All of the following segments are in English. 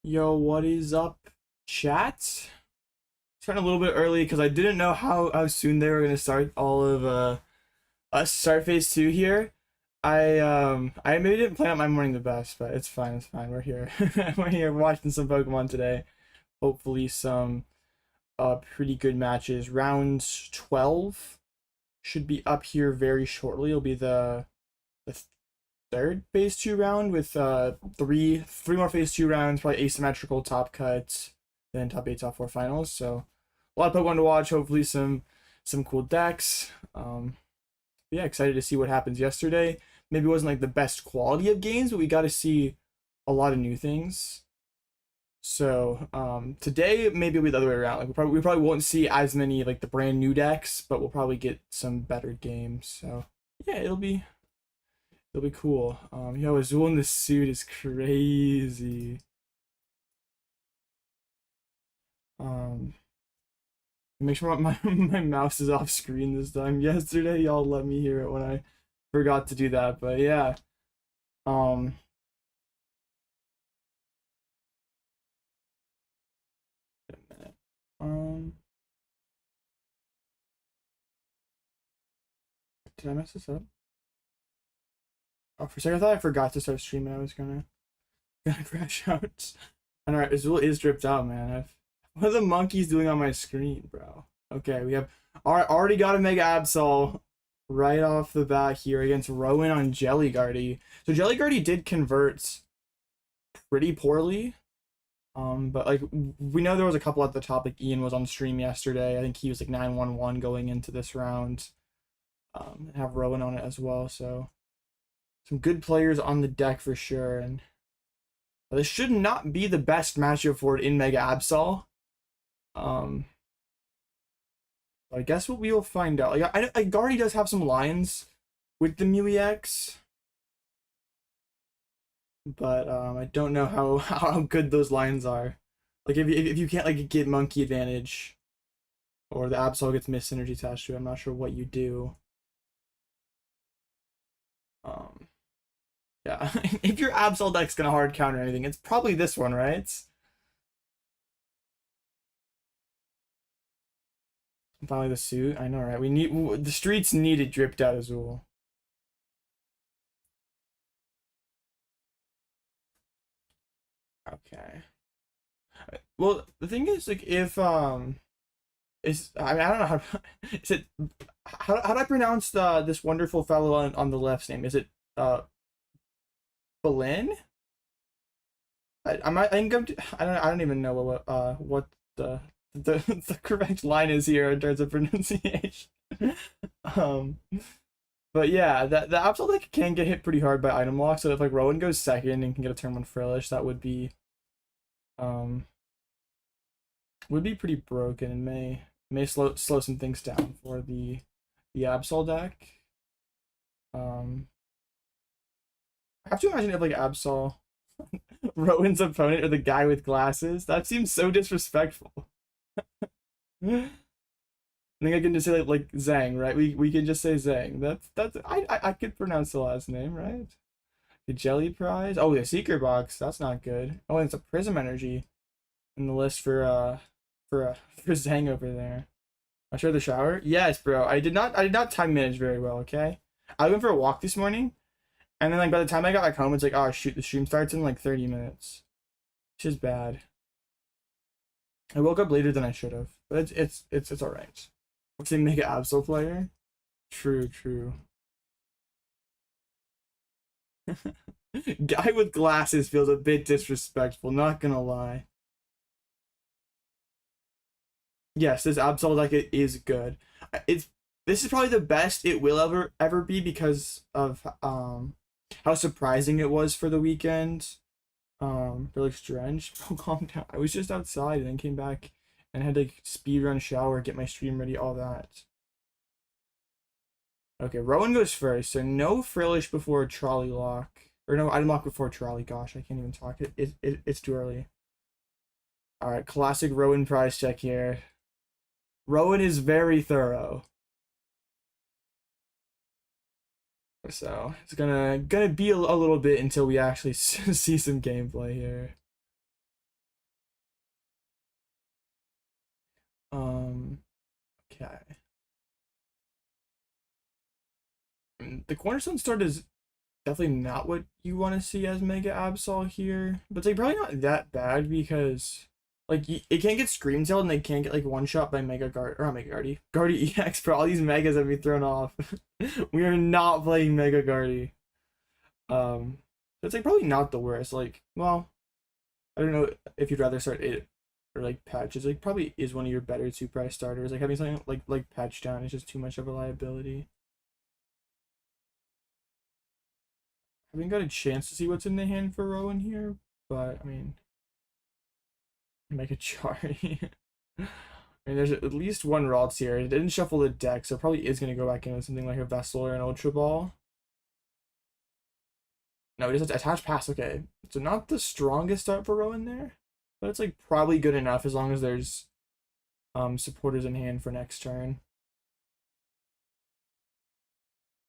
Yo, what is up, chat? Starting a little bit early because I didn't know how soon they were gonna start all of us start phase two here. I maybe didn't plan out my morning the best, but it's fine, it's fine. We're here. We're here watching some Pokemon today. Hopefully some pretty good matches. Round 12 should be up here very shortly. It'll be the third phase two round with three more phase two rounds, probably asymmetrical top cuts, then top eight, top four finals. So a lot of Pokemon to watch. Hopefully some cool decks. Yeah, excited to see what happens yesterday. Maybe it wasn't like the best quality of games, but we got to see a lot of new things. So today maybe it'll be the other way around. Like we probably won't see as many like the brand new decks, but we'll probably get some better games. So yeah, it'll be cool. Yo, Azul in this suit is crazy. Um, make sure my mouse is off screen this time. Yesterday, y'all let me hear it when I forgot to do that, but yeah. Um, wait a minute. Did I mess this up? Oh, for a second I thought I forgot to start streaming. I was gonna crash out. Alright, Azul is dripped out, man. What are the monkeys doing on my screen, bro? Okay, we have already got a Mega Absol right off the bat here against Rowan on Jellyguardy. So Jellyguardy did convert pretty poorly. But like we know there was a couple at the top. Like Ian was on stream yesterday. I think he was like 911 going into this round. Have Rowan on it as well. So some good players on the deck for sure. And this should not be the best matchup for it in Mega Absol. I guess what we will find out. Like I Guardy does have some lines with the Mew EX, but I don't know how good those lines are. Like if you can't like get Monkey advantage, or the Absol gets Mist Synergy attached to it, I'm not sure what you do. Um, yeah, if your Absol deck's gonna hard counter anything, it's probably this one, right? Finally the suit. I know, right? We need the streets needed dripped out Azul. Okay. Well, the thing is, like, if is I mean I don't know how is it how do I pronounce this wonderful fellow on the left's name? Is it Belen? I think I don't even know what the the correct line is here in terms of pronunciation. um, but yeah, that the Absol deck can get hit pretty hard by item lock. So if like Rowan goes second and can get a turn one Frillish, that um would be pretty broken and may slow some things down for the Absol deck. I have to imagine if like Absol Rowan's opponent or the guy with glasses. That seems so disrespectful. I think I can just say like Zhang, right? We can just say Zhang. That's I could pronounce the last name, right? The Jelly Prize. Oh, the Seeker Box. That's not good. Oh, and it's a Prism Energy in the list for Zhang over there. I sure the shower. Yes, bro. I did not time manage very well. Okay, I went for a walk this morning, and then like by the time I got back home, it's like oh shoot, the stream starts in like 30 minutes. It's just bad. I woke up later than I should have, but it's all right. What's a Mega Absol player? True, true. Guy with glasses feels a bit disrespectful, not gonna lie. Yes, this Absol deck is good. It's this is probably the best it will ever be because of how surprising it was for the weekend. Felix Drench. Oh, calm down. I was just outside and then came back and had to like, speed run, shower, get my stream ready, all that. Okay, Rowan goes first, so no Frillish before Trolley Lock. Or no, item lock before Trolley. Gosh, I can't even talk. It's too early. Alright, classic Rowan prize check here. Rowan is very thorough. So it's gonna be a little bit until we actually see some gameplay here. Okay. The cornerstone start is definitely not what you want to see as Mega Absol here, but it's like probably not that bad because like it can't get Scream Tailed and they can't get like one shot by Mega Guard or not Mega Guardy. Guardy EX for all these Megas that we thrown off. We are not playing Mega Guardy. It's like probably not the worst. Like, well, I don't know if you'd rather start it or like Patches. Like probably is one of your better 2 price starters. Like having something like Patch Down is just too much of a liability. I haven't got a chance to see what's in the hand for Rowan here, but I mean, Mega Chari. I mean, there's at least one Ralts here. It didn't shuffle the deck, so it probably is going to go back in with something like a Vessel or an Ultra Ball. No, it is attach pass. Okay, so not the strongest start for Rowan there, but it's like probably good enough as long as there's supporters in hand for next turn.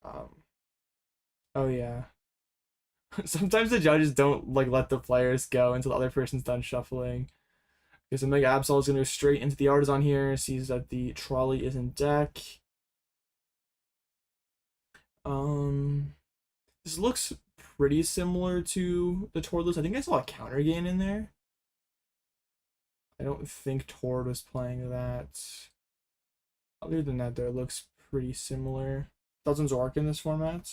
Oh yeah. Sometimes the judges don't like let the players go until the other person's done shuffling. Because the Mega Absol is going to go straight into the Artisan here. Sees that the trolley is in deck. This looks pretty similar to the Tordless. I think I saw a counter gain in there. I don't think Tord was playing that. Other than that, though, it looks pretty similar. Doesn't Zork in this format.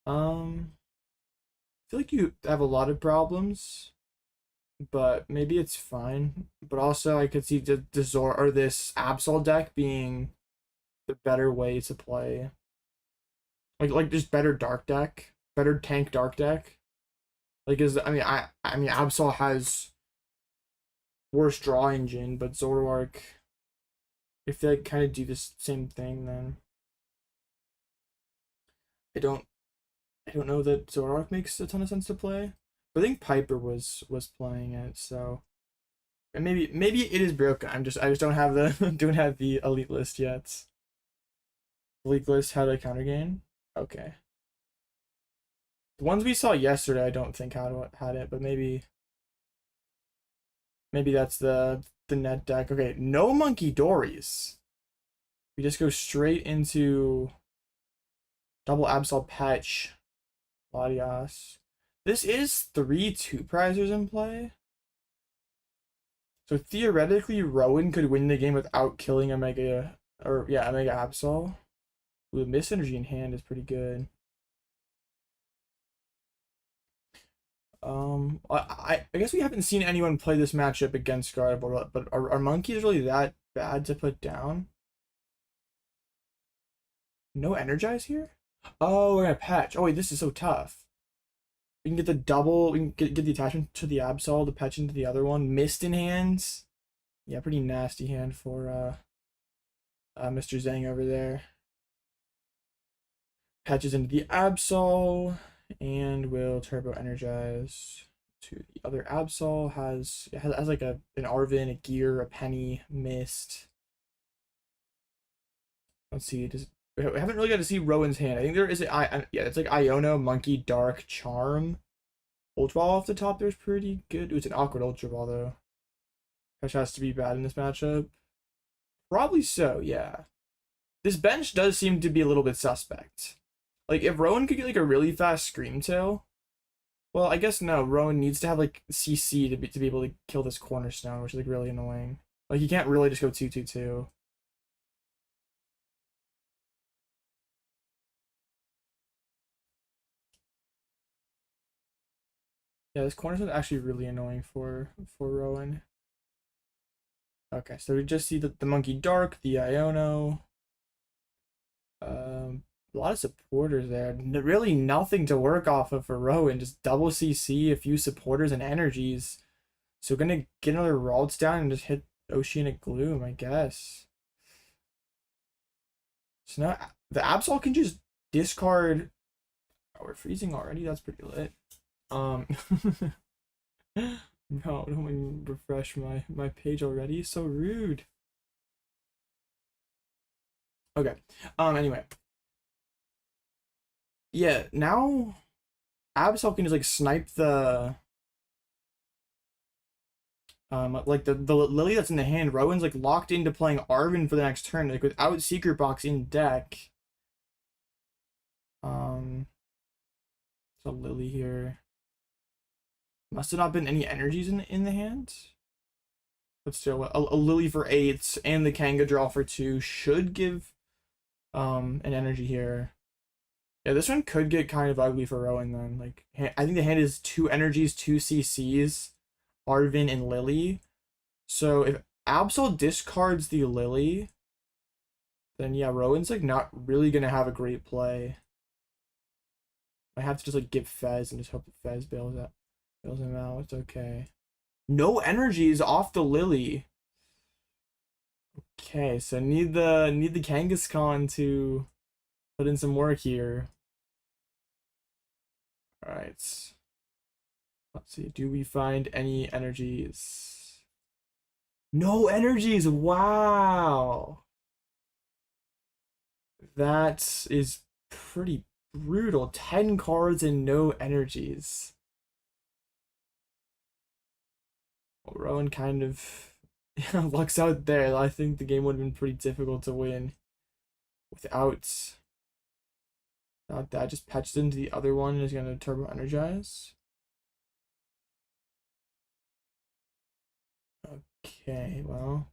I feel like you have a lot of problems, but maybe it's fine. But also, I could see the Zor or this Absol deck being the better way to play. Like just better dark deck, better tank dark deck. Like is I mean Absol has worse draw engine, but Zoroark, if they kind of do the same thing, then I don't know that Zoroark makes a ton of sense to play. But I think Piper was playing it, so and maybe it is broken. I just don't have the don't have the elite list yet. Elite list how to counter gain. Okay. The ones we saw yesterday, I don't think had it, but maybe that's the net deck. Okay, no Monkey Dories. We just go straight into double Absol Patch Latias. This is 3 2-prizers in play. So theoretically, Rowan could win the game without killing a Mega Absol. Ooh, the Miss Energy in hand is pretty good. I guess we haven't seen anyone play this matchup against Gardevoir, but are monkeys really that bad to put down? No Energize here? Oh, we're gonna patch. Oh wait, this is so tough. We can get the double, we can get the attachment to the Absol, the patch into the other one. Mist in hands. Yeah, pretty nasty hand for Mr. Zhang over there. Patches into the Absol and will turbo energize to the other Absol. Has like an Arvin, a Gear, a Penny, Mist. Let's see. We haven't really got to see Rowan's hand. I think there is it's like Iono, Monkey, Dark, Charm. Ultra Ball off the top there's pretty good. Ooh, it's an awkward Ultra Ball though. Which has to be bad in this matchup. Probably so, yeah. This bench does seem to be a little bit suspect. Like, if Rowan could get, like, a really fast Scream Tail, well, I guess no. Rowan needs to have, like, CC to be able to kill this Cornerstone, which is, like, really annoying. Like, he can't really just go 2-2-2. Yeah, this Cornerstone is actually really annoying for Rowan. Okay, so we just see the Monkey Dark, the Iono. A lot of supporters there. Really nothing to work off of for Rowan. Just double CC, a few supporters and energies. So gonna get another Ralts down and just hit Oceanic Gloom, I guess. So now the Absol can just discard. Oh, we're freezing already. That's pretty lit. No, don't let me refresh my page already. So rude. Okay. Anyway. Yeah, now Absol can just like snipe the Like the Lily that's in the hand, Rowan's like locked into playing Arven for the next turn, like without Secret Box in deck. Um, so Lily here. Must have not been any energies in the hand. But still, a Lily for 8 and the Kanga draw for 2 should give an energy here. Yeah, this one could get kind of ugly for Rowan then. Like, I think the hand is 2 energies, 2 CCs, Arven and Lily. So if Absol discards the Lily, then yeah, Rowan's like not really gonna have a great play. I have to just like give Fez and just hope that Fez bails him out. It's okay. No energies off the Lily. Okay, so need the Kangaskhan to put in some work here. Alright. Let's see. Do we find any energies? No energies! Wow! That is pretty brutal. 10 cards and no energies. Well, Rowan kind of lucks out there. I think the game would have been pretty difficult to win without that. Just patched into the other one and is going to turbo energize. Okay, well.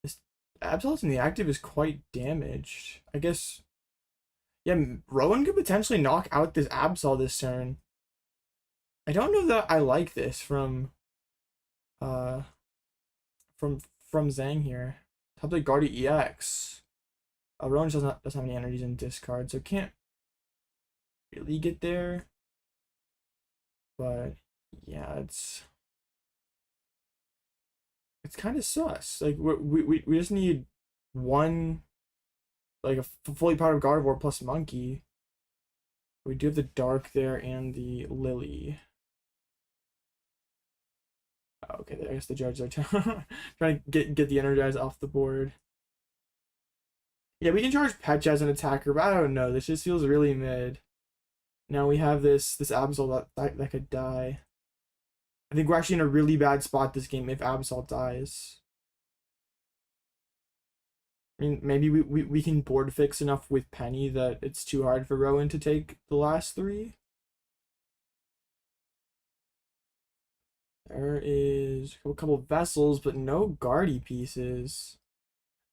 This Absol in the active is quite damaged. I guess, yeah, Rowan could potentially knock out this Absol this turn. I don't know that I like this from Zhang here. Top like Guardi EX. Rowan doesn't have any energies in discard, so can't really get there. But yeah, it's kind of sus. Like we just need one, like a fully powered Gardevoir plus Monkey. We do have the Dark there and the Lily. Okay, I guess the judges are trying to get the Energize off the board. Yeah, we can charge Petch as an attacker, but I don't know. This just feels really mid. Now we have this Absol that could die. I think we're actually in a really bad spot this game if Absol dies. I mean, maybe we can board fix enough with Penny that it's too hard for Rowan to take the last 3. There is a couple vessels, but no Guardy pieces.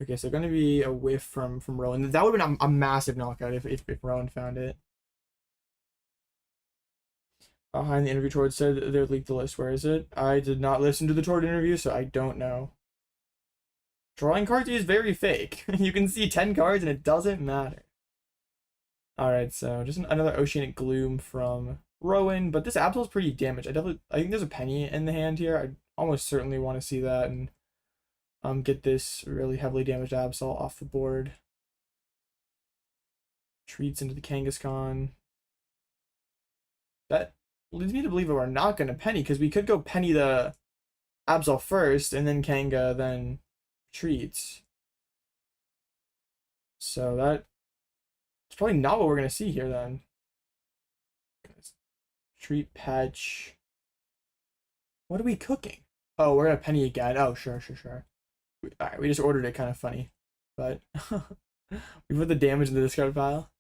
Okay, so going to be a whiff from Rowan. That would have been a massive knockout if Rowan found it. Behind the interview, Tord said they would leak the list. Where is it? I did not listen to the Tord interview, so I don't know. Drawing cards is very fake. You can see 10 cards and it doesn't matter. Alright, so just another Oceanic Gloom from Rowan, but this Absol's pretty damaged. I think there's a Penny in the hand here. I almost certainly want to see that and get this really heavily damaged Absol off the board. Treats into the Kangaskhan. That leads me to believe that we're not going to Penny, because we could go Penny the Absol first, and then Kanga, then Treats. So that's probably not what we're going to see here, then. Treat, Patch. What are we cooking? Oh, we're going to Penny again. Oh, sure. Alright, we just ordered it, kind of funny. But we put the damage in the discard pile.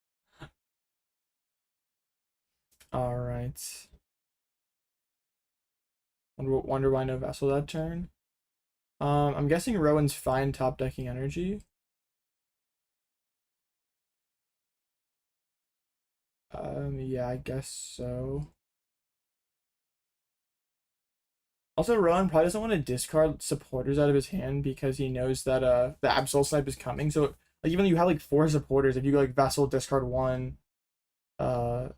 Alright. Wonder why no Vessel that turn. I'm guessing Rowan's fine top decking energy. Yeah, I guess so. Also, Rowan probably doesn't want to discard supporters out of his hand because he knows that the Absol snipe is coming. So like even though you have like 4 supporters, if you go like Vessel, discard 1, and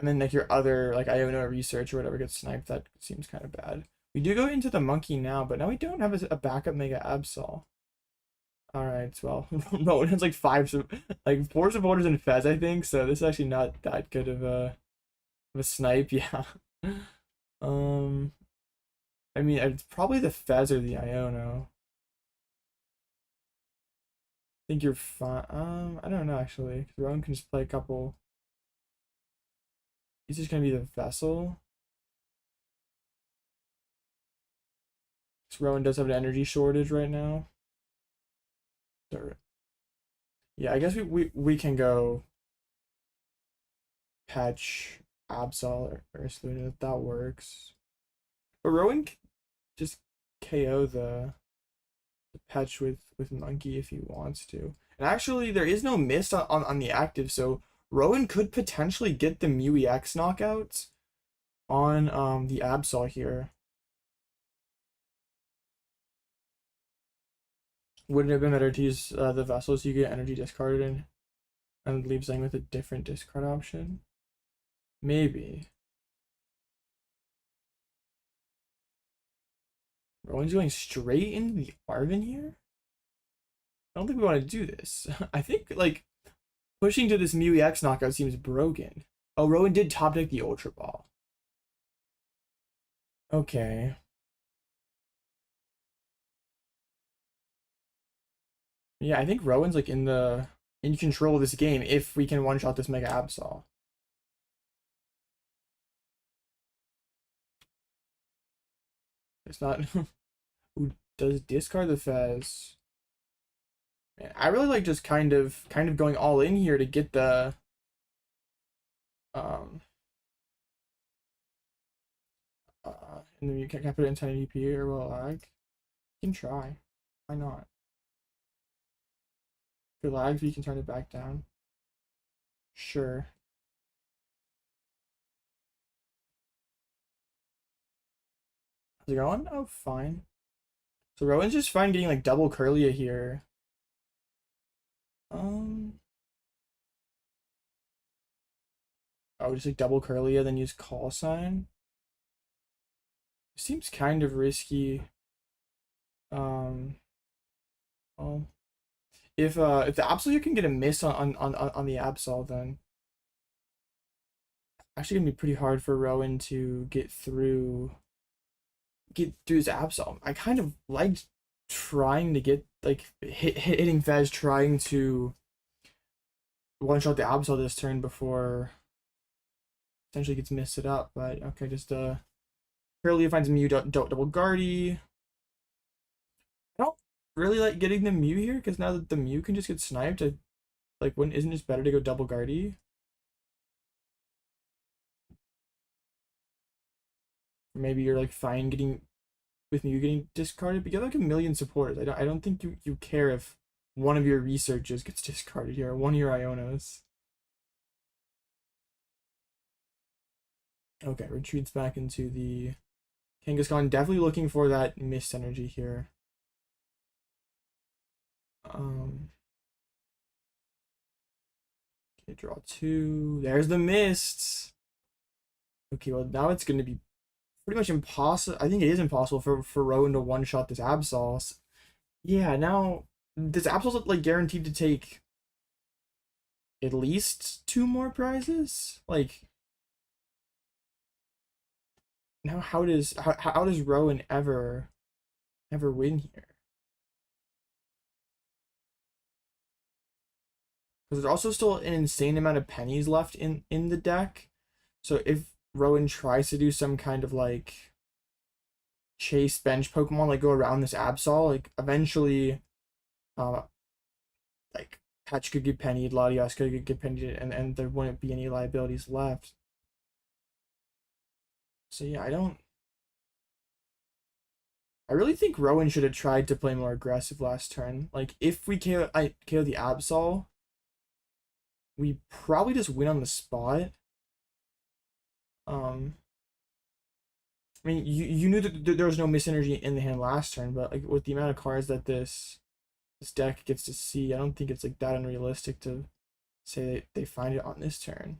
then like your other like Iono Research or whatever gets sniped, that seems kind of bad. We do go into the Monkey now, but now we don't have a backup Mega Absol. Alright, well, Rowan has like 4 supporters in Fez, I think, so this is actually not that good of a snipe, yeah. I mean, it's probably the Fez or the Iono. I think you're fine. I don't know actually. Rowan can just play a couple. He's just gonna be the Vessel. So Rowan does have an energy shortage right now. So, yeah, I guess we can go Patch, Absol, or Saluna if that works. But Rowan just KO the Patch with Monkey if he wants to. And actually, there is no mist on the active, so Rowan could potentially get the Mew EX knockouts on the Absol here. Wouldn't it have been better to use the Vessel so you get energy discarded and leave Zang with a different discard option? Maybe. Rowan's going straight into the Arven here? I don't think we want to do this. I think, like, pushing to this Mew EX knockout seems broken. Oh, Rowan did top deck the Ultra Ball. Okay. Yeah, I think Rowan's like in control of this game if we can one shot this Mega Absol. It's not who does discard the Fez. Man, I really like just kind of going all in here to get the um and then you can put it in 10 DP or will lag. You can try. Why not? If it lags, we can turn it back down. Sure. How's it going? Oh, fine. So Rowan's just fine getting like double Curlia here. Um. Oh, just like double Curlia, then use Call Sign. Seems kind of risky. Well, if the Absol can get a miss on the Absol, then actually gonna be pretty hard for Rowan to get through his Absol. I kind of liked trying to get like hitting Fez, trying to one shot the Absol this turn before potentially gets missed it up. But okay, just Curly finds Mew double Guardy. I don't really like getting the Mew here because now that the Mew can just get sniped, like when isn't it just better to go double Guardy? Maybe you're like fine getting with Mew getting discarded, but you have like a million supporters. I don't think you care if one of your researchers gets discarded here, or one of your Ionos. Okay, retreats back into the Kangaskhan. Definitely looking for that mist energy here. Okay, draw two. There's the mists. Okay, well now it's gonna be pretty much impossible. I think it is impossible for Rowan to one shot this Absol. Yeah, now this Absol's like guaranteed to take at least two more prizes. Like now, how does Rowan ever win here? Because there's also still an insane amount of pennies left in the deck. So if Rowan tries to do some kind of like chase bench Pokemon, like go around this Absol, like eventually, uh, like Patch could get pennied, Latias could get pennied, and there wouldn't be any liabilities left. So yeah, I really think Rowan should have tried to play more aggressive last turn. Like if we KO the Absol, we probably just win on the spot. Um, I mean, you knew that there was no miss energy in the hand last turn, but like with the amount of cards that this deck gets to see, I don't think it's like that unrealistic to say they find it on this turn.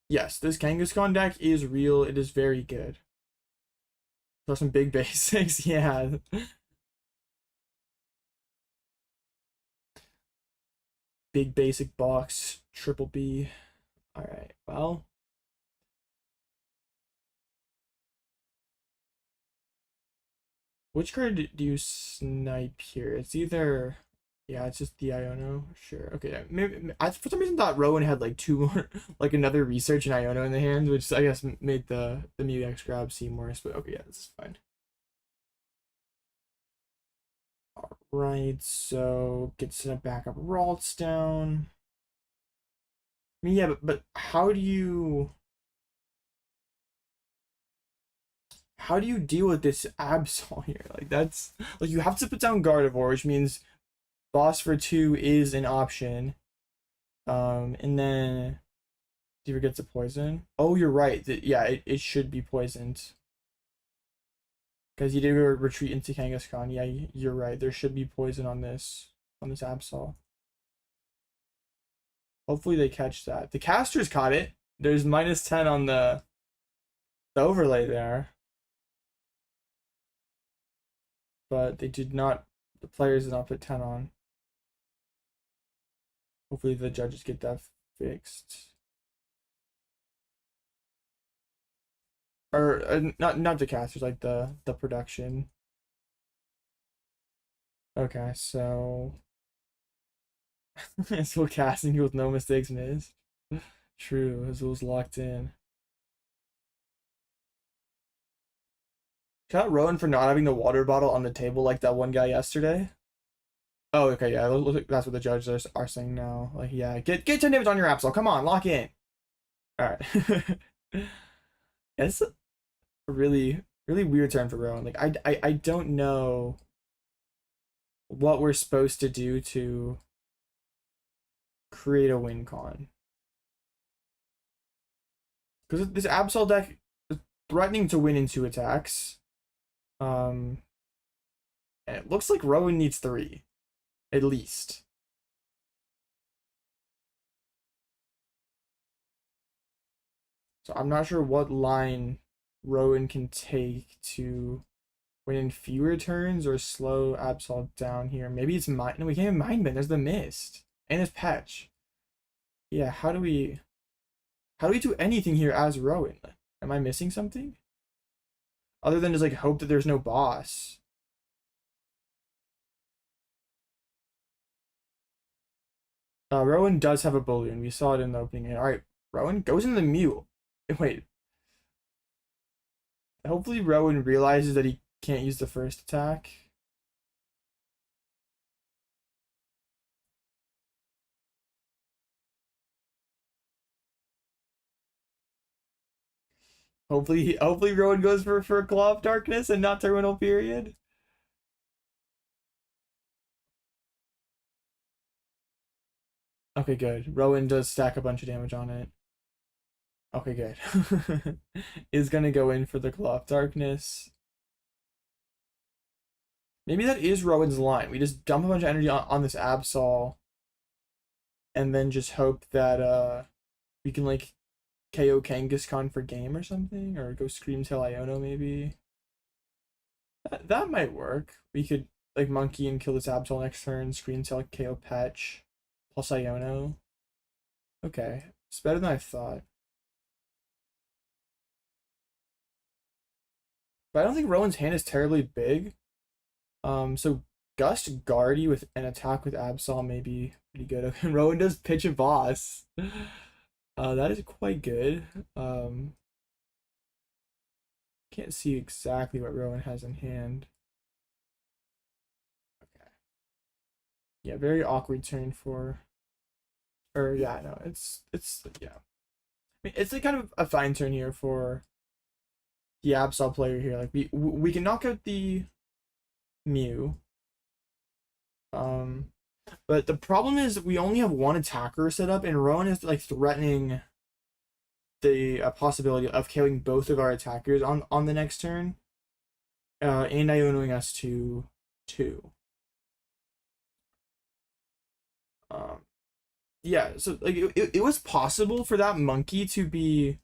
Yes, this Kangaskhan deck is real. It is very good. There's some big basics, yeah. Big basic box, triple B. All right, well. Which card do you snipe here? It's either, Yeah, it's just the Iono. Sure. Okay. Yeah. Maybe I for some reason thought Rowan had like two more, like another research and Iono in the hand, which I guess made the Mew X grab seem worse. But okay, yeah, this is fine. All right. So get sent back up. Ralts down. I mean, yeah, but how do you deal with this Absol here? Like that's like you have to put down Gardevoir, which means boss for 2 is an option. And then do you forget to poison? Oh, you're right. Yeah, it should be poisoned. Because you did retreat into Kangaskhan. Yeah, you're right. There should be poison on this Absol. Hopefully they catch that. The casters caught it. There's -10 on the overlay there. But they did not, the players did not put 10 on. Hopefully the judges get that fixed. Or not the casters, like the production. Okay, so still casting with no mistakes missed. True, as it was locked in. Shout out Rowan for not having the water bottle on the table like that one guy yesterday. Oh, okay, yeah, that's what the judges are saying now. Like, yeah, get 10 damage on your Absol. Come on, lock in. All right. It's a really weird turn for Rowan. Like, I don't know what we're supposed to do to create a win con. Because this Absol deck is threatening to win in 2 attacks. And it looks like Rowan needs 3. At least. So I'm not sure what line Rowan can take to win in fewer turns or slow Absol down here. Maybe it's mine. No, we can't even Mind Bend. There's the Mist. And there's Patch. Yeah, how do we do anything here as Rowan? Am I missing something? Other than just like hope that there's no boss. Rowan does have a balloon. We saw it in the opening. All right, Rowan goes in the Mew. Wait. Hopefully Rowan realizes that he can't use the first attack. Hopefully Rowan goes for Claw of Darkness and not Terminal Period. Okay, good. Rowan does stack a bunch of damage on it. Okay, good. Is gonna go in for the Claw of Darkness. Maybe that is Rowan's line. We just dump a bunch of energy on this Absol and then just hope that we can like KO Kangaskhan for game or something, or go Scream Tail Iono maybe. That might work. We could like Monkey and kill this Absol next turn, Scream Tail KO Patch plus Iono. Okay, it's better than I thought. But I don't think Rowan's hand is terribly big. So Gust Guardy with an attack with Absol may be pretty good. And Rowan does pitch a boss. That is quite good. Can't see exactly what Rowan has in hand. Okay. Yeah, very awkward turn for. Or yeah, no, it's yeah. I mean, it's like kind of a fine turn here for the Absol player here. Like we can knock out the Mew. But the problem is we only have one attacker set up, and Rowan is like threatening the possibility of killing both of our attackers on the next turn, and Ionoing us to 2. Yeah, so like it was possible for that Monkey to be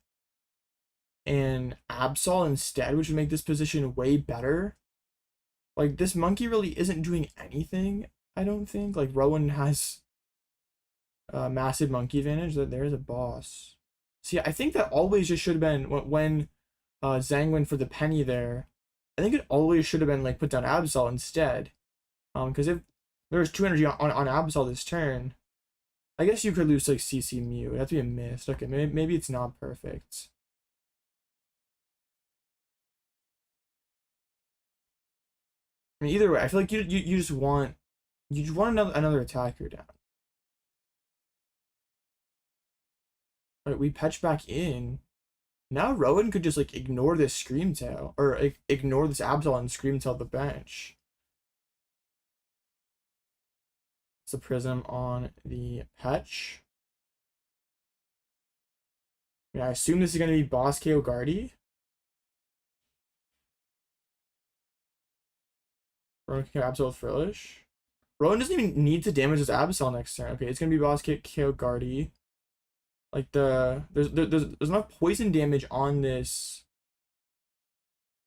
an Absol instead, which would make this position way better. Like this Monkey really isn't doing anything, I don't think. Like Rowan has a massive Monkey advantage. That there's a boss. See, I think that always just should have been when Zhang went for the penny there. I think it always should have been like put down Absol instead. Because if There's 2 energy on Absol this turn. I guess you could lose like CC Mew. It'd have to be a miss. Okay, maybe it's not perfect. I mean, either way, I feel like you just want another attacker down. Alright, we patch back in. Now Rowan could just like ignore this Screamtail or like, ignore this Absol and Screamtail the bench. It's a Prism on the Petch. Yeah, I assume this is gonna be Boss KO Guardy. Rowan can Absol with Frillish. Rowan doesn't even need to damage this Absol next turn. Okay, it's gonna be Boss KO Guardy. Like there's enough poison damage on this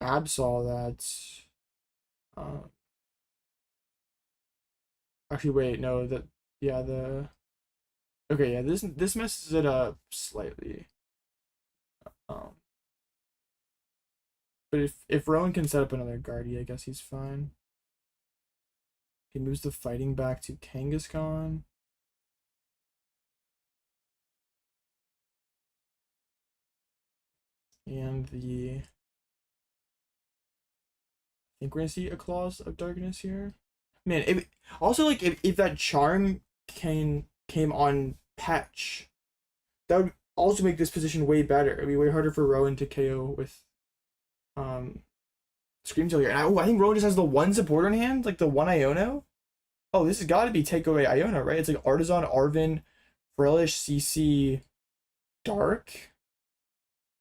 Absol that actually wait, no, that yeah, okay, yeah, this messes it up slightly. But if Rowan can set up another Guardy, I guess he's fine. He moves the fighting back to Kangaskhan. And I think we're gonna see a Claws of Darkness here. Man, if that Charm came on Patch, that would also make this position way better. It'd be way harder for Rowan to KO with Screamtail here. And I think Rowan just has the one support in hand, like the one Iono. Oh, this has got to be take away Iono, right? It's like Artisan, Arven, Frillish, CC, Dark.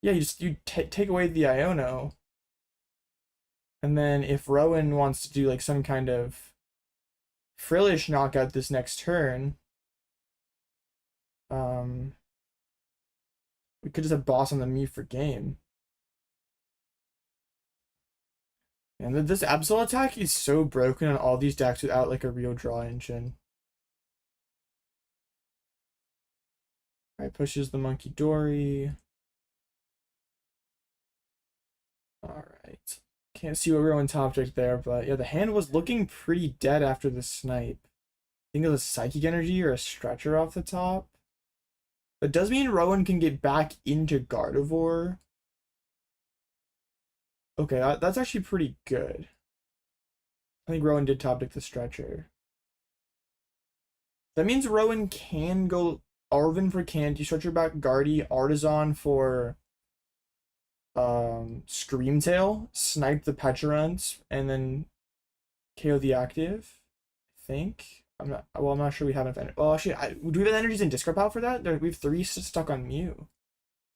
Yeah, you take away the Iono. And then if Rowan wants to do like some kind of Frillish knockout this next turn, we could just have Boss on the Mew for game. And this Absol attack is so broken on all these decks without like a real draw engine. Alright, pushes the Monkey Dory. Alright. Can't see what we're on top deck there, but yeah, the hand was looking pretty dead after the snipe. I think it was a Psychic Energy or a Stretcher off the top. But does mean Rowan can get back into Gardevoir. Okay, that's actually pretty good. I think Rowan did top deck the Stretcher. That means Rowan can go Arven for Candy, Stretcher back Guardy, Artisan for Screamtail, snipe the Pecharunt, and then KO the active. I think. I'm not sure we have enough energy. Well, actually, do we have energies in discard pile for that? We have 3 stuck on Mew.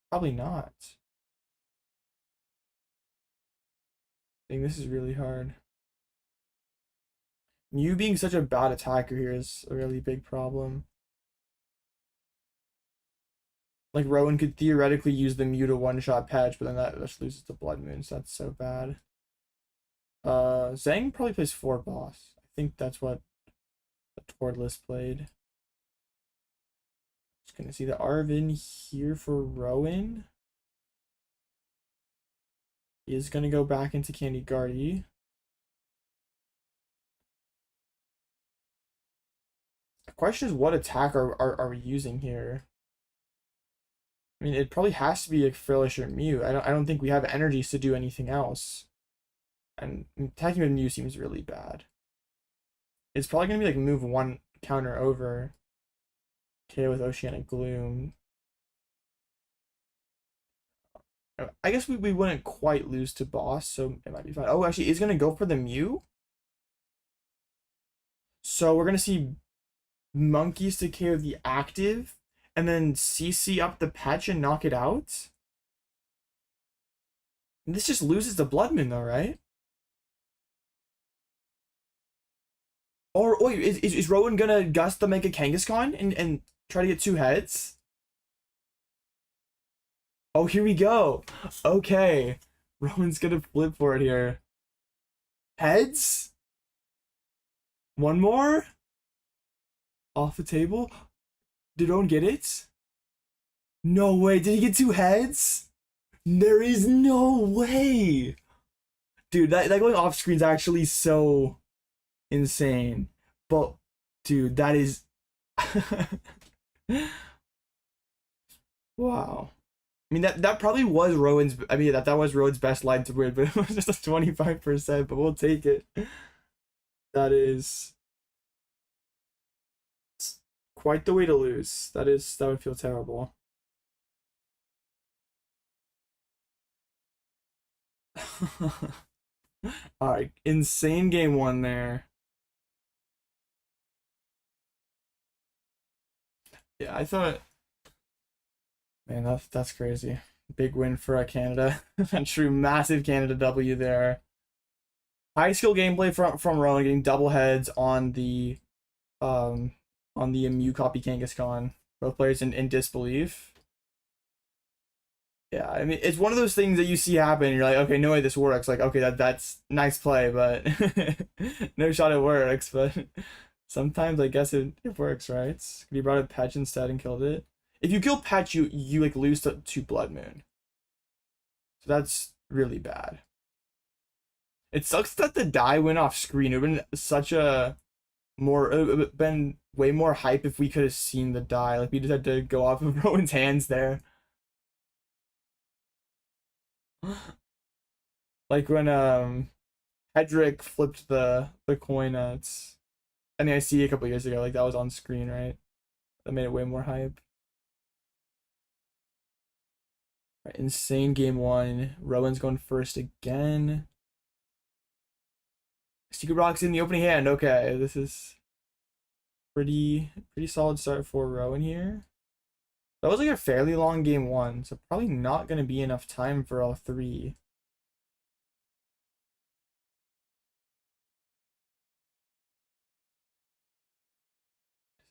Probably not. I think this is really hard. Mew being such a bad attacker here is a really big problem. Like, Rowan could theoretically use the Mew to one-shot Patch, but then that just loses the Blood Moon, so that's so bad. Zhang probably plays 4 Boss. I think that's what the Tordless played. Just gonna see the Arven here for Rowan. He is gonna go back into Candy Guardy. The question is, what attack are we using here? I mean, it probably has to be like Frillish or Mew. I don't think we have energies to do anything else. And attacking with Mew seems really bad. It's probably gonna be like move 1 counter over. KO with Oceanic Gloom. I guess we wouldn't quite lose to Boss, so it might be fine. Oh, actually, he's gonna go for the Mew. So we're gonna see Monkeys to KO the active, and then CC up the Patch and knock it out. And this just loses the Blood Moon though, right? Or wait, is Rowan gonna gust the Mega Kangaskhan and try to get 2 heads? Oh, here we go. Okay. Rowan's gonna flip for it here. Heads? 1 more? Off the table? Did Rowan get it? No way. Did he get 2 heads? There is no way. Dude, that going off screen is actually so insane. But dude, that is wow. I mean that probably was Rowan's. I mean that was Rowan's best line to win, but it was just a 25%. But we'll take it. That is quite the way to lose. That would feel terrible. All right, insane game one there. Yeah, I thought, man, that's crazy. Big win for Canada. A true massive Canada W there. High skill gameplay from Rowan, getting double heads um on the Mew copy Kangaskhan. Both players in disbelief. Yeah, I mean it's one of those things that you see happen. And you're like, okay, no way this works. Like, okay, that's nice play, but no shot it works. But sometimes I guess it works, right? He brought a Patch instead and killed it. If you kill Patch, you like lose to Blood Moon. So that's really bad. It sucks that the die went off screen. It would have been such a more it would have been way more hype if we could have seen the die. Like we just had to go off of Rowan's hands there. Like when Hedrick flipped the coin at NAIC a couple years ago, like that was on screen, right? That made it way more hype. Right, insane game one. Rowan's going first again. Secret Rocks in the opening hand. Okay, this is pretty solid start for Rowan here. That was like a fairly long game one, so probably not gonna be enough time for all three.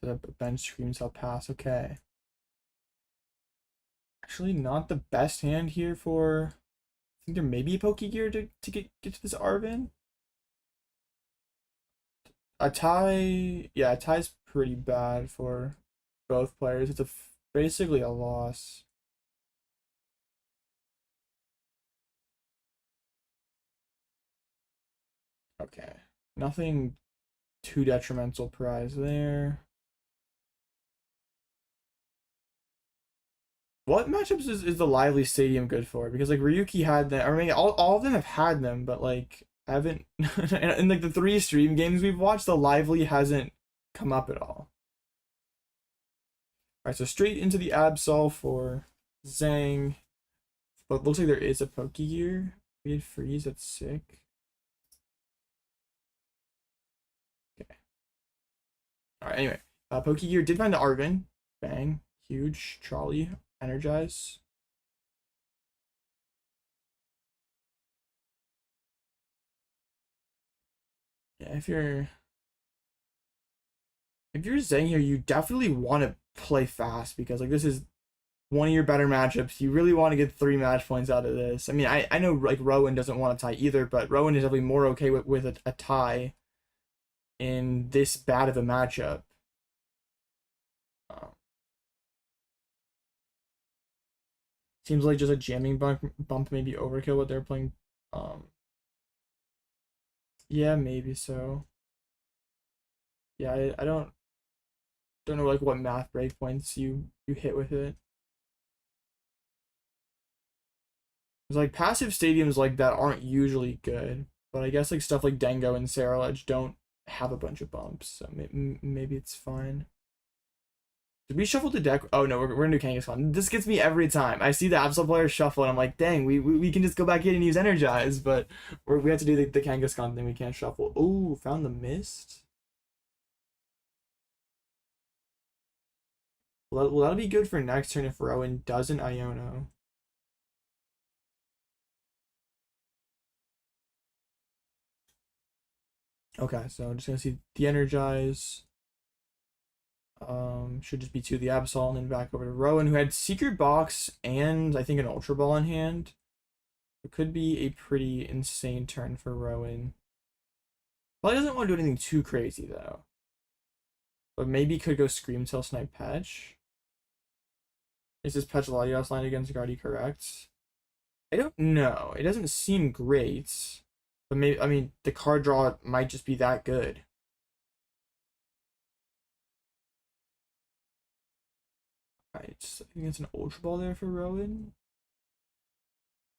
The bench screams I'll pass. Okay. Actually, not the best hand here for. I think there may be a Pokegear to get to this Arvin. A tie, yeah, a tie's pretty bad for both players. It's basically a loss. Okay, nothing too detrimental prize there. What matchups is the Lively Stadium good for? Because like Ryuki had them. I mean, all of them have had them, but like I haven't in like the 3 stream games we've watched, the Lively hasn't come up at all. Alright, so straight into the Absol for Zhang. But looks like there is a Pokegear. We had freeze, that's sick. Okay. Alright, anyway. Pokegear did find the Arvin. Bang. Huge. Trolley. Energize. Yeah, if you're Zhang here, you definitely want to play fast because like this is one of your better matchups. You really want to get 3 match points out of this. I mean, I know like Rowan doesn't want to tie either, but Rowan is definitely more okay with a tie in this bad of a matchup. Seems like just a jamming bump maybe overkill what they're playing. Yeah, maybe so. Yeah, I don't know like what math breakpoints you hit with it. It's like passive stadiums like that aren't usually good, but I guess like stuff like Dengo and Sarah Edge don't have a bunch of bumps, so maybe it's fine. Did we shuffle the deck? Oh no, we're gonna do Kangaskhan. This gets me every time. I see the Absol player shuffle and I'm like, dang, we can just go back in and use Energize, but we have to do the Kangaskhan thing. We can't shuffle. Oh, found the mist. Well, that'll be good for next turn if Rowan doesn't Iono. Okay, so I'm just gonna see the Energize. Should just be 2 the Absol and then back over to Rowan, who had Secret Box and I think an Ultra Ball in hand. It could be a pretty insane turn for Rowan. Probably doesn't want to do anything too crazy though. But maybe could go Scream Tail Snipe Patch. Is this Petaladios line against Guardy correct? I don't know. It doesn't seem great. But maybe, I mean, the card draw might just be that good. Alright, I think it's an Ultra Ball there for Rowan.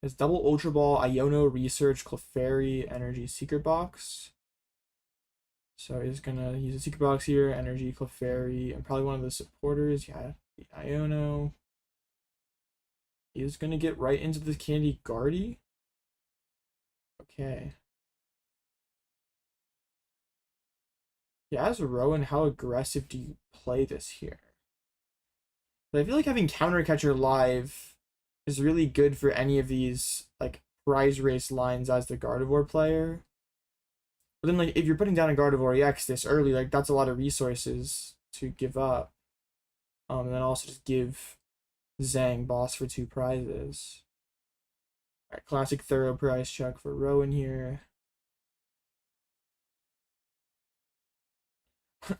It's double Ultra Ball, Iono, Research, Clefairy, Energy, Secret Box. So he's gonna use a Secret Box here, Energy, Clefairy, and probably one of the supporters. Yeah, the Iono. He's gonna get right into the Candy Guardy. Okay. Yeah, as Rowan, how aggressive do you play this here? But I feel like having Counter Catcher live is really good for any of these like prize race lines as the Gardevoir player. But then like if you're putting down a Gardevoir EX this early, like that's a lot of resources to give up. And then also just give Zhang boss for 2 prizes. Alright, classic thorough prize check for Rowan here.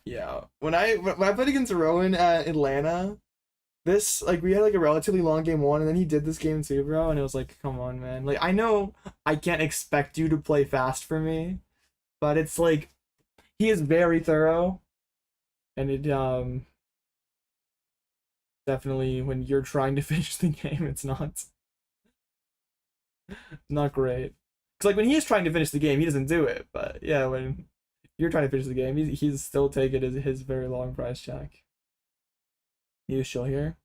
Yeah, when I played against Rowan at Atlanta, this like we had like a relatively long game 1, and then he did this game 2, bro, and it was like, come on, man. Like I know I can't expect you to play fast for me, but it's like he is very thorough, and it definitely when you're trying to finish the game, it's not great. Cause like when he is trying to finish the game, he doesn't do it, but yeah, when you're trying to finish the game, he's still taking his very long price check. He is chill here.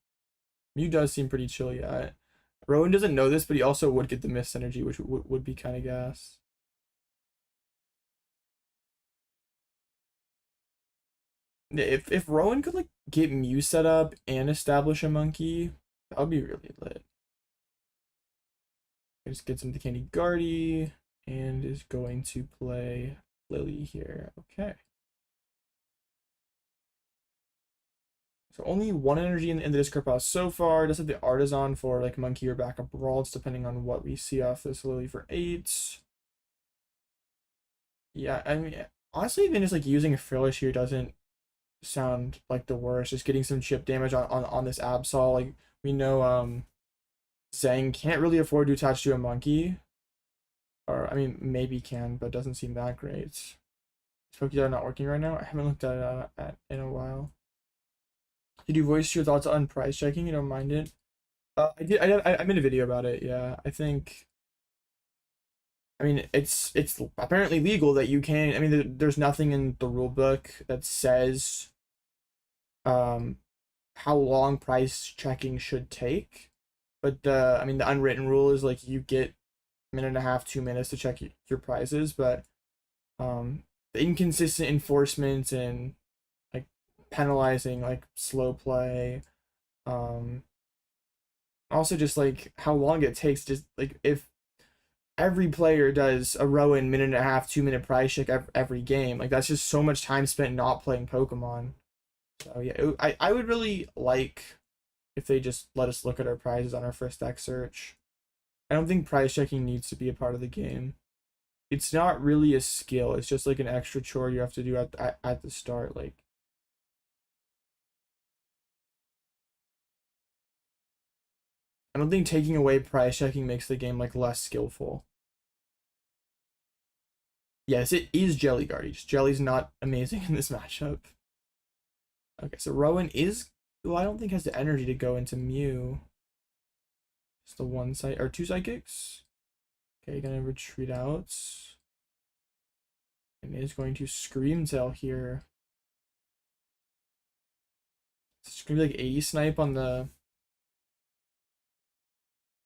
Mew does seem pretty chill, yeah. Rowan doesn't know this, but he also would get the Mist Energy, which would be kind of gas. Yeah, if Rowan could like get Mew set up and establish a monkey, that would be really lit. He just gets him the Candy Guardy and is going to play Lily here. Okay. So only 1 energy in the discard pile so far. Does have the Artisan for like monkey or backup brawls, depending on what we see off this Lily for 8. Yeah, I mean, honestly, even just like using a Frillish here doesn't sound like the worst. Just getting some chip damage on this Absol. Like we know Zhang can't really afford to attach to a monkey. Or I mean maybe can, but doesn't seem that great. Is Pokemon not working right now? I haven't looked at it in a while. Did you voice your thoughts on price checking? You don't mind it? I did. I made a video about it. Yeah, I think. I mean, it's apparently legal that you can. I mean, there's nothing in the rule book that says how long price checking should take, but I mean the unwritten rule is like you get 1.5 2 minutes to check your prizes, but the inconsistent enforcement and like penalizing like slow play, also just like how long it takes, just like if every player does a Rowan 1.5 2 minute prize check every game, like that's just so much time spent not playing Pokemon. So yeah, I would really like if they just let us look at our prizes on our first deck search. I don't think prize checking needs to be a part of the game. It's not really a skill. It's just like an extra chore you have to do at the start. Like I don't think taking away prize checking makes the game like less skillful. Yes, it is Jelly Guardy. Just Jelly's not amazing in this matchup. Okay, so Rowan is, well, I don't think has the energy to go into Mew. It's the 1 side or 2 psychics. Okay, gonna retreat out. And is going to Scream Tail here. It's gonna be like 80 snipe on the.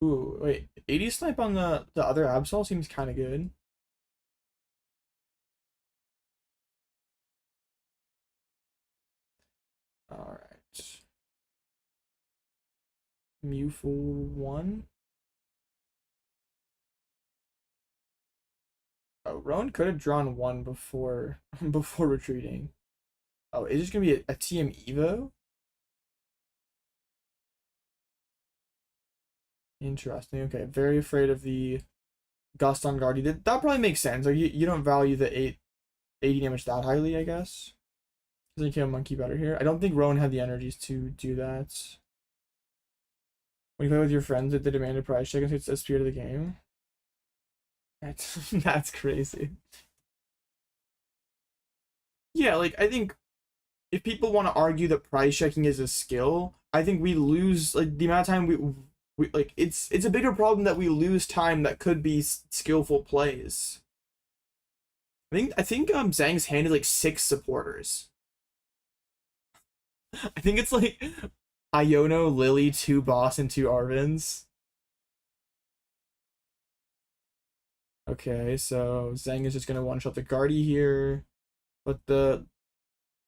Ooh, wait, 80 snipe on the other Absol seems kind of good. All right. Mew for 1. Oh, Rowan could have drawn 1 before before retreating. Oh, is this gonna be a TM Evo? Interesting. Okay, very afraid of the Gust on Guardy. That probably makes sense. Like you don't value the 80 damage that highly, I guess. Because you kill Monkey better here. I don't think Rowan had the energies to do that. When you play with your friends, if they demand a prize check, it's the spirit of the game. That's crazy. Yeah, like I think if people want to argue that prize checking is a skill, I think we lose like the amount of time we like it's a bigger problem that we lose time that could be skillful plays. I think Zhang's hand is like 6 supporters. I think it's like Iono, Lily, 2 boss, and 2 Arvins. Okay, so Zhang is just gonna one-shot the Guardy here. But the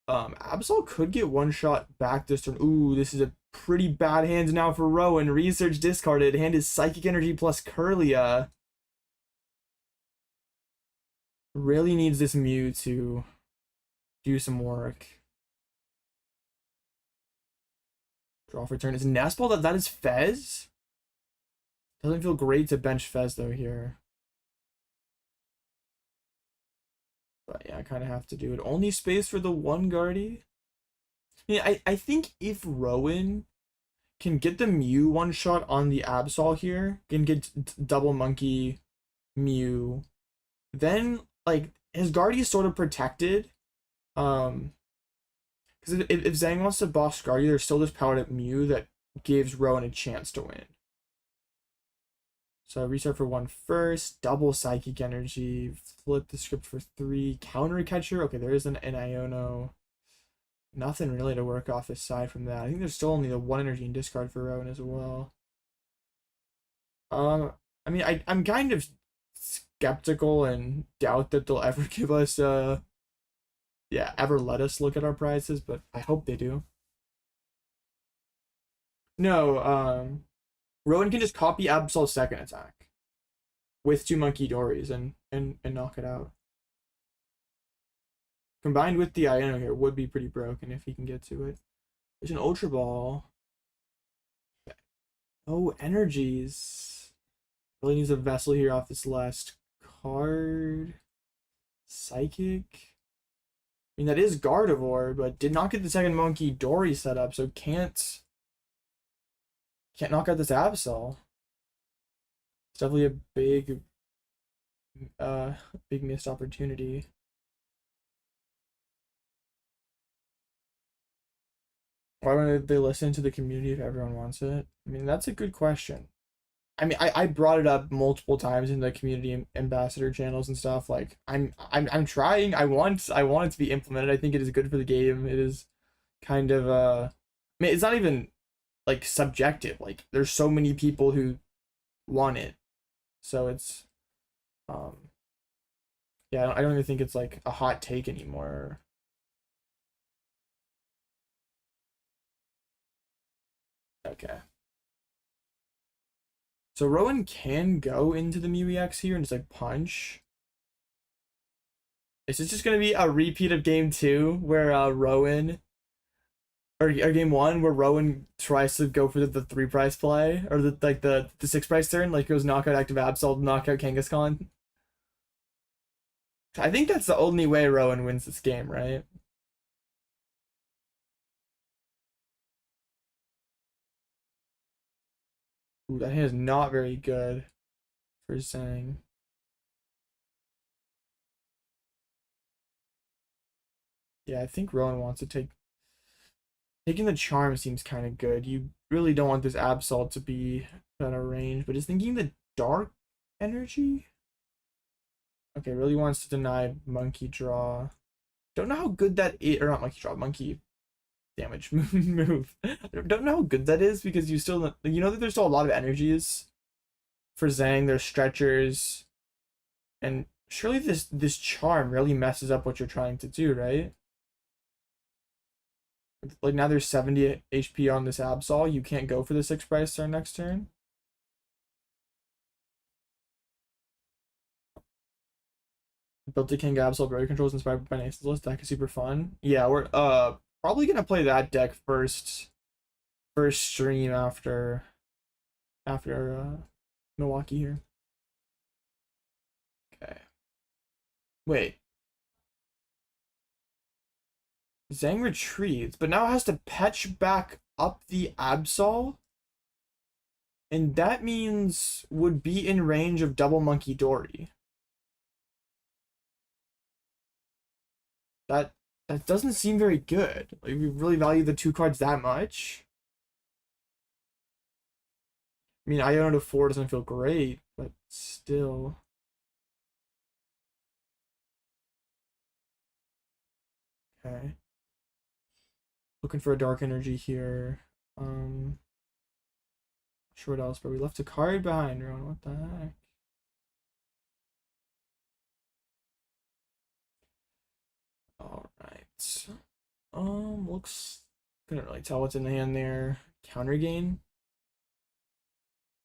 Absol could get one shot back this turn. Ooh, this is a pretty bad hand now for Rowan. Research discarded. Hand is Psychic Energy plus Curlia. Really needs this Mew to do some work. Draw for turn. Is Nestball that is Fez? Doesn't feel great to bench Fez though here. But yeah, I kind of have to do it. Only space for the one Guardy. Yeah, I think if Rowan can get the Mew one shot on the Absol here, can get double Monkey Mew, then like his Guardy is sort of protected. Because if Zhang wants to boss Guardy, there's still this powered up Mew that gives Rowan a chance to win. So restart for 1 first, double Psychic Energy, flip the script for 3, counter catcher. Okay, there is an Iono. Nothing really to work off aside from that. I think there's still only the 1 energy and discard for Rowan as well. I mean, I'm kind of skeptical and doubt that they'll ever give us yeah, ever let us look at our prizes, but I hope they do. No, Rowan can just copy Absol's second attack with 2 Monkey Dories and knock it out. Combined with the Iono here would be pretty broken if he can get to it. There's an Ultra Ball. No energies. Really needs a Vessel here off this last card. Psychic. I mean, that is Gardevoir, but did not get the second Monkey Dory set up, so can't knock out this Absol. It's definitely a big missed opportunity. Why would they listen to the community if everyone wants it? I mean, that's a good question. I mean, I brought it up multiple times in the community ambassador channels and stuff. Like, I'm trying. I want it to be implemented. I think it is good for the game. It is kind of I mean, it's not even like subjective. Like, there's so many people who want it, so it's yeah. I don't even think it's like a hot take anymore. Okay. So Rowan can go into the Mew EX here and just like punch. Is this just gonna be a repeat of game 2 where Rowan or game 1 where Rowan tries to go for the 3 prize play or the 6 prize turn, like goes knockout active Absol, knockout Kangaskhan? I think that's the only way Rowan wins this game, right? Ooh, that hand is not very good for Zhang. Yeah, I think Rowan wants to taking the charm seems kind of good. You really don't want this Absol to be out of range, but is thinking the dark energy? Okay, really wants to deny monkey draw. Don't know how good that is, or not monkey draw, monkey damage move. Don't know how good that is because you still that there's still a lot of energies for Zhang. There's stretchers, and surely this charm really messes up what you're trying to do, right? Like now there's 70 HP on this Absol. You can't go for the 6 price turn next turn. Built to King Absol, Berry Controls inspired by Nace's List. Deck is super fun. Yeah, we're probably gonna play that deck first stream after Milwaukee here. Okay. Wait. Zhang retreats, but now has to patch back up the Absol. And that means would be in range of double Monkey Dory. That doesn't seem very good. Like, we really value the 2 cards that much. I mean, Iona to 4 doesn't feel great, but still. Okay. Looking for a dark energy here. Not sure what else, but we left a card behind, Ron. What the heck? Alright. Looks couldn't really tell what's in the hand there. Counter gain.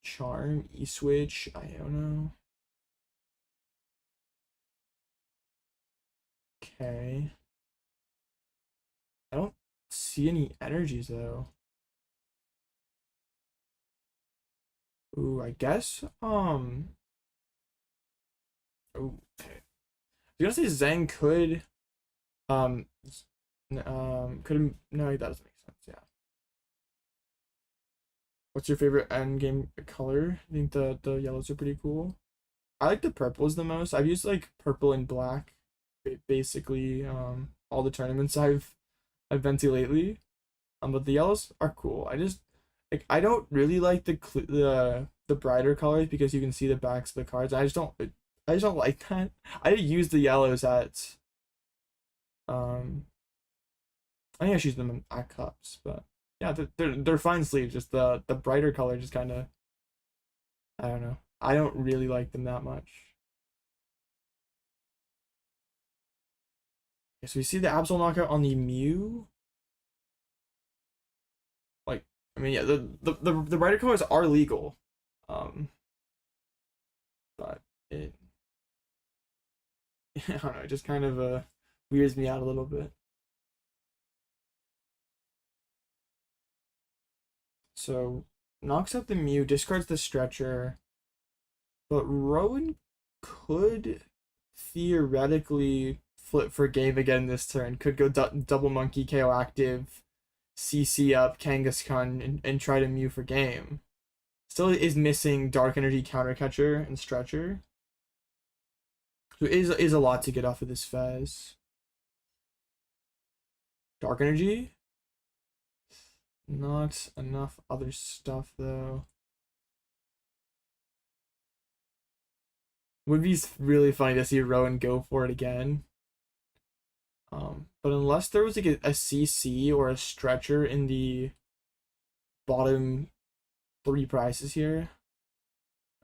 Charm, E-switch, Iono. Okay. I don't see any energies though. Ooh, I guess. Ooh, okay. I was gonna say Zhang could. Um. Could no, that doesn't make sense. Yeah. What's your favorite end game color? I think the yellows are pretty cool. I like the purples the most. I've used like purple and black, basically all the tournaments I've been to lately. But the yellows are cool. I just like I don't really like the brighter colors because you can see the backs of the cards. I just don't like that. I use the yellows at um I think I use them at cups, but yeah, they're fine sleeves. Just the brighter color just kind of I don't know. I don't really like them that much. Okay, so we see the Absol knockout on the Mew. Like I mean, yeah, the brighter colors are legal, um, but it I don't know. It just kind of weirds me out a little bit. So knocks out the Mew, discards the Stretcher, but Rowan could theoretically flip for game again this turn. Could go double Monkey KO active, CC up Kangaskhan and try to Mew for game. Still is missing Dark Energy Counter Catcher and Stretcher. So it is a lot to get off of this Fez. Dark Energy? Not enough other stuff though. Would be really funny to see Rowan go for it again. But unless there was like a CC or a Stretcher in the bottom 3 prices here,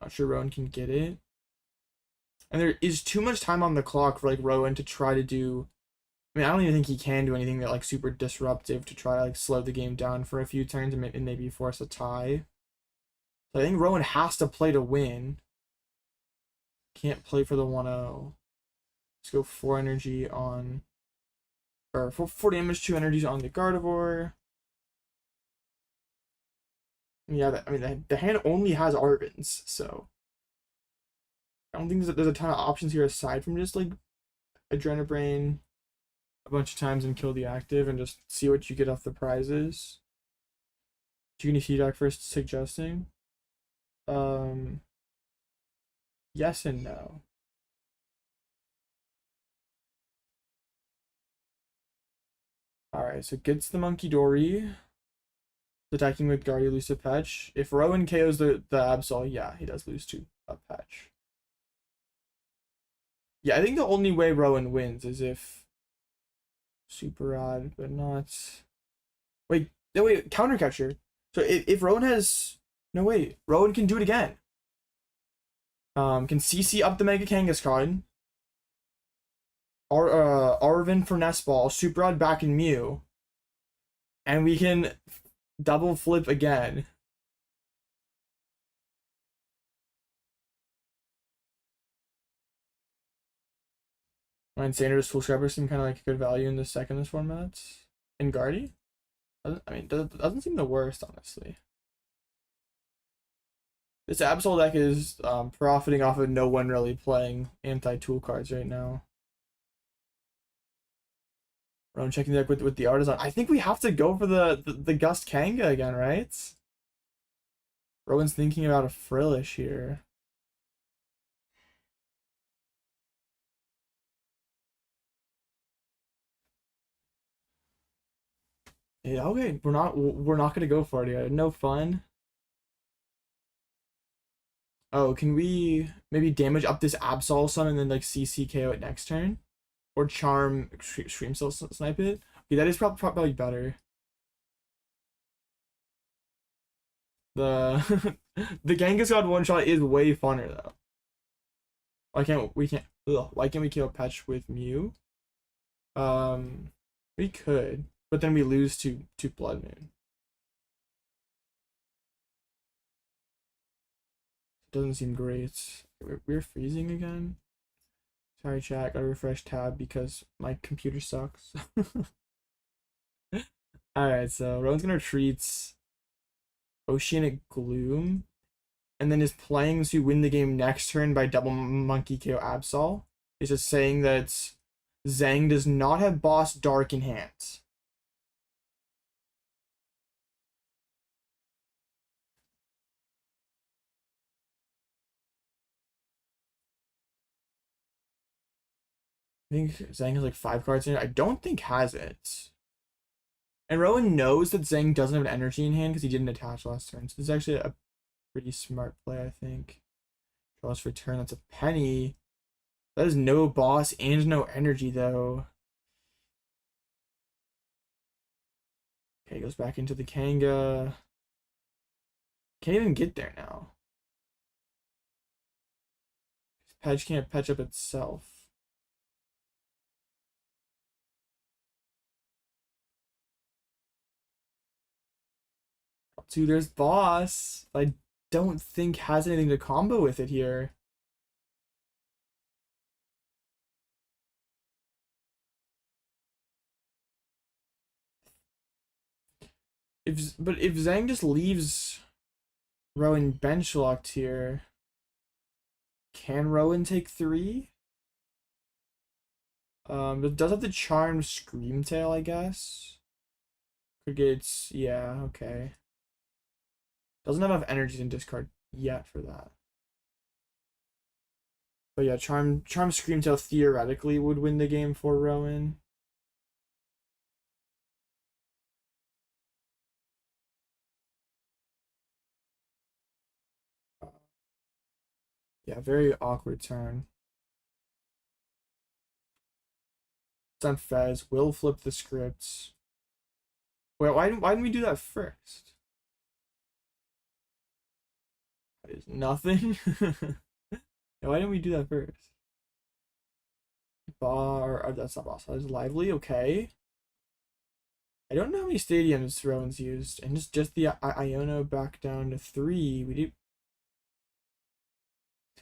not sure Rowan can get it. And there is too much time on the clock for like Rowan to try to do. I mean, I don't even think he can do anything that like super disruptive to try to like slow the game down for a few turns and maybe force a tie. So I think Rowan has to play to win. Can't play for the 1-0. Let's go 4 energy on, or 4 damage, 2 energies on the Gardevoir. Yeah, I mean the hand only has Arvins, so I don't think there's a ton of options here aside from just like Adrenabrain a bunch of times and kill the active and just see what you get off the prizes. Do you need feedback first suggesting? Yes and no. Alright, so gets the Monkey Dory. Attacking with Guard, you lose to Patch. If Rowan KOs the Absol, yeah, he does lose to a Patch. Yeah, I think the only way Rowan wins is if super odd, but not. Wait, no, wait, counter catcher. So if Rowan has. No, wait, Rowan can do it again. Can CC up the Mega Kangaskhan. Arvin for Nest Ball, Super Odd back in Mew. And we can double flip again. And Sanders Tool Scrapper seem kind of like a good value in the secondless formats. And Guardy? I mean, doesn't seem the worst, honestly. This Absol deck is profiting off of no one really playing anti-tool cards right now. Rowan checking the deck with the Artisan. I think we have to go for the Gust Kanga again, right? Rowan's thinking about a Frillish here. Yeah, okay, we're not gonna go for it here. No fun. Oh, can we maybe damage up this Absol Sun and then like CC KO it next turn? Or Charm Extreme Cell Snipe it? Okay, that is probably better. The the Genghis God one shot is way funner though. Why can't we kill Patch with Mew? We could, but then we lose to Blood Moon. Doesn't seem great. We're freezing again. Sorry, chat. Gotta refresh tab because my computer sucks. All right, so Rowan's gonna retreat Oceanic Gloom, and then is playing to win the game next turn by double monkey KO Absol. It's just saying that Zhang does not have Boss Dark in hand. I think Zhang has like 5 cards in it. I don't think has it. And Rowan knows that Zhang doesn't have an energy in hand because he didn't attach last turn. So this is actually a pretty smart play, I think. Draws for turn. That's a penny. That is no boss and no energy, though. Okay, goes back into the Kanga. Can't even get there now. Pedge can't patch up itself. Dude, there's boss. I don't think has anything to combo with it here. But if Zhang just leaves Rowan bench locked here, can Rowan take 3? But does have the charm Screamtail, I guess. Could get yeah, okay. Doesn't have enough energy in discard yet for that. But yeah, Charm Screamtail theoretically would win the game for Rowan. Yeah, very awkward turn. It's on Fez. Will flip the scripts. Wait, why didn't we do that first? That is nothing. Why didn't we do that first? That's not boss. That is lively. Okay. I don't know how many stadiums Rowan's used, and just the Iono back down to 3. We did.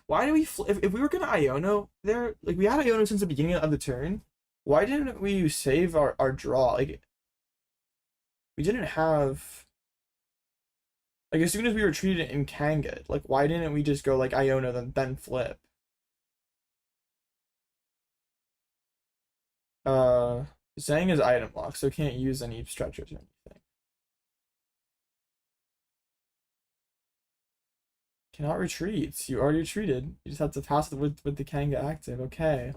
Why do we if we were gonna Iono there, like we had Iono since the beginning of the turn? Why didn't we save our draw? Like we didn't have, like, as soon as we retreated in Kanga, like why didn't we just go like Iono then flip? Zhang is item locked, so can't use any stretchers or anything. Cannot retreat. You already retreated. You just have to pass it with the Kanga active. Okay.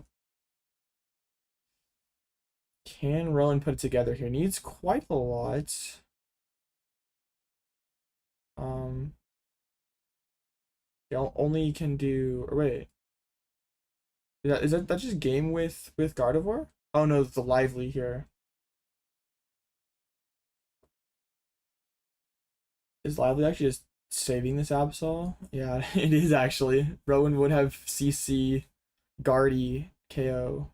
Can Rowan put it together here? Needs quite a lot. Yeah, only can do. Or wait, is that just game with Gardevoir? Oh no, the lively here. Is lively actually just saving this Absol? Yeah, it is actually. Rowan would have CC Guardy KO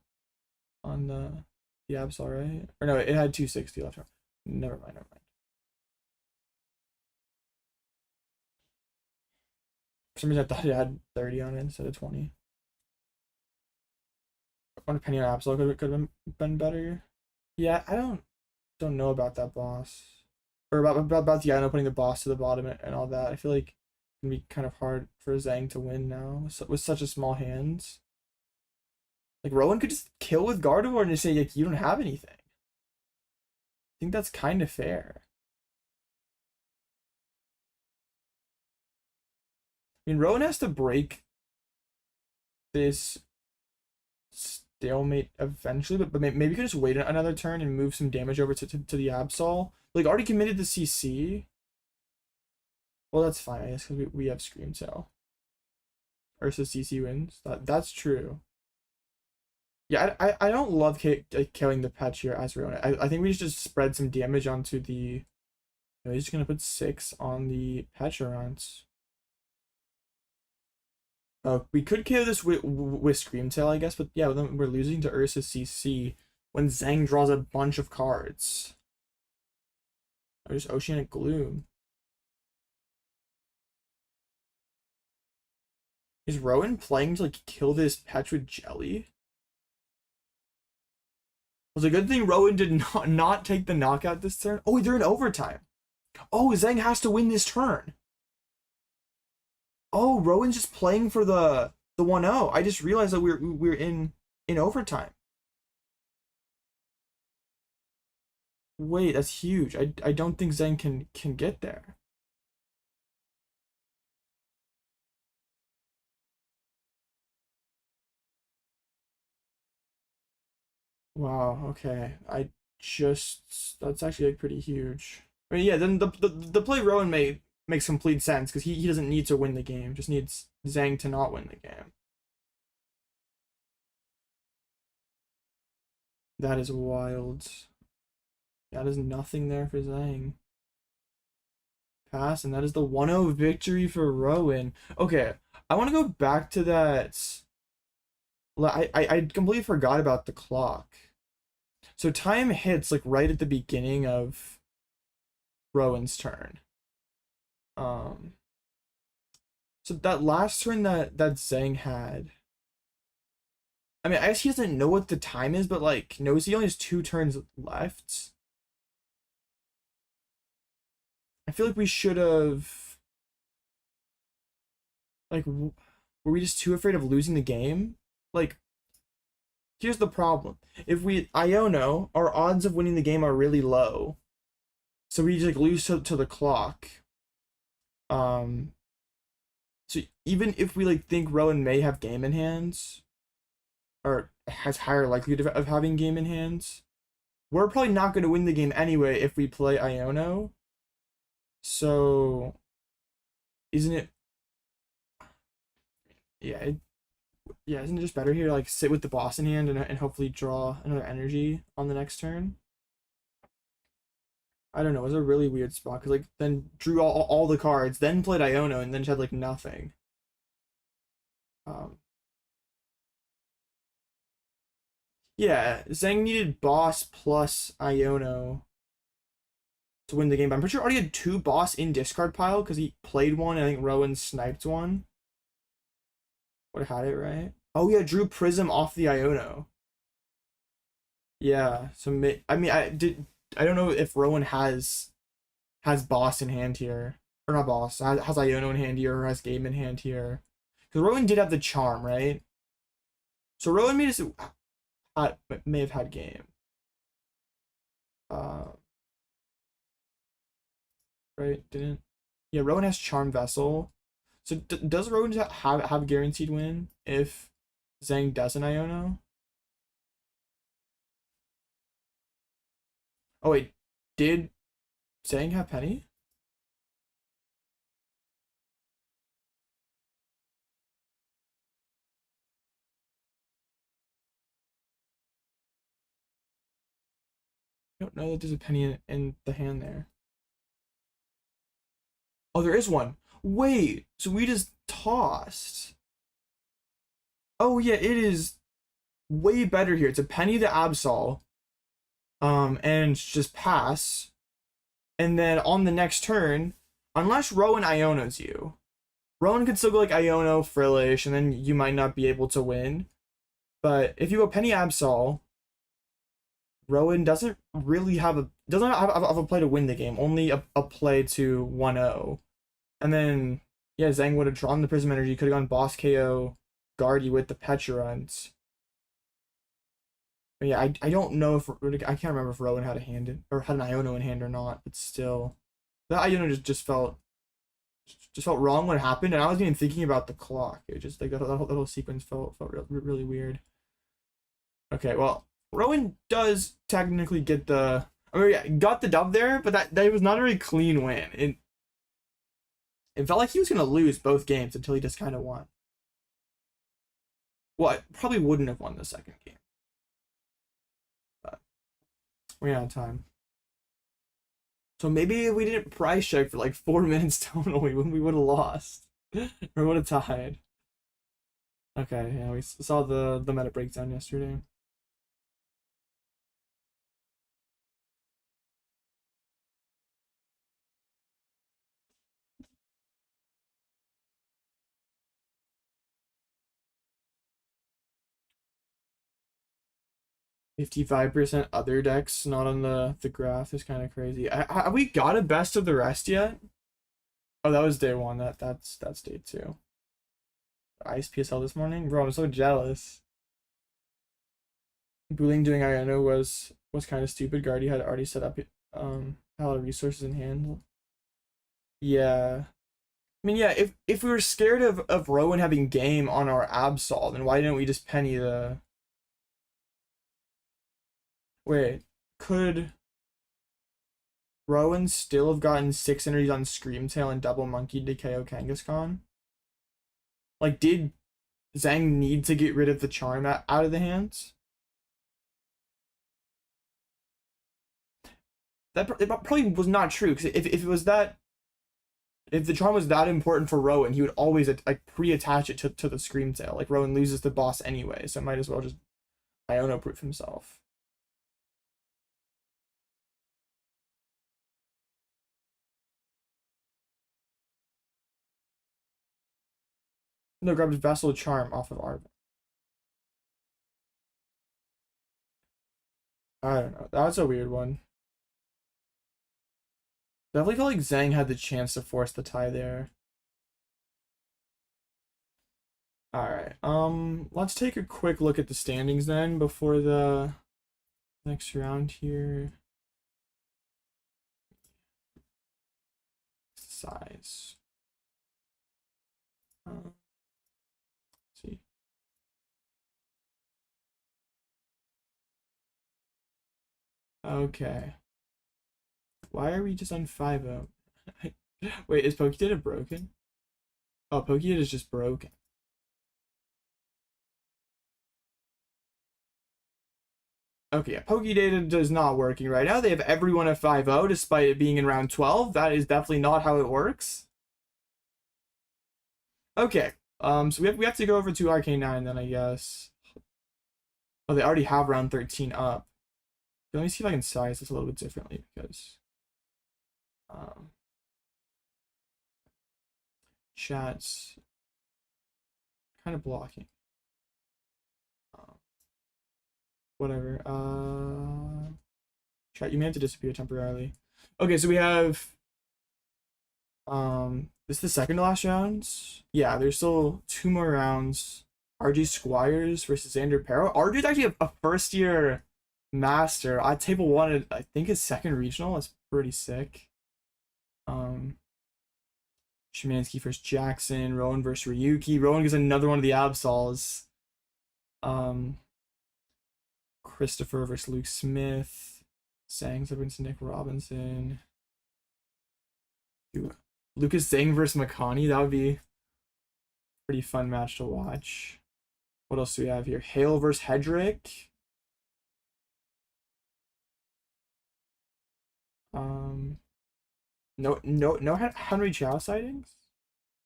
on the Absol, right? Or no, it had 260 left. Never mind, never mind. For some reason I thought it had 30 on it instead of 20. One penny on Absol could have been better. Yeah, I don't know about that boss. Or about the Iono putting the boss to the bottom and all that. I feel like it can be kind of hard for Zhang to win now with such a small hands. Like Rowan could just kill with Gardevoir and just say like you don't have anything. I think that's kind of fair. I mean, Rowan has to break this stalemate eventually, but maybe you could just wait another turn and move some damage over to the Absol. Like already committed to CC. Well, that's fine, I guess, because we have Screamtail. Ursa CC wins. That's true. Yeah, I don't love killing the patch here as Rowan. I think we should just spread some damage onto the. He's just gonna put 6 on the Peturons. We could KO this with Screamtail, I guess, but yeah, then we're losing to Ursa CC when Zhang draws a bunch of cards. There's Oceanic Gloom. Is Rowan playing to like kill this Petch with Jelly? It was a good thing Rowan did not take the knockout this turn. Oh, they're in overtime. Oh, Zhang has to win this turn. Oh, Rowan's just playing for the 1-0. I just realized that we're in overtime. Wait, that's huge. I don't think Zhang can get there. Wow, okay. That's actually like pretty huge. I mean, yeah, then the play Rowan made makes complete sense because he doesn't need to win the game, just needs Zhang to not win the game. That is wild. That is nothing there for Zhang. Pass, and that is the 1-0 victory for Rowan. Okay, I want to go back to that. I completely forgot about the clock. So time hits like right at the beginning of Rowan's turn. So that last turn that Zhang had. I mean, I guess he doesn't know what the time is, but like knows he only has 2 turns left. I feel like we should have. Like, were we just too afraid of losing the game? Like, here's the problem. If we Iono, our odds of winning the game are really low. So we just like lose to the clock. So even if we like think Rowan may have game in hands, or has higher likelihood of having game in hands, we're probably not going to win the game anyway if we play Iono. So, isn't it? Yeah, isn't it just better here to like sit with the boss in hand and hopefully draw another energy on the next turn? I don't know. It was a really weird spot because like then drew all the cards, then played Iono, and then just had like nothing. Yeah, Zhang needed boss plus Iono to win the game. But I'm pretty sure already had 2 boss in discard pile because he played one and I think Rowan sniped one. Would have had it right. Oh yeah, drew Prism off the Iono. Yeah, so I mean I don't know if Rowan has boss in hand here, or not boss, has Iono in hand here, or has game in hand here. Because Rowan did have the charm, right? So Rowan may have had game. Right? Didn't? Yeah, Rowan has charm vessel. So does Rowan have guaranteed win if Zhang doesn't Iono? Oh wait, did Zhang have Penny? I don't know that there's a penny in the hand there. Oh, there is one. Wait, so we just tossed. Oh yeah, it is way better here. It's a penny to Absol. And just pass. And then on the next turn, unless Rowan Ionos you, Rowan could still go like Iono, Frillish, and then you might not be able to win. But if you go Penny Absol, Rowan doesn't really have a play to win the game, only a play to 1-0. And then yeah, Zhang would have drawn the Prism Energy, could have gone boss KO Guardy with the Peturons. But yeah, I don't know if I can't remember if Rowan had a hand or had an Iono in hand or not, but still, that Iono just felt wrong when it happened, and I wasn't even thinking about the clock. It just like that whole sequence felt really weird. Okay, well, Rowan does technically get the. I mean, yeah, got the dub there, but that was not a very clean win. It felt like he was gonna lose both games until he just kind of won. Well, I probably wouldn't have won the second game. But we're out of time. So maybe if we didn't price check for like 4 minutes tonally, we would have lost. Or would have tied. Okay, yeah, we saw the meta breakdown yesterday. $55% other decks not on the graph is kind of crazy. Have we got a best of the rest yet? Oh, that was day one. That's day two. Ice PSL this morning, bro. I'm so jealous. Booling doing Iona was kind of stupid. Guardy had already set up a lot of resources in hand. Yeah. I mean, yeah, if we were scared of Rowan having game on our Absol, then why didn't we just penny the... Wait, could Rowan still have gotten 6 energies on Screamtail and double monkey to KO Kangaskhan? Like, did Zhang need to get rid of the charm out of the hands? That it probably was not true, because if it was that, if the charm was that important for Rowan, he would always like pre-attach it to the Screamtail. Like, Rowan loses the boss anyway, so might as well just Iona proof himself. No, grabbed Vassal Charm off of Arvin. I don't know. That's a weird one. Definitely felt like Zhang had the chance to force the tie there. Alright, let's take a quick look at the standings then before the next round here. Size. Let's see. Okay. Why are we just on 5-0? Wait, is Pokedata broken? Oh, Pokedata is just broken. Okay, yeah, Pokedata is not working right now. They have everyone at 5-0 despite it being in round 12. That is definitely not how it works. Okay, so we have to go over to Arcane 9 then, I guess. Oh, they already have round 13 up. Let me see if I can size this a little bit differently because chat's kind of blocking. Whatever. Chat, you may have to disappear temporarily. Okay, so we have this is the second to last rounds. Yeah, there's still 2 more rounds. RG Squires versus Xander Pero. RG's actually a first year master. I table 1 I think his second regional. That's pretty sick. Szymanski versus Jackson, Rowan versus Ryuki. Rowan gets another one of the Absols. Christopher versus Luke Smith. Sangs against Nick Robinson. Lucas Zhang versus Makani. That would be a pretty fun match to watch. What else do we have here? Hale versus Hedrick. No Henry Chow sightings.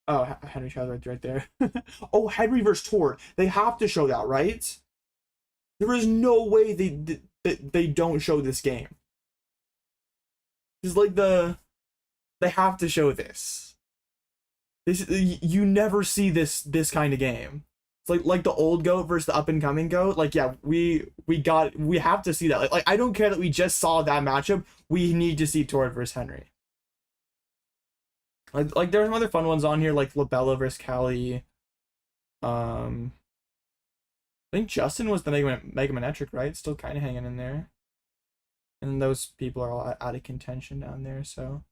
Oh, Henry Chow's right there. Oh, Henry versus Tord. They have to show that, right? There is no way they don't show this game. It's like they have to show this. You never see this kind of game. It's like the old GOAT versus the up and coming GOAT. Like, yeah, we have to see that. Like I don't care that we just saw that matchup. We need to see Tord versus Henry. Like there are some other fun ones on here, like Labella versus Callie. I think Justin was the Mega Manetric, right? Still kind of hanging in there. And those people are all out of contention down there, so.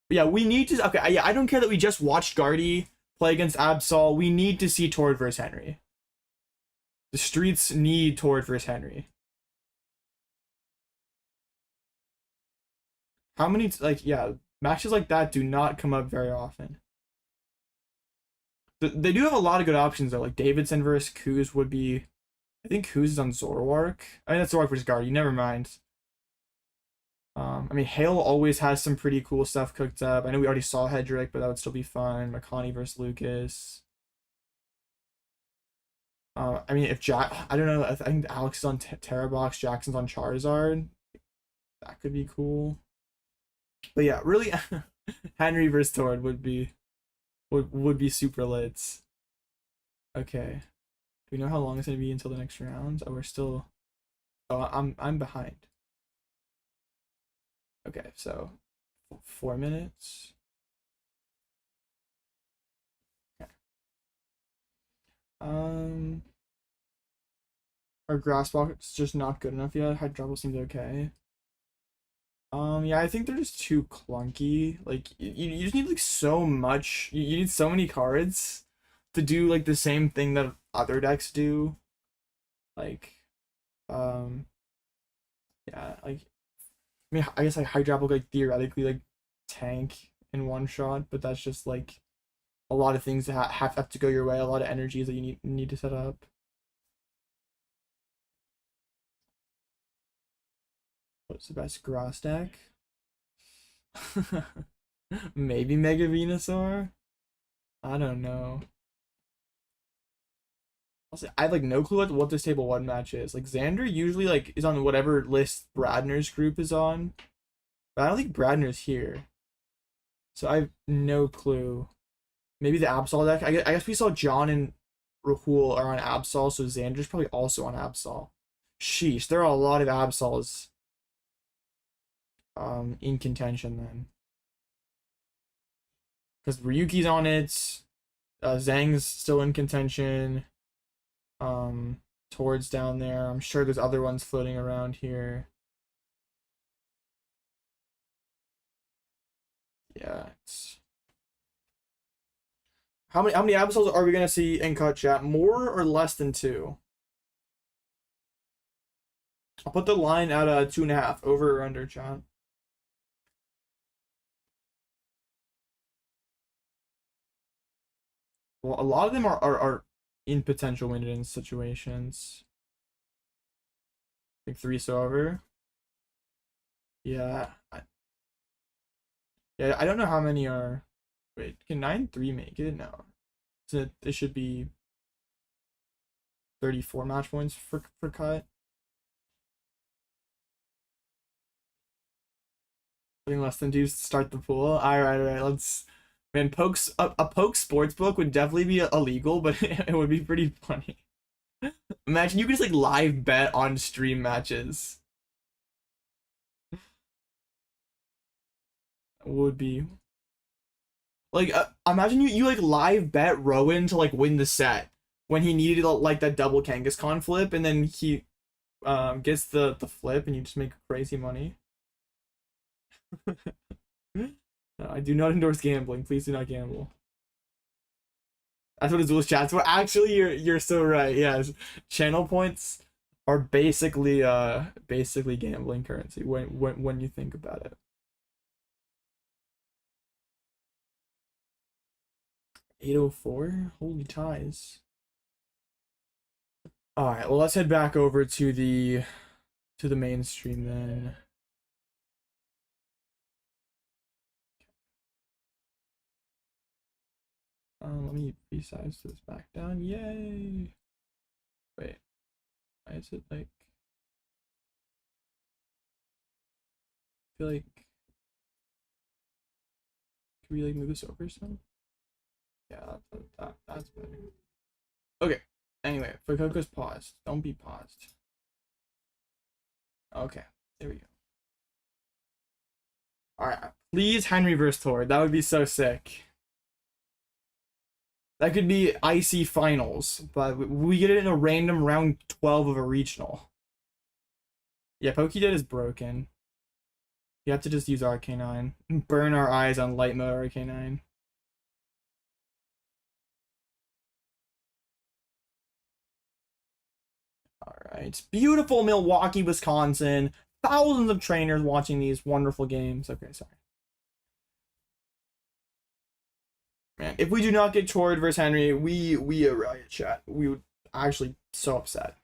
But yeah, we need to... Okay, yeah, I don't care that we just watched Guardy play against Absol. We need to see Tord versus Henry. The streets need Tord versus Henry. How many... Like, yeah, matches like that do not come up very often. They do have a lot of good options though. Like Davidson versus Kuz would be. I think Kuz is on Zoroark. I mean that's Zoroark versus Guardy. Never mind. I mean Hale always has some pretty cool stuff cooked up. I know we already saw Hedrick, but that would still be fun. Makani versus Lucas. I mean if Jack, I don't know. I think Alex is on Terrabox, Jackson's on Charizard. That could be cool. But yeah, really, Henry versus Tord would be super lit. Okay. Do we know how long it's gonna be until the next round? Oh, we're still. Oh, I'm behind. Okay, so 4 minutes. Okay. Our grass box just not good enough yet. Hydrobble seems okay. Yeah, I think they're just too clunky. Like, you just need like so much. You need so many cards to do like the same thing that other decks do. Like, um, yeah, like, I mean, I guess like Hydrobble like theoretically like tank in one shot, but that's just like a lot of things that have to go your way. A lot of energies that you need to set up. What's the best grass deck? Maybe Mega Venusaur? I don't know. I have like no clue what this table 1 match is. Like Xander usually like is on whatever list Bradner's group is on. But I don't think Bradner's here. So I have no clue. Maybe the Absol deck. I guess we saw John and Rahul are on Absol, so Xander's probably also on Absol. Sheesh, there are a lot of Absols in contention then. Because Ryuki's on it, Zhang's still in contention, Tord's down there. I'm sure there's other ones floating around here. Yeah, it's... How many Absols are we gonna see in cut chat? More or less than 2? I'll put the line at 2.5. Over or under, chat. Well, a lot of them are in potential win-in situations. I think 3 so over. Yeah. Yeah, I don't know how many are... Wait, can 9-3 make it? No. So it should be 34 match points for cut. Putting less than 2 to start the pool. Alright, let's... Man, a poke sports book would definitely be illegal, but it would be pretty funny. Imagine you could just like live bet on stream matches. Would be like imagine you like live bet Rowan to like win the set when he needed like that double Kangaskhan flip, and then he gets the flip, and you just make crazy money. No, I do not endorse gambling. Please do not gamble. That's what Azul's chat's for. Actually, you're so right. Yes, channel points are basically gambling currency when you think about it. 804? Holy ties. Alright, well let's head back over to the mainstream then. Let me resize this back down. Yay! Wait, why is it like? I feel like, can we like move this over some? Yeah, that's better. Okay. Anyway, Fuecoco's paused. Don't be paused. Okay, there we go. Alright, please Henry versus Tord. That would be so sick. That could be IC finals, but we get it in a random round 12 of a regional. Yeah, Pokédead is broken. You have to just use Arcanine. Burn our eyes on light mode Arcanine. Alright. Beautiful Milwaukee, Wisconsin. Thousands of trainers watching these wonderful games. Okay, sorry. Man, if we do not get Tord versus Henry, we are riot chat. We would actually so upset.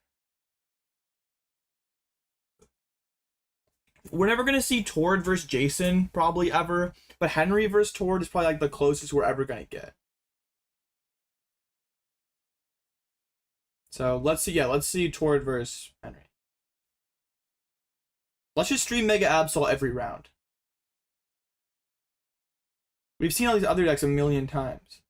We're never gonna see Tord versus Jason probably ever, but Henry versus Tord is probably like the closest we're ever gonna get. So let's see. Yeah, let's see Tord versus Henry. Let's just stream Mega Absol every round. We've seen all these other decks a million times.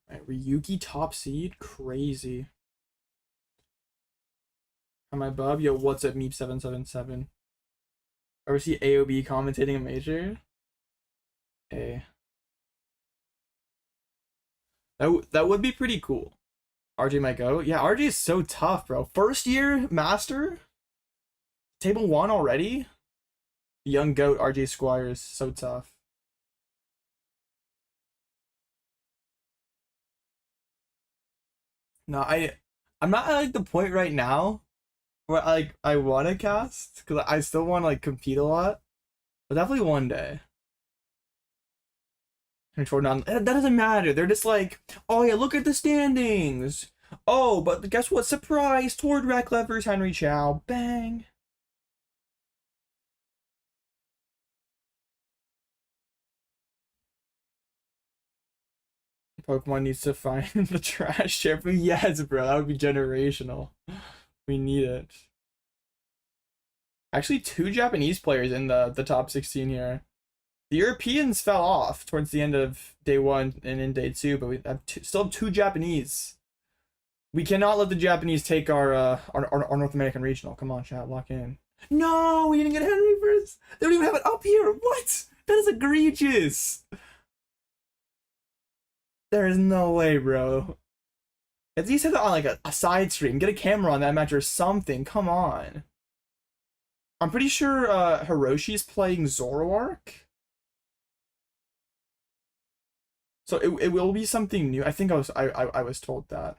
Right, Ryuki top seed? Crazy. Am I bub? Yo, what's up, Meep777? Ever see AOB commentating a major? Hey. That would be pretty cool. RJ might go. Yeah, RJ is so tough, bro. First year master? Table 1 already? Young goat RJ Squires, so tough. No, I'm not at like the point right now where I want to cast because I still want to like compete a lot, but definitely one day. That doesn't matter. They're just like, oh yeah, look at the standings. Oh, but guess what? Surprise! Tord Reklev versus Henry Chow. Bang. Pokemon needs to find the trash champion. Yes, bro, that would be generational. We need it. Actually, 2 Japanese players in the top 16 here. The Europeans fell off towards the end of day 1 and in day 2, but we have still have 2 Japanese. We cannot let the Japanese take our North American regional. Come on, chat, lock in. No, we didn't get Henry first. They don't even have it up here. What? That is egregious. There is no way, bro. At least have it on like a side stream. Get a camera on that match or something. Come on. I'm pretty sure Hiroshi's playing Zoroark. So it will be something new. I think I was told that.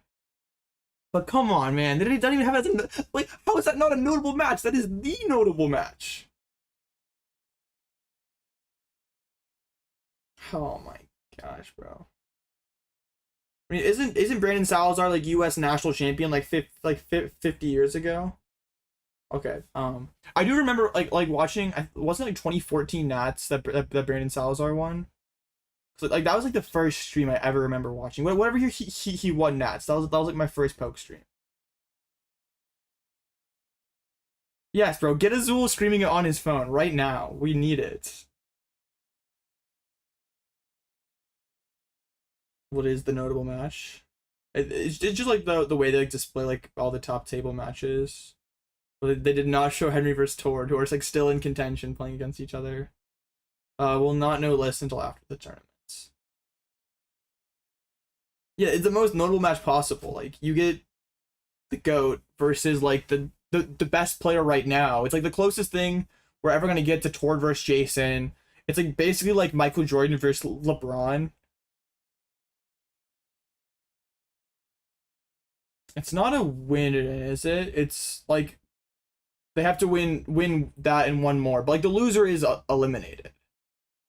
But come on, man. They don't even have it. Like, how is that not a notable match? That is the notable match. Oh my gosh, bro. I mean, isn't Brandon Salazar like U.S. national champion like 50 years ago? Okay. I do remember like watching. Wasn't it like 2014 Nats that Brandon Salazar won? So like that was like the first stream I ever remember watching. Whatever year he won Nats, that was like my first poke stream. Yes, bro. Get Azul screaming it on his phone right now. We need it. What is the notable match? It's just like the way they like display like all the top table matches. But they did not show Henry versus Tord, who are like still in contention playing against each other. We'll not know list until after the tournaments. Yeah, it's the most notable match possible. Like you get the GOAT versus like the best player right now. It's like the closest thing we're ever gonna get to Tord versus Jason. It's like basically like Michael Jordan versus LeBron. It's not a win, is it? It's like they have to win that and one more, but like the loser is eliminated.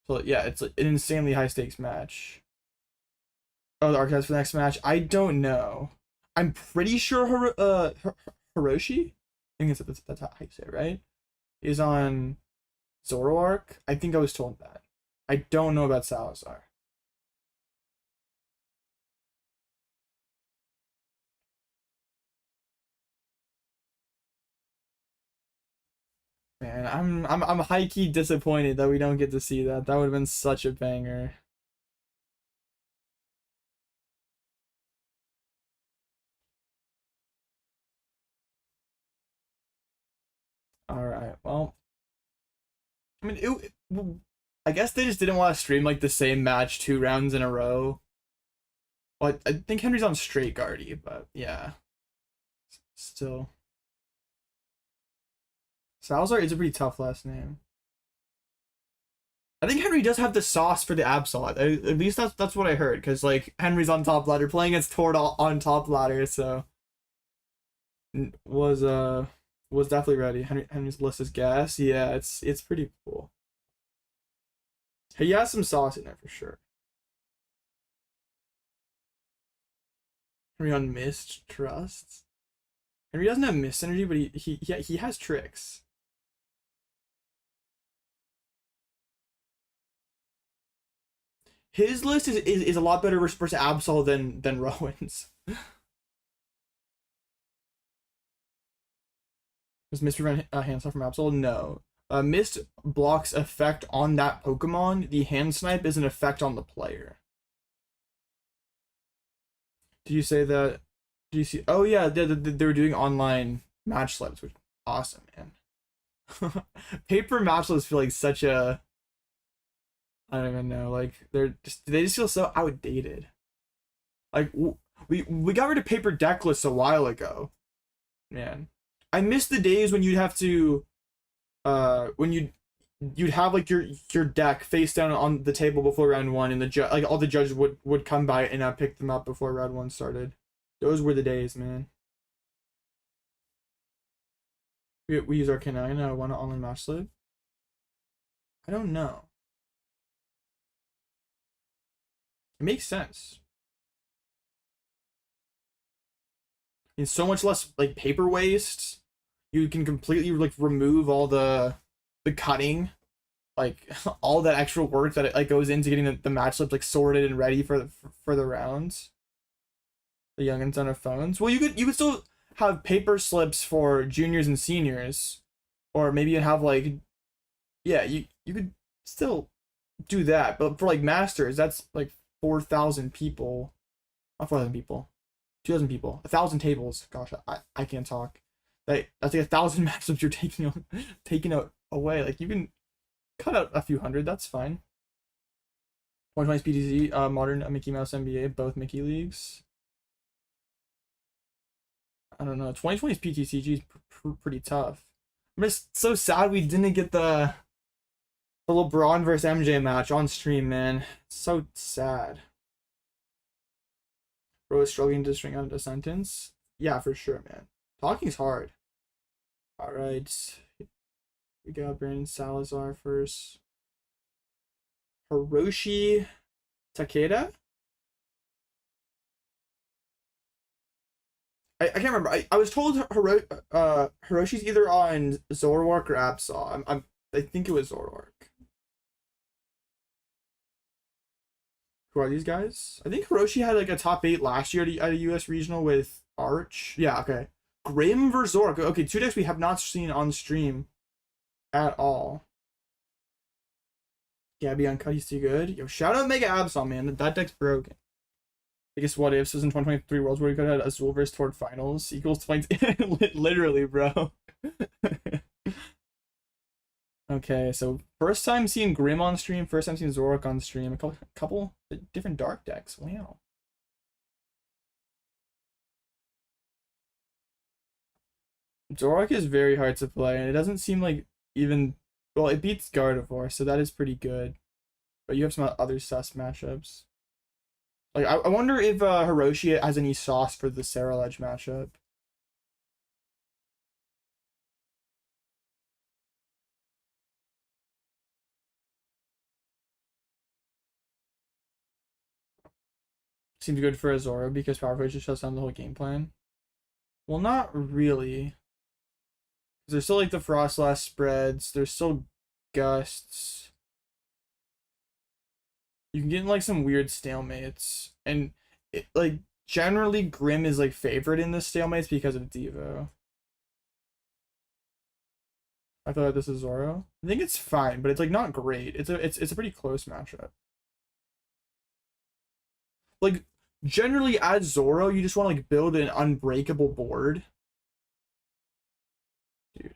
So yeah, it's like an insanely high stakes match. Oh, the archives for the next match. I don't know. I'm pretty sure Hiroshi. I think that's how you say it, right? Is on Zoroark. I think I was told that. I don't know about Salazar. Man, I'm high key disappointed that we don't get to see that. That would have been such a banger. All right, well, I mean, I guess they just didn't want to stream like the same match 2 rounds in a row. Well, I think Henry's on straight guardy, but yeah, still. Salazar is a pretty tough last name. I think Henry does have the sauce for the Absol. At least that's what I heard. Because like Henry's on top ladder, playing against Tord on top ladder, so was definitely ready. Henry's list is gas. Yeah, it's pretty cool. He has some sauce in there for sure. Henry on mistrusts. Henry doesn't have mist energy, but he has tricks. His list is a lot better versus Absol than Rowan's. Does Mist prevent hand snipe from Absol? No. Mist blocks effect on that Pokemon. The hand snipe is an effect on the player. Did you say that? Do you see? Oh yeah, they were doing online match slips, which awesome, man. Paper match slips feel like such a, I don't even know. Like they just feel so outdated. Like we got rid of paper deck lists a while ago, man. I miss the days when you'd have to, when you'd have like your deck face down on the table before round one, and like all the judges would come by and pick them up before round one started. Those were the days, man. We use Arcanine. I want to online match slip. I don't know. It makes sense. It's so much less like paper waste. You can completely like remove all the cutting, like all that extra work that it like goes into getting the match slips like sorted and ready for the rounds. The youngins on their phones. Well, you could still have paper slips for juniors and seniors, or maybe you have like, yeah, you could still do that, but for like masters, that's like 4,000 people, not 4,000 people, 2,000 people, 1,000 tables. Gosh, I can't talk. That's like 1,000 matchups you're taking out away. Like you can cut out a few hundred. That's fine. 2020's PTZ, modern Mickey Mouse NBA, both Mickey leagues. I don't know. 2020's PTCG is pretty tough. I'm just so sad we didn't get the LeBron versus MJ match on stream, man. It's so sad. Bro is struggling to string out a sentence. Yeah, for sure, man. Talking's hard. Alright. We got Brandon Salazar first. Hiroshi Takeda? I can't remember. I was told Hiroshi's either on Zoroark or Absol. I think it was Zoroark. Who are these guys? I think Hiroshi had like a top 8 last year at a US regional with Arch. Yeah, okay. Grim versus Zoroark. Okay, two decks we have not seen on stream at all. Gabby Uncut, he's too good. Yo, shout out Mega Absol, man. That deck's broken. I guess what ifs is in 2023 Worlds where you could have had Azul versus Toward Finals equals 20. Literally, bro. Okay, so first time seeing Grim on stream, first time seeing Zoroark on stream, a couple different dark decks. Wow. Zoroark is very hard to play, and it doesn't seem like even, well, it beats Gardevoir, so that is pretty good. But you have some other sus matchups. Like, I wonder if Hiroshi has any sauce for the Sarah Edge matchup. Seems good for Azora because Power Phase just shuts down the whole game plan. Well, not really. There's still like the Frostlass spreads. There's still gusts. You can get in like some weird stalemates, and like generally Grim is like favored in the stalemates because of Devo. I thought this is Zoro. I think it's fine, but it's like not great. It's a pretty close matchup. Like generally as Zoro, you just want to like build an unbreakable board. Dude.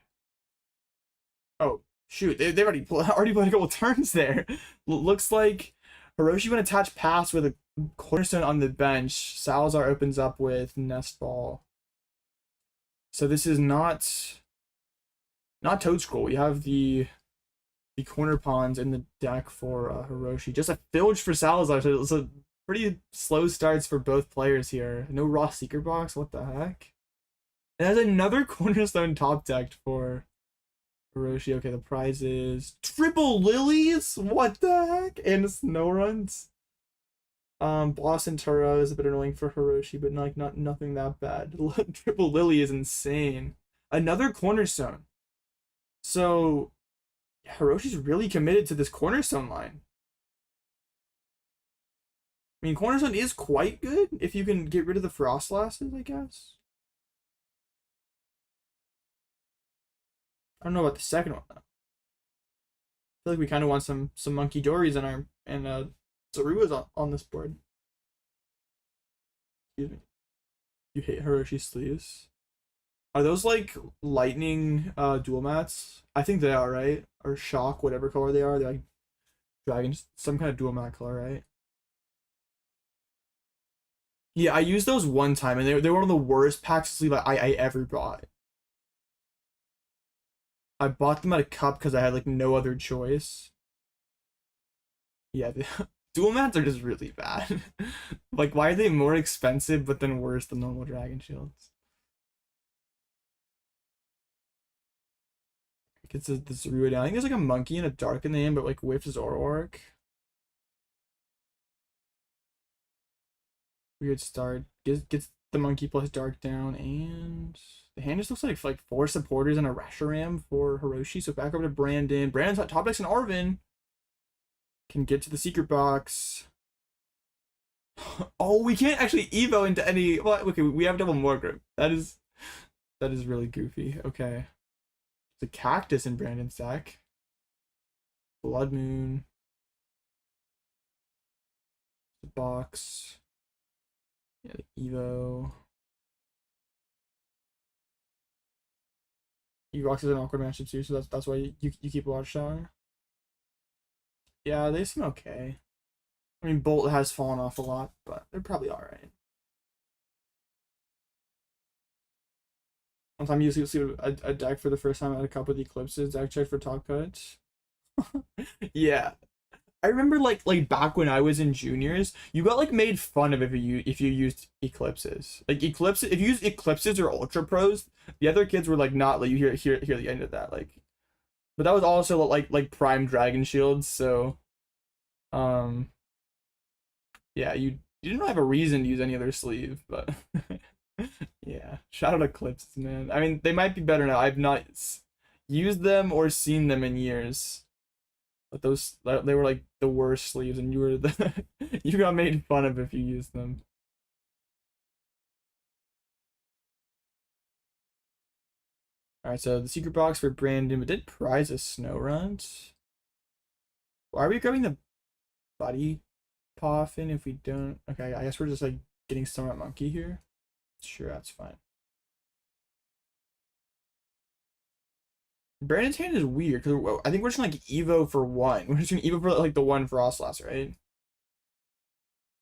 Oh shoot, they already played a couple turns there. Looks like Hiroshi would attach pass with a cornerstone on the bench. Salazar opens up with Nest Ball. So this is not Toad Scroll. We have the corner pawns in the deck for Hiroshi. Just a filch for Salazar. So it's a pretty slow starts for both players here. No raw Seeker Box. What the heck? It has another cornerstone top decked for Hiroshi. Okay, the prize is triple lilies. What the heck? And snow runs. Boss and Turo is a bit annoying for Hiroshi, but not nothing that bad. Triple Lily is insane. Another cornerstone. So Hiroshi's really committed to this cornerstone line. I mean, cornerstone is quite good if you can get rid of the frost lasses, I guess. I don't know about the second one though. I feel like we kind of want some monkey dories in our and Zarua's on this board. Excuse me. You hate Hiroshi sleeves. Are those like lightning dual mats? I think they are, right? Or shock, whatever color they are. They're like dragon, some kind of dual mat color, right? Yeah, I used those one time, and they were one of the worst packs of sleeve I ever bought. I bought them at a cup because I had like no other choice. Yeah, the dual mats are just really bad. Like, why are they more expensive but then worse than normal dragon shields? Gets this Rua down. I think there's like a monkey and a dark in the name, but like whiffs his Zoroark. Weird start. Gets the monkey plus dark down, and the hand just looks like four supporters and a Reshiram for Hiroshi. So back over to Brandon. Brandon's top decks and Arvin can get to the secret box. Oh, we can't actually Evo into any. Well, okay, we have double Morgrip. That is really goofy. Okay. The cactus in Brandon's deck. Blood Moon. The box. Yeah, the Evo. Evox is an awkward matchup too, so that's why you keep Watchtower. Yeah, they seem okay. I mean, Bolt has fallen off a lot, but they're probably alright. One time you see a deck for the first time at a cup with Eclipses, deck check for top cuts. Yeah. I remember like back when I was in juniors, you got like made fun of if you used eclipses. Like eclipses, if you used eclipses or ultra pros, the other kids were like not like you hear the end of that. Like, but that was also like prime dragon shields. So, um, yeah, you didn't have a reason to use any other sleeve, but yeah, shout out eclipses, man. I mean, they might be better now. I've not used them or seen them in years. But those they were like the worst sleeves, and you were the you got made fun of if you used them. All right, so the secret box for Brandon, but did prize a snow runt. Why are we grabbing the buddy poffin if we don't? Okay, I guess we're just like getting Stomach Monkey here. Sure, that's fine. Brandon's hand is weird because I think we're just gonna like Evo for one. We're just gonna Evo for like the one Frostlass, right?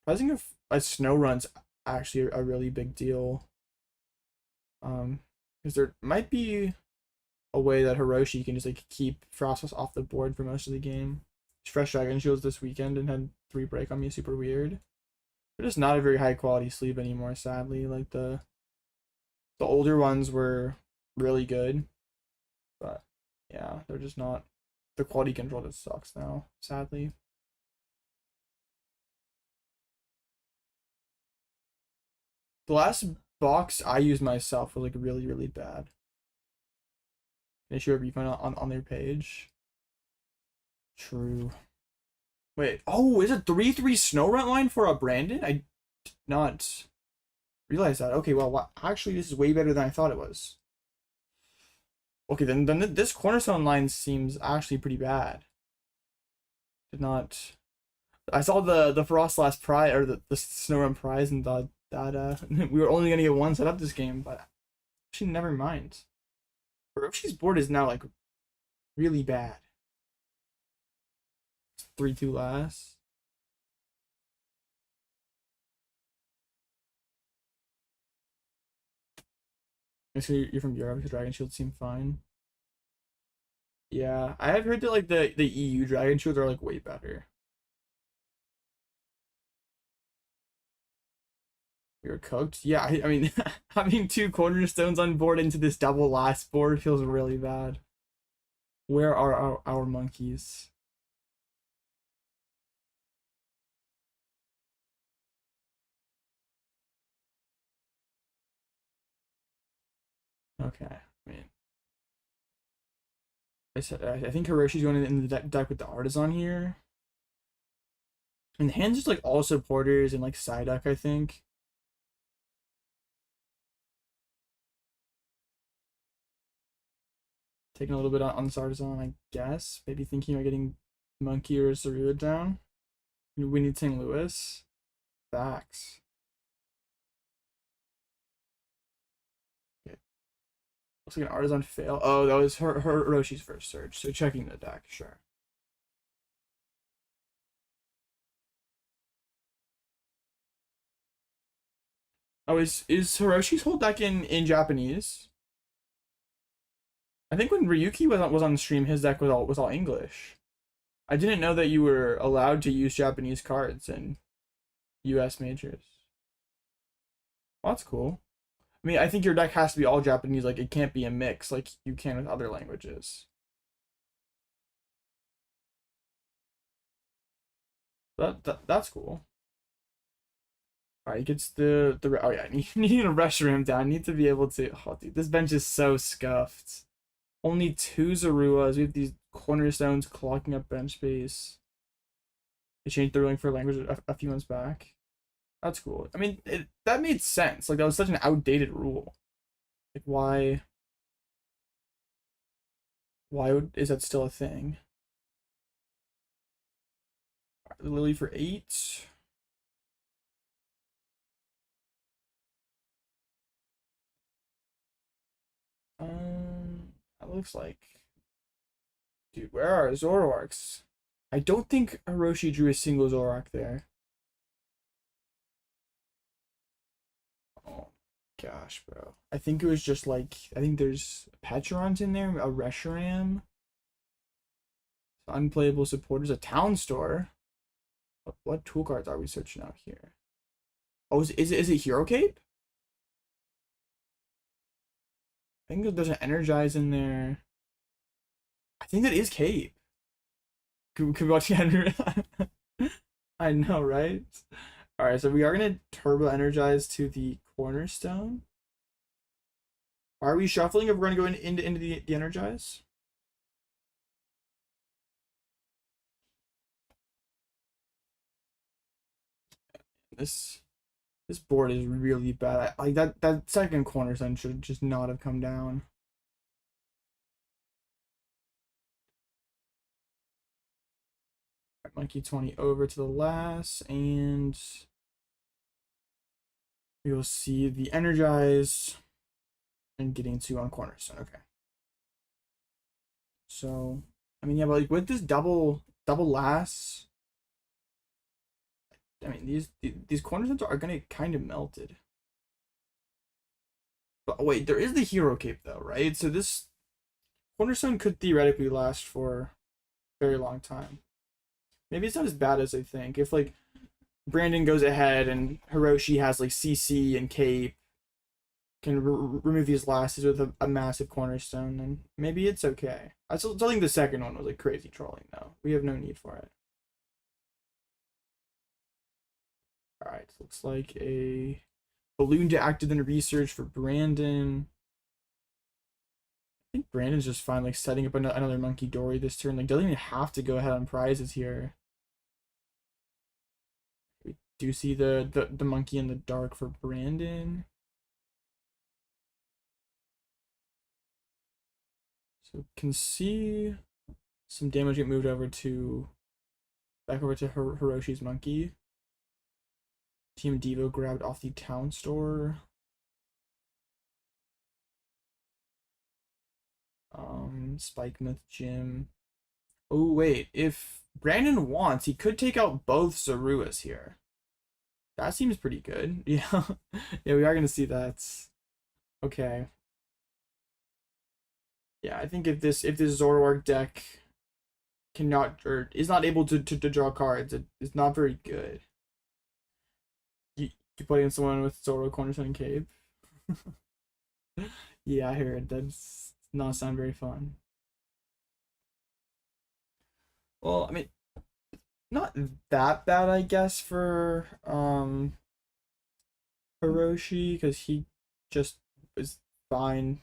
Prizing a snow run's actually a really big deal. Because there might be a way that Hiroshi can just like keep Frostlass off the board for most of the game. Fresh Dragon Shields this weekend and had 3 break on me, super weird. They're just not a very high quality sleeve anymore, sadly. Like the older ones were really good, but yeah, they're just not. The quality control just sucks now, sadly. The last box I used myself was like really bad. Can I issue a refund on their page? True. Wait, oh, is it 3/3 snow run line for a Brandon? I did not realize that. Okay, well, actually, this is way better than I thought it was. Okay, then this cornerstone line seems actually pretty bad. Did not. I saw the Frostlass prize or the snow run prize and thought that we were only gonna get one set up this game, but actually never mind. Hiroshi's board is now like really bad. 3-2 last. So you're from Europe, the Dragon Shields seem fine. Yeah, I have heard that like the EU Dragon Shields are like way better. We were cooked. Yeah, I mean, having two cornerstones on board into this double last board feels really bad. Where are our monkeys? Okay, I mean, I think Hiroshi's going in the deck with the Artisan here. And the hand's just like all supporters and like Psyduck, I think. Taking a little bit on this Artisan, I guess. Maybe thinking about getting Monkey or Zorua down. We need St. Louis. Facts. Okay. Looks like an Artisan fail. Oh, that was Hiroshi's first search. So checking the deck, sure. Oh, is Hiroshi's whole deck in Japanese? I think when Ryuki was on the stream, his deck was all English. I didn't know that you were allowed to use Japanese cards in U.S. majors. Well, that's cool. I mean, I think your deck has to be all Japanese. Like, it can't be a mix like you can with other languages. That's cool. All right, he gets the oh yeah, I need to rush him down. I need to be able to. Oh, dude, this bench is so scuffed. Only two Zoruas. We have these cornerstones clogging up bench space. They changed the ruling for language a few months back. That's cool. I mean, that made sense. Like, that was such an outdated rule. Like, is that still a thing? Right, Lily for 8. That looks like. Dude, where are Zoroarks? I don't think Hiroshi drew a single Zoroark there. Oh gosh, bro. I think it was just like, I think there's Petrons in there, a Reshiram, unplayable supporters, a town store. What tool cards are we searching out here? Oh, is it Hero Cape? I think there's an Energize in there. I think that is Cape. Could we watch Henry? I know, right? All right, so we are gonna turbo energize to the cornerstone. Are we shuffling if we're gonna go into the energize? This board is really bad. Like that second cornerstone should just not have come down. Monkey 20 over to the last, and we will see the energize and getting 2 on cornerstone. Okay. So, I mean, yeah, but like with this double last, I mean, these cornerstones are gonna get kind of melted. But wait, there is the hero cape though, right? So this cornerstone could theoretically last for a very long time. Maybe it's not as bad as I think. If like Brandon goes ahead and Hiroshi has like CC and cape, can remove these lasts with a massive cornerstone, then maybe it's okay. I still think the second one was like crazy trolling though. We have no need for it. Alright, looks like a balloon to active in research for Brandon. I think Brandon's just fine, like setting up another Monkey Dory this turn. Like, doesn't even have to go ahead on prizes here. We do see the monkey in the dark for Brandon. So can see some damage get moved back over to Hiroshi's monkey. Team Devo grabbed off the town store. Spike Myth Gym. Oh wait, if Brandon wants, he could take out both Zoruas here. That seems pretty good. Yeah. Yeah, we are gonna see that. Okay. Yeah, I think if this Zoroark deck cannot or is not able to draw cards, it's not very good. You putting someone with Zoro Cornerstone and Cape. Yeah, I heard. That's not sound very fun. Well, I mean, not that bad, I guess, for Hiroshi, because he just is fine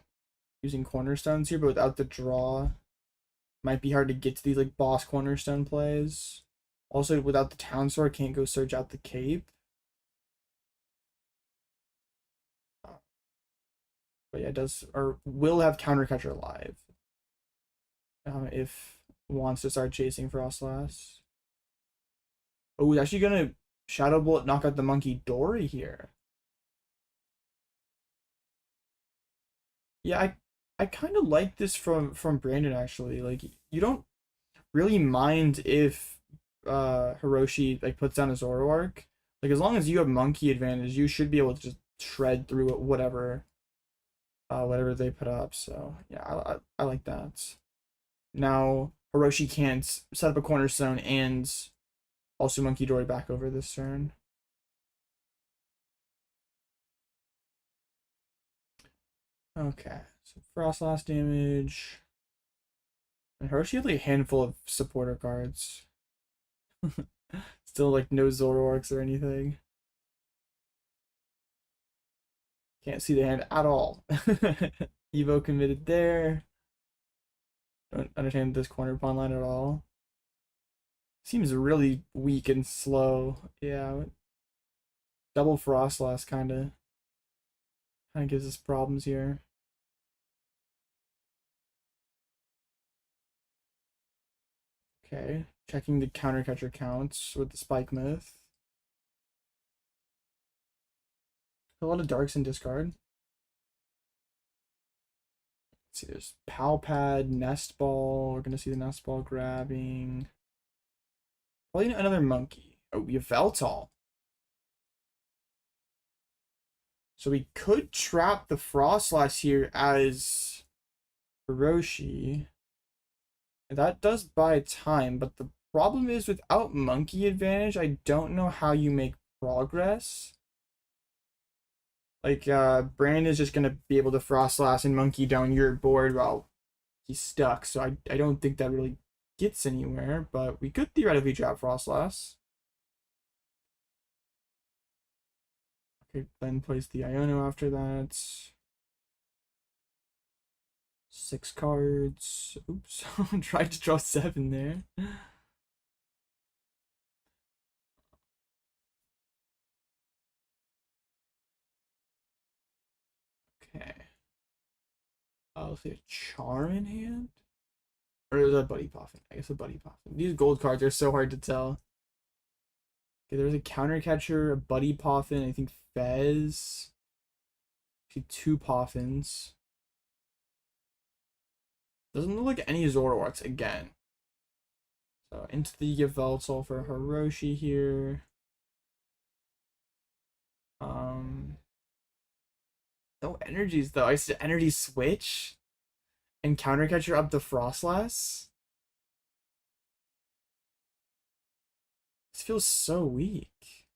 using cornerstones here, but without the draw, might be hard to get to these like boss cornerstone plays. Also, without the town sword, can't go search out the cape. But yeah, it does or will have counter catcher live. If wants to start chasing Frostlass. Oh, he's actually gonna Shadow Bullet knock out the monkey Dory here. Yeah, I kind of like this from Brandon actually. Like you don't really mind if Hiroshi like puts down a Zoroark. Like as long as you have monkey advantage, you should be able to just shred through it, whatever they put up. So yeah, I like that. Now Hiroshi can't set up a cornerstone and also monkey Dory back over this turn. Okay, so Frostlass damage. And Hiroshi had like a handful of supporter cards. Still like no Zoroarks or anything. Can't see the hand at all. Evo committed there. Don't understand this corner pawn line at all. Seems really weak and slow. Yeah. Double Frostlass kinda gives us problems here. Okay. Checking the counter catcher counts with the Spike Myth. A lot of darks in discard. Let's see, there's Palpad, Nest Ball. We're gonna see the Nest Ball grabbing. Probably another monkey. Oh, we have Veltal. So we could trap the Frostlass here as Hiroshi. And that does buy time, but the problem is without monkey advantage, I don't know how you make progress. Like, Brand is just gonna be able to Frostlass and monkey down your board while he's stuck, so I don't think that really gets anywhere, but we could theoretically trap Frostlass. Okay, then place the Iono after that. 6 cards. Oops, tried to draw 7 there. Okay. I'll say a Charm in hand? Or is that Buddy Poffin? I guess a Buddy Poffin. These gold cards are so hard to tell. Okay, there's a counter catcher, a Buddy Poffin, I think Fez. See 2 Poffins. Doesn't look like any Zoroarks again. So into the Yveltal for Hiroshi here. No energies though. I said energy switch and counter catcher up the Frostlass. This feels so weak.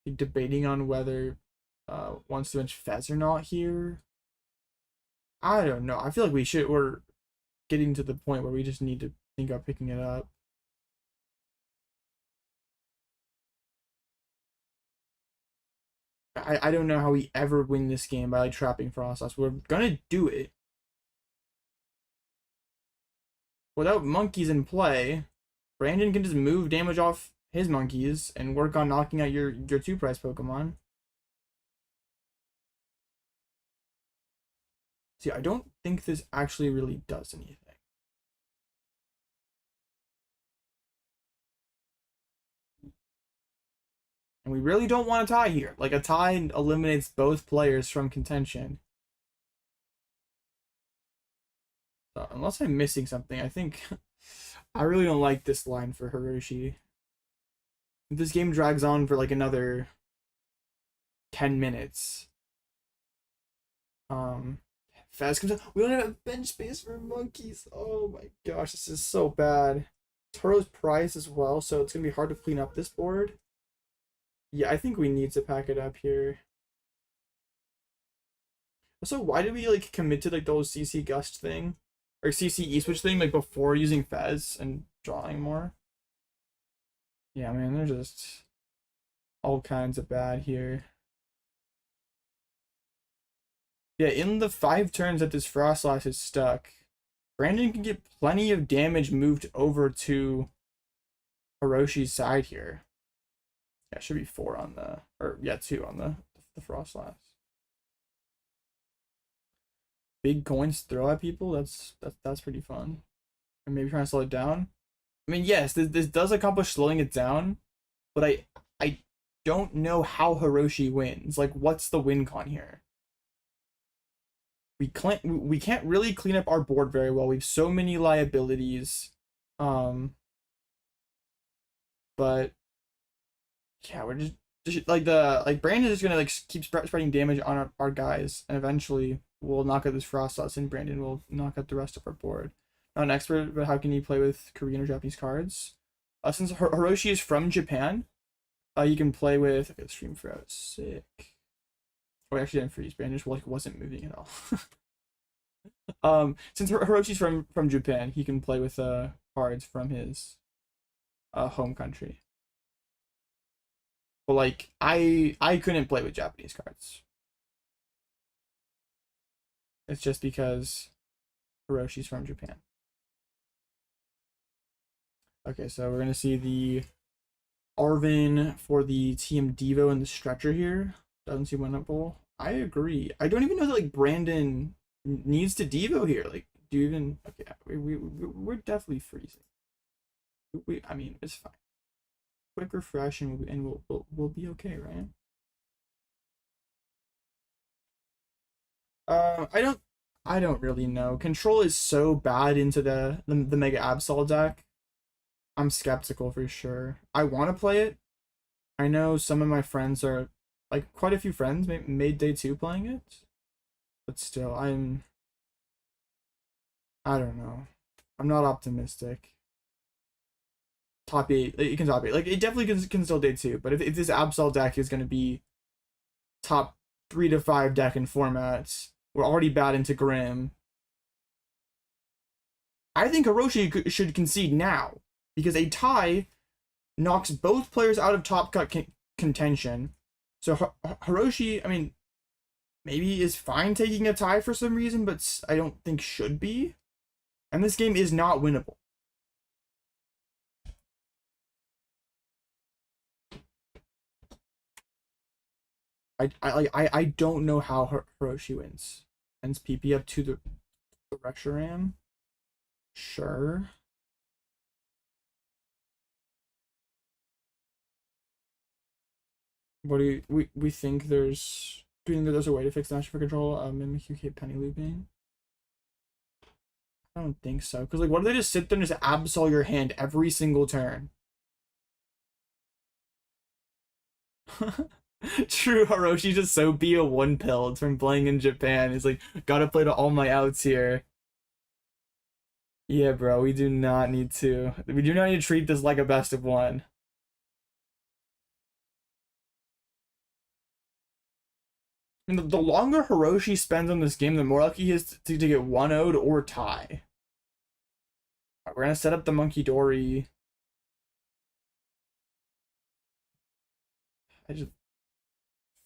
Debating on whether wants to bench Fez or not here. I don't know. I feel like we're getting to the point where we just need to think about picking it up. I don't know how we ever win this game by like trapping Frostlass. We're gonna do it. Without monkeys in play, Brandon can just move damage off his monkeys and work on knocking out your 2-price Pokemon. See, I don't think this actually really does anything. And we really don't want a tie here. Like, a tie eliminates both players from contention. So, unless I'm missing something, I think I really don't like this line for Hiroshi. If this game drags on for like another 10 minutes. Fast comes out. We don't have bench space for monkeys. Oh my gosh, this is so bad. Toro's prize as well, so it's gonna be hard to clean up this board. Yeah, I think we need to pack it up here. So why did we like commit to like the whole CC Gust thing? Or CC E-Switch thing like before using Fez and drawing more? Yeah, man, they're just all kinds of bad here. Yeah, in the 5 turns that this Frostlass is stuck, Brandon can get plenty of damage moved over to Hiroshi's side here. Yeah, it should be 4 on the, or yeah, 2 on the Frostlass. Big coins throw at people. That's pretty fun. And maybe trying to slow it down. I mean, yes, this does accomplish slowing it down, but I don't know how Hiroshi wins. Like, what's the win con here? We can't really clean up our board very well. We have so many liabilities. But yeah, we're just like Brandon is gonna like keep spreading damage on our guys, and eventually we'll knock out this Frostlass, and Brandon will knock out the rest of our board. Not an expert, but how can you play with Korean or Japanese cards? Since Hiroshi is from Japan, you can play with. Okay, the stream froze. Sick. Oh, I actually didn't freeze. Brandon just like wasn't moving at all. Since Hiroshi's from Japan, he can play with cards from his home country. But like I couldn't play with Japanese cards. It's just because Hiroshi's from Japan. Okay, so we're gonna see the Arvin for the TM Devo and the stretcher here. Doesn't seem winnable. I agree. I don't even know that like Brandon needs to Devo here. Like, do you even? Okay, we're definitely freezing. I mean, it's fine. Quick refresh and we'll be okay, right? I don't really know. Control is so bad into the Mega Absol deck. I'm skeptical for sure. I want to play it. I know some of my friends are like quite a few friends made day 2 playing it, but still I don't know. I'm not optimistic. Top 8, you can top 8. Like it definitely can still day 2, but if this Absol deck is going to be top 3 to 5 deck in formats, we're already bad into Grim. I think Hiroshi should concede now because a tie knocks both players out of top cut contention. So Hiroshi, I mean, maybe is fine taking a tie for some reason, but I don't think should be. And this game is not winnable. I don't know how Hiroshi wins. Sends PP up to the Reshiram. Sure. What do we think there's do you think that there's a way to fix Nash for control? Mimic UK penny looping. I don't think so. Because like what if they just sit there and just absol your hand every single turn? True, Hiroshi's just so BO1 pilled from playing in Japan. He's like, gotta play to all my outs here. Yeah, bro, we do not need to. We do not need to treat this like a best of 1. And the longer Hiroshi spends on this game, the more likely he is to get 1-0'd or tie. Right, we're gonna set up the Monkey Dory. I just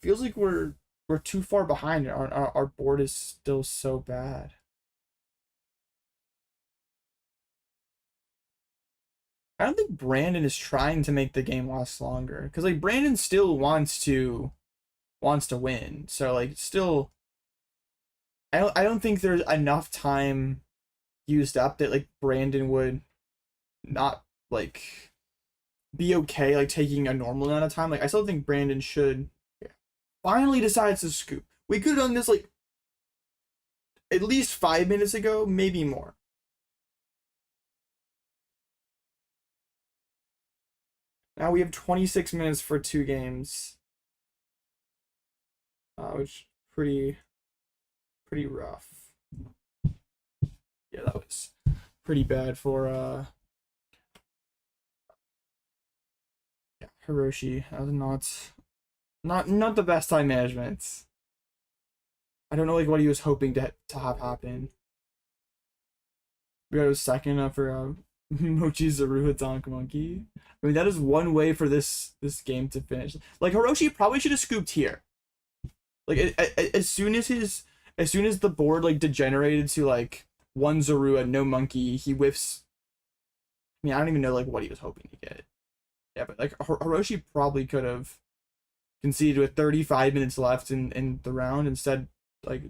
feels like we're too far behind. Our board is still so bad. I don't think Brandon is trying to make the game last longer because like Brandon still wants to win. So like still I don't think there's enough time used up that like Brandon would not like be okay like taking a normal amount of time. Like I still think Brandon should finally decides to scoop. We could have done this like at least 5 minutes ago, maybe more. Now we have 26 minutes for 2 games, which pretty rough. Yeah, that was pretty bad for yeah. Hiroshi. That was not the best time management. I don't know like what he was hoping to have happen. We got a second up for Mochi Zaruha Donk Monkey. I mean that is one way for this game to finish. Like Hiroshi probably should have scooped here. Like as soon as the board like degenerated to like one Zorua, no monkey, he whiffs. I mean, I don't even know like what he was hoping to get. Yeah, but like Hiroshi probably could have conceded with 35 minutes left in the round, instead like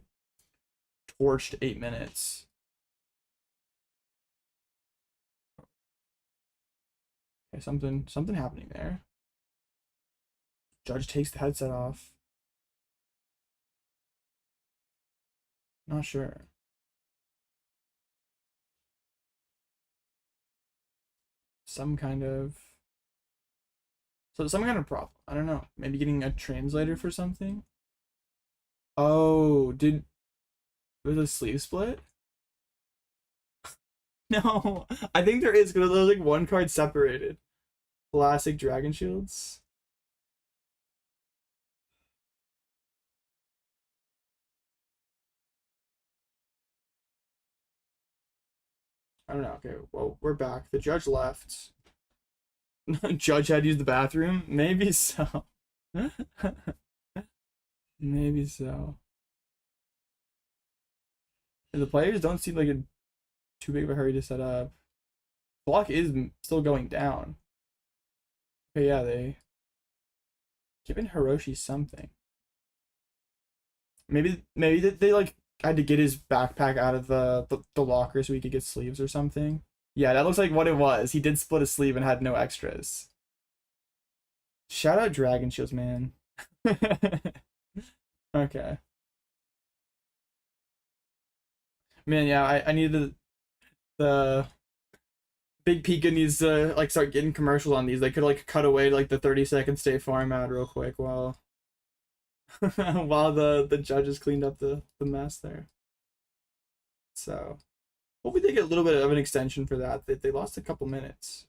torched 8 minutes. Okay, something happening there. Judge takes the headset off. Not sure. Some kind of problem. I don't know. Maybe getting a translator for something. Oh, was a sleeve split? No, I think there is because there's like one card separated. Classic Dragon Shields. I don't know. Okay, well, we're back. The judge left. Judge had to use the bathroom? Maybe so. Maybe so. And the players don't seem like in too big of a hurry to set up. Block is still going down. Okay, yeah, they giving Hiroshi something. Maybe they like had to get his backpack out of the locker so he could get sleeves or something. Yeah, that looks like what it was. He did split a sleeve and had no extras. Shout out Dragon Shields, man. Okay. Man, yeah, I needed the Big Pika needs to like start getting commercials on these. They could like cut away like the 30-second State Farm ad real quick while while the judges cleaned up the mess there. So hopefully they get a little bit of an extension for that. They lost a couple minutes.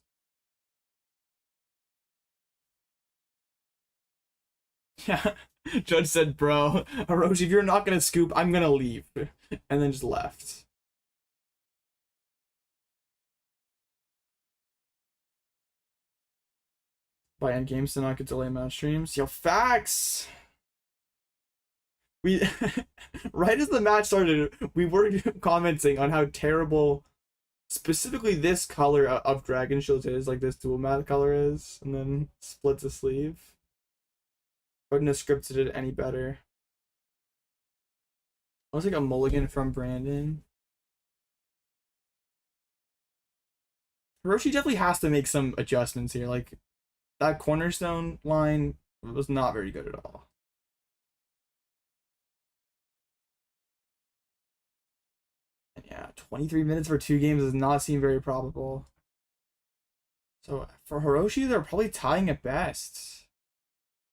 Yeah. Judge said, bro, Hiroshi, if you're not gonna scoop, I'm gonna leave. And then just left. By end games to not get delay match streams. Yo, facts! We right as the match started, we were commenting on how terrible specifically this color of Dragon Shields is, like this dual matte color is, and then splits a sleeve. Couldn't have scripted it any better. Looks like a mulligan from Brandon. Hiroshi definitely has to make some adjustments here. Like that cornerstone line was not very good at all. And yeah, 23 minutes for 2 games does not seem very probable. So for Hiroshi, they're probably tying at best.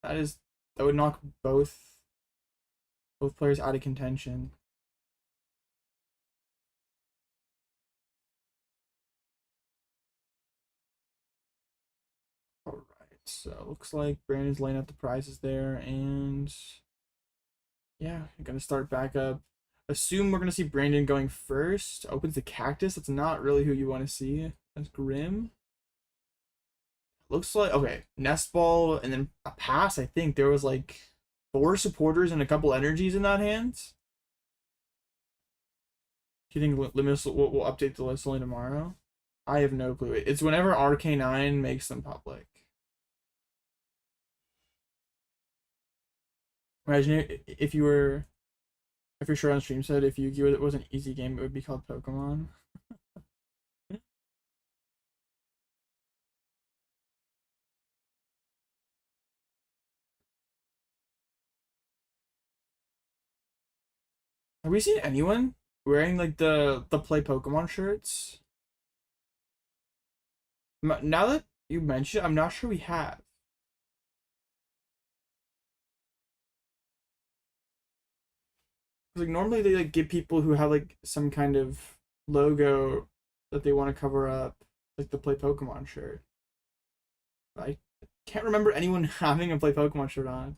That would knock both players out of contention. Alright, so looks like Brandon's laying out the prizes there, and yeah, I'm gonna start back up. Assume we're gonna see Brandon going first. Opens the cactus. That's not really who you want to see. That's Grim. Looks like okay, nest ball and then a pass. I think there was like 4 supporters and a couple energies in that hand. Do you think Limitless will update the list only tomorrow? I have no clue. It's whenever RK9 makes them public. Imagine if you're sure on stream said if Yu-Gi-Oh! It was an easy game, it would be called Pokemon. Have we seen anyone wearing like the play Pokemon shirts? Now that you mention it, I'm not sure we have. Like normally they like give people who have like some kind of logo that they want to cover up, like the play Pokemon shirt. I Can't remember anyone having a play Pokemon shirt on.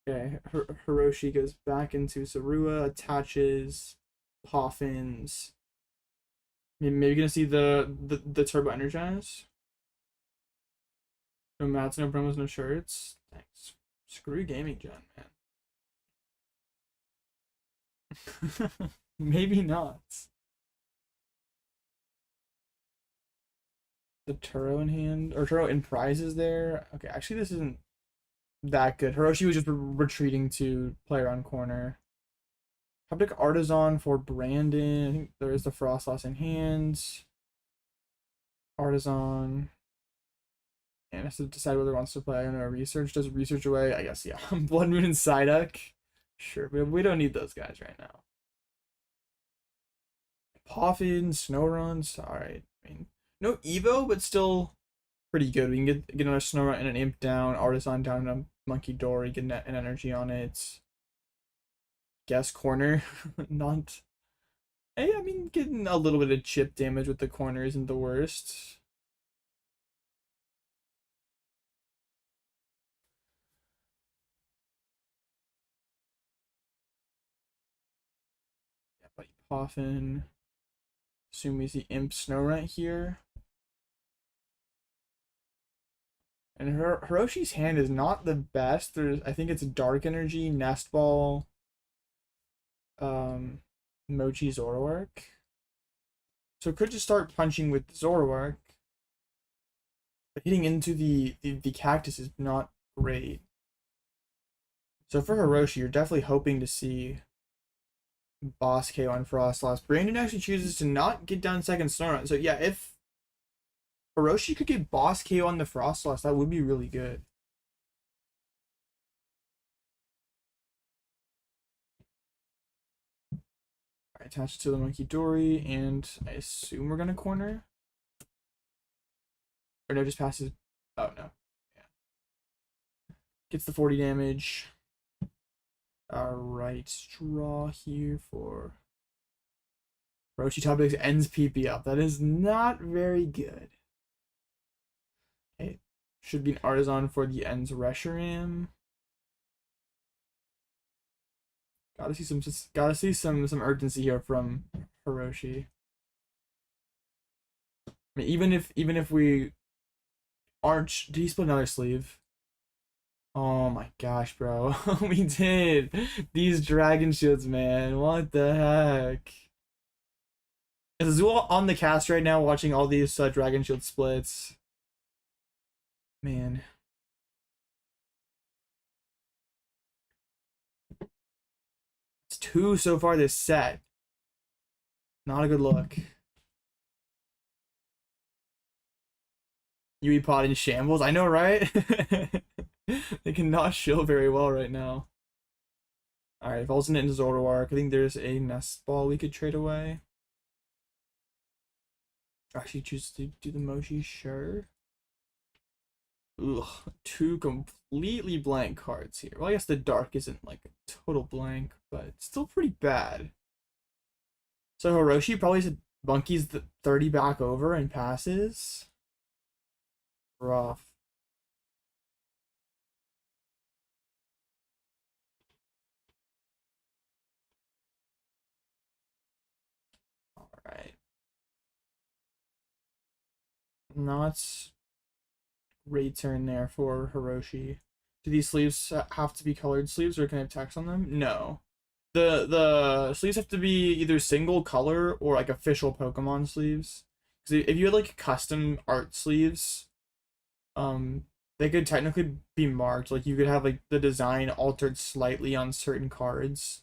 Okay, Hiroshi goes back into Sarua, attaches Poffins. Maybe gonna see the Turbo Energize. No mats, no promos, no shirts. Thanks. Screw Gaming Gen, man. Maybe not. The Turo in hand, or Turo in prizes there. Okay, actually this isn't that good. Hiroshi was just retreating to play around corner. Haptic Artisan for Brandon. I think there is the Frostlass in hands. Artisan. And has to decide whether he wants to play. I don't know. Research. Does research away? I guess, yeah. Blood Moon and Psyduck. Sure, but we don't need those guys right now. Poffin, Snowruns. Alright. I mean, no Evo, but still pretty good. We can get another Snorunt and an Imp down. Artisan down and a Monkey Dory. Get an energy on it. Guess corner. Not. Hey, I mean, getting a little bit of chip damage with the corner isn't the worst. Yeah, Buddy Poffin. Assume we see Imp Snorunt here. And Hiroshi's hand is not the best. I think it's Dark Energy, Nest Ball, Mochi Zoroark. So it could just start punching with Zoroark. But hitting into the cactus is not great. So for Hiroshi, you're definitely hoping to see Boss KO on Frostlass. Brandon actually chooses to not get down second Snorunt. So yeah, if Hiroshi could get Boss KO on the Frostlass, that would be really good. Alright, attached to the Monkey Dory, and I assume we're gonna corner. Or no, just passes. Oh no. Yeah. Gets the 40 damage. Alright, draw here for Hiroshi. Top X ends PP up. That is not very good. Okay. Should be an Artisan for the ends Reshiram. Gotta see some urgency here from Hiroshi. I mean, even if we aren't. Did he split another sleeve? Oh my gosh, bro. We did. These Dragon Shields, man. What the heck? Is Azul on the cast right now watching all these Dragon Shield splits? Man. It's 2 so far this set. Not a good look. UE Pod in shambles. I know, right? They cannot show very well right now. Alright, falls into Zoroark. I think there's a Nest Ball we could trade away. Actually, choose to do the Mochi, sure. Ugh, 2 completely blank cards here. Well, I guess the Dark isn't like a total blank, but it's still pretty bad. So Hiroshi probably said Monkey's the 30 back over and passes. Rough. Alright. Not great turn there for Hiroshi. Do these sleeves have to be colored sleeves, or can I have text on them? No. The sleeves have to be either single color or like official Pokemon sleeves. Because if you had like custom art sleeves, they could technically be marked. Like you could have like the design altered slightly on certain cards,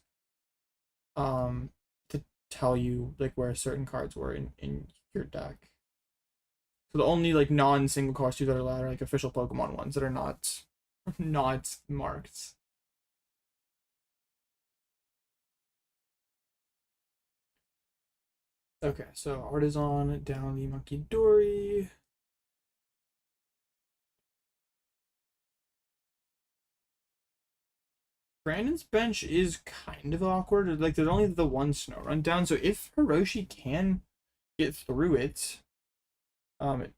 to tell you like where certain cards were in your deck. So the only like non-single color sleeves that are allowed are like official Pokemon ones that are not marked. Okay, so Artisan down the Monkey Dory. Brandon's bench is kind of awkward. Like there's only the one Snorunt down, so if Hiroshi can get through it, it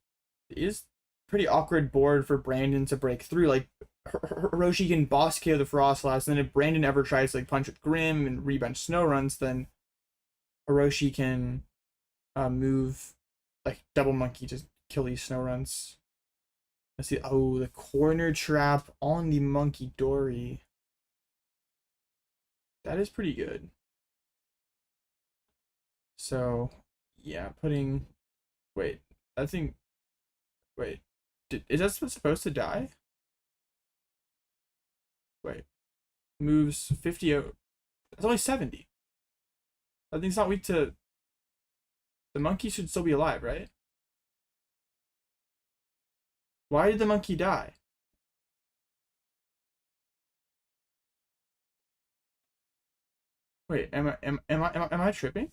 is pretty awkward board for Brandon to break through. Like Hiroshi can boss KO the Frostlass, and then if Brandon ever tries to like punch with Grim and rebench snow runs, then Hiroshi can move like double monkey to kill these snow runs. Let's see. Oh, the corner trap on the monkey Dory. That is pretty good. So yeah, putting. Wait, I think. Wait, is that supposed to die? Wait, moves 50. That's only 70. I think it's not weak to. The monkey should still be alive, right? Why did the monkey die? Wait, am I tripping?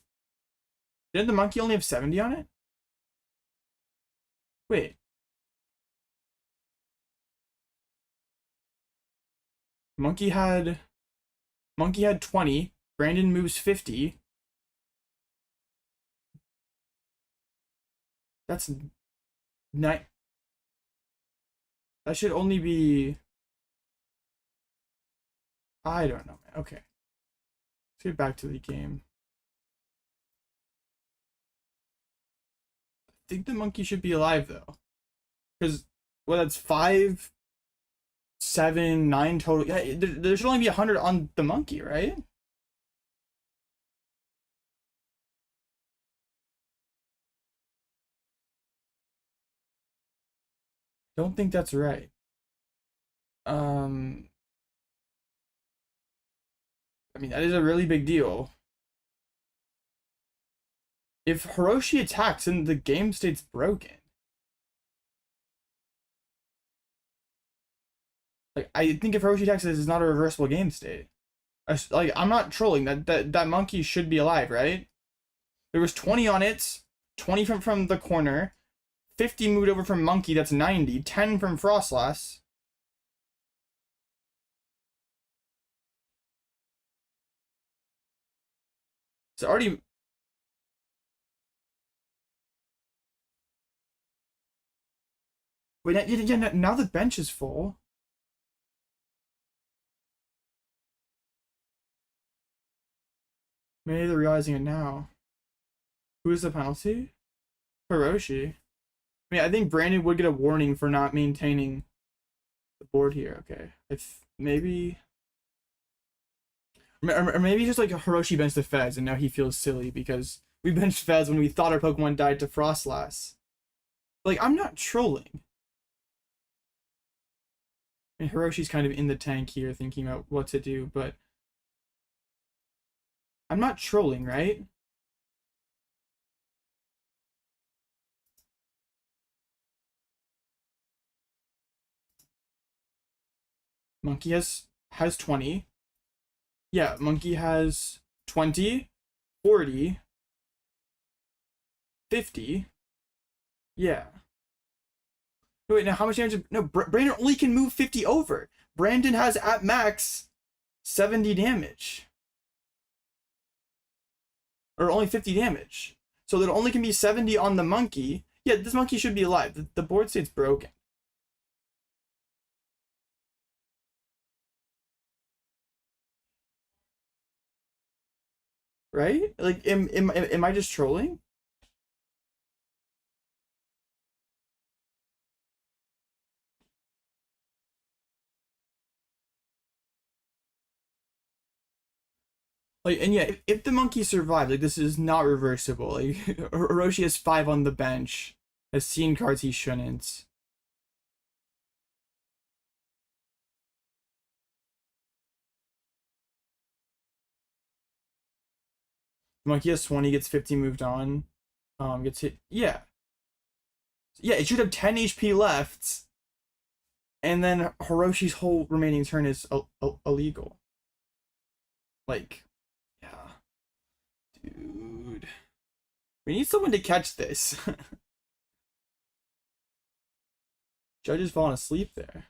Didn't the monkey only have 70 on it? Wait. Monkey had 20. Brandon moves 50. That's nine. That should only be. I don't know, man. Okay. Let's get back to the game. I think the monkey should be alive though. Because well, that's 5, 7, 9 total. Yeah, there should only be 100 on the monkey, right? Don't think that's right. Um, I mean, that is a really big deal. If Hiroshi attacks and the game state's broken. Like, I think if Hiroshi attacks, this is not a reversible game state. Like, I'm not trolling. That monkey should be alive, right? There was 20 on it, 20 from the corner, 50 moved over from monkey, that's 90, 10 from Frostlass. It's already. Wait, yeah, now the bench is full. Maybe they're realizing it now. Who is the penalty? Hiroshi. I mean, I think Brandon would get a warning for not maintaining the board here. Okay, maybe. Or maybe just like Hiroshi benched the Fez and now he feels silly because we benched Fez when we thought our Pokemon died to Frostlass. Like, I'm not trolling. I mean, Hiroshi's kind of in the tank here thinking about what to do, but I'm not trolling, right? Monkey has 20. Yeah, Monkey has 20, 40, 50. Yeah. Wait, now how much damage? No, Brandon only can move 50 over. Brandon has at max 70 damage. Or only 50 damage. So there only can be 70 on the monkey. Yeah, this monkey should be alive. The board state's broken. Right? Like, am I just trolling? Like, and yeah, if the monkey survived, like, this is not reversible. Like, Hiroshi has 5 on the bench, has seen cards he shouldn't. Monkey has 20, gets 50 moved on. Gets hit. Yeah. Yeah, it should have 10 HP left. And then Hiroshi's whole remaining turn is illegal. Like, yeah. Dude. We need someone to catch this. Judge is falling asleep there.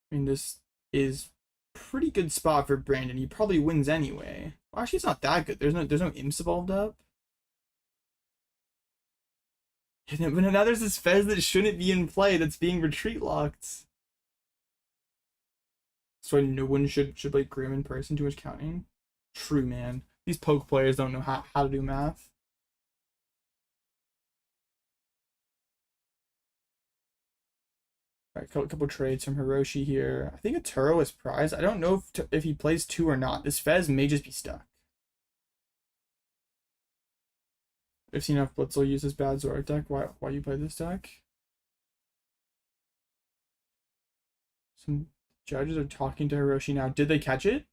I mean, this is pretty good spot for Brandon. He probably wins anyway. Well, actually, it's not that good. There's no imps evolved up. But now there's this Fez that shouldn't be in play that's being retreat locked. So no one should play Grim in person. Too much counting. True, man. These poke players don't know how to do math. All right, couple trades from Hiroshi here. I think a Turo is prized. I don't know if he plays two or not. This Fez may just be stuck. I've seen enough Blitzle use this bad Zora deck. Why you play this deck? Some judges are talking to Hiroshi now. Did they catch it?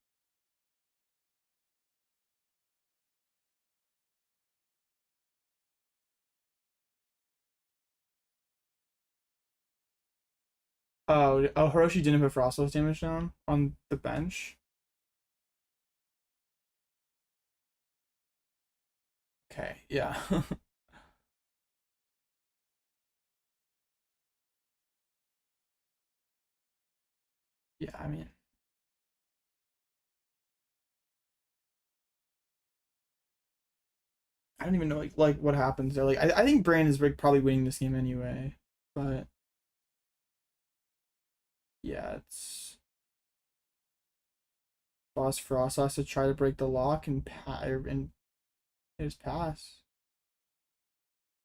Oh, Hiroshi didn't put Frostloss damage down on the bench. Okay, yeah. Yeah, I mean, I don't even know like what happens there. Like I think Brand is probably winning this game anyway, but yeah, it's Boss Frost has to try to break the lock and just pass.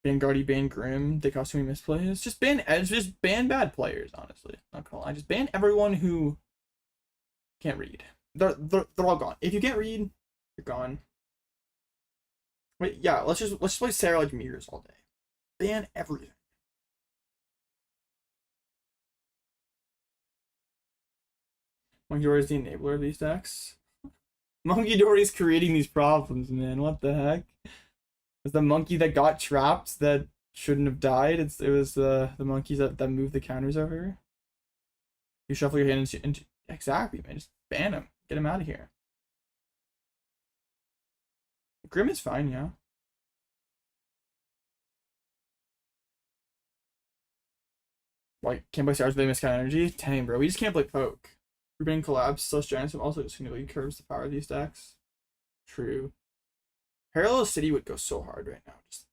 Ban Guardy, ban Grim. They cost too many misplays. Just ban Edge. Just ban bad players. Honestly, not gonna lie. Just ban everyone who can't read. They're all gone. If you can't read, you're gone. Wait, yeah. Let's just play Sarah like meters all day. Ban everything. Monkey Dory is the enabler of these decks. Monkey Dory's creating these problems, man. What the heck? It's the monkey that got trapped that shouldn't have died. It was the monkeys that moved the counters over. You shuffle your hand into exactly, man. Just ban him. Get him out of here. Grim is fine, yeah. Like, can't play stars, they miss kind of energy. Dang, bro. We just can't play poke. Ruben collapse, Celeste Giants also just significantly curbs the power of these decks. True. Parallel City would go so hard right now. Just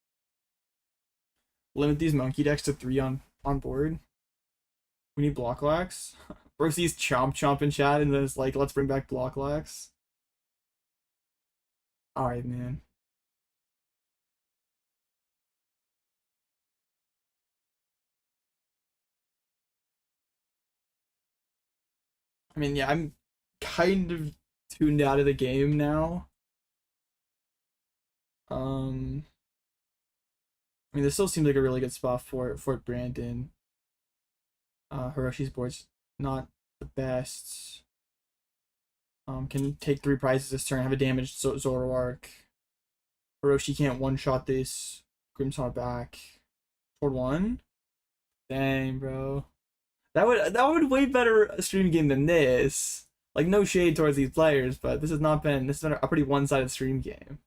limit these monkey decks to 3 on board. We need block lax. Bro sees chomp in chat and then it's like, let's bring back block lax. Alright, man. I mean, yeah, I'm kind of tuned out of the game now. I mean, this still seems like a really good spot for Brandon. Hiroshi's board's not the best. Can take 3 prizes this turn, have a damaged Zoroark. Hiroshi can't one-shot this. Grimmsnarl back. Toward 1? Dang, bro. That would way better a stream game than this. Like, no shade towards these players, but this has been a pretty one-sided stream game.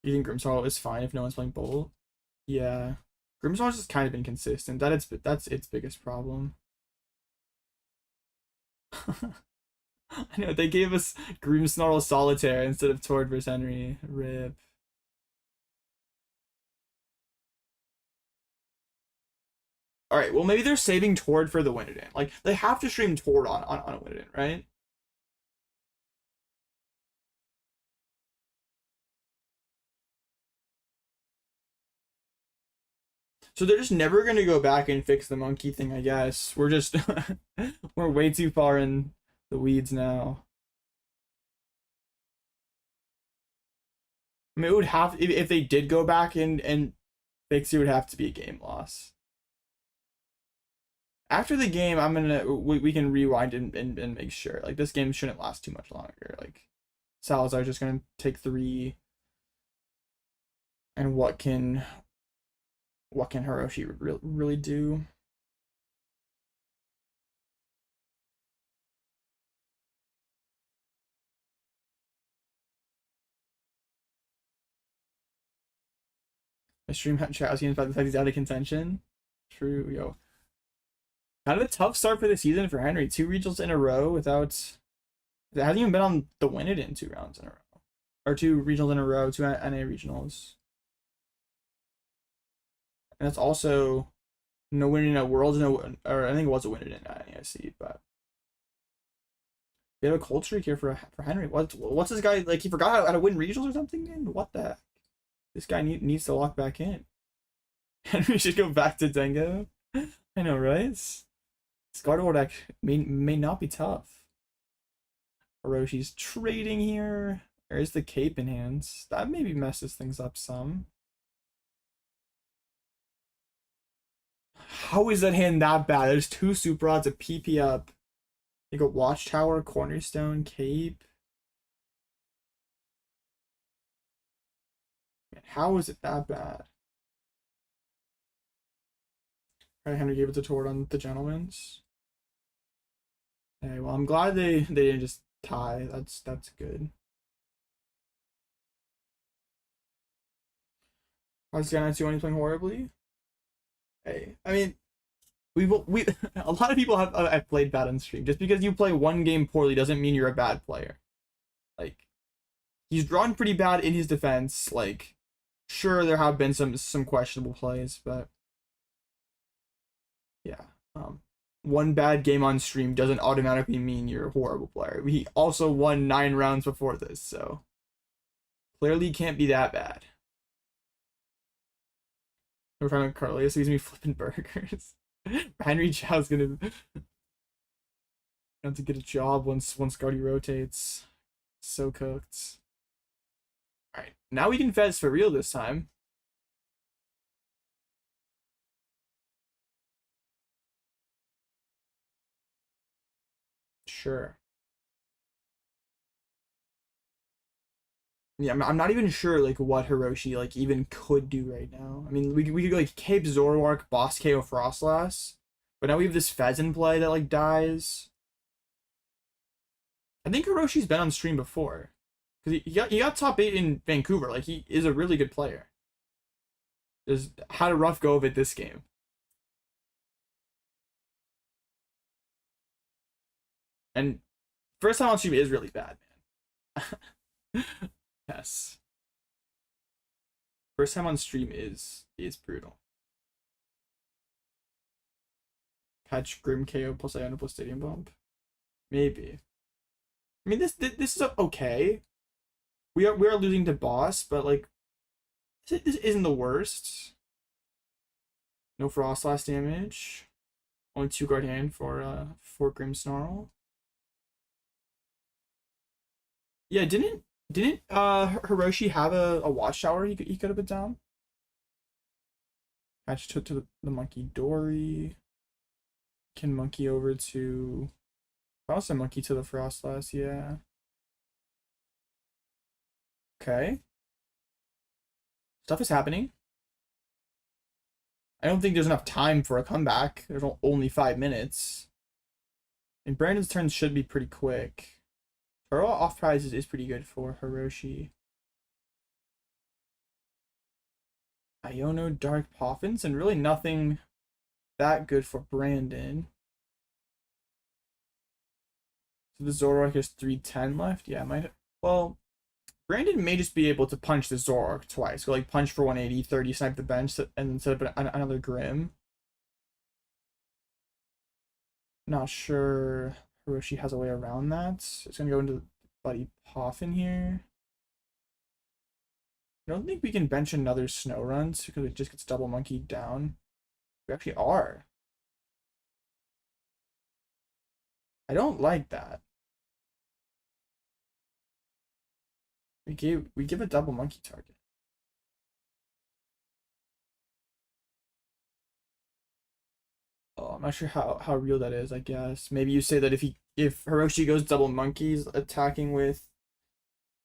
You think Grimmsnarl is fine if no one's playing Bolt? Yeah. Grimmsnarl's just kind of inconsistent. That's its biggest problem. I know, they gave us Grimmsnarl Solitaire instead of Tord vs Henry. RIP. Alright, well maybe they're saving Tord for the Winnenden. Like, they have to stream Tord on a Winnenden, right? So they're just never gonna go back and fix the monkey thing, I guess. We're just we're way too far in the weeds now. I mean, it would have if they did go back and fix it, would have to be a game loss. After the game, we can rewind and make sure. Like, this game shouldn't last too much longer. Like, Salazar's just gonna take 3. And what can Hiroshi really do? A stream chat was about the fact he's out of contention. True, yo. Kind of a tough start for the season for Henry. 2 regionals in a row without. It hasn't even been on the win it in 2 rounds in a row. Or 2 regionals in a row, 2 NA regionals. And that's also no winning at Worlds, or I think it was a win it in NAIC, but they have a cold streak here for Henry. What's this guy like? He forgot how to win regionals or something, man. What the heck? This guy needs to lock back in. Henry should go back to Dengo. I know, right? Scardo deck may not be tough. Hiroshi's trading here. There's the cape in hands. That maybe messes things up some. How is that hand that bad? There's 2 super odds, a PP up. You got Watchtower, Cornerstone, Cape. Man, how is it that bad? Alright, Henry gave it to Tord on the Gentleman's. Hey, well, I'm glad they didn't just tie. That's good. How's Sky 2 playing horribly? Hey, I mean, we a lot of people have played bad on stream. Just because you play one game poorly doesn't mean you're a bad player. Like, he's drawn pretty bad in his defense. Like, sure there have been some questionable plays, but yeah. One bad game on stream doesn't automatically mean you're a horrible player. He also won 9 rounds before this, so clearly can't be that bad. We're trying to Carly, so he's gonna be flipping burgers. Henry Chow's gonna have to get a job once Cardi rotates. So cooked. Alright, now we can fez for real this time. Sure. Yeah, I'm not even sure like what Hiroshi like even could do right now. I mean, we could go like Cape Zoroark, Boss KO Frostlass, but now we have this Fez in play that like dies. I think Hiroshi's been on stream before, because he got top 8 in Vancouver. Like, he is a really good player. Just had a rough go of it this game. And first time on stream is really bad, man. Yes. First time on stream is brutal. Catch Grim KO plus Iona plus Stadium Bump. Maybe. I mean, this is okay. We are losing to Boss, but like this isn't the worst. No Frostlass damage. Only 2 Guardian for Grim Snarl. Yeah, didn't Hiroshi have a Watchtower he could have put down? Match to the Monkey Dory. Can monkey over to also monkey to the Frostlass, yeah. Okay. Stuff is happening. I don't think there's enough time for a comeback. There's only 5 minutes. And Brandon's turn should be pretty quick. Taro off prizes is pretty good for Hiroshi. Iono Dark Poffins, and really nothing that good for Brandon. So the Zoroark has 310 left. Yeah, might. Well, Brandon may just be able to punch the Zoroark twice. Go like punch for 180, 30, snipe the bench, and then set up another Grim. Not sure Hiroshi has a way around that. It's gonna go into Buddy Poffin here. I don't think we can bench another Snow Runs because it just gets double monkeyed down. We actually are. I don't like that. We give a double monkey target. Oh, I'm not sure how real that is, I guess. Maybe you say that if Hiroshi goes double monkeys attacking with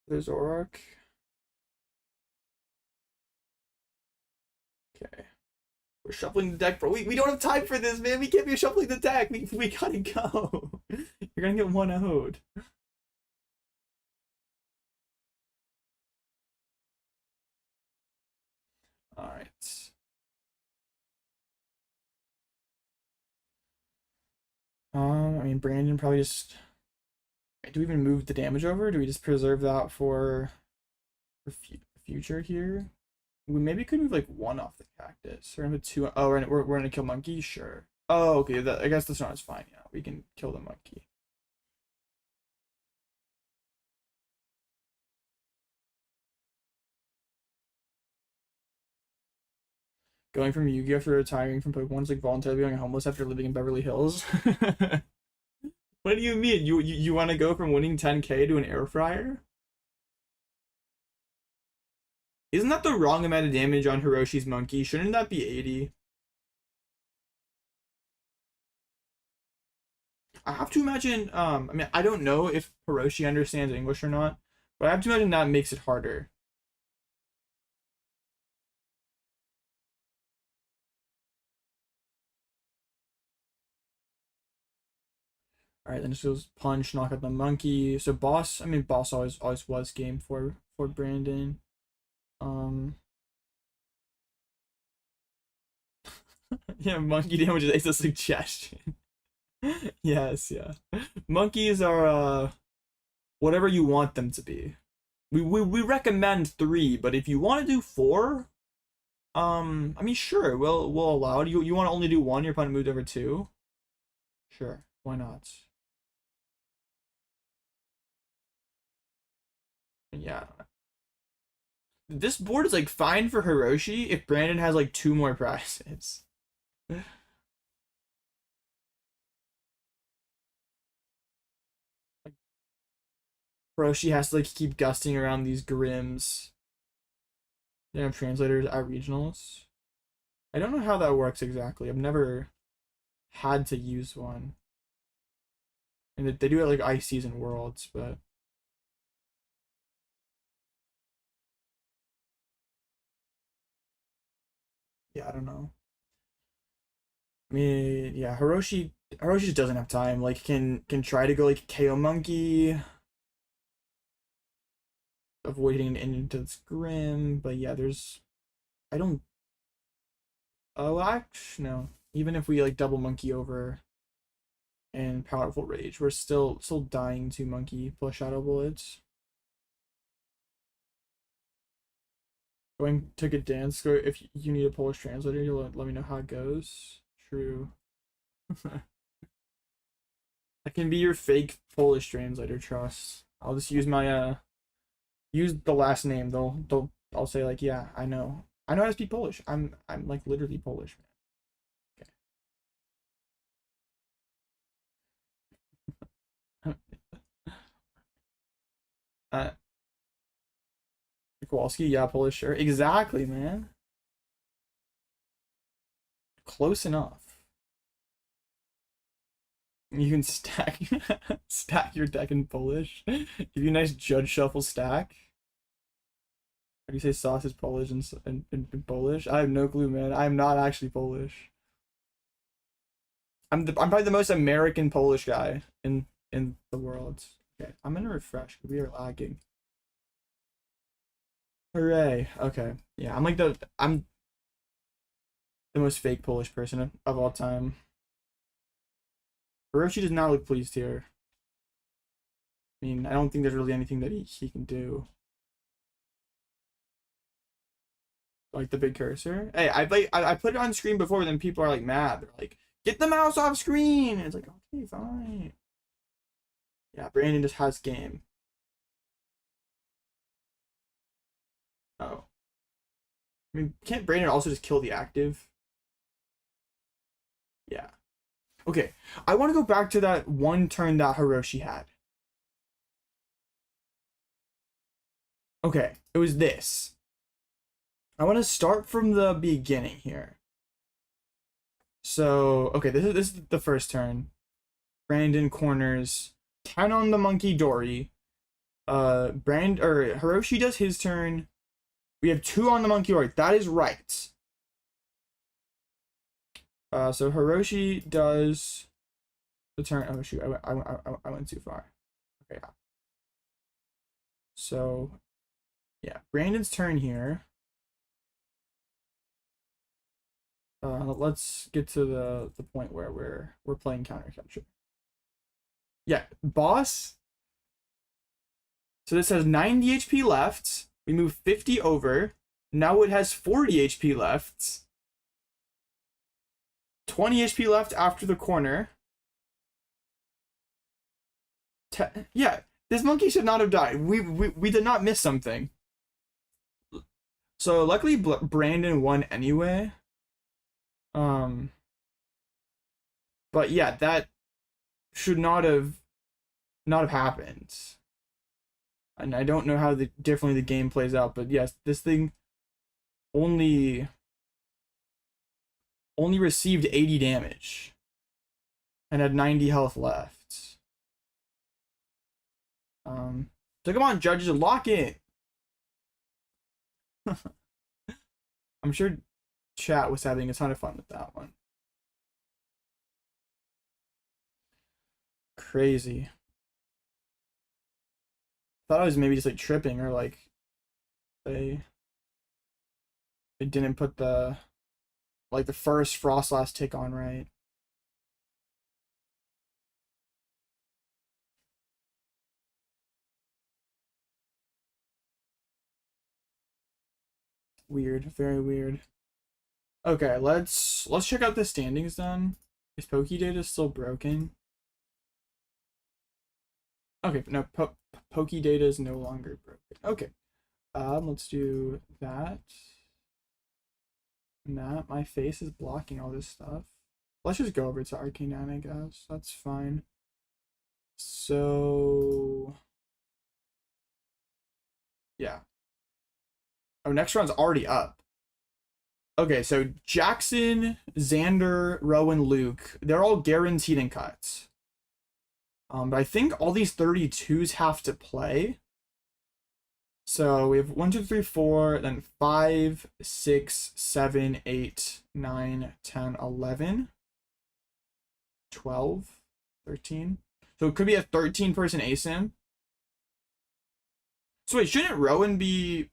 the Zoroark. Okay. We're shuffling the deck, bro. We don't have time for this, man. We can't be shuffling the deck. We gotta go. You're gonna get 1-0'd. Alright. I mean, Brandon probably just. Do we even move the damage over? Do we just preserve that for future here? We maybe could move like one off the cactus or two. Oh, we're gonna kill monkey. Sure. Oh, okay. I guess this one is fine. Yeah, we can kill the monkey. Going from Yu-Gi-Oh after retiring from Pokemon is like voluntarily going homeless after living in Beverly Hills. What do you mean? You want to go from winning 10K to an air fryer? Isn't that the wrong amount of damage on Hiroshi's monkey? Shouldn't that be 80? I have to imagine, I mean, I don't know if Hiroshi understands English or not, but I have to imagine that makes it harder. All right, then just goes punch, knock out the monkey. So boss, I mean, boss always was game for Brandon. Um, yeah, monkey damage is a suggestion. Yes, yeah. Monkeys are whatever you want them to be. We recommend 3, but if you want to do 4, I mean, sure, we'll allow it. You want to only do 1? Your opponent moved over 2. Sure, why not? Yeah. This board is like fine for Hiroshi if Brandon has like 2 more prizes. Hiroshi has to like keep gusting around these Grims. They have translators at regionals. I don't know how that works exactly. I've never had to use one. And they do it like ice season worlds, but yeah, I don't know. I mean, yeah, Hiroshi just doesn't have time. Like, can try to go like KO Monkey, avoid hitting into this Grim, but yeah, I don't. Oh, actually, no. Even if we like double Monkey over and Powerful Rage, we're still dying to Monkey plus Shadow Bullets. Going to get dance. Go if you need a Polish translator, you'll let me know how it goes. True. I can be your fake Polish translator, trust. I'll just use my use the last name. I'll say like, yeah, I know. I know how to speak Polish. I'm like literally Polish, man. Okay. Kowalski, yeah, Polish, sure. Exactly, man. Close enough. You can stack stack your deck in Polish. Give you a nice judge shuffle stack. How do you say sauce is Polish in Polish? I have no clue, man. I'm not actually Polish. I'm probably the most American Polish guy in the world. Okay, I'm gonna refresh because we are lagging. Hooray! Okay, yeah, I'm the most fake Polish person of all time. Hiroshi does not look pleased here. I mean, I don't think there's really anything that he can do. Like the big cursor. Hey, I put it on screen before, but then people are like mad. They're like, "Get the mouse off screen!" And it's like, okay, fine. Yeah, Brandon just has game. Oh, I mean, can't Brandon also just kill the active? Yeah. Okay, I want to go back to that one turn that Hiroshi had. Okay, it was this. I want to start from the beginning here. So, okay, this is the first turn. Brandon corners 10 on the monkey Dory. Hiroshi does his turn. We have 2 on the monkey Dory. That is right. So Hiroshi does the turn. Oh shoot, I went too far. Okay, yeah. So yeah, Brandon's turn here. Let's get to the point where we're playing counter capture. Yeah, boss. So this has 90 HP left. We move 50 over. Now it has 40 HP left. 20 HP left after the corner. Yeah, this monkey should not have died. We did not miss something. So luckily Brandon won anyway. But yeah, that should not have happened. And I don't know how differently the game plays out, but yes, this thing only received 80 damage and had 90 health left. So come on, judges, lock in. I'm sure chat was having a ton of fun with that one. Crazy. Thought I was maybe just like tripping or like they didn't put the first Frostlass tick on right. Weird, very weird. Okay, let's check out the standings then. Is Poke Data still broken? Okay, no, Poke Data is no longer broken. Okay, let's do that. And that. My face is blocking all this stuff. Let's just go over to Arcane 9, I guess. That's fine. So yeah. Oh, next round's already up. Okay, so Jackson, Xander, Rowan, Luke, they're all guaranteed in cuts. But I think all these 32s have to play. So we have 1, 2, 3, 4, then 5, 6, 7, 8, 9, 10, 11, 12, 13. So it could be a 13-person ASIM. So wait, shouldn't Rowan be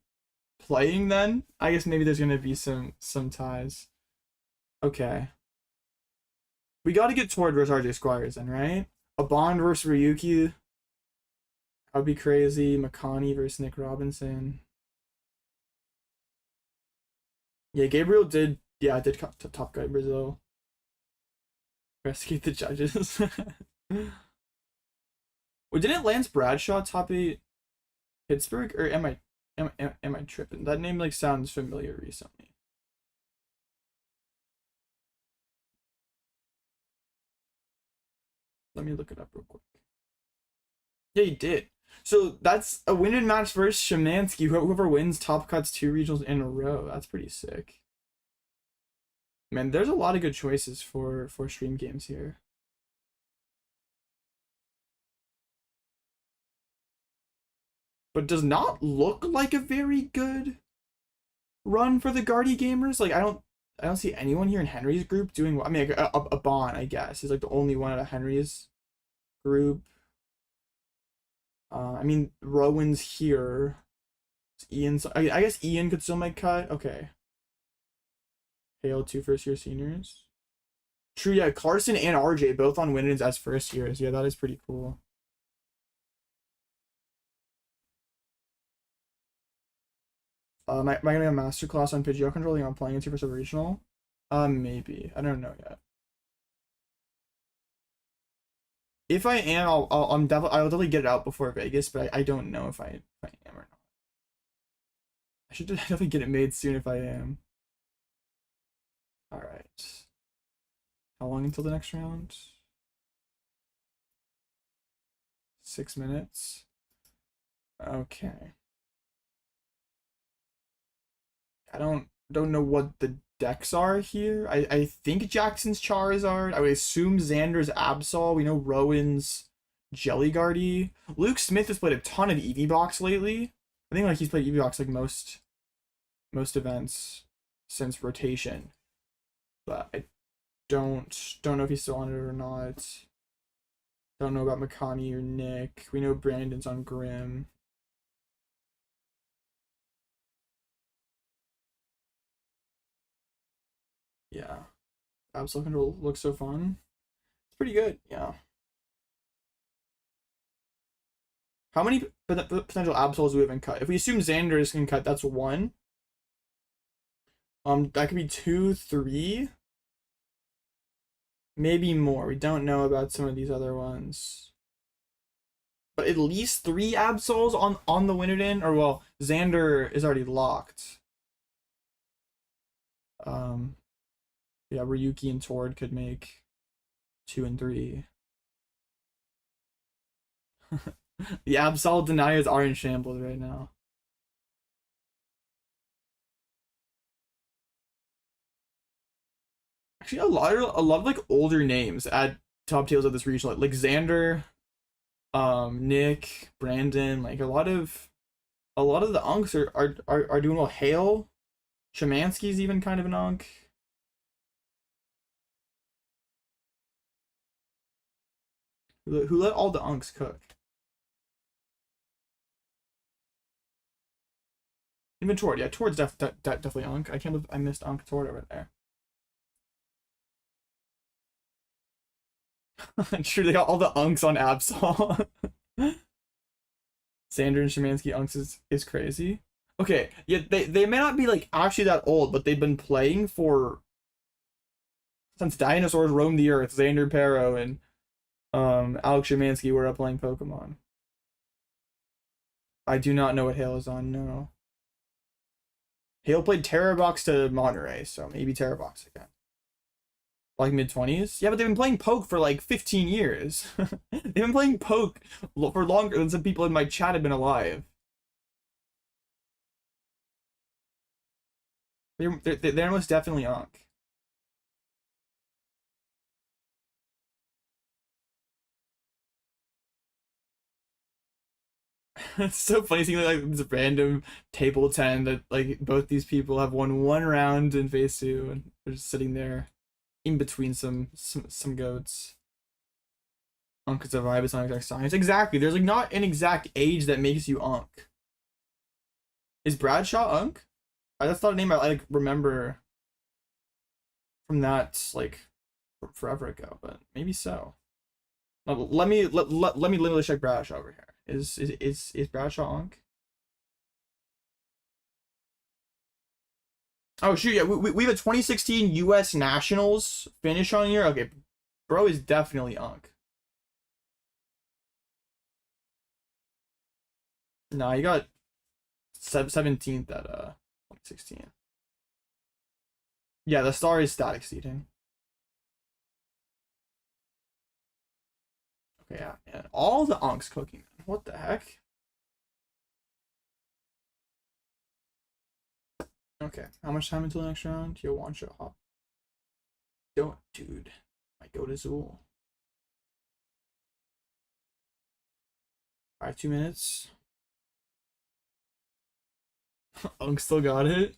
playing then? I guess maybe there's gonna be some ties. Okay. We gotta get toward versus RJ Squires then, right? A Bond versus Ryuki. That'd be crazy. Makani versus Nick Robinson. Yeah, Gabriel did top guy Brazil. Rescue the judges. Well, didn't Lance Bradshaw top 8 Pittsburgh? Or am I tripping? That name like sounds familiar recently. Let me look it up real quick. Yeah, he did. So that's a win and match versus Shemansky. Whoever wins top cuts 2 regionals in a row. That's pretty sick. Man, there's a lot of good choices for stream games here. But does not look like a very good run for the Guardy gamers. Like I don't see anyone here in Henry's group doing well. I mean, a Bond, I guess, is like the only one out of Henry's group. I mean, Rowan's here. Ian's. I guess Ian could still make cut. Okay. Hail 2 first-year seniors. True, yeah. Carson and RJ both on win-ins as first years. Yeah, that is pretty cool. Am I gonna get a masterclass on Pidgeot controlling on playing into for regional? Maybe. I don't know yet. If I am, I'll definitely get it out before Vegas, but I don't know if I am or not. I should definitely get it made soon if I am. All right. How long until the next round? 6 minutes. Okay. I don't know what the decks are here. I think Jackson's Charizard. I would assume Xander's Absol. We know Rowan's Jellyguardy. Luke Smith has played a ton of EV Box lately. I think like he's played EV Box like most events since rotation. But I don't know if he's still on it or not. Don't know about Makani or Nick. We know Brandon's on Grim. Yeah. Absol Control looks so fun. It's pretty good, yeah. How many potential absols do we have in cut? If we assume Xander is in cut, that's 1. That could be 2, 3. Maybe more. We don't know about some of these other ones. But at least 3 absols on the Winterden, or well, Xander is already locked. Yeah, Ryuki and Tord could make 2 and 3. The absol deniers are in shambles right now. Actually, a lot of like older names at top tails of this region, like Xander, Nick, Brandon, like a lot of the unks are doing well. Hale, Shemansky's even kind of an unk. Who let all the unks cook? Even Tord, yeah, Tord's definitely unk. I can't believe I missed unk Tord over there. I'm sure they got all the unks on Absol. Xander and Shemansky unks is crazy. Okay, yeah, they may not be like actually that old, but they've been playing for since dinosaurs roamed the earth. Xander Pero and Alex Shemansky were up playing Pokemon. I do not know what Hale is on, no. Hale played Terrabox to Monterey, so maybe Terrabox again. Like mid-20s? Yeah, but they've been playing Poke for like 15 years. They've been playing Poke for longer than some people in my chat have been alive. They're most definitely Ankh. It's so funny seeing like this random table 10 that like both these people have won 1 round in phase 2 and they're just sitting there in between some goats. Ankh is a vibe, it's not exact science. Exactly. There's like not an exact age that makes you Ankh. Is Bradshaw Ankh? That's not a name I like remember from that like forever ago, but maybe so. Let me literally check Bradshaw over here. Is Bradshaw Ankh? Oh shoot, yeah, we have a 2016 U.S. Nationals finish on here. Okay, bro is definitely Ankh. Nah, he got 17th at 2016. Yeah, the star is static seating. Okay, yeah, and all the Ankhs cooking. What the heck? Okay, how much time until the next round? Yo, one shot hop. Don't, dude. I go to Zool. Alright, 2 minutes. Unk still got it.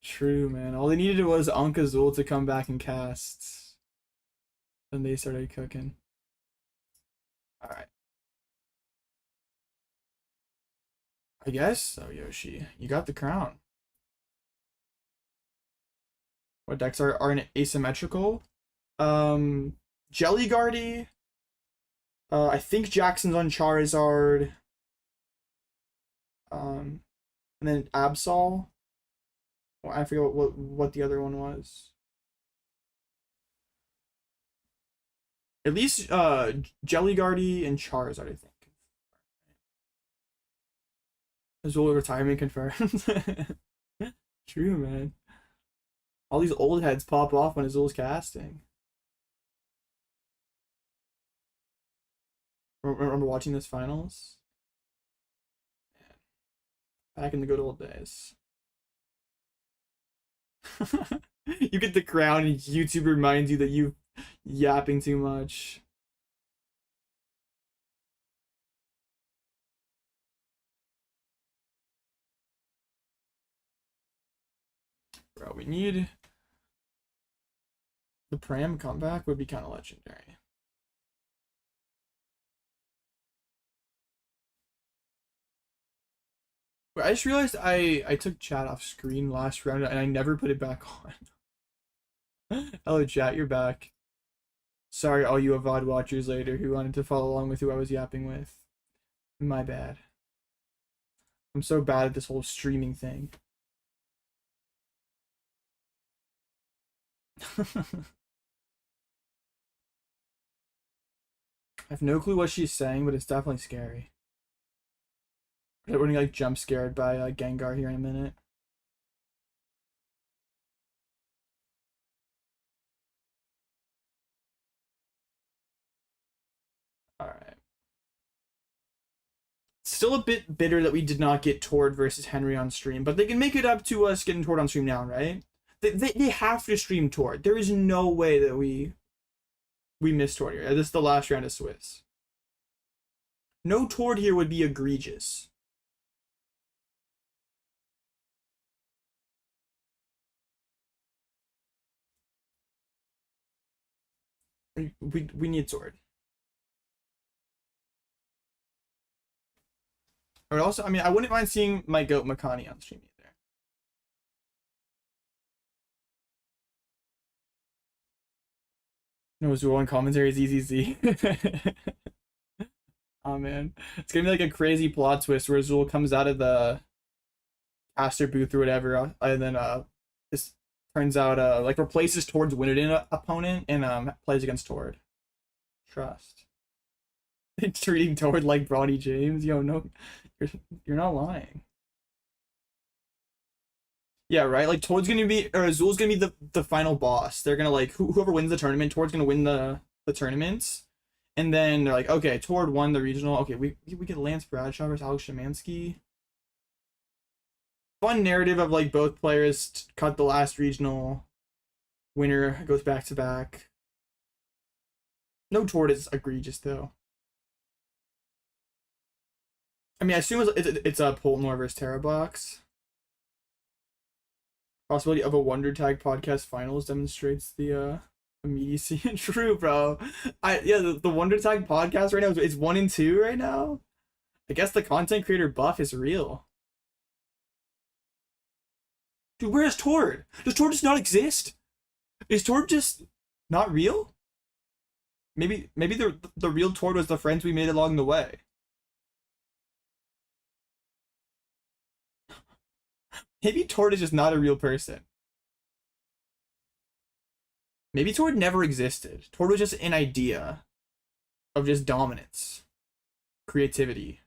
True, man. All they needed was Unk Azul to come back and cast. Then they started cooking. Alright. I guess so, Yoshi. You got the crown. What decks are an asymmetrical? Jellyguardy. I think Jackson's on Charizard. And then Absol. Well, I forget what the other one was. At least Jellyguardy and Charizard, I think. Azul retirement confirmed. True, man. All these old heads pop off when Azul's casting. Remember watching this finals? Back in the good old days. You get the crown and YouTube reminds you that you yapping too much. Bro, we need the Pram comeback would be kind of legendary. Wait, I just realized I took chat off screen last round and I never put it back on. Hello chat, you're back. Sorry all you VOD watchers later who wanted to follow along with who I was yapping with. My bad. I'm so bad at this whole streaming thing. I have no clue what she's saying, but it's definitely scary. We're gonna like jump scared by Gengar here in a minute. All right. Still a bit bitter that we did not get Tord versus Henry on stream, but they can make it up to us getting Tord on stream now, right? They have to stream Tord. There is no way that we miss Tord here. This is the last round of Swiss. No Tord here would be egregious. We need Tord. Or also, I mean, I wouldn't mind seeing my goat Makani on stream either. No, Zool on commentary is easy. Oh man, it's gonna be like a crazy plot twist where Zool comes out of the caster booth or whatever, and then this turns out like replaces Tord's Winnowed opponent and plays against Tord. Trust. Treating Tord like Bronny James, yo, no, you're not lying. Yeah, right. Like Tord's gonna be, or Azul's gonna be the final boss. They're gonna like whoever wins the tournament. Tord's gonna win the tournaments, and then they're like, okay, Tord won the regional. Okay, we get Lance Bradshaw versus Alex Szymanski. Fun narrative of like both players cut the last regional. Winner goes back to back. No Tord is egregious though. I mean, I assume it's a Poltnor versus Terrabox. Possibility of a Wonder Tag podcast finals demonstrates the immediacy. True, bro. The Wonder Tag podcast right now it's 1 and 2 right now. I guess the content creator buff is real. Dude, where is Tord? Does Tord just not exist? Is Tord just not real? Maybe the real Tord was the friends we made along the way. Maybe Tord is just not a real person. Maybe Tord never existed. Tord was just an idea of just dominance, creativity.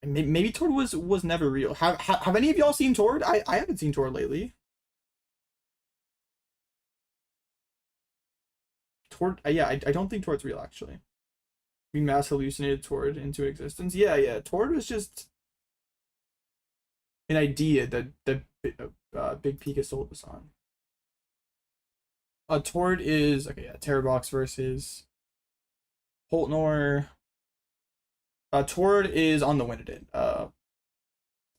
And maybe Tord was never real. Have any of y'all seen Tord? I haven't seen Tord lately. Tord, yeah, I don't think Tord's real actually. We mass hallucinated Tord into existence. Yeah. Tord was just an idea that Big Pika sold us on. Tord is okay. Yeah, Terrorbox versus Poltnor. Tord is on the Winnowed. I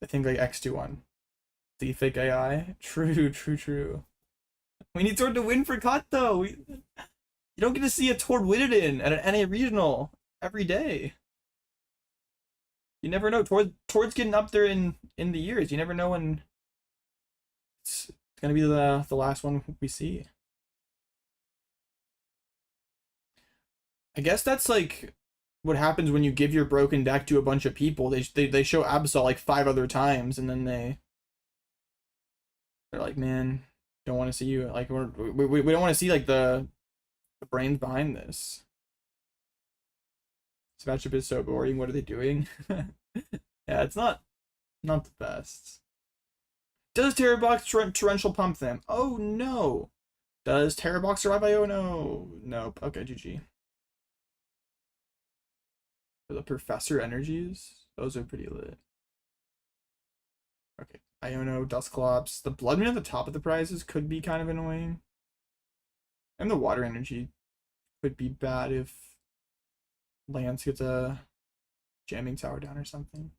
think like X21. The fake AI. True. We need Tord to win for cut though. You don't get to see a Tord Winnowed at an NA regional every day. You never know. Tord's getting up there in the years. You never know when it's gonna be the last one we see. I guess that's like what happens when you give your broken deck to a bunch of people. They show Absol like 5 other times, and then they're like, man, don't want to see you. Like we don't want to see like the brains behind this. This matchup is so boring. What are they doing? Yeah, it's not the best. Does Terrorbox torrential pump them? Oh no. Does Terrorbox survive? Oh no. Nope. Okay, GG. The Professor energies, those are pretty lit. Okay, Iono, Dusclops. The Bloodman at the top of the prizes could be kind of annoying. And the Water energy could be bad if Lance gets a jamming tower down or something.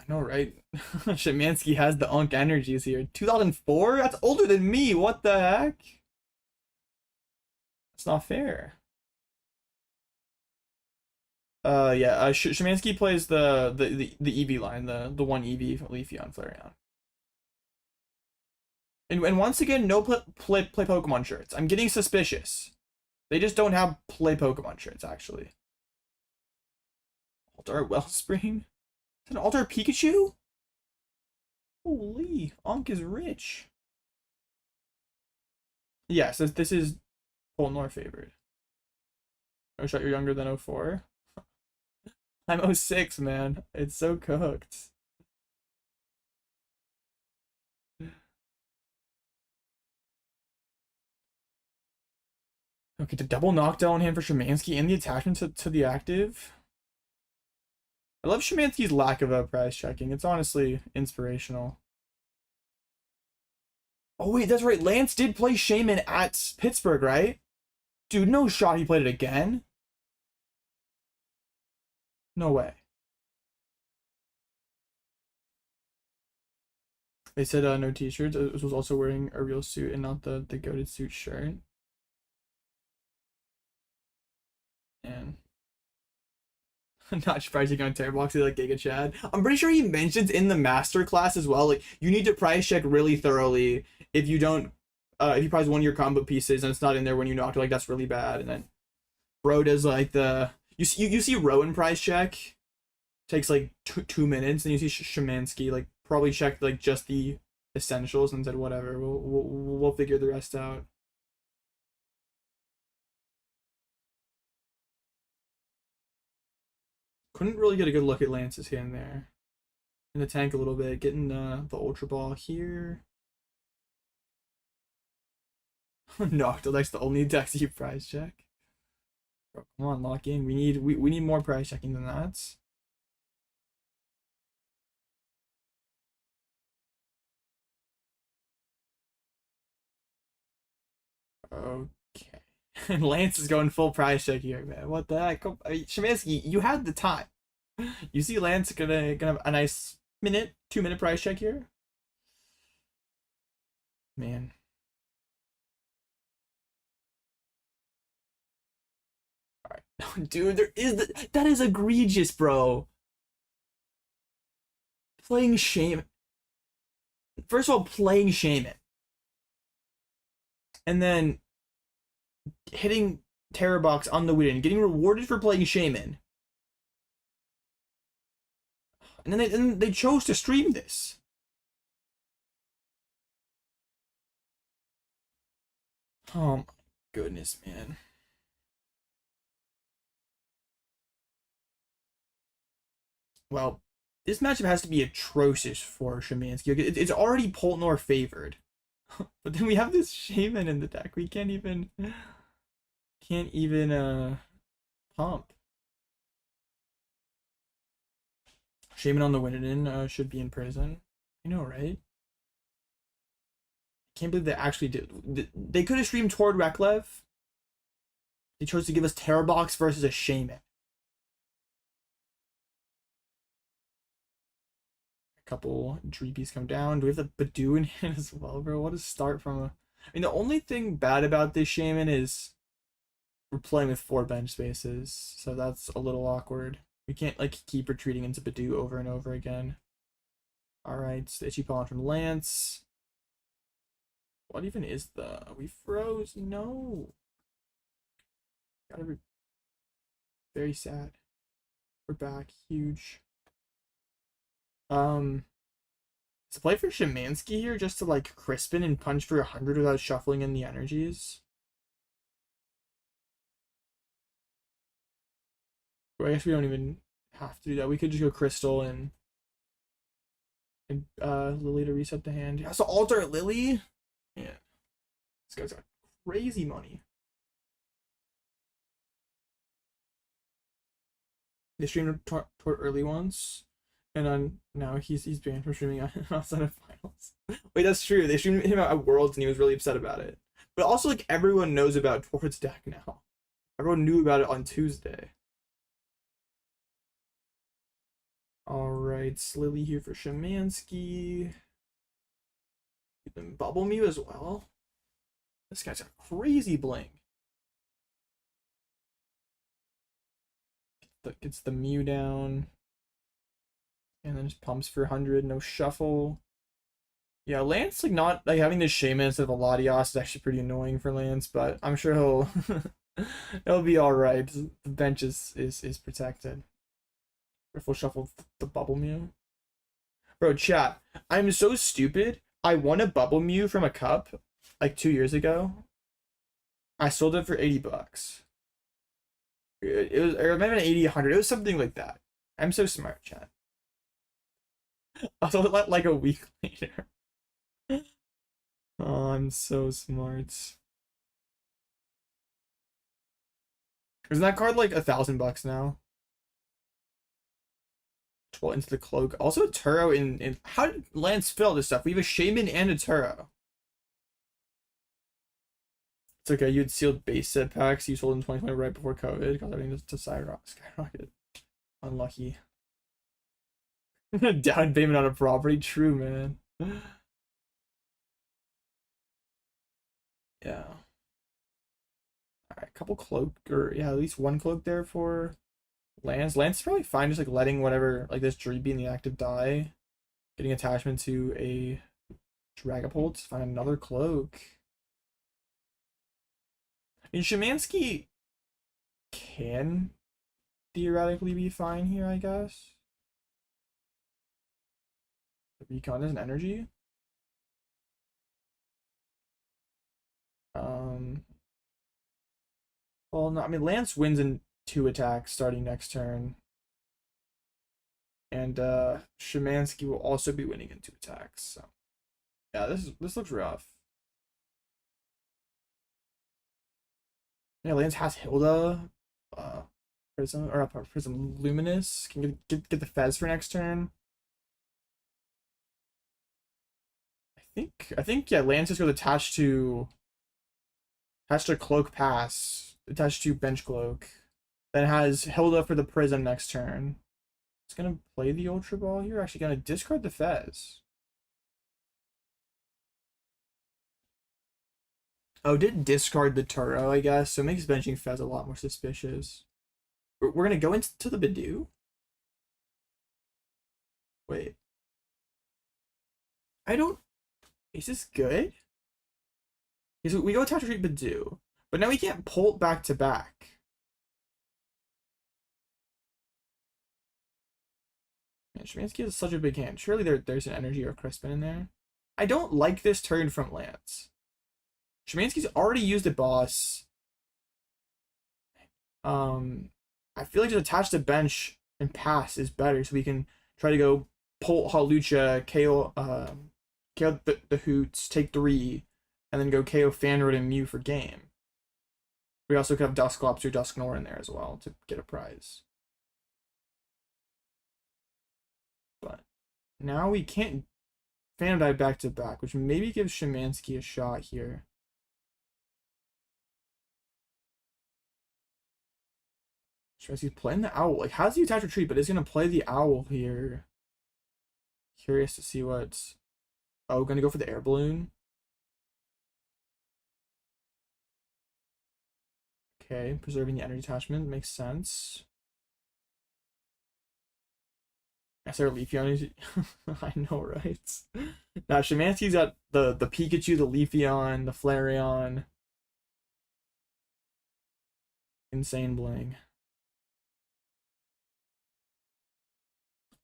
I know, right? Szymanski has the Unk energies here. 2004? That's older than me. What the heck? It's not fair. Yeah, Szymanski plays the EV line, the one EV Leafeon Flareon. And once again, no play Pokemon shirts. I'm getting suspicious. They just don't have play Pokemon shirts, actually. Altar Wellspring? Is that an Altar Pikachu? Holy, Ankh is rich. Yes, this is Polnor favored. Oh shit, you're younger than 04? I'm 06, man. It's so cooked. Okay, the double knockdown hand for Shemansky and the attachment to the active. I love Shemansky's lack of prize checking. It's honestly inspirational. Oh wait, that's right. Lance did play Shaman at Pittsburgh, right? Dude, no shot he played it again. No way. They said no t-shirts. It was also wearing a real suit and not the goated suit shirt. And not surprising on Terrorbox like Giga Chad. I'm pretty sure he mentions in the master class as well, like you need to price check really thoroughly if you don't if you prize one of your combo pieces and it's not in there when you knocked, like that's really bad. And then Bro does like the you see Rowan price check takes like 2 minutes, and you see Shemansky like probably checked like just the essentials and said whatever, we'll figure the rest out. Couldn't really get a good look at Lance's hand there. In the tank a little bit, getting the Ultra Ball here. Noctile's the only deck you prize check. Bro, come on, lock in. We need more prize checking than that. Okay. And Lance is going full prize check here, man. What the heck? I mean, Shemansky, you had the time. You see Lance gonna have a nice 2-minute price check here? Man. Alright. Dude, that is egregious, bro. Playing Shaman. First of all, playing Shaman. And then hitting Terror Box on the win, getting rewarded for playing Shaman. And then they chose to stream this. Oh my goodness, man. Well, this matchup has to be atrocious for Shemansky. It's already Poltnor favored. But then we have this Shaman in the deck. We can't even pump. Shaman on the win should be in prison. I know, right? I can't believe they actually did. They could have streamed toward Reklev. They chose to give us Terror Box versus a Shaman. A couple Dreepies come down. Do we have the Badoo in hand as well, bro? What a start from a... I mean, the only thing bad about this Shaman is we're playing with 4 bench spaces, so that's a little awkward. We can't like keep retreating into Badoo over and over again. Alright, Itchy Pawn from Lance. What even is the... We froze? No. Gotta be very sad. We're back. Huge. Is the play for Shemansky here just to like Crispin and punch for 100 without shuffling in the energies? Well, I guess we don't even have to do that. We could just go Crystal and Lily to reset the hand. Yeah, so alter Lily? Yeah. This guy's got crazy money. They streamed toward early ones. And then now he's banned from streaming outside of finals. Wait, that's true. They streamed him at Worlds and he was really upset about it. But also, like, everyone knows about Tort's deck now. Everyone knew about it on Tuesday. Alright, Lily here for Shemansky. Bubble Mew as well. This guy's got crazy bling. Gets the Mew down. And then just pumps for 100, no shuffle. Yeah, Lance like not like having this Shaman instead of a Latios is actually pretty annoying for Lance, but I'm sure he'll he'll be all right. The bench is protected. Full shuffle the Bubble Mew. Bro, chat. I'm so stupid. I won a Bubble Mew from a cup like 2 years ago. I sold it for 80 bucks. It was, or maybe 80, 100. It was something like that. I'm so smart, chat. I sold it like a week later. Oh, I'm so smart. Isn't that card like $1,000 now? 12 into the cloak. Also a Turo in how did Lance fill this stuff? We have a Shaman and a Turo. It's okay, you had sealed base set packs you sold in 2020 right before COVID, because everything to skyrocket. Unlucky. Down payment on a property. True, man. Yeah. Alright, couple cloak, or yeah, at least one cloak there for Lance. Lance is probably fine just like letting whatever, like this Dreeby in the active die. Getting attachment to a Dragapult. Find another cloak. I mean, Szymanski can theoretically be fine here, I guess. The Recon is an energy. Well, no, I mean, Lance wins in 2 attacks starting next turn. And Szymanski will also be winning in 2 attacks. So yeah, this looks rough. Yeah, Lance has Hilda, Prism or Prism Luminous. Can get the Fez for next turn. I think yeah, Lance is going to attach to Cloak Pass, attached to Bench Cloak. Then has Hilda for the Prism next turn. It's gonna play the Ultra Ball here. Actually, gonna discard the Fez. Oh, did discard the Turo, I guess. So it makes benching Fez a lot more suspicious. We're gonna go into the Bidoof. Wait. I don't. Is this good? Because we go attach retreat Bidoof, but now we can't pull it back to back. Man, Szymanski has such a big hand. Surely there's an energy or Crispin in there. I don't like this turn from Lance. Szymanski's already used a boss. I feel like just attach the bench and pass is better, so we can try to go pull Hawlucha, KO, KO the Hoots, take 3, and then go KO Fanroid and Mew for game. We also could have Dusclops or Dusknoir in there as well to get a prize. But now we can't Phantom Dive back to back, which maybe gives Szymanski a shot here. Szymanski's playing the Owl. Like, how's he attach retreat? But he's gonna play the Owl here. Curious to see what's. Oh, gonna go for the Air Balloon. Okay, preserving the energy attachment makes sense. Is there a Leafeon? I know, right? Now Szymanski's got the Pikachu, the Leafeon, the Flareon. Insane bling.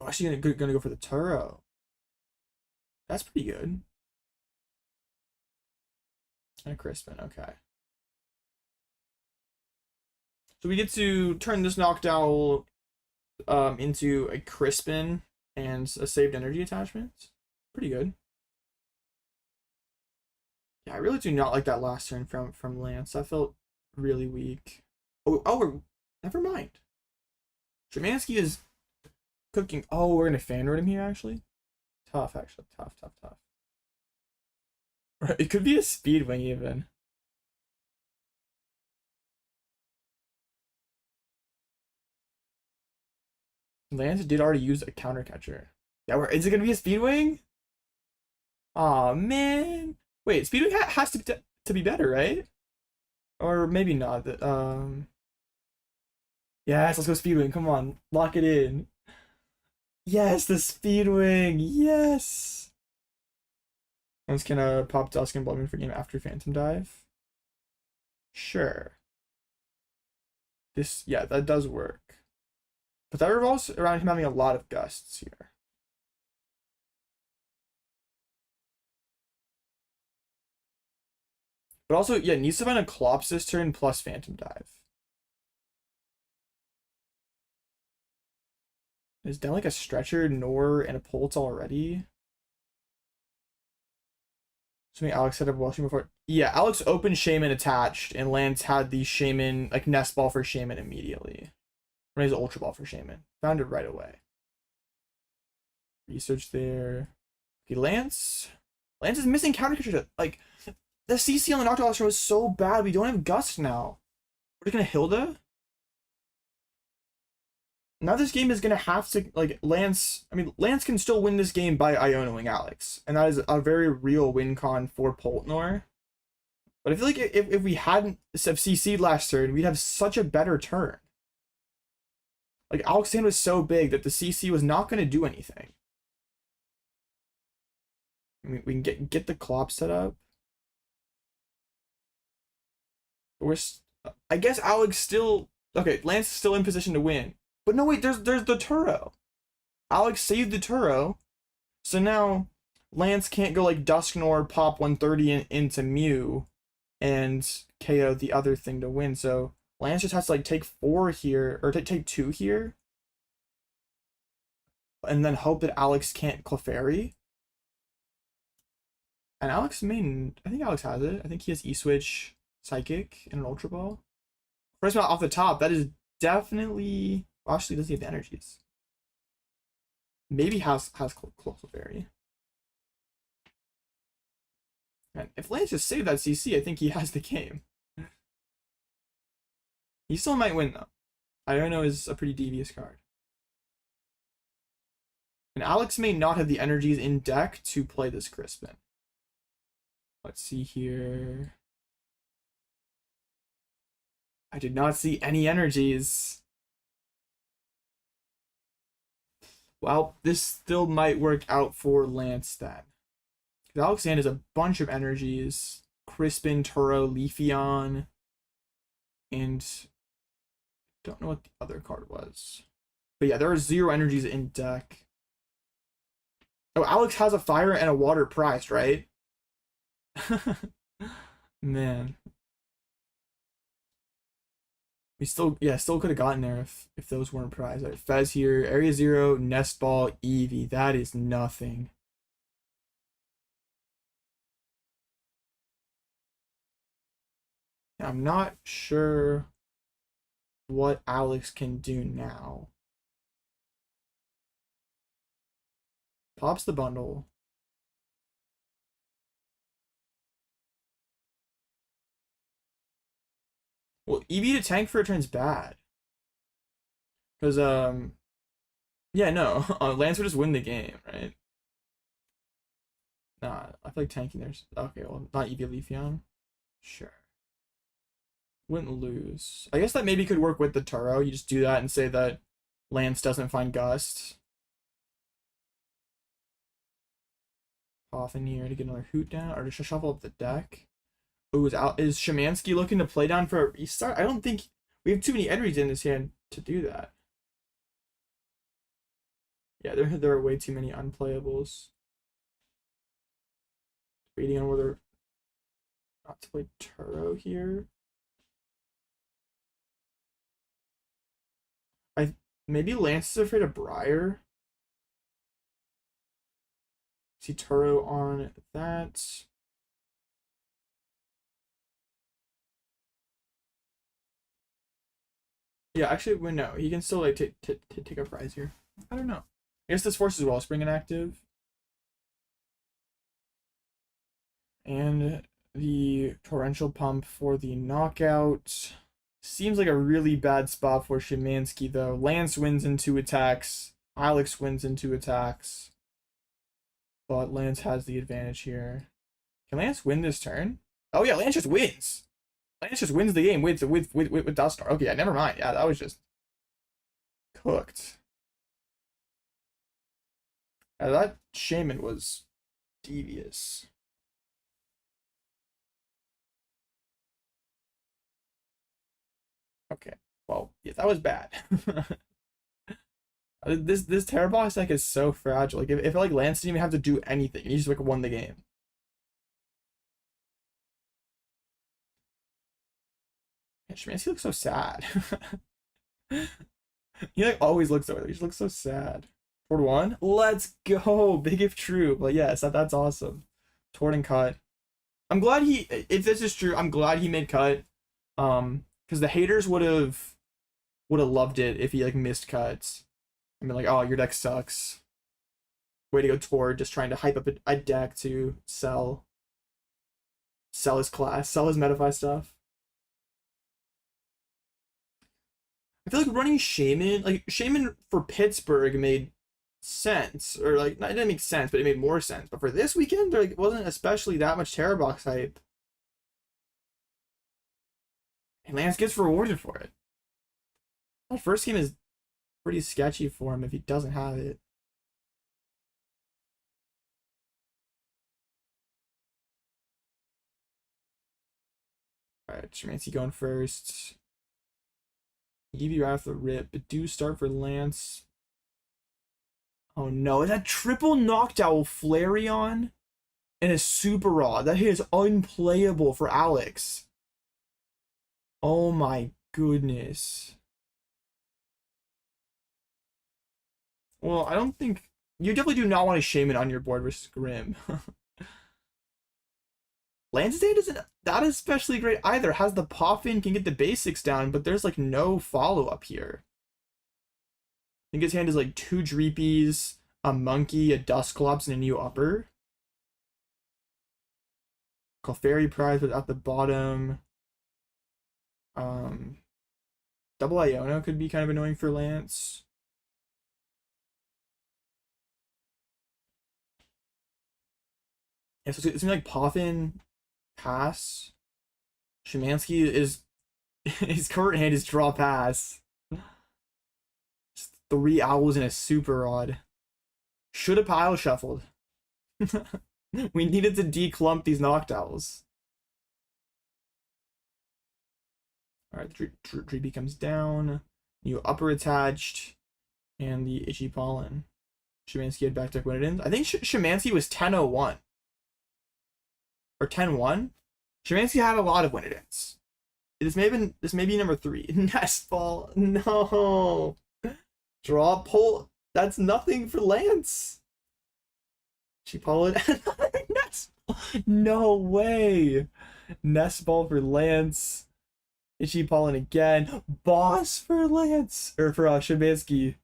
Oh, actually gonna go for the Turo. That's pretty good. And a Crispin, okay. So we get to turn this Noctowl into a Crispin and a saved energy attachment. Pretty good. Yeah, I really do not like that last turn from Lance. That felt really weak. Never mind. Szymanski is cooking. Oh, we're gonna Fanroid him here actually. Tough, actually. Tough. It could be a Speedwing even. Lance did already use a counter catcher. Yeah, is it gonna be a Speedwing? Aw, man. Wait, Speedwing has to be better, right? Or maybe not. Yes, let's go Speedwing. Come on, lock it in. Yes, the Speedwing. Yes. Lance can pop Dusk and Bloodmoon for game after Phantom Dive. Sure. This, yeah, that does work. But that revolves around him having a lot of gusts here. But also, yeah, needs to find a Clops this turn plus Phantom Dive. Is down like a Stretcher, Nor, and a Pulse already? Something Alex said of Washington before. Yeah, Alex opened Shaman attached, and Lance had the Shaman, like, Nest Ball for Shaman immediately. Or his Ultra Ball for Shaman. Found it right away. Research there. Okay, Lance. Lance is missing counter control. Like, the CC on the Noctowl was so bad, we don't have Gust now. We're just gonna Hilda? Now this game is gonna have to, like, Lance. I mean, Lance can still win this game by Ionoing Alex, and that is a very real win con for Poltnor. But I feel like if we hadn't CC'd last turn, we'd have such a better turn. Like, Alex's hand was so big that the CC was not gonna do anything. I mean, we can get the Clop set up. I guess Alex still, okay, Lance is still in position to win. But no, wait, there's the Turo. Alex saved the Turo. So now Lance can't go like Dusknor, pop 130 into Mew and KO the other thing to win. So Lance just has to like take 4 here, or take 2 here. And then hope that Alex can't Clefairy. And Alex may, I think Alex has it. I think he has E-Switch, Psychic, and an Ultra Ball. First of all, off the top, that is definitely... Actually, does he have the energies? Maybe has Clefairy. And if Lance just saved that CC, I think he has the game. He still might win, though. Iono is a pretty devious card. And Alex may not have the energies in deck to play this Crispin. Let's see here. I did not see any energies. Well, this still might work out for Lance then. Because Alex has a bunch of energies. Crispin, Turo, Leafeon. And don't know what the other card was. But yeah, there are 0 energies in deck. Oh, Alex has a fire and a water prize, right? Man. We still could have gotten there if those weren't prized. Right, Fez here, Area 0, Nest Ball, Eevee. That is nothing. I'm not sure what Alex can do now. Pops the bundle. Well, Eevee to tank for a turn's bad. Because, yeah, no. Lance would just win the game, right? Nah, I feel like tanking there's... Okay, well, not Eevee Leafeon. Sure. Wouldn't lose. I guess that maybe could work with the Turo. You just do that and say that Lance doesn't find Gust. Off in here to get another Hoot down, or just shuffle up the deck. Oh, is Shemansky looking to play down for a restart? I don't think we have too many energies in his hand to do that. Yeah, there are way too many unplayables. Waiting on whether not to play Turo here. Maybe Lance is afraid of Briar. See Turo on that. Yeah, actually, well, no, he can still like take a prize here. I don't know. I guess this forces Wellspring inactive. And the Torrential Pump for the knockout. Seems like a really bad spot for Shemansky, though. Lance wins in 2 attacks. Alex wins in 2 attacks. But Lance has the advantage here. Can Lance win this turn? Oh yeah, Lance just wins. Lance just wins the game with Dustar. Okay, yeah, never mind. Yeah, that was just cooked. Yeah, that Shaman was devious. Okay. Well, yeah, that was bad. This Terror Box deck is so fragile. Like if like Lance didn't even have to do anything, he just like won the game. Man, Szymanski looks so sad. He like always looks over there. He just looks so sad. Toward one. Let's go. Big if true. But yes, that's awesome. Toward and cut. I'm glad he. If this is true, I'm glad he made cut. Because the haters would have loved it if he like missed cuts. I mean, like, oh, your deck sucks. Way to go, Toward. Just trying to hype up a deck to sell his class, sell his Metafy stuff. I feel like running Shaman for Pittsburgh made sense, or like, it didn't make sense, but it made more sense. But for this weekend, there like, wasn't especially that much Terror Box hype. And Lance gets rewarded for it. That first game is pretty sketchy for him if he doesn't have it. Alright, Szymanski going first. EV right off the rip, but do start for Lance. Oh no, is that triple Noctowl Flareon and a Super Rod? That hit is unplayable for Alex. Oh my goodness. Well, I don't think... You definitely do not want a Shaman on your board versus Grim. Lansdale isn't that especially great either. Has the Poffin, can get the basics down, but there's like no follow-up here. I think his hand is like 2 Dreepies, a Monkey, a Dusclops, and a new upper. Clefairy Prize was at the bottom. Double Iono could be kind of annoying for Lance. Yeah, so it seems like Poffin pass. Szymanski is his current hand is draw pass. Just 3 owls and a super rod. Should have pile shuffled. We needed to declump these Noctowls. Alright, Dreepy comes down. New upper attached. And the Itchy Pollen. Szymanski had back deck when it ends. I think Szymanski was 10-01. Or 10-1. Szymanski had a lot of when it ends. This may be number 3. Nest Ball. No. Draw pull. That's nothing for Lance. She pulled another Nest Ball. No way. Nest Ball for Lance. Itchy Pollen again. Boss for Lance. Or for Szymanski. I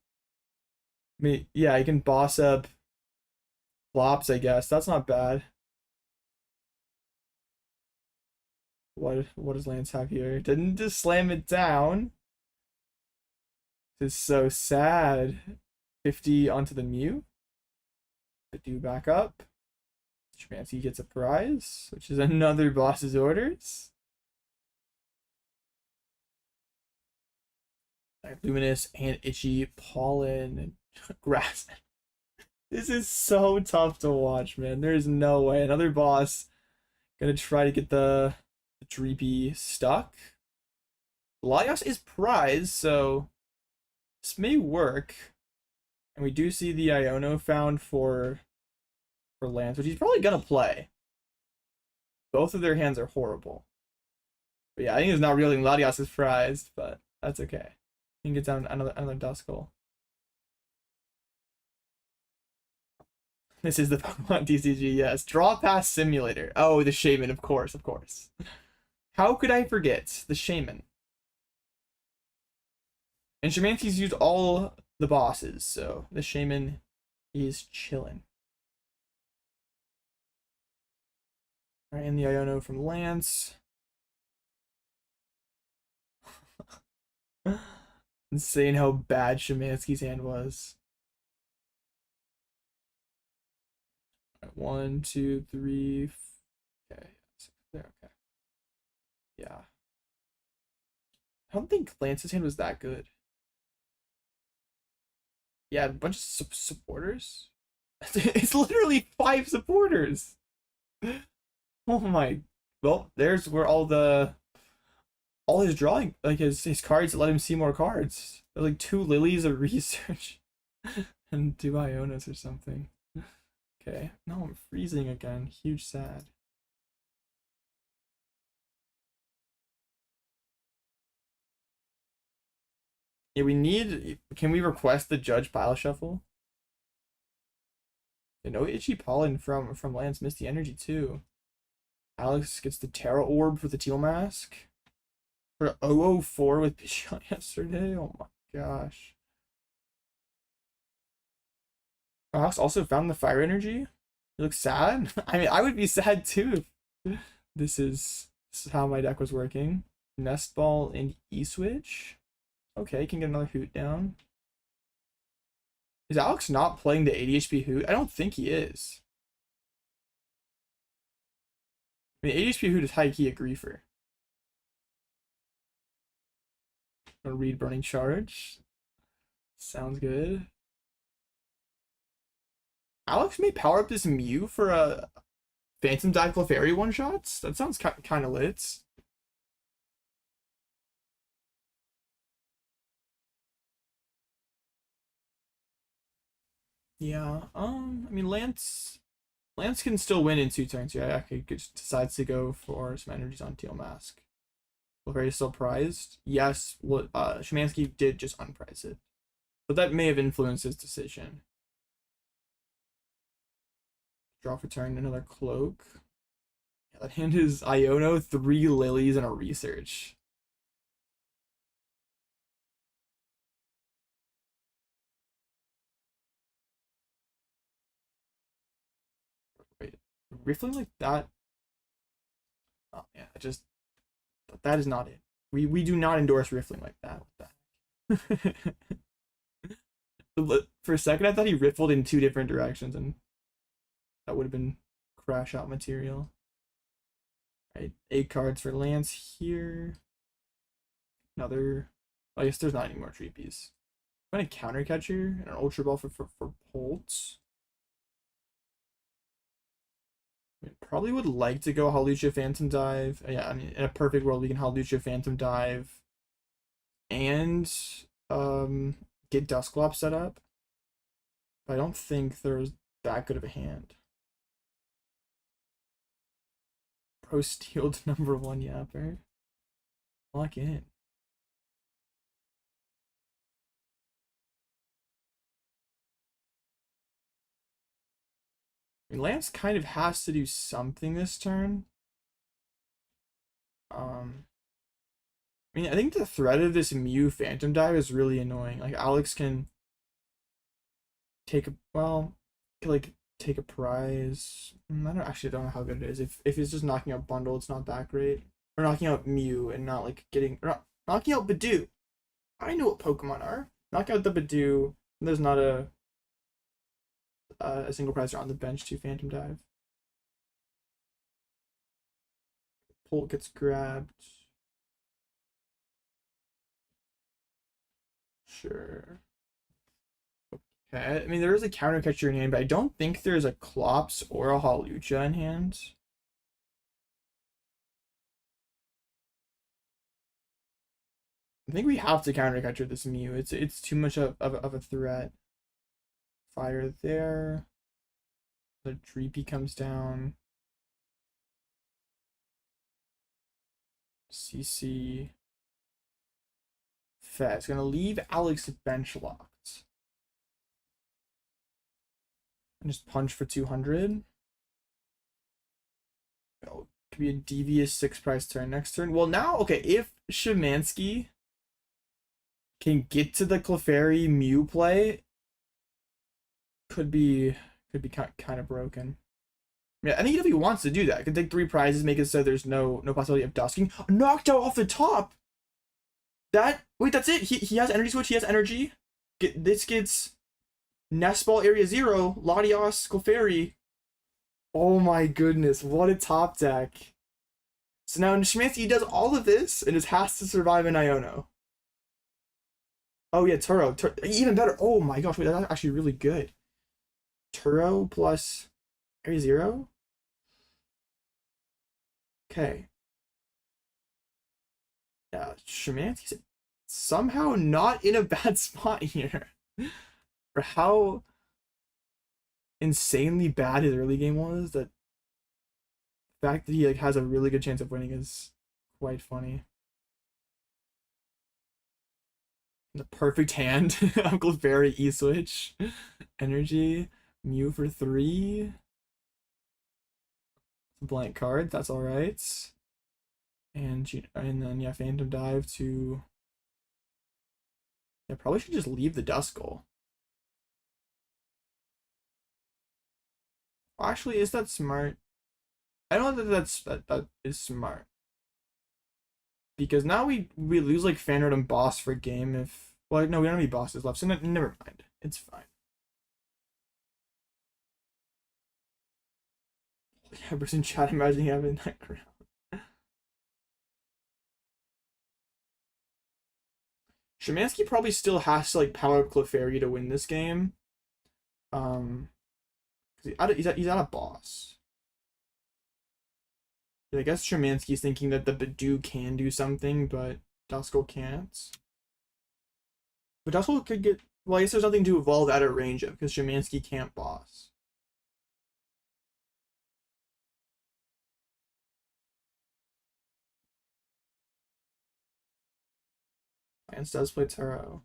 mean, yeah, you can boss up flops, I guess. That's not bad. What does Lance have here? Didn't just slam it down. This is so sad. 50 onto the Mew. But do back up. Szymanski gets a prize, which is another boss's orders. Luminous and Itchy Pollen. Grass. This is so tough to watch, man. There's no way. Another boss gonna try to get the Dreepy stuck. Latios is prize, so this may work. And we do see the Iono found for Lance, which he's probably gonna play. Both of their hands are horrible. But yeah, I think it's not really Latios is prized, but that's okay. He can get down another Duskull. This is the Pokemon TCG, yes. Draw Pass Simulator. Oh, the Shaman, of course, of course. How could I forget the Shaman? And Szymanski's used all the bosses, so the Shaman is chilling. Alright, and the Iono from Lance. Insane how bad Szymanski's hand was. Right, 1, 2, 3. Okay. Okay. Yeah. I don't think Lance's hand was that good. Yeah, a bunch of supporters. It's literally 5 supporters. Oh my. Well, there's where all the all his drawing, like his cards let him see more cards. There's like 2 lilies of research and 2 Ionas or something. Okay, no, I'm freezing again. Huge sad. Yeah, we need. Can we request the judge pile shuffle? You know, Itchy Pollen from Lance Misty Energy too. Alex gets the Terra Orb for the Teal Mask. For 004 with Bichon yesterday. Oh my gosh. Alex also found the Fire Energy. You look sad. I mean, I would be sad too if this is how my deck was working. Nest Ball and E-Switch. Okay, can get another Hoot down. Is Alex not playing the 80 HP Hoot? I don't think he is. I mean, 80 HP Hoot is high key a griefer. Gonna read Burning Charge. Sounds good. Alex may power up this Mew for a Phantom Dive Clefairy one-shots? That sounds kind of lit. Yeah, I mean, Lance can still win in 2 turns. Yeah, he just decides to go for some energies on Teal Mask. Clefairy still prized. Yes, Szymanski did just unprize it. But that may have influenced his decision. Draw for turn, another Cloak. Yeah, that hand is Iono, 3 lilies, and a research. Wait, riffling like that? Oh yeah, that is not it. We do not endorse riffling like that. For a second, I thought he riffled in 2 different directions, and that would have been crash out material. Right, 8 cards for Lance here. Another. I guess there's not any more Treepies. I'm going to counter catcher and an Ultra Ball for Polts. I probably would like to go Hawlucha Phantom Dive. Yeah, I mean, in a perfect world, we can Hawlucha Phantom Dive and get Dusclops set up. But I don't think there's that good of a hand. Pro Steeled #1 Yapper. Lock in. I mean, Lance kind of has to do something this turn. I mean, I think the threat of this Mew Phantom Dive is really annoying. Like, Alex can take a, well, like, take a prize. I don't know how good it is. If it's just knocking out Bundle, it's not that great. Or knocking out Mew and not, like, getting, or not, knocking out Badoo. I know what Pokemon are. Knock out the Badoo, and there's not a single prizer on the bench to Phantom Dive. Polt gets grabbed. Sure. Okay, I mean, there is a counter catcher in hand, but I don't think there's a Clops or a Hawlucha in hand. I think we have to counter catcher this Mew. It's too much of a threat. Fire there. The Dreepy comes down. CC. Fez. Gonna leave Alex bench locked. And just punch for 200. Oh, could be a devious 6 price turn next turn. Well, now, okay, if Szymanski can get to the Clefairy Mew play, could be kind of broken. Yeah, I think if he wants to do that, could take 3 prizes, make it so there's no possibility of dusking. Knocked out off the top. Wait, that's it. He has energy switch. He has energy. This gets Nest Ball Area 0, Latios, Clefairy. Oh my goodness, what a top deck. So now Szymanski does all of this and just has to survive an Iono. Oh yeah, Turo. Even better. Oh my gosh, wait, that's actually really good. Turo plus Area 0? Okay. Yeah, Szymanski's somehow not in a bad spot here. For how insanely bad his early game was, that fact that he like has a really good chance of winning is quite funny. The perfect hand. Uncle Barry E-switch. Energy. Mew for 3. Blank card, that's alright. And then yeah, Phantom Dive to... Yeah, probably should just leave the Duskull. Actually, is that smart? I don't know that that is smart. Because now we lose like Fanrod and Boss for a game if... Well, no, we don't have any bosses left, so never mind. It's fine. Yeah, person chat imagining having that crown. Szymanski probably still has to like power up Clefairy to win this game. He's at a boss. I guess Szymanski's thinking that the Badoo can do something, but Duskull can't. But Duskull could get... Well, I guess there's nothing to evolve out of range of, because Szymanski can't boss. Lance does play Taro.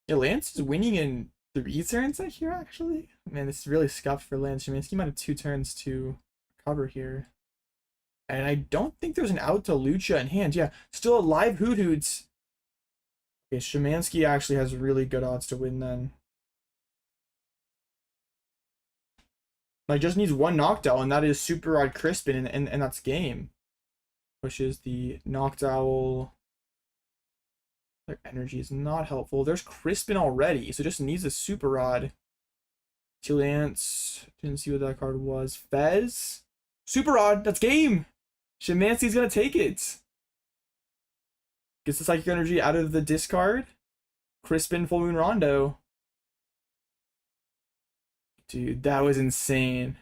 Yeah, Lance is winning in 3 turns I hear, actually. Man, this is really scuffed for Lance. Szymanski might have 2 turns to recover here. And I don't think there's an out to Lucha in hand. Yeah, still a live Hoot Hoots. Okay, Szymanski actually has really good odds to win then. Like, just needs 1 knockdown, and that is Super Rod Crispin, and that's game. Pushes the Noctowl. Their energy is not helpful. There's Crispin already, so just needs a Super Rod. Lance. Didn't see what that card was. Fez. Super Rod. That's game. Szymanski's gonna take it. Gets the Psychic Energy out of the discard. Crispin Full Moon Rondo. Dude, that was insane.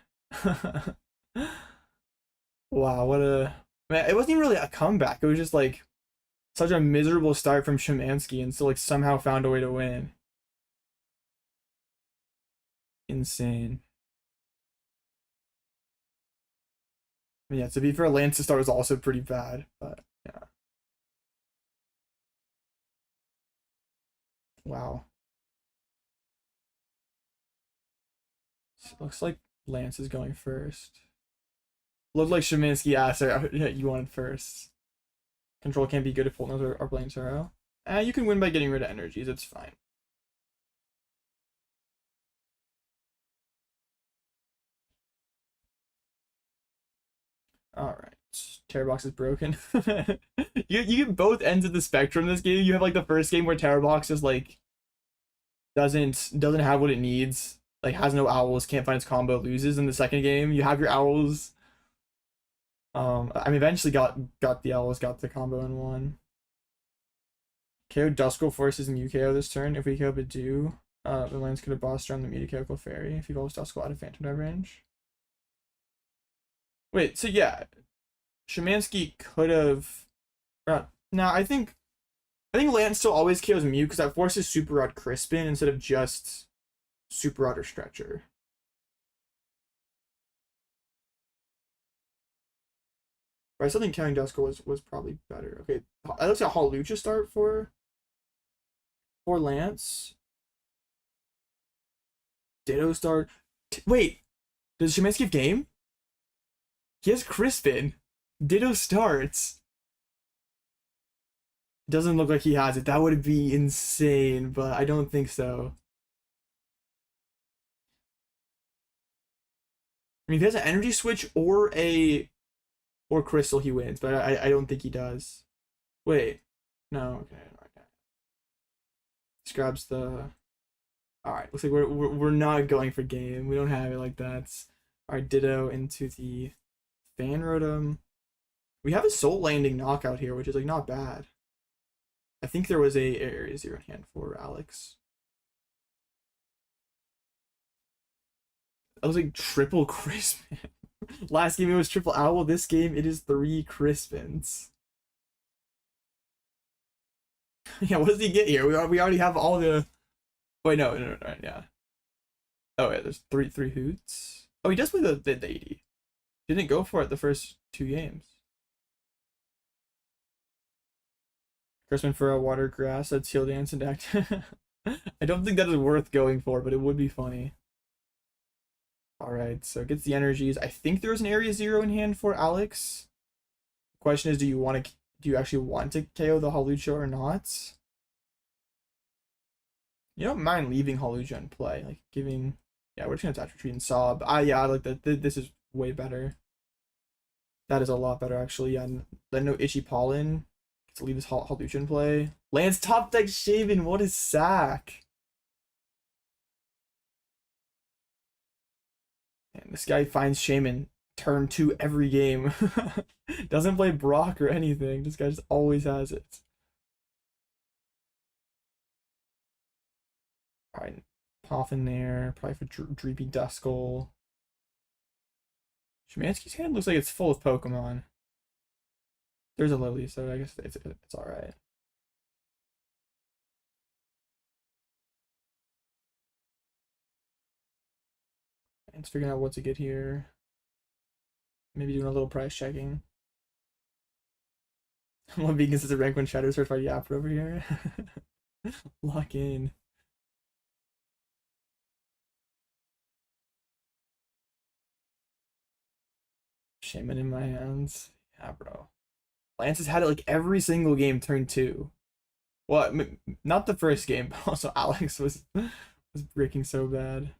Wow, what a... Man, it wasn't even really a comeback. It was just like such a miserable start from Szymanski and still like somehow found a way to win. Insane. Yeah, to be fair, Lance's start was also pretty bad, but yeah. Wow. Looks like Lance is going first. Looked like Szymanski asked her, you wanted first. Control can't be good if Fultons are playing Taro. You can win by getting rid of energies, it's fine. Alright. Terror Box is broken. you get both ends of the spectrum in this game. You have like the first game where Terror Box is like doesn't have what it needs. Like has no owls, can't find its combo, loses. In the second game, you have your owls. I mean, eventually got the owls, got the combo in one. KO Duskull forces Mew KO this turn. If we KO Badoo, the lands could have bossed around the Mew to KO Clefairy if he evolves Duskull out of Phantom Dive range. Wait, so yeah, Szymanski could have. No, I think Lance still always KOs Mew because that forces Super Rod Crispin instead of just Super Rod or Stretcher. But I still think counting Duskull was probably better. Okay, I looked at Hawlucha start for Lance. Ditto start. Wait, does Szymanski have game? He has Crispin. Ditto starts. Doesn't look like he has it. That would be insane, but I don't think so. I mean, if he has an energy switch or Crystal, he wins, but I don't think he does. Wait. No, okay. Just grabs the... Alright, looks like we're not going for game. We don't have it like that. Alright, Ditto into the Fan Rotom. We have a Soul Landing knockout here, which is like not bad. I think there was a Area 0 in hand for Alex. That was like triple Crispin. Last game it was triple owl. This game it is 3 Crispins. Yeah, what does he get here? We already have all the. Wait, no, yeah. Oh yeah, there's three hoots. Oh, he does play the 80. Didn't go for it the first 2 games. Crispin for a water grass. That's heal dance and act. I don't think that is worth going for, but it would be funny. Alright, so it gets the energies. I think there's an area 0 in hand for Alex. The question is, do you actually want to KO the Hawlucha or not? You don't mind leaving Hawlucha in play, like giving. Yeah, we're just gonna attach retreat and sob. Yeah, I like that. This is way better. That is a lot better actually. Yeah, then no itchy pollen. Get to leave this Hawlucha in play. Lance top deck Shaven. What is sack? And this guy finds Shaman turn 2 every game. Doesn't play Brock or anything. This guy just always has it. Alright, Poff in there. Probably for Dreepy Duskull. Shumansky's hand looks like it's full of Pokemon. There's a Lily, so I guess it's alright. And it's figuring out what to get here. Maybe doing a little price checking. One beacon is a rank 1 shadow certified yapper over here. Lock in. Shaman in my hands. Yeah, bro. Lance has had it like every single game turn 2. Well, not the first game, but also Alex was breaking so bad.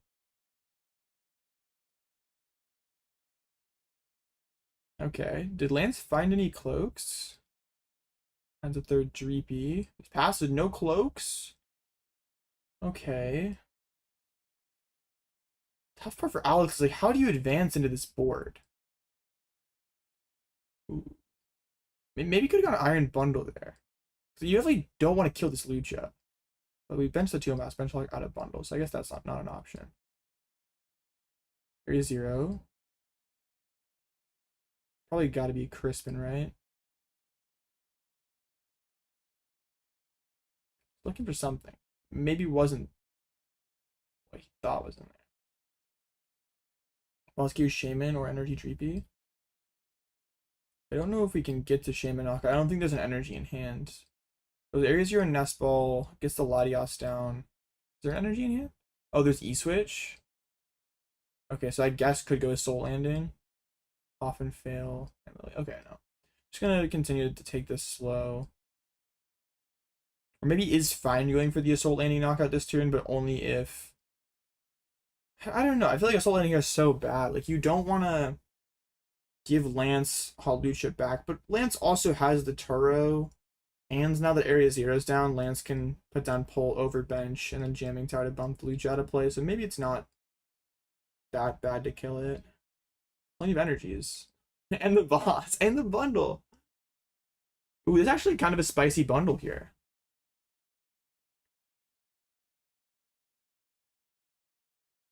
Okay, did Lance find any cloaks? Finds a third Dreepy. He's passive, no cloaks. Okay. Tough part for Alex is like, how do you advance into this board? Ooh. Maybe you could have gone Iron Bundle there. So you definitely don't want to kill this Lucha. But we benched the 2 mass bench like out of bundle, so I guess that's not an option. Area 0. Probably got to be Crispin, right? Looking for something. Maybe wasn't what he thought was in there. Rescue Shaman or Energy Dreepy. I don't know if we can get to Shaman Knockout. I don't think there's an energy in hand. Those areas you're in Nest Ball, gets the Latios down. Is there an energy in hand? Oh, there's E-Switch. Okay, so I guess could go to Soul Landing. Often fail. Okay, no. Just gonna continue to take this slow. Or maybe is fine going for the Assault Landing knockout this turn, but only if. I don't know. I feel like Assault Landing here is so bad. Like, you don't want to give Lance Hawlucha back, but Lance also has the Turo. And now that Area 0's down, Lance can put down Pull over bench and then Jamming Tower to bump the Lucha out of play. So maybe it's not that bad to kill it. Plenty of energies. And the boss. And the bundle. Ooh, there's actually kind of a spicy bundle here.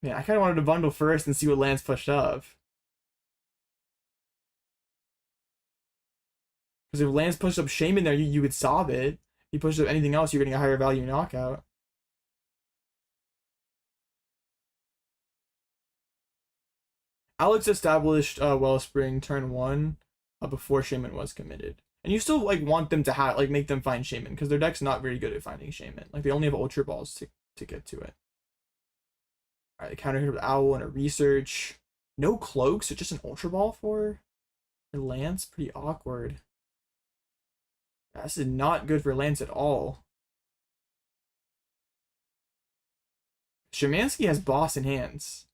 Man, I kind of wanted to bundle first and see what Lance pushed up. Because if Lance pushed up Shaman there, you could sob it. If he pushed up anything else, you're getting a higher value knockout. Alex established Wellspring turn 1 before Shaman was committed. And you still like want them to have make them find Shaman, because their deck's not very good at finding Shaman. Like, they only have Ultra Balls to get to it. Alright, counter hit with Owl and a Research. No cloaks, it's just an Ultra Ball for Lance. Pretty awkward. This is not good for Lance at all. Shumansky has boss in hands.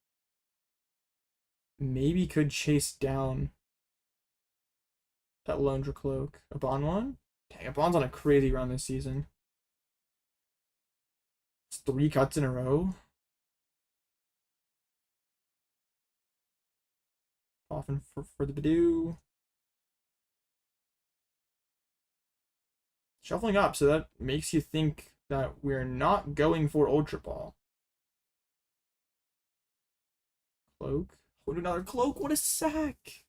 Maybe could chase down that Londra Cloak. A Bond one? Dang, a Bond's on a crazy run this season. It's 3 cuts in a row. Often for the Badoo. Shuffling up, so that makes you think that we're not going for Ultra Ball. Cloak. Go to another cloak. What a sack.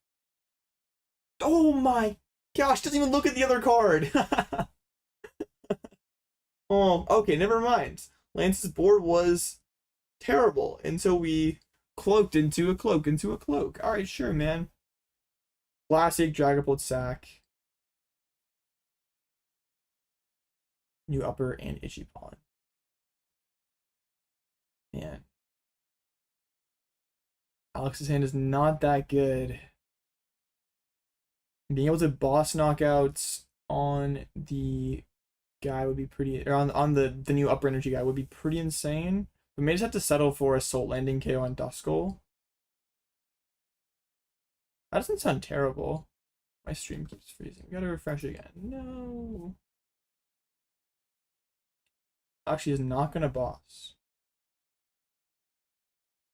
Oh my gosh, doesn't even look at the other card. Oh, okay, never mind. Lance's board was terrible, and so we cloaked into a cloak into a cloak. Alright, sure, man. Classic Dragapult sack. New upper and itchy pollen. Man. Alex's hand is not that good. Being able to boss knockouts on the guy would be pretty, or on the new upper energy guy would be pretty insane. We may just have to settle for Assault Landing KO on Duskull. That doesn't sound terrible. My stream keeps freezing. Gotta refresh again. No. Actually, is not gonna boss.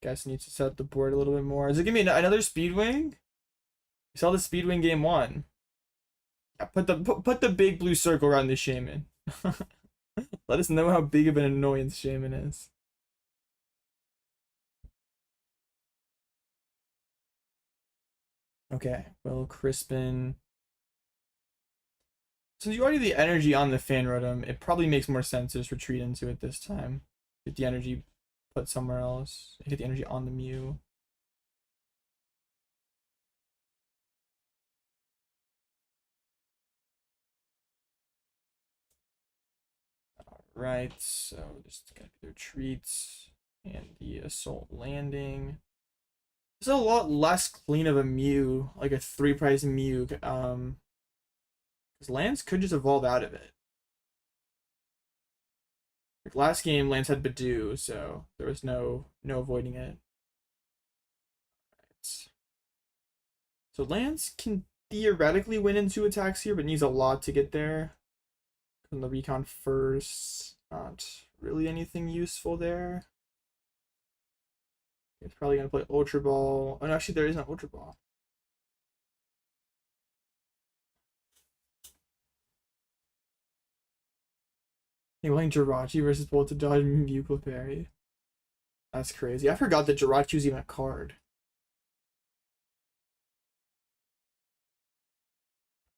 Guess needs to set up the board a little bit more. Is it gonna be another Speedwing? We saw the Speedwing game 1. Yeah, put the big blue circle around the Shaman. Let us know how big of an annoyance Shaman is. Okay, well, Crispin. Since you already have the energy on the Fan Rotom, it probably makes more sense to just retreat into it this time. Get the energy put somewhere else. Get the energy on the Mew. Alright, so just gonna be the retreats and the Assault Landing. It's a lot less clean of a Mew, like a 3-price Mew. Because Lance could just evolve out of it. Like last game, Lance had Badoo, so there was no avoiding it. Right. So Lance can theoretically win in 2 attacks here, but needs a lot to get there. And the Recon first, not really anything useful there. It's probably gonna play Ultra Ball. Oh no, actually there is no Ultra Ball. Hey, playing Jirachi versus Bolt to dodge Mew Clefairy. That's crazy. I forgot that Jirachi was even a card.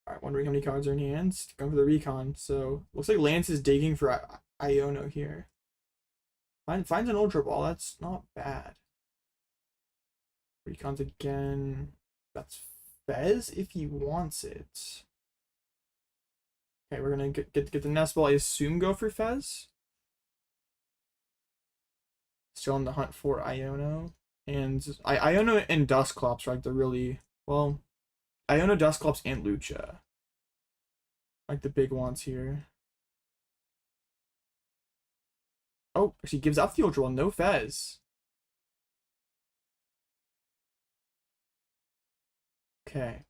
Alright, wondering how many cards are in hands. Going for the Recon. So looks like Lance is digging for Iono here. Finds an Ultra Ball. That's not bad. Recons again. That's Fez if he wants it. Okay, we're gonna get the Nest Ball. I assume go for Fez. Still on the hunt for Iono. And Iono and Dusclops are like the really, well, Iono, Dusclops, and Lucha. Like the big ones here. Oh, she gives up the Ultra Ball. No Fez. Okay.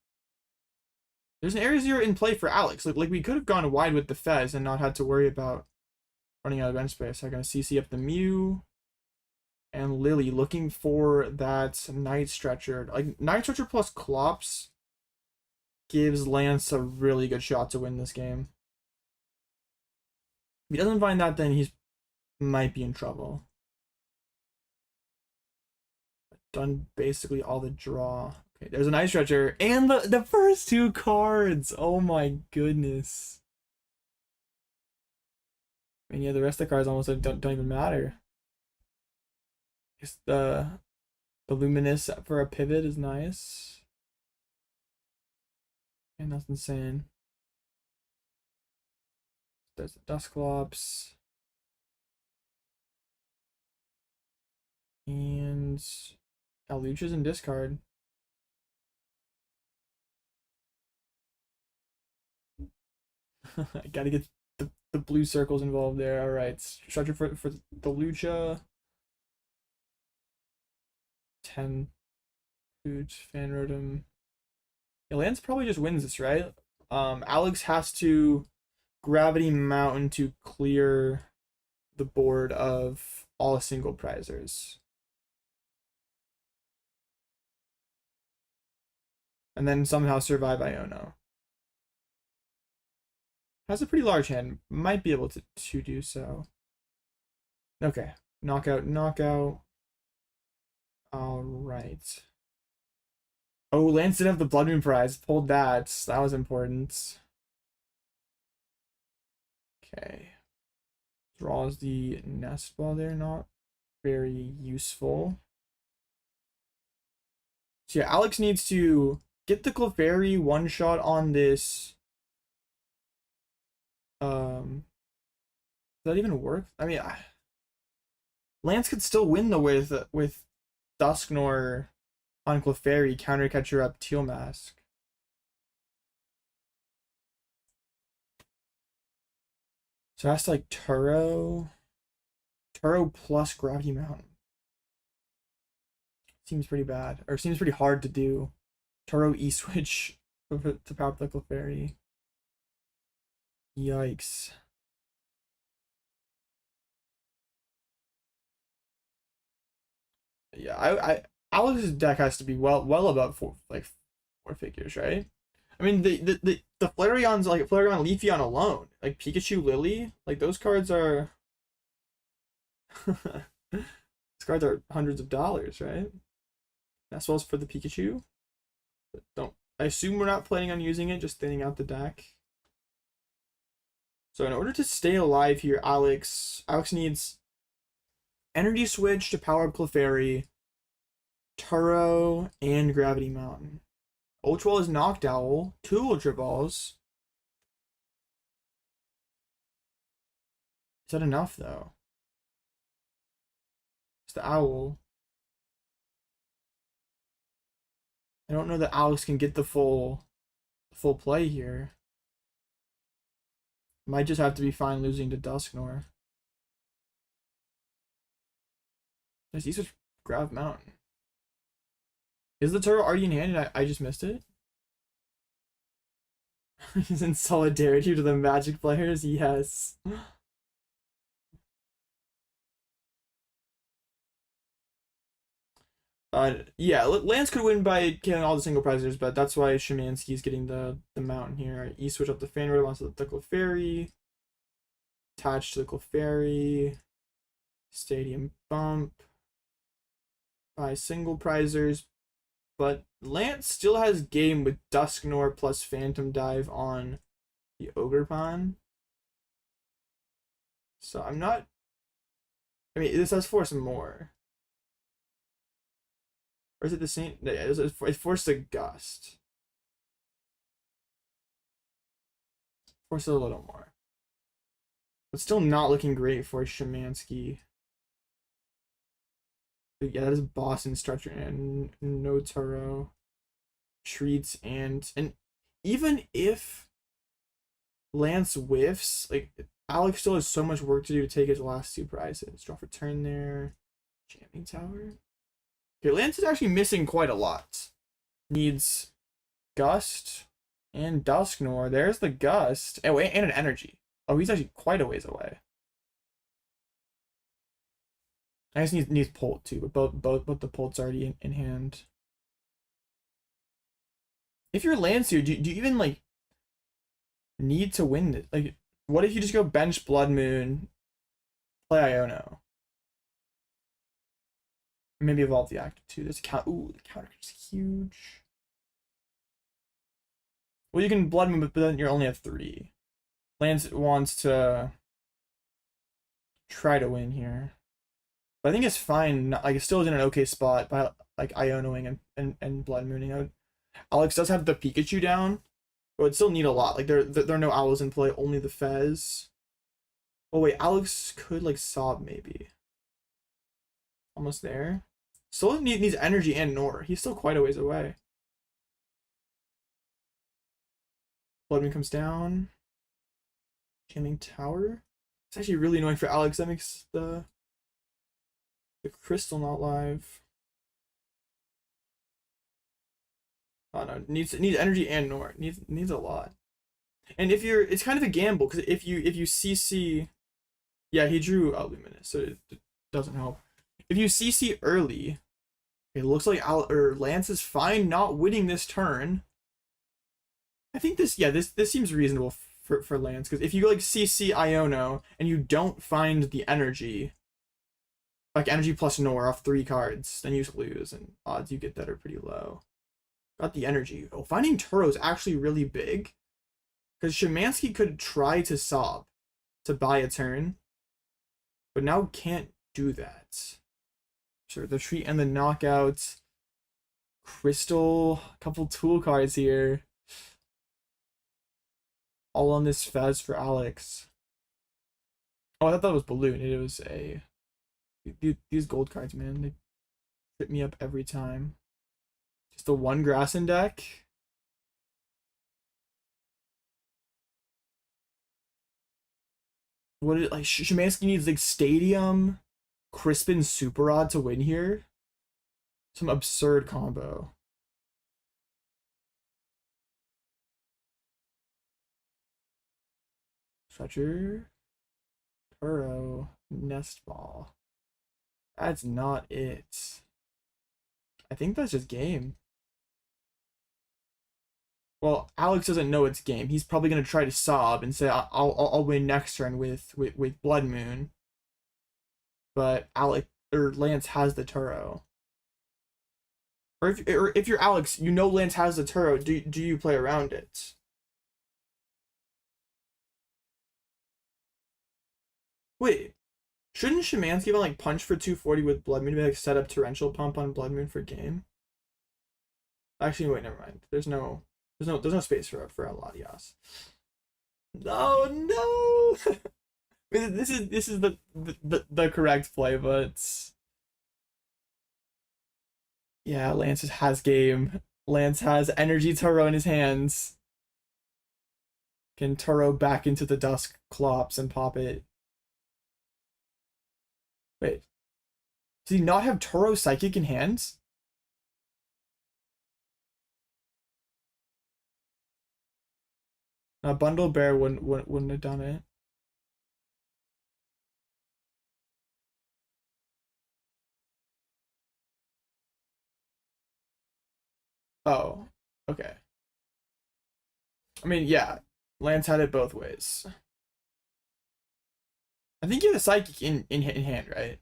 There's an Area Zero in play for Alex. Like we could have gone wide with the Fez and not had to worry about running out of bench space. I'm going to CC up the Mew. And Lily looking for that Night Stretcher. Like, Night Stretcher plus Clops gives Lance a really good shot to win this game. If he doesn't find that, then he might be in trouble. Done basically all the draw. Okay, there's a Night Stretcher. And the first 2 cards! Oh my goodness. I mean, yeah, the rest of the cards almost don't even matter. The Luminous for a pivot is nice. And that's insane. There's the Dusclops. And Lucha's in discard. I gotta get the blue circles involved there. Alright. Structure for the Lucha. 10 food, Fan Rotom. Yeah, Lance probably just wins this, right? Alex has to Gravity Mountain to clear the board of all single prizers. And then somehow survive Iono. Has a pretty large hand. Might be able to do so. Okay. Knockout. Alright. Oh, Lance did have the Blood Moon prize. Pulled that. That was important. Okay. Draws the nest ball there. Not very useful. So yeah, Alex needs to get the Clefairy one shot on this. Does that even work? I mean, Lance could still win though with Dusknor on Clefairy, counter catcher up Teal Mask. So that's like Turo plus Gravity Mountain. Seems pretty bad, or seems pretty hard to do. Turo E-switch to power up the Clefairy. Yikes. Yeah, Alex's deck has to be well above four figures, right? I mean the Flareon's like Flareon Leafeon alone, like Pikachu Lily, like those cards are those cards are hundreds of dollars, right? As well as for the Pikachu. But don't, I assume we're not planning on using it, just thinning out the deck. So in order to stay alive here, Alex needs Energy Switch to power up Clefairy, Turo, and Gravity Mountain. Ultra Ball is Knocked Owl, 2 Ultra Balls. Is that enough though? It's the Owl. I don't know that Alex can get the full play here. Might just have to be fine losing to Dusknor. There's East Grav Mountain. Is the Turo already in hand and I just missed it? He's in solidarity to the Magic players, yes. Yeah, Lance could win by killing all the single prizers, but that's why Szymanski's getting the mountain here. E-switch up the Fanroid onto the Clefairy. Attached to the Clefairy. Stadium Bump. By single prizers. But Lance still has game with Dusknor plus Phantom Dive on the Ogerpon. So I'm not... I mean, this does force more. Or is it the same? Yeah, it forced a Gust. Forced a little more. But still not looking great for Szymanski. But yeah, that is Boston Stretcher and no Turo. Treats and even if Lance whiffs, like Alex still has so much work to do to take his last 2 prizes. Draw for turn there. Jamming Tower. Okay, Lance is actually missing quite a lot. Needs Gust and Dusknor. There's the Gust. Oh, and an Energy. Oh, he's actually quite a ways away. I guess needs Pult too, but both the Pult's already in hand. If you're Lance here, do you even like need to win it? Like, what if you just go bench Blood Moon, play Iono? Maybe evolve the active too. This ooh, the counter is huge. Well, you can Blood Moon, but then you only have 3. Lance wants to try to win here, but I think it's fine. Like, it still is in an okay spot by like Ionoing and Blood Mooning. Alex does have the Pikachu down, but would still need a lot. Like there are no owls in play, only the Fez. Oh wait, Alex could like sob maybe. Almost there. Still needs energy and Nor. He's still quite a ways away. Bloodman comes down. Jamming Tower. It's actually really annoying for Alex. That makes the crystal not live. Oh no, needs energy and Nor. Needs a lot. And if you're, it's kind of a gamble because if you CC, yeah, he drew Luminous, so it doesn't help. If you CC early, it looks like Lance is fine not winning this turn. I think this seems reasonable for Lance, because if you like CC Iono and you don't find the energy, like energy plus Nor off 3 cards, then you lose, and odds you get that are pretty low. Got the energy. Oh, finding Turo is actually really big. Because Szymanski could try to sob to buy a turn. But now can't do that. Sure, the treat and the knockout. Crystal. A couple tool cards here. All on this Fez for Alex. Oh, I thought that was Balloon. It was a... These gold cards, man. They trip me up every time. Just the one grass in deck. What is it like? Szymanski needs like Stadium, Crispin, Super Rod to win here. Some absurd combo. Stretcher, Turo, Nest Ball. That's not it. I think that's just game. Well, Alex doesn't know it's game. He's probably gonna try to sob and say, "I'll win next turn with Blood Moon." But Alex or Lance has the Turo. Or if you're Alex, you know Lance has the Turo. Do you play around it? Wait, shouldn't Szymanski even like punch for 240 with Blood Moon to like set up Torrential Pump on Blood Moon for game? Actually, wait, never mind. There's no space for Aladias. No, no. This is the correct play, but yeah, Lance has game. Lance has Energy Turo in his hands. Can Turo back into the Dusk Clops and pop it. Wait, does he not have Turo Psychic in hands? Bundle Bear wouldn't have done it. Oh, okay. I mean, yeah, Lance had it both ways. I think you have the Psychic in hand, right?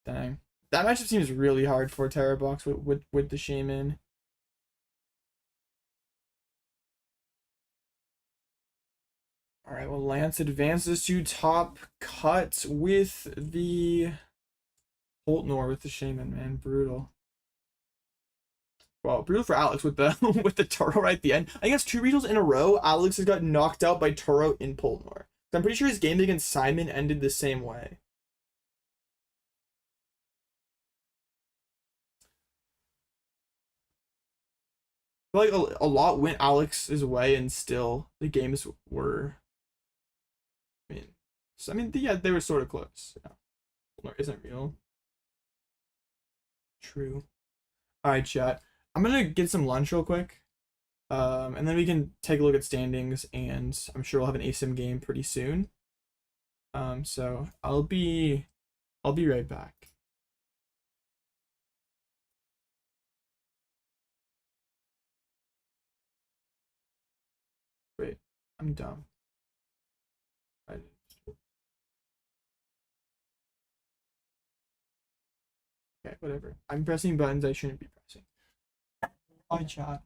Dang. That matchup seems really hard for Terra Box with the Shaman. Alright, well, Lance advances to top cut with the Holtnor with the Shaman, man. Brutal. Well, brutal for Alex with the with the Turo right at the end. I guess 2 regionals in a row, Alex has got knocked out by Turo in Polnor. I'm pretty sure his game against Simon ended the same way. I feel like a lot went Alex's way, and still the games were. I mean, yeah, they were sort of close. Yeah, Polnor isn't real. True. All right, chat. I'm gonna get some lunch real quick. And then we can take a look at standings, and I'm sure we'll have an ASIM game pretty soon. So I'll be right back. Wait, I'm dumb. Okay, whatever. I'm pressing buttons I shouldn't be pressing. Bye, chat.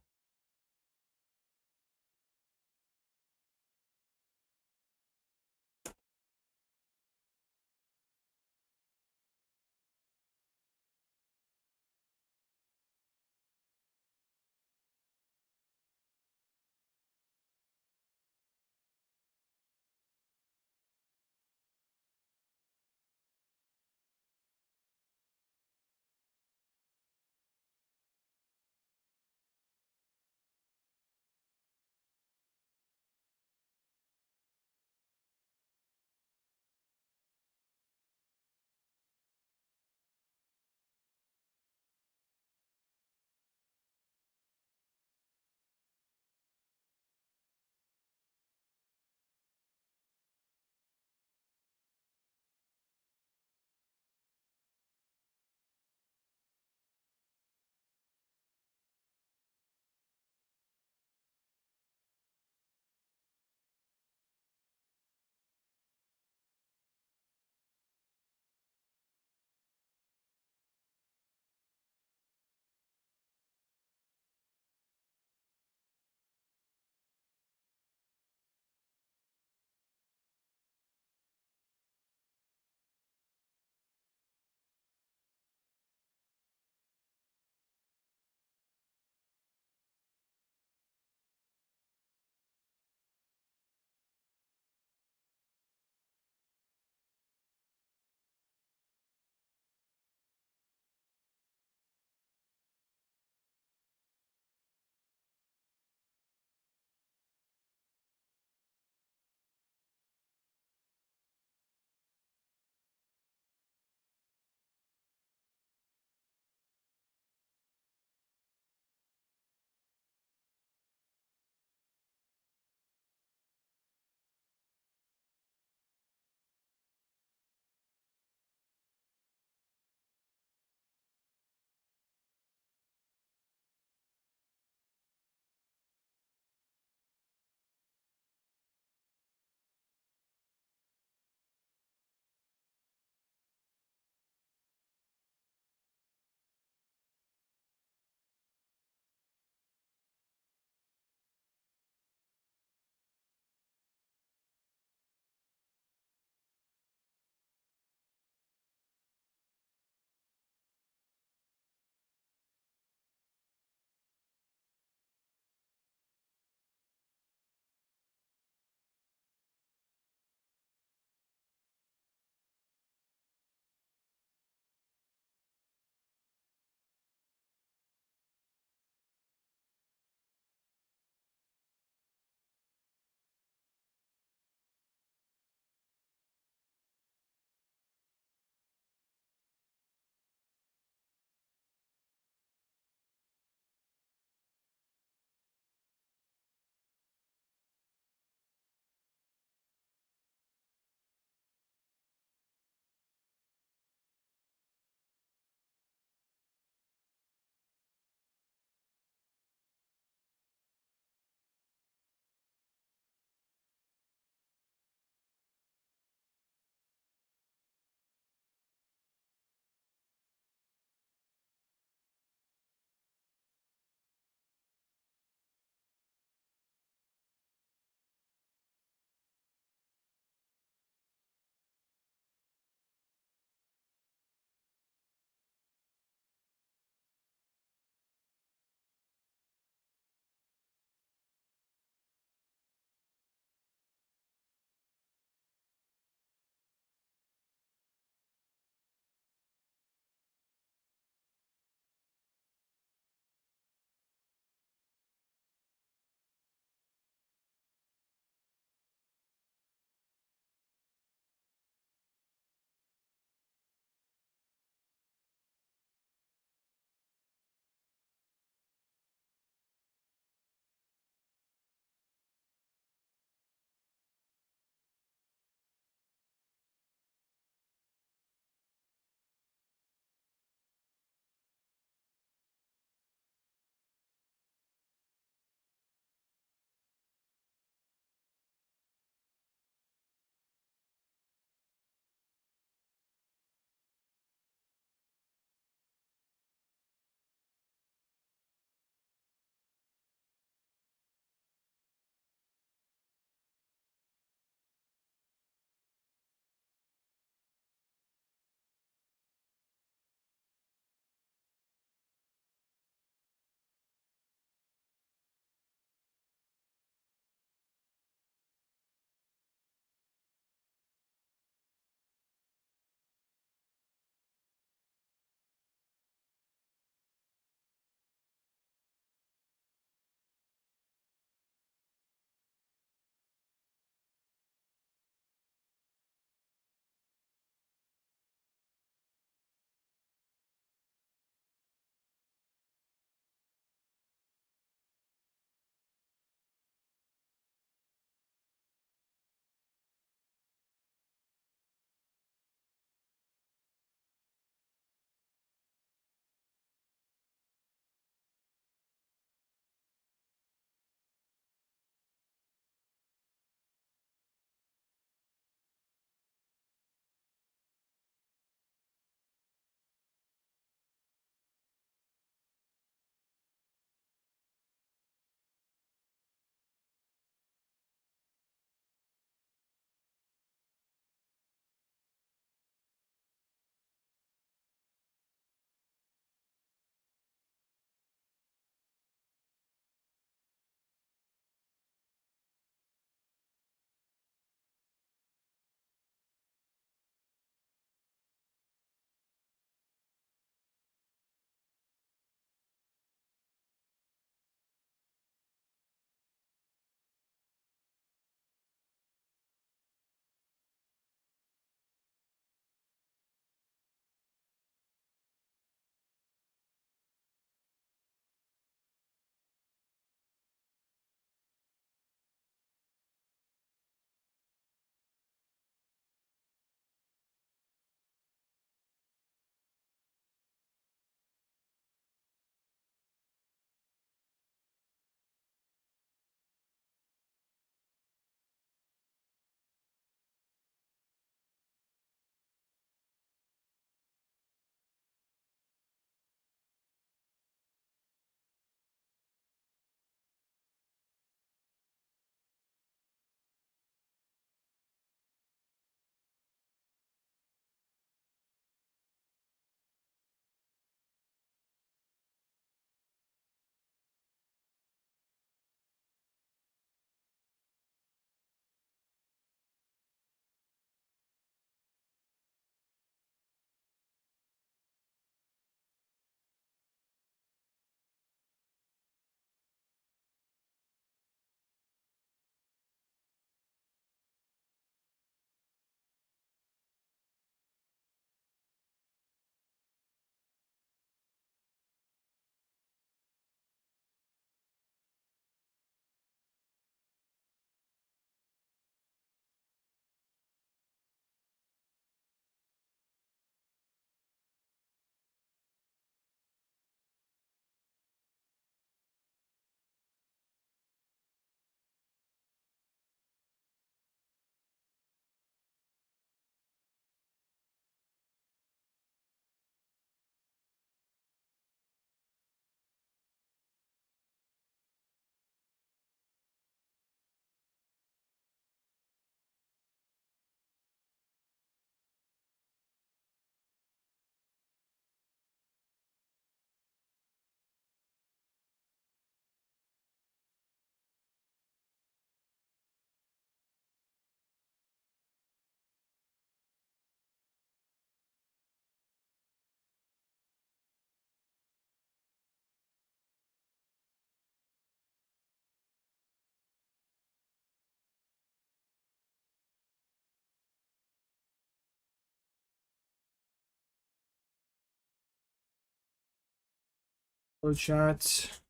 Hello, chat.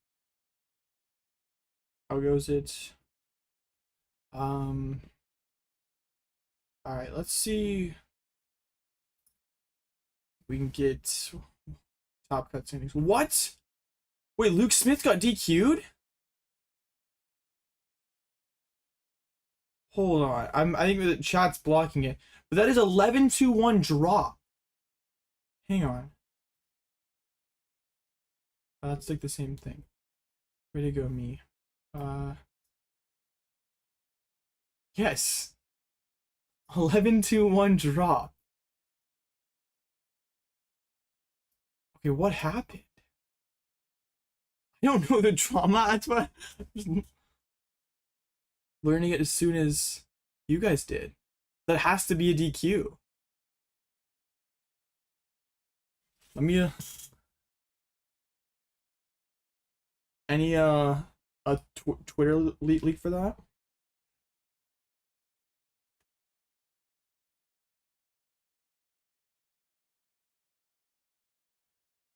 How goes it? All right, let's see. We can get top cut standings. What? Wait, Luke Smith got DQ'd? Hold on. I think the chat's blocking it. But that is 11-1 drop. Hang on. That's like the same thing. Way to go, me. Yes. 11-1 drop. Okay, what happened? I don't know the drama. That's what I'm learning it as soon as you guys did. That has to be a DQ. Let me any a Twitter leak for that?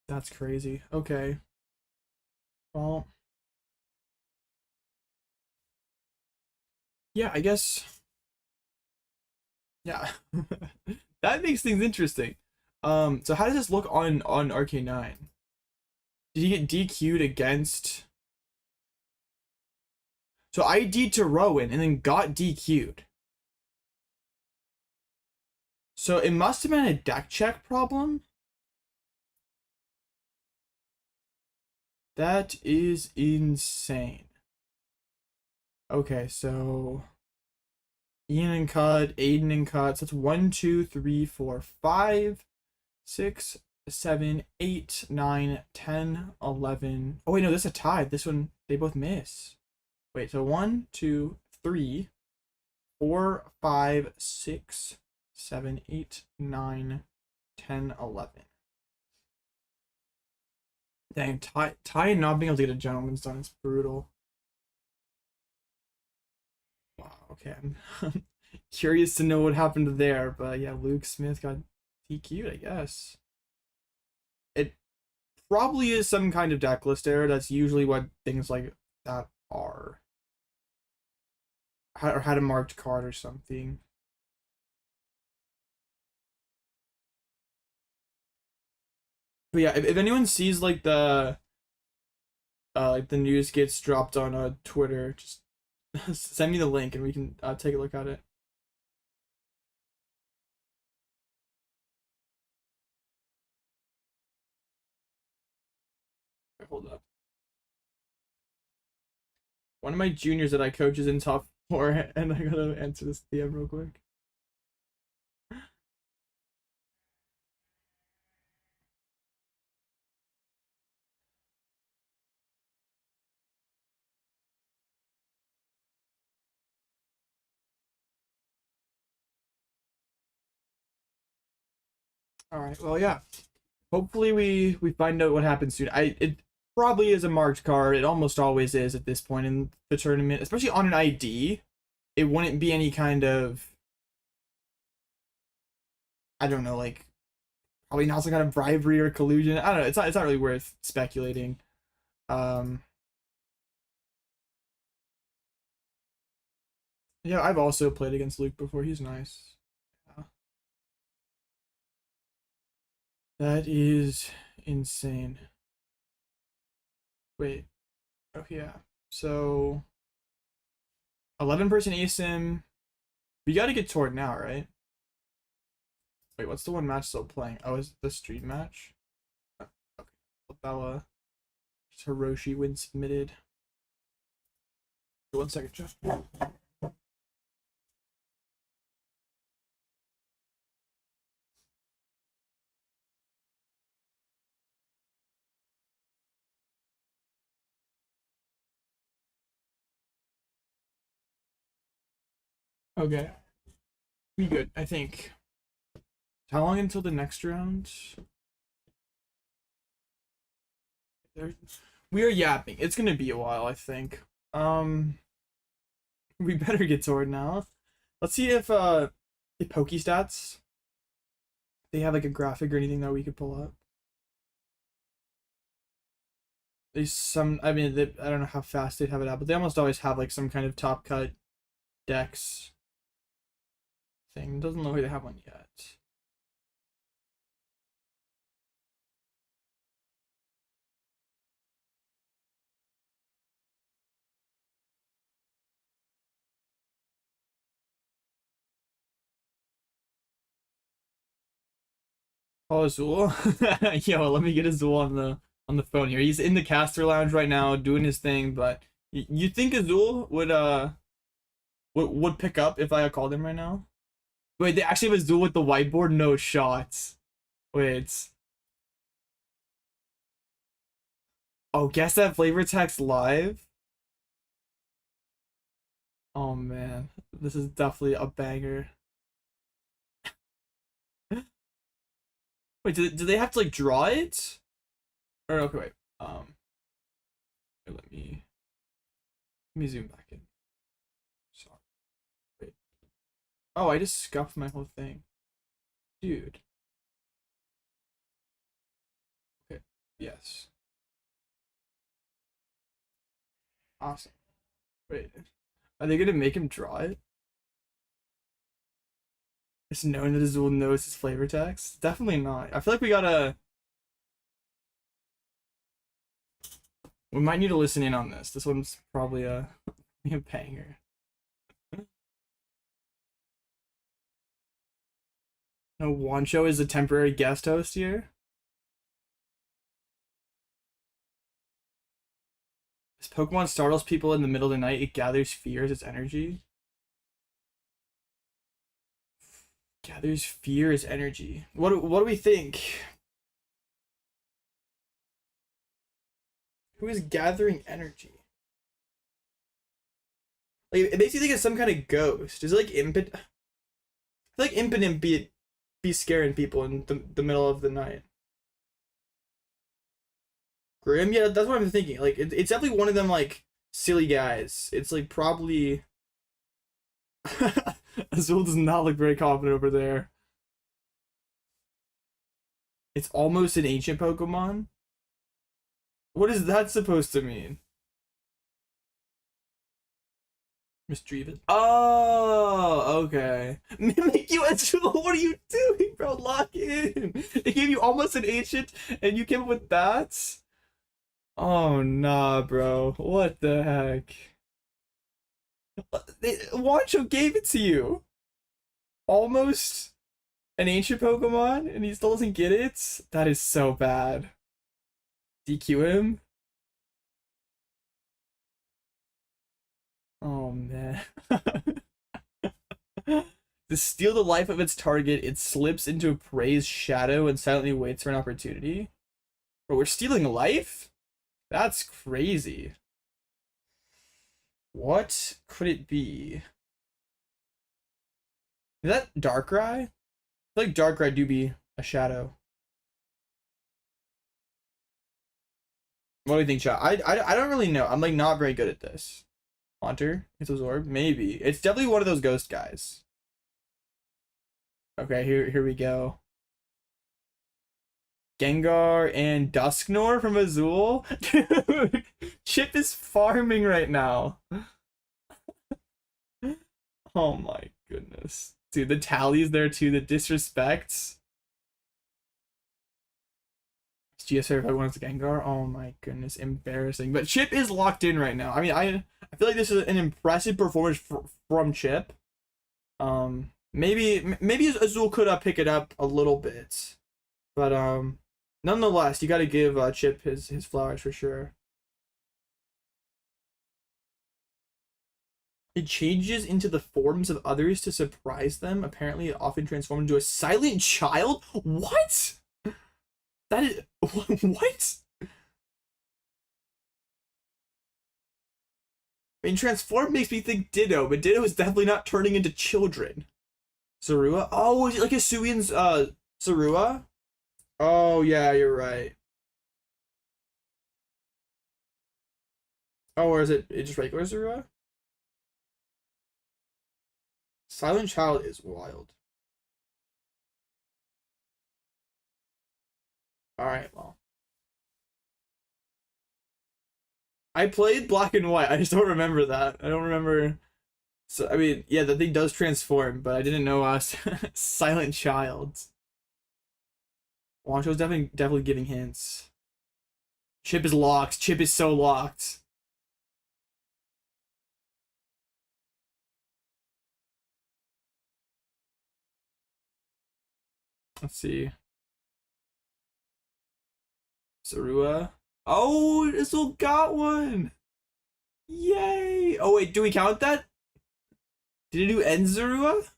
That's crazy. Okay. Well, yeah, I guess. Yeah. That makes things interesting. So how does this look on RK9? Did he get DQ'd against? So I ID'd to Rowan and then got DQ'd. So it must have been a deck check problem. That is insane. Okay, so Ian and cut, Aiden and cuts. That's 1, 2, 3, 4, 5, 6, 7, 8, 9, 10, 11. Oh wait, no, this is a tie. This one they both miss. Wait, so 1, 2, 3, 4, 5, 6, 7, 8, 9, 10, 11. Dang, tie and not being able to get a gentleman's done is brutal. Wow, okay. I'm curious to know what happened there, but yeah, Luke Smith got DQ'd, I guess. It probably is some kind of deck list error. That's usually what things like that are. Or had a marked card or something. But yeah, if anyone sees like the news gets dropped on Twitter, just send me the link and we can take a look at it. Wait, hold up. One of my juniors that I coach is in top 4, and I gotta answer this DM real quick. All right. Well, yeah. Hopefully we find out what happens soon. It probably is a marked card. It almost always is at this point in the tournament, especially on an ID. It wouldn't be any kind of, I don't know, like probably not some kind of bribery or collusion. I don't know. It's not really worth speculating. Um yeah, I've also played against Luke before. He's nice. Yeah. That is insane. Wait. Oh yeah. So 11-person ASIM. We gotta get toward now, right? Wait, what's the one match still playing? Oh, is it the street match? Oh, okay. Bella. Hiroshi win submitted. 1 second, Jeff. Okay. Be good, I think. How long until the next round? There, we are yapping. It's gonna be a while, I think. We better get toward now. Let's see if the Pokestats, they have like a graphic or anything that we could pull up. they some. I mean, I don't know how fast they'd have it out, but they almost always have like some kind of top cut decks thing. Doesn't look like they have one yet. Oh, Azul. Yo, let me get Azul on the phone here. He's in the caster lounge right now doing his thing, but you think Azul would pick up if I called him right now? Wait, they actually have Azul with the whiteboard? No shots. Wait. Oh, guess that flavor text live? Oh man, this is definitely a banger. Wait, do they have to like draw it? Or okay, wait. Here, let me zoom back in. Sorry. Wait. Oh, I just scuffed my whole thing. Dude. Okay. Yes. Awesome. Wait. Are they gonna make him draw it? Just knowing that Azul knows his flavor text? Definitely not. I feel like we might need to listen in on this. This one's probably a banger. No, Wancho is a temporary guest host here. As Pokemon startles people in the middle of the night, it gathers fear as its energy. Gathers fear as energy. What do we think? Who is gathering energy? Like it makes you think it's some kind of ghost. Is it like impotent? I feel like impotent be scaring people in the middle of the night. Grim, yeah, that's what I'm thinking. Like it's definitely one of them like silly guys. It's like probably Azul does not look very confident over there. It's almost an ancient Pokemon. What is that supposed to mean? Mischievous. Oh, okay. Mimic you Azul. What are you doing, bro? Lock in. They gave you almost an ancient, and you came up with that. Oh nah, bro. What the heck? Wancho gave it to you. Almost an ancient Pokemon, and he still doesn't get it? That is so bad. DQ him? Oh man. To steal the life of its target, it slips into a prey's shadow and silently waits for an opportunity. But we're stealing life? That's crazy. What could it be? Is that Darkrai? I feel like Darkrai do be a shadow. What do you think, chat? I don't really know. I'm like not very good at this. Haunter? It's Absorb? Maybe. It's definitely one of those ghost guys. Okay, here we go. Gengar and Dusknor from Azul? Dude, Chip is farming right now. Oh my goodness. Dude, the tallies there too, the disrespects. GSR if I wants Gengar. Oh my goodness, embarrassing. But Chip is locked in right now. I mean, I feel like this is an impressive performance from Chip. Maybe Azul could pick it up a little bit, but nonetheless, you got to give Chip his flowers for sure. It changes into the forms of others to surprise them. Apparently, it often transforms into a silent child. What? That is what? I mean, transform makes me think Ditto, but Ditto is definitely not turning into children. Sarua? Oh, is it like a Hisuian's Sarua? Oh yeah, you're right. Oh, or is it just regular Sarua? Silent Child is wild. Alright, well. I played Black and White. I just don't remember that. I don't remember. So I mean, yeah, that thing does transform, but I didn't know Silent Child. Wancho's definitely giving hints. Chip is locked. Chip is so locked. Let's see. Sarua. Oh, this all got one. Yay! Oh wait, do we count that? Did it do Enzarua?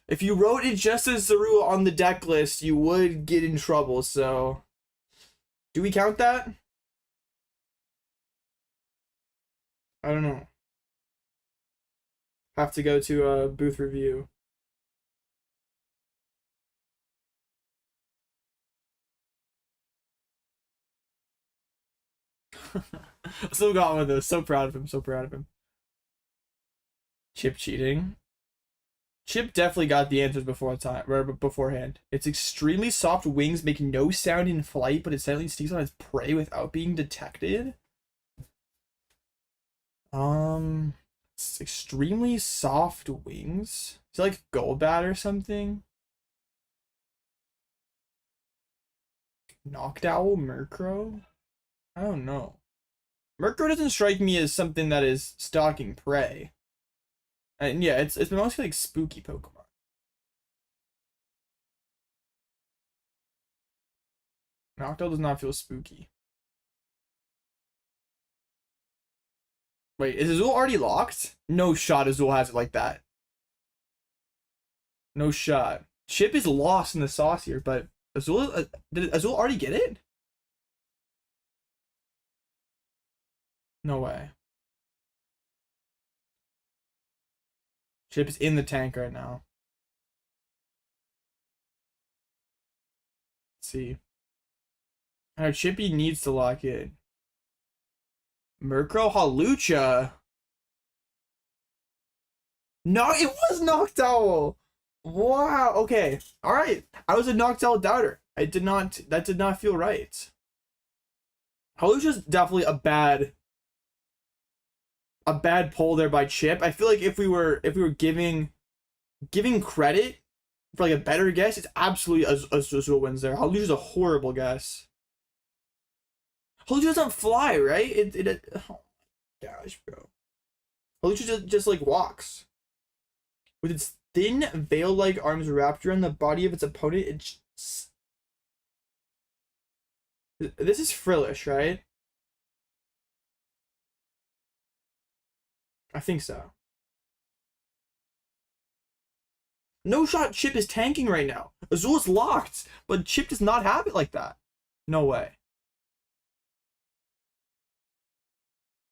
If you wrote it just as Zarua on the deck list, you would get in trouble, so... Do we count that? I don't know. Have to go to a booth review. Still got one of those. So proud of him. So proud of him. Chip cheating. Chip definitely got the answers beforehand. Its extremely soft wings make no sound in flight, but it silently sneaks on its prey without being detected. It's extremely soft wings. Is it like Golbat or something? Noctowl, Murkrow? I don't know. Murkrow doesn't strike me as something that is stalking prey. And yeah, it's been mostly like spooky Pokemon. Noctowl does not feel spooky. Wait, is Azul already locked? No shot Azul has it like that. No shot. Chip is lost in the sauce here, but Azul, did Azul already get it? No way. Chip is in the tank right now. Let's see. Alright, Chippy needs to lock in. Murkrow Halucha. No, it was Noctowl. Wow. Okay. All right. I was a Noctowl doubter. I did not. That did not feel right. Halucha's definitely a bad pull there by Chip. I feel like if we were giving credit for like a better guess, it's absolutely Azul wins there. Halucha's a horrible guess. Halucha doesn't fly, right? Oh my gosh, bro. Halucha just like walks. With its thin veil-like arms wrapped around the body of its opponent, this is Frillish, right? I think so. No shot Chip is tanking right now. Azul is locked, but Chip does not have it like that. No way.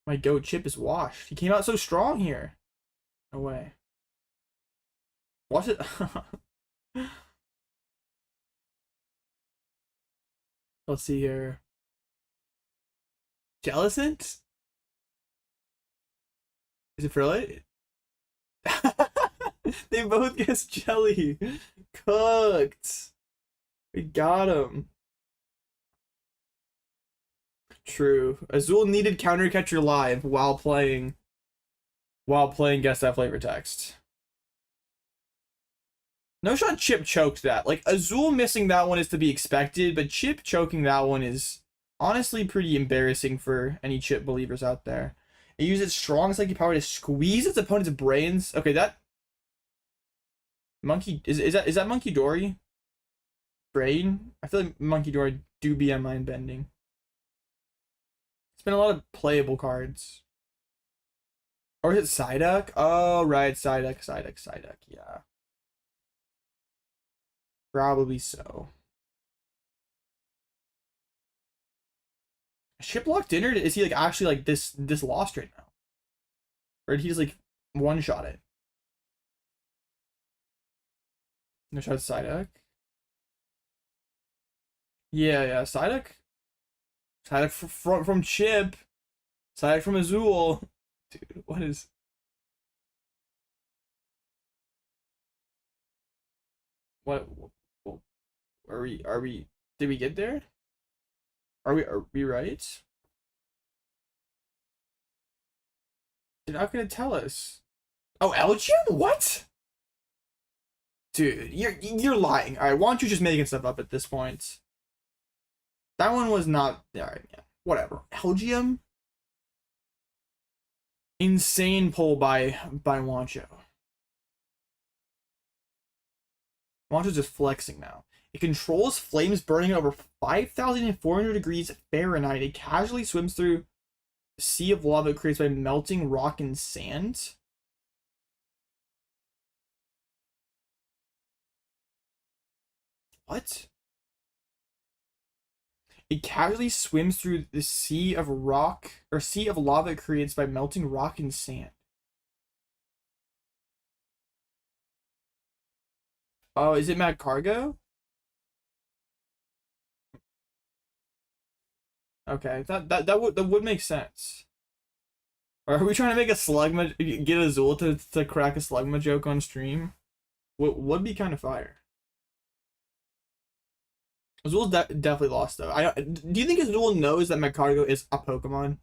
My goat Chip is washed. He came out so strong here. No way. Watch it. Let's see here. Jellicent? Is it Frilly? They both guessed Jelly. Cooked. We got him. True. Azul needed Counter Catcher live while playing Guess That Flavor Text. No shot Chip choked that. Like, Azul missing that one is to be expected, but Chip choking that one is honestly pretty embarrassing for any Chip believers out there. It uses its strong psychic power to squeeze its opponent's brains. Okay, that Monkey is that Monkey Dory? Brain? I feel like Monkey Dory do be on mind bending. It's been a lot of playable cards. Or is it Psyduck? Oh right, Psyduck, yeah. Probably so. Chip locked in, or is he like actually like this lost right now? Or did he just like one shot it? No shot Psyduck. Yeah, Psyduck. Psyduck from Chip. Psyduck from Azul. Dude, what is? What? Are we? Did we get there? Are we right? They're not gonna tell us. Oh, Elgin? What? Dude, you're lying. All right, why don't you just making stuff up at this point? That one was not. All right, yeah, whatever. Elgium. Insane pull by Wancho. Wancho's just flexing now. It controls flames burning at over 5,400 degrees Fahrenheit. It casually swims through a sea of lava created by melting rock and sand. What? It casually swims through the sea of rock or sea of lava it creates by melting rock and sand. Oh, is it Mad Cargo? Okay, that would make sense. Or are we trying to make a Slugma get Azul to crack a Slugma joke on stream? Would be kind of fire. Azul's definitely lost though. Do you think Azul knows that Magcargo is a Pokemon?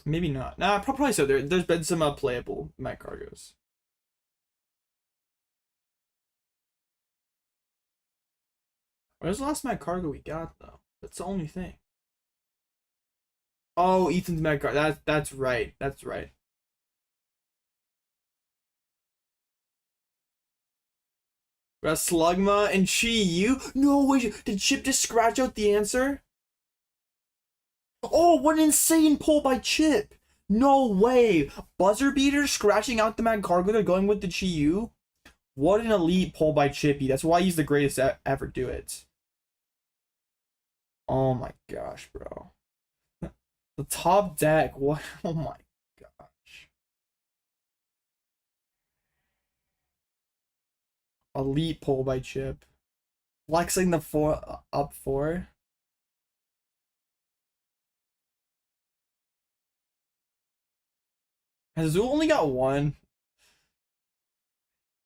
Maybe not. Nah, probably so. There's been some playable Magcargos. Where's the last Magcargo we got though? That's the only thing. Oh, Ethan's Magcar. That's right. That's right. Slugma and Chi-Yu? No way. Did Chip just scratch out the answer? Oh, what an insane pull by Chip. No way. Buzzer beater scratching out the Magcargo. They're going with the Chi-Yu. What an elite pull by Chippy. That's why he's the greatest to ever do it. Oh my gosh, bro. The top deck. What? Oh my gosh. Elite pull by Chip. Flexing the up four. Has Azul only got one?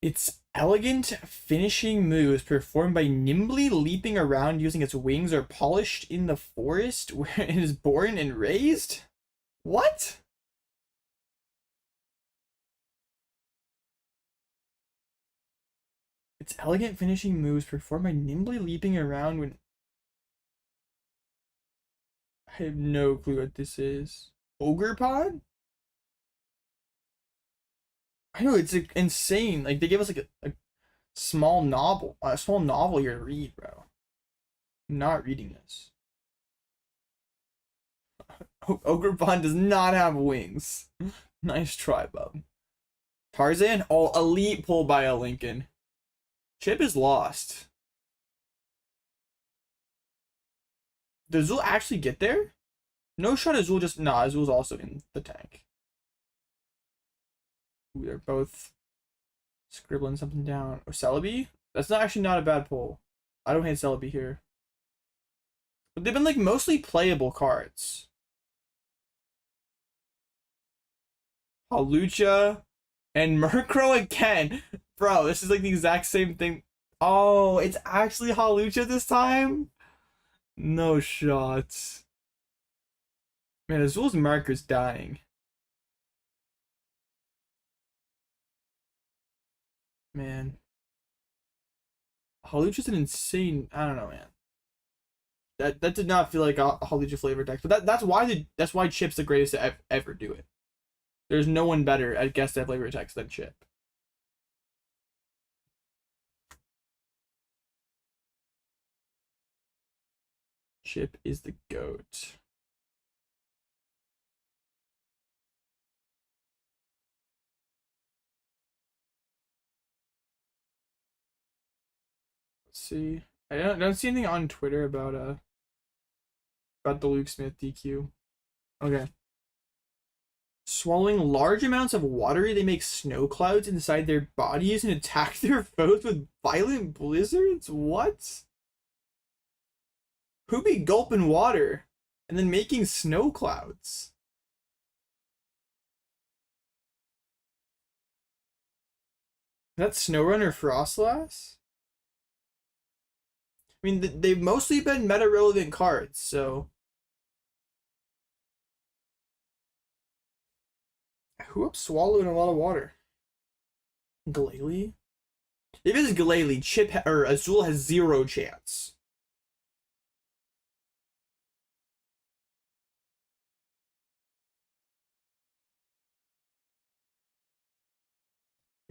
Its elegant finishing moves performed by nimbly leaping around using its wings are polished in the forest where it is born and raised? What? Its elegant finishing moves performed by nimbly leaping around when... I have no clue what this is. Ogre Pod? I know, it's insane. Like, they gave us like a small novel here to read, bro. I'm not reading this. Ogre Pond does not have wings. Nice try, bub. Tarzan? Oh, elite pull by a Lincoln. Chip is lost. Does Azul actually get there? No shot Azul just... Nah, Azul's also in the tank. Ooh, they're both scribbling something down. Oh, Celebi? That's actually not a bad pull. I don't hate Celebi here. But they've been like mostly playable cards. Hawlucha and Murkrow again. Bro, this is like the exact same thing. Oh, it's actually Hawlucha this time? No shots. Man, Azul's marker's dying. Man. Hawlucha's an insane... I don't know, man. That did not feel like a Hawlucha flavor deck. But that's why Chip's the greatest to ever do it. There's no one better at guess that flavor text than Chip. Chip is the GOAT. Let's see. I don't see anything on Twitter about the Luke Smith DQ. Okay. Swallowing large amounts of water, they make snow clouds inside their bodies and attack their foes with violent blizzards? What? Who be gulping water and then making snow clouds? That's SnowRunner Frostlass? I mean, they've mostly been meta-relevant cards, so... Who up swallowing a lot of water? Glalie? If it's Glalie, or Azul has 0 chance.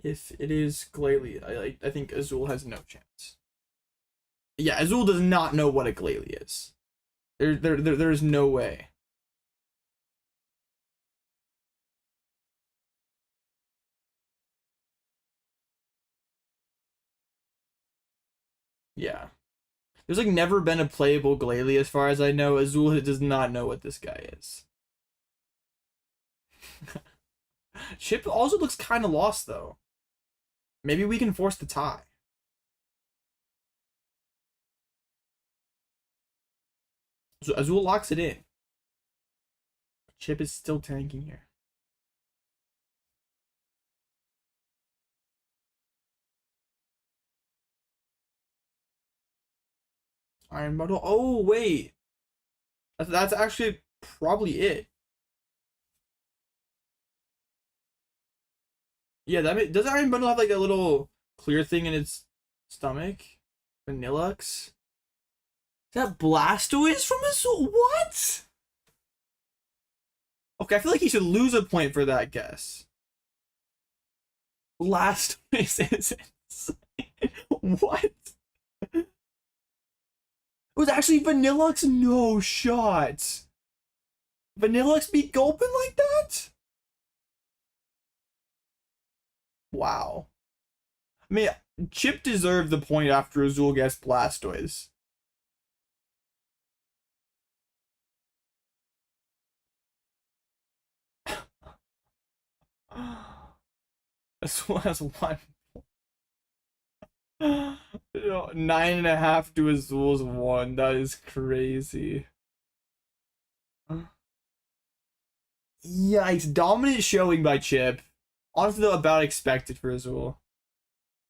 If it is Glalie, I think Azul has no chance. Yeah, Azul does not know what a Glalie is. There's no way. Yeah. There's like never been a playable Glalie as far as I know. Azul does not know what this guy is. Chip also looks kind of lost though. Maybe we can force the tie. So Azul locks it in. Chip is still tanking here. Iron Bundle. Oh, wait. That's actually probably it. Yeah, does Iron Bundle have like a little clear thing in its stomach? Vanillux? Is that Blastoise from Azul? What? Okay, I feel like he should lose a point for that guess. Blastoise is insane. What? It was actually Vanillux? No shot. Vanillux beat Gulpin like that? Wow. I mean, Chip deserved the point after Azul guessed Blastoise. Azul has 1. 9.5 to Azul's 1. That is crazy. Yikes. Dominant showing by Chip. Honestly, though, about expected for Azul.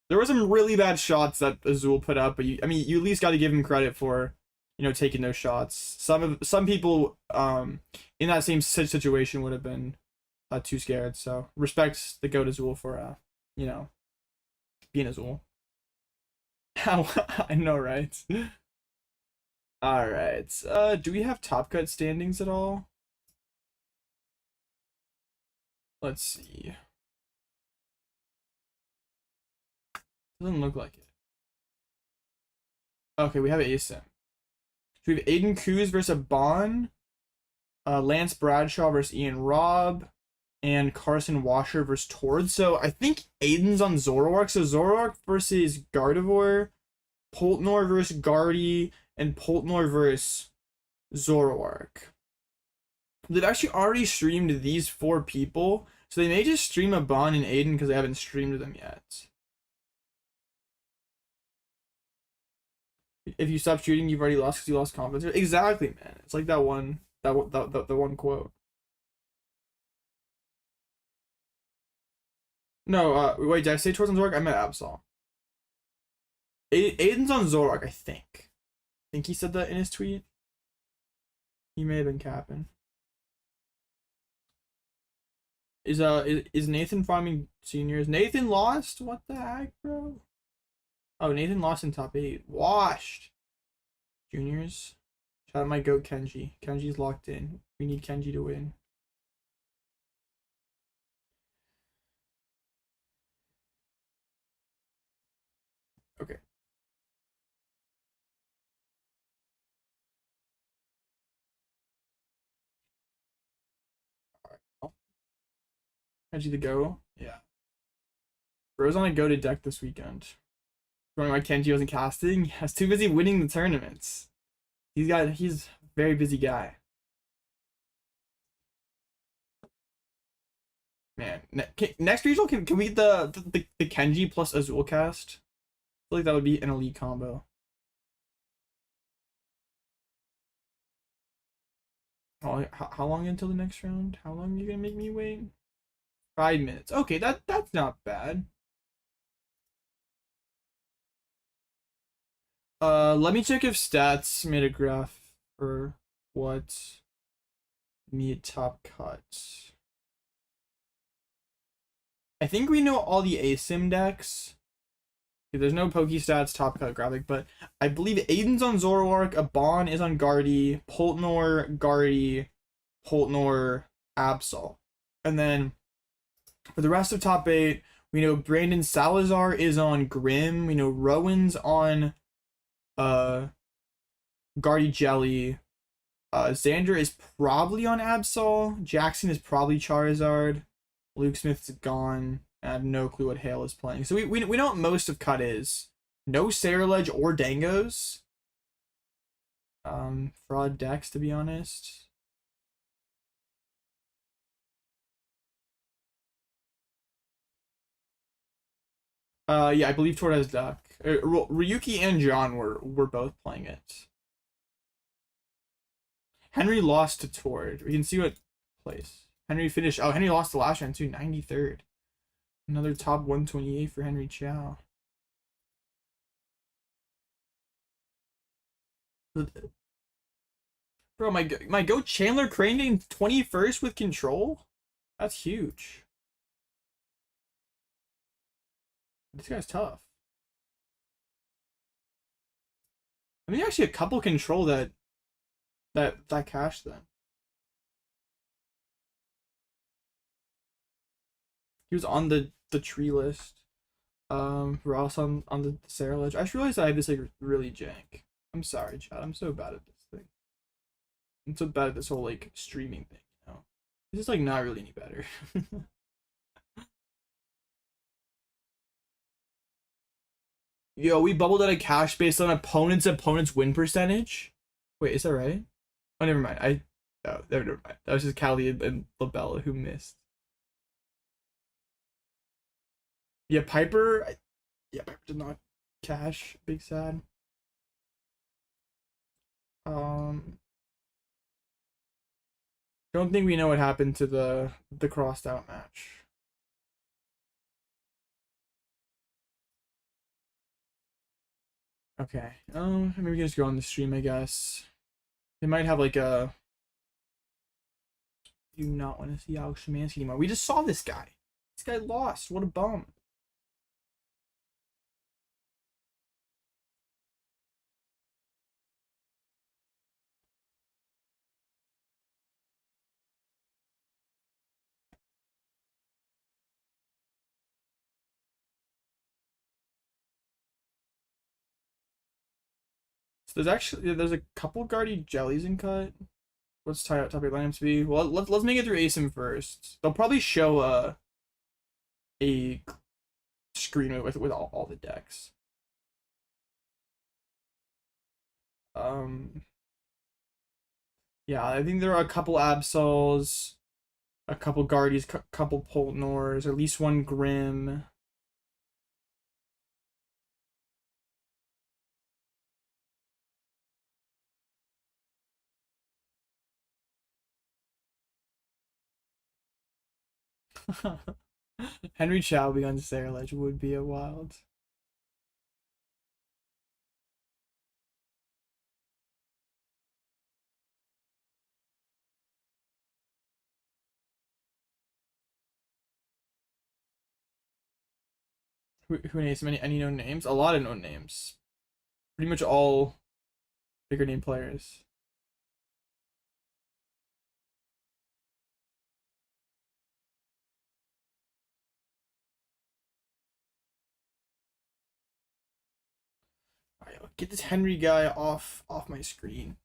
There were some really bad shots that Azul put up, but you at least got to give him credit for, taking those shots. Some people in that same situation would have been too scared. So respect the GOAT Azul for being Azul. I know, right? All right. Do we have top cut standings at all? Let's see. Doesn't look like it. Okay, we have ASIM. So we have Aiden Kuz versus Bon, Lance Bradshaw versus Ian Robb, and Carson Washer versus Tord. So I think Aiden's on Zoroark. So Zoroark versus Gardevoir, Poltnor versus Guardy, and Poltnor versus Zoroark. They've actually already streamed these 4 people, so they may just stream a Bon and Aiden because they haven't streamed them yet. If you stop shooting, you've already lost because you lost confidence. Exactly, man. It's like the one quote. No, wait, did I say towards on Zoroark? I meant Absol. Aiden's on Zoroark, I think. I think he said that in his tweet. He may have been capping. Is Nathan farming seniors? Nathan lost? What the heck, bro? Oh, Nathan lost in top 8. Washed. Juniors. Shout out my goat Kenji. Kenji's locked in. We need Kenji to win. Okay. Alright. Oh. Kenji the go? Yeah. Bro's on a goated deck this weekend. Wondering why Kenji wasn't casting? He was too busy winning the tournaments. He's a very busy guy. Man, next regional can we get the Kenji plus Azul cast? I feel like that would be an elite combo. Oh, how long until the next round? How long are you gonna make me wait? 5 minutes. Okay, that's not bad. Let me check if stats made a graph for what mid top cut. I think we know all the ASIM decks. There's no Pokestats top cut graphic, but I believe Aiden's on Zoroark, Abon is on Guardy, Poltnor, Guardy, Poltnor, Absol. And then for the rest of top 8, we know Brandon Salazar is on Grim. We know Rowan's on Guardy Jelly. Xander is probably on Absol. Jackson is probably Charizard. Luke Smith's gone. I have no clue what Hale is playing. So we know what most of cut is. No Sarilege or Dangos. Fraud decks, to be honest. Yeah, I believe Torres deck. Ryuki and John were both playing it. Henry lost to Tord. We can see what place. Henry finished. Oh, Henry lost the last round too, 93rd. Another top 128 for Henry Chow. Bro, my goat Chandler Crane getting 21st with control? That's huge. This guy's tough. I mean, actually a couple control that cash then. He was on the tree list. Ross on the Sarilege. I just realized I have this like really jank. I'm sorry, Chad. I'm so bad at this thing. I'm so bad at this whole like streaming thing, you know. This is like not really any better. Yo, we bubbled out a cash based on opponent's win percentage. Wait, is that right? Oh, never mind. Never mind. That was just Callie and Labella who missed. Yeah, Piper. Yeah, Piper did not cash. Big sad. Don't think we know what happened to the crossed out match. Okay. Maybe we can just go on the stream, I guess. They might have like a. Do not want to see Alex Szymanski anymore. We just saw this guy. This guy lost. What a bum. So there's a couple Guardy jellies in cut. What's top 8 lineups be? Well, let's make it through ASIM first. They'll probably show a screen with all the decks. Yeah, I think there are a couple Absols, a couple Guardies, couple Poltnors, at least one Grim. Henry Chow being on Sarilege would be a wild. Who names any known names? A lot of known names. Pretty much all bigger name players. Alright, get this Henry guy off my screen.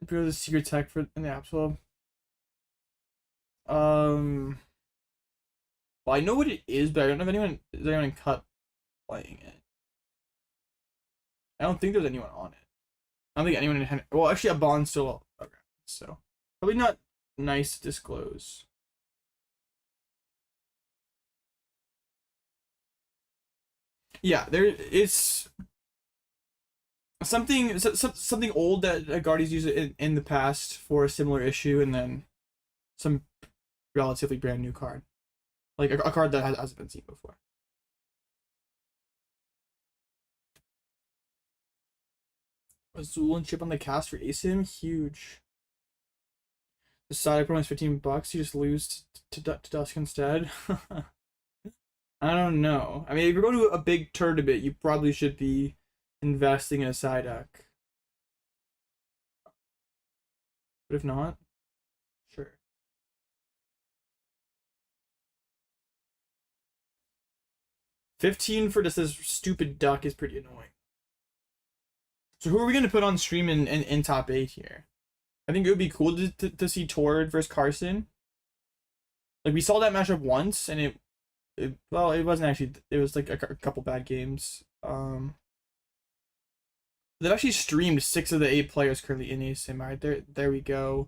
Build a secret tech for in the Absol. Well, I know what it is, but I don't know if anyone in cut playing it. I don't think there's anyone on it. I don't think anyone in Henry. Well, actually, a bond's still around, so probably not nice to disclose. Yeah, there it's something old that Guardians used in the past for a similar issue, and then some relatively brand new card, like a card that hasn't been seen before. Azul and chip on the cast for ASIM, huge. The side promo is $15. You just lose to Dusk instead. I don't know. I mean, if you're going to a big tournament, you probably should be investing in a side deck. But if not, sure. $15 for just this stupid duck is pretty annoying. So who are we going to put on stream in top 8 here? I think it would be cool to see Tord versus Carson. Like, we saw that matchup once, and it wasn't actually, it was like a couple bad games. They've actually streamed 6 of the 8 players currently in ASIM. Alright, there we go.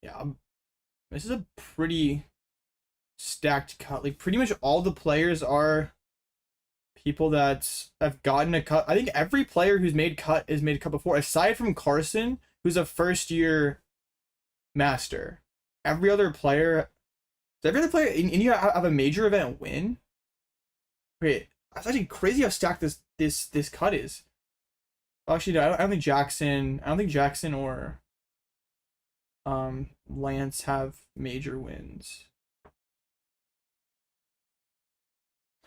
Yeah, this is a pretty stacked cut. Like, pretty much all the players are people that have gotten a cut. I think every player who's made cut is made a cut before, aside from Carson, who's a first-year master. Every other player in India have a major event win. Wait, that's actually crazy how stacked this cut is. Actually, no, I don't think Jackson. I don't think Jackson or Lance have major wins.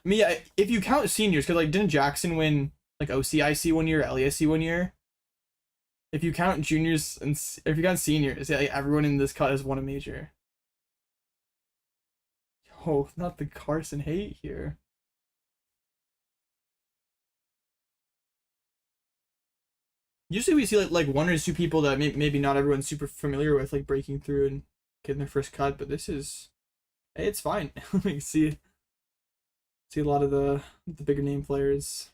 I mean, yeah, if you count seniors, because like didn't Jackson win like OCIC one year, LESC one year? If you count juniors and if you count seniors, yeah, like everyone in this cut has won a major. Oh, not the Carson hate here. Usually we see like 1 or 2 people that maybe not everyone's super familiar with, like breaking through and getting their first cut, but this is, hey, it's fine. Like see a lot of the bigger name players.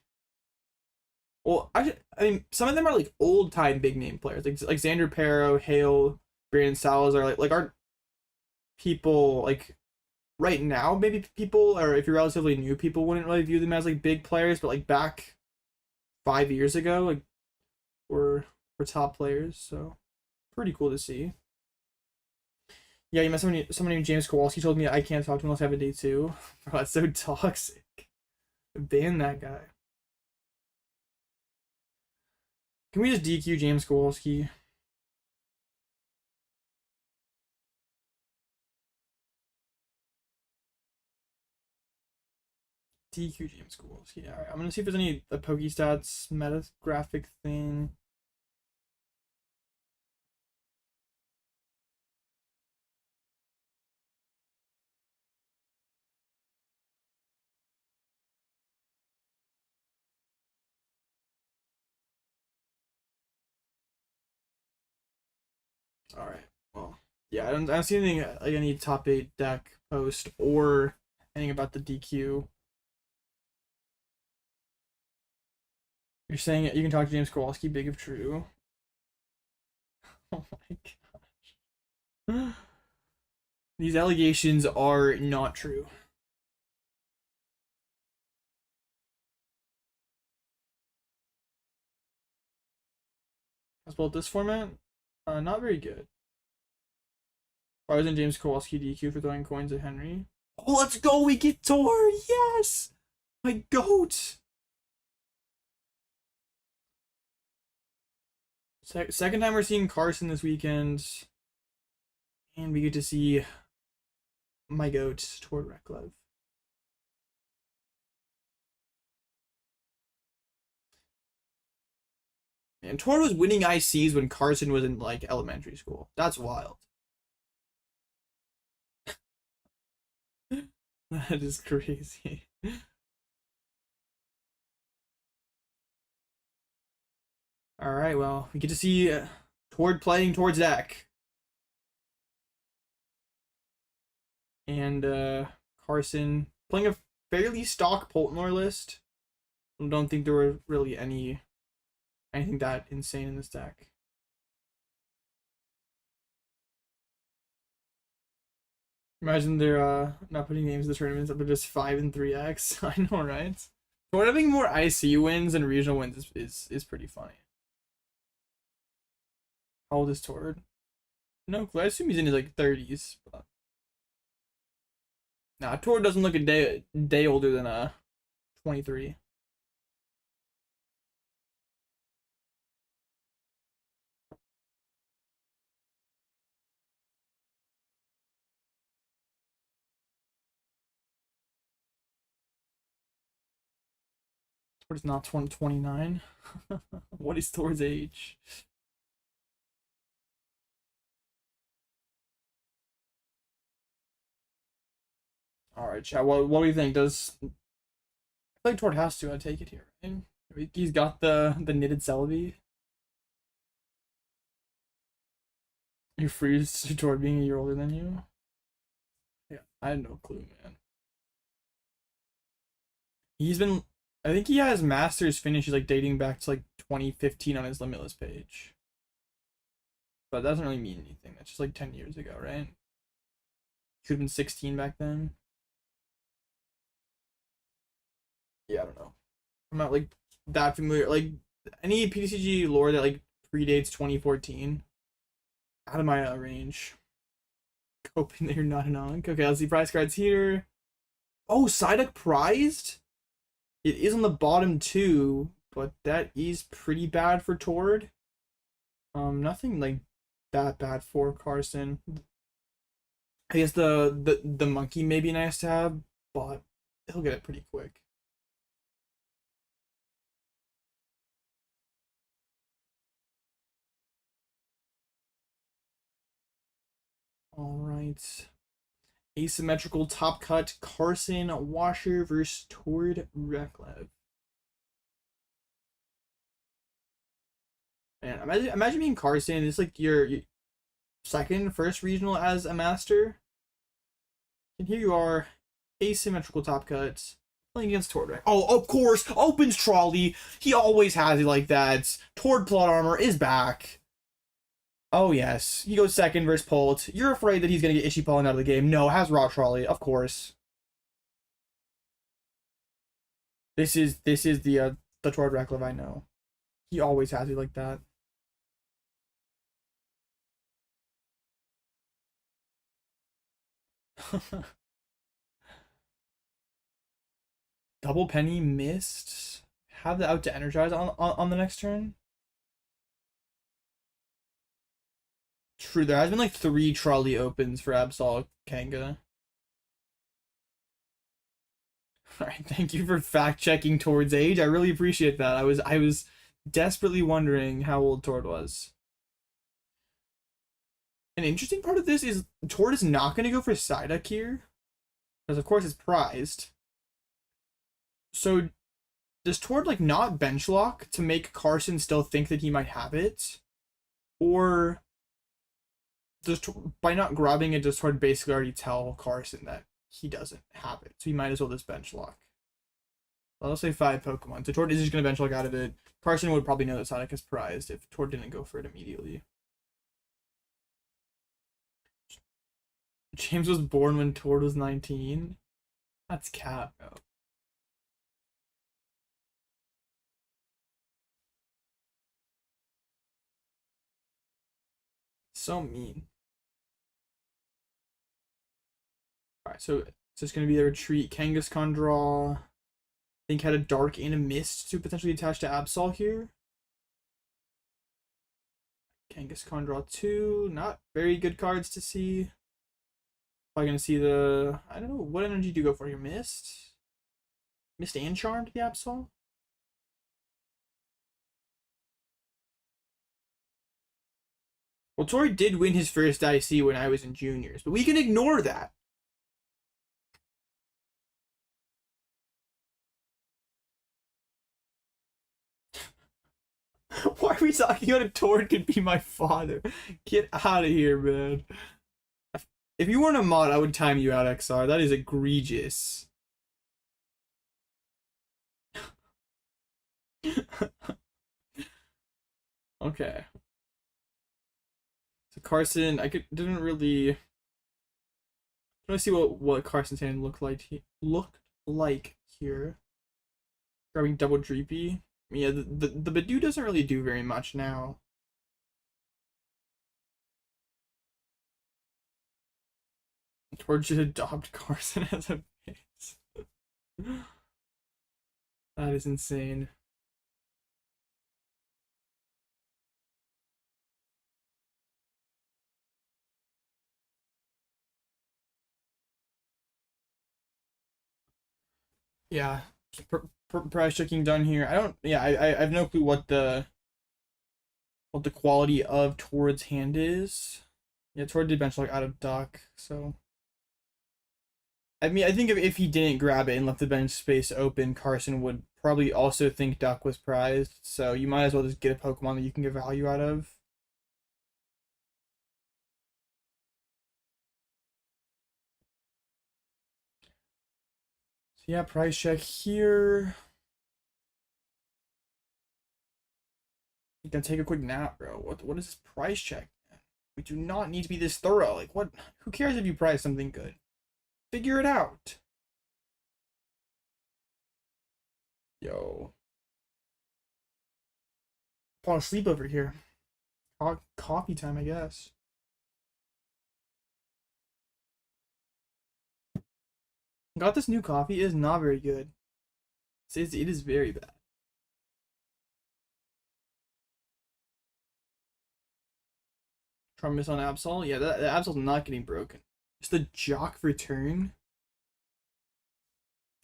Well, I mean, some of them are like old time big name players, like Xander Pero, Hale, Brandon Salazar, like aren't people like right now. Maybe people, or if you're relatively new, people wouldn't really view them as like big players, but like back 5 years ago, like were top players. So pretty cool to see. Yeah, you met someone named James Kowalski told me I can't talk to him unless I have a day too. Bro, that's so toxic. Ban that guy. Can we just DQ James Kowalski? DQ James Kowalski. Alright, I'm gonna see if there's any Pokestats meta graphic thing. All right. Well, yeah, I don't see anything like any top 8 deck post or anything about the DQ. You're saying you can talk to James Kowalski, big if true. Oh my gosh. These allegations are not true. As well, this format, not very good. Why wasn't James Kowalski DQ for throwing coins at Henry? Oh, let's go! We get Tor! Yes! My goat! Second time we're seeing Carson this weekend. And we get to see my goat, Tord Reklev. And Tord was winning ICs when Carson was in like elementary school. That's wild. That is crazy. All right, well, we get to see Tord playing towards Zach. And Carson playing a fairly stock Poltnor list. I don't think there were really anything that insane in this deck. Imagine they're not putting names in the tournaments, but just 5 and 3x. I know, right? Toward having more IC wins and regional wins is pretty funny. How old is Tord? No clue. I assume he's in his like 30s. But... Nah, Tord doesn't look a day older than 23. Tord is not 29. What is Tord's age? All right, chat. What do you think? Does I feel like Tord has to take it here? Right? He's got the knitted Celebi. You freeze Tord being a year older than you. Yeah, I had no clue, man. He's been. I think he has Masters finishes like dating back to like 2015 on his Limitless page. But that doesn't really mean anything. That's just like 10 years ago, right? Could have been 16 back then. Yeah, I don't know. I'm not like that familiar. Like any PTCG lore that like predates 2014, out of my range. Hoping that you're not an Ankh. Okay, let's see prize cards here. Oh, Psyduck prized? It is on the bottom too, but that is pretty bad for Tord. Nothing like that bad for Carson. I guess the monkey may be nice to have, but he'll get it pretty quick. All right. Asymmetrical top cut Carson Washer versus Tord Reklev. Man, imagine being Carson. It's like your first regional as a master. And here you are, asymmetrical top cuts, playing against Tord. Oh, of course, opens trolley. He always has it like that. Tord plot armor is back. Oh yes, he goes second versus Polt. You're afraid that he's gonna get Ishii-Pollen out of the game. No, has Rock Trolley, of course. This is the Tord Reklev I know. He always has it like that. Double Penny missed. Have the out to energize on the next turn. True, there has been like 3 trolley opens for Absol Kanga. Alright, thank you for fact checking Tord's age. I really appreciate that. I was desperately wondering how old Tord was. An interesting part of this is Tord is not gonna go for Psyduck here. Because of course it's prized. So does Tord like not bench lock to make Carson still think that he might have it? Or does by not grabbing it, does Tord basically already tell Carson that he doesn't have it? So he might as well just bench lock. I'll say 5 Pokemon. So Tord is just gonna bench lock out of it. Carson would probably know that Psyduck is prized if Tord didn't go for it immediately. James was born when Tord was 19. That's cap, bro. So mean. Alright, so it's just going to be a retreat. Kangaskhan draw. I think had a dark and a mist to potentially attach to Absol here. Kangaskhan draw 2. Not very good cards to see. Probably going to see the... I don't know. What energy do you go for here? Mist? Mist and Charm to the Absol? Well, Tori did win his first IC when I was in juniors, but we can ignore that. Why are we talking about a Tord could be my father? Get out of here, man. If you weren't a mod, I would time you out, XR. That is egregious. Okay. So Carson, didn't really see what Carson's hand looked like here. Grabbing double Dreepy. Yeah, the Badoo doesn't really do very much now. Torch should adopt Carson as a base. That is insane. Yeah, price checking done here. I don't. Yeah, I have no clue what the quality of Tord's hand is. Yeah, Tord did bench like out of duck, so. I mean, I think if he didn't grab it and left the bench space open, Carson would probably also think duck was prized. So you might as well just get a Pokemon that you can get value out of. So yeah, price check here. You can take a quick nap, bro. What is this price check? We do not need to be this thorough. Like, what? Who cares if you price something good? Figure it out. Yo. Fall asleep over here. Coffee time, I guess. Got this new coffee. It is not very good. It is very bad. Try miss on Absol. Yeah, that Absol's not getting broken. It's the Jock return.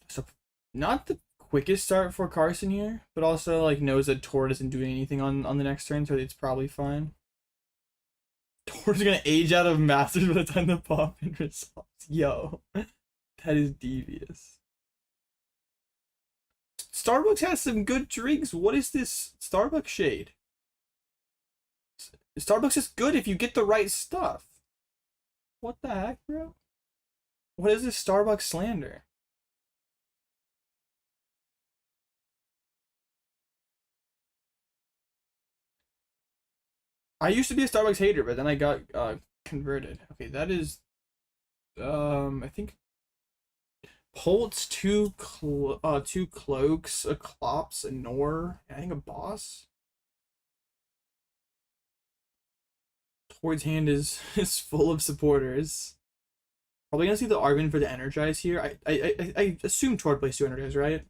So, not the quickest start for Carson here, but also like knows that Tord isn't doing anything on the next turn, so it's probably fine. Tord's gonna age out of Masters by the time the pop in results. Yo, that is devious. Starbucks has some good drinks. What is this Starbucks shade? Starbucks is good if you get the right stuff. What the heck, bro? What is this Starbucks slander? I used to be a Starbucks hater, but then I got converted. Okay, that is I think Poltz, two cloaks, a Clops, a Nor, I think a boss. Tord's hand is full of supporters. Probably gonna see the Arvin for the Energize here. I assume Tord plays 2 Energize, right?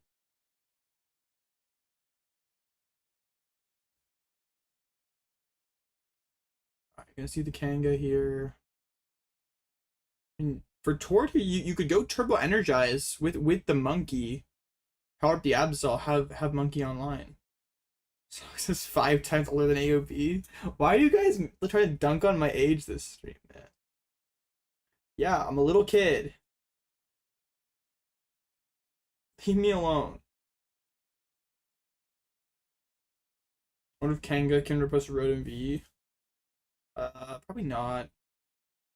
Alright, gonna see the Kanga here. And for Tord here, you could go Turbo Energize with the Monkey. Power up the Absol, have Monkey online. So this is 5 times older than AOP. Why do you guys try to dunk on my age this stream, man? Yeah, I'm a little kid. Leave me alone. I wonder if Kanga can replace Rotom V. Probably not.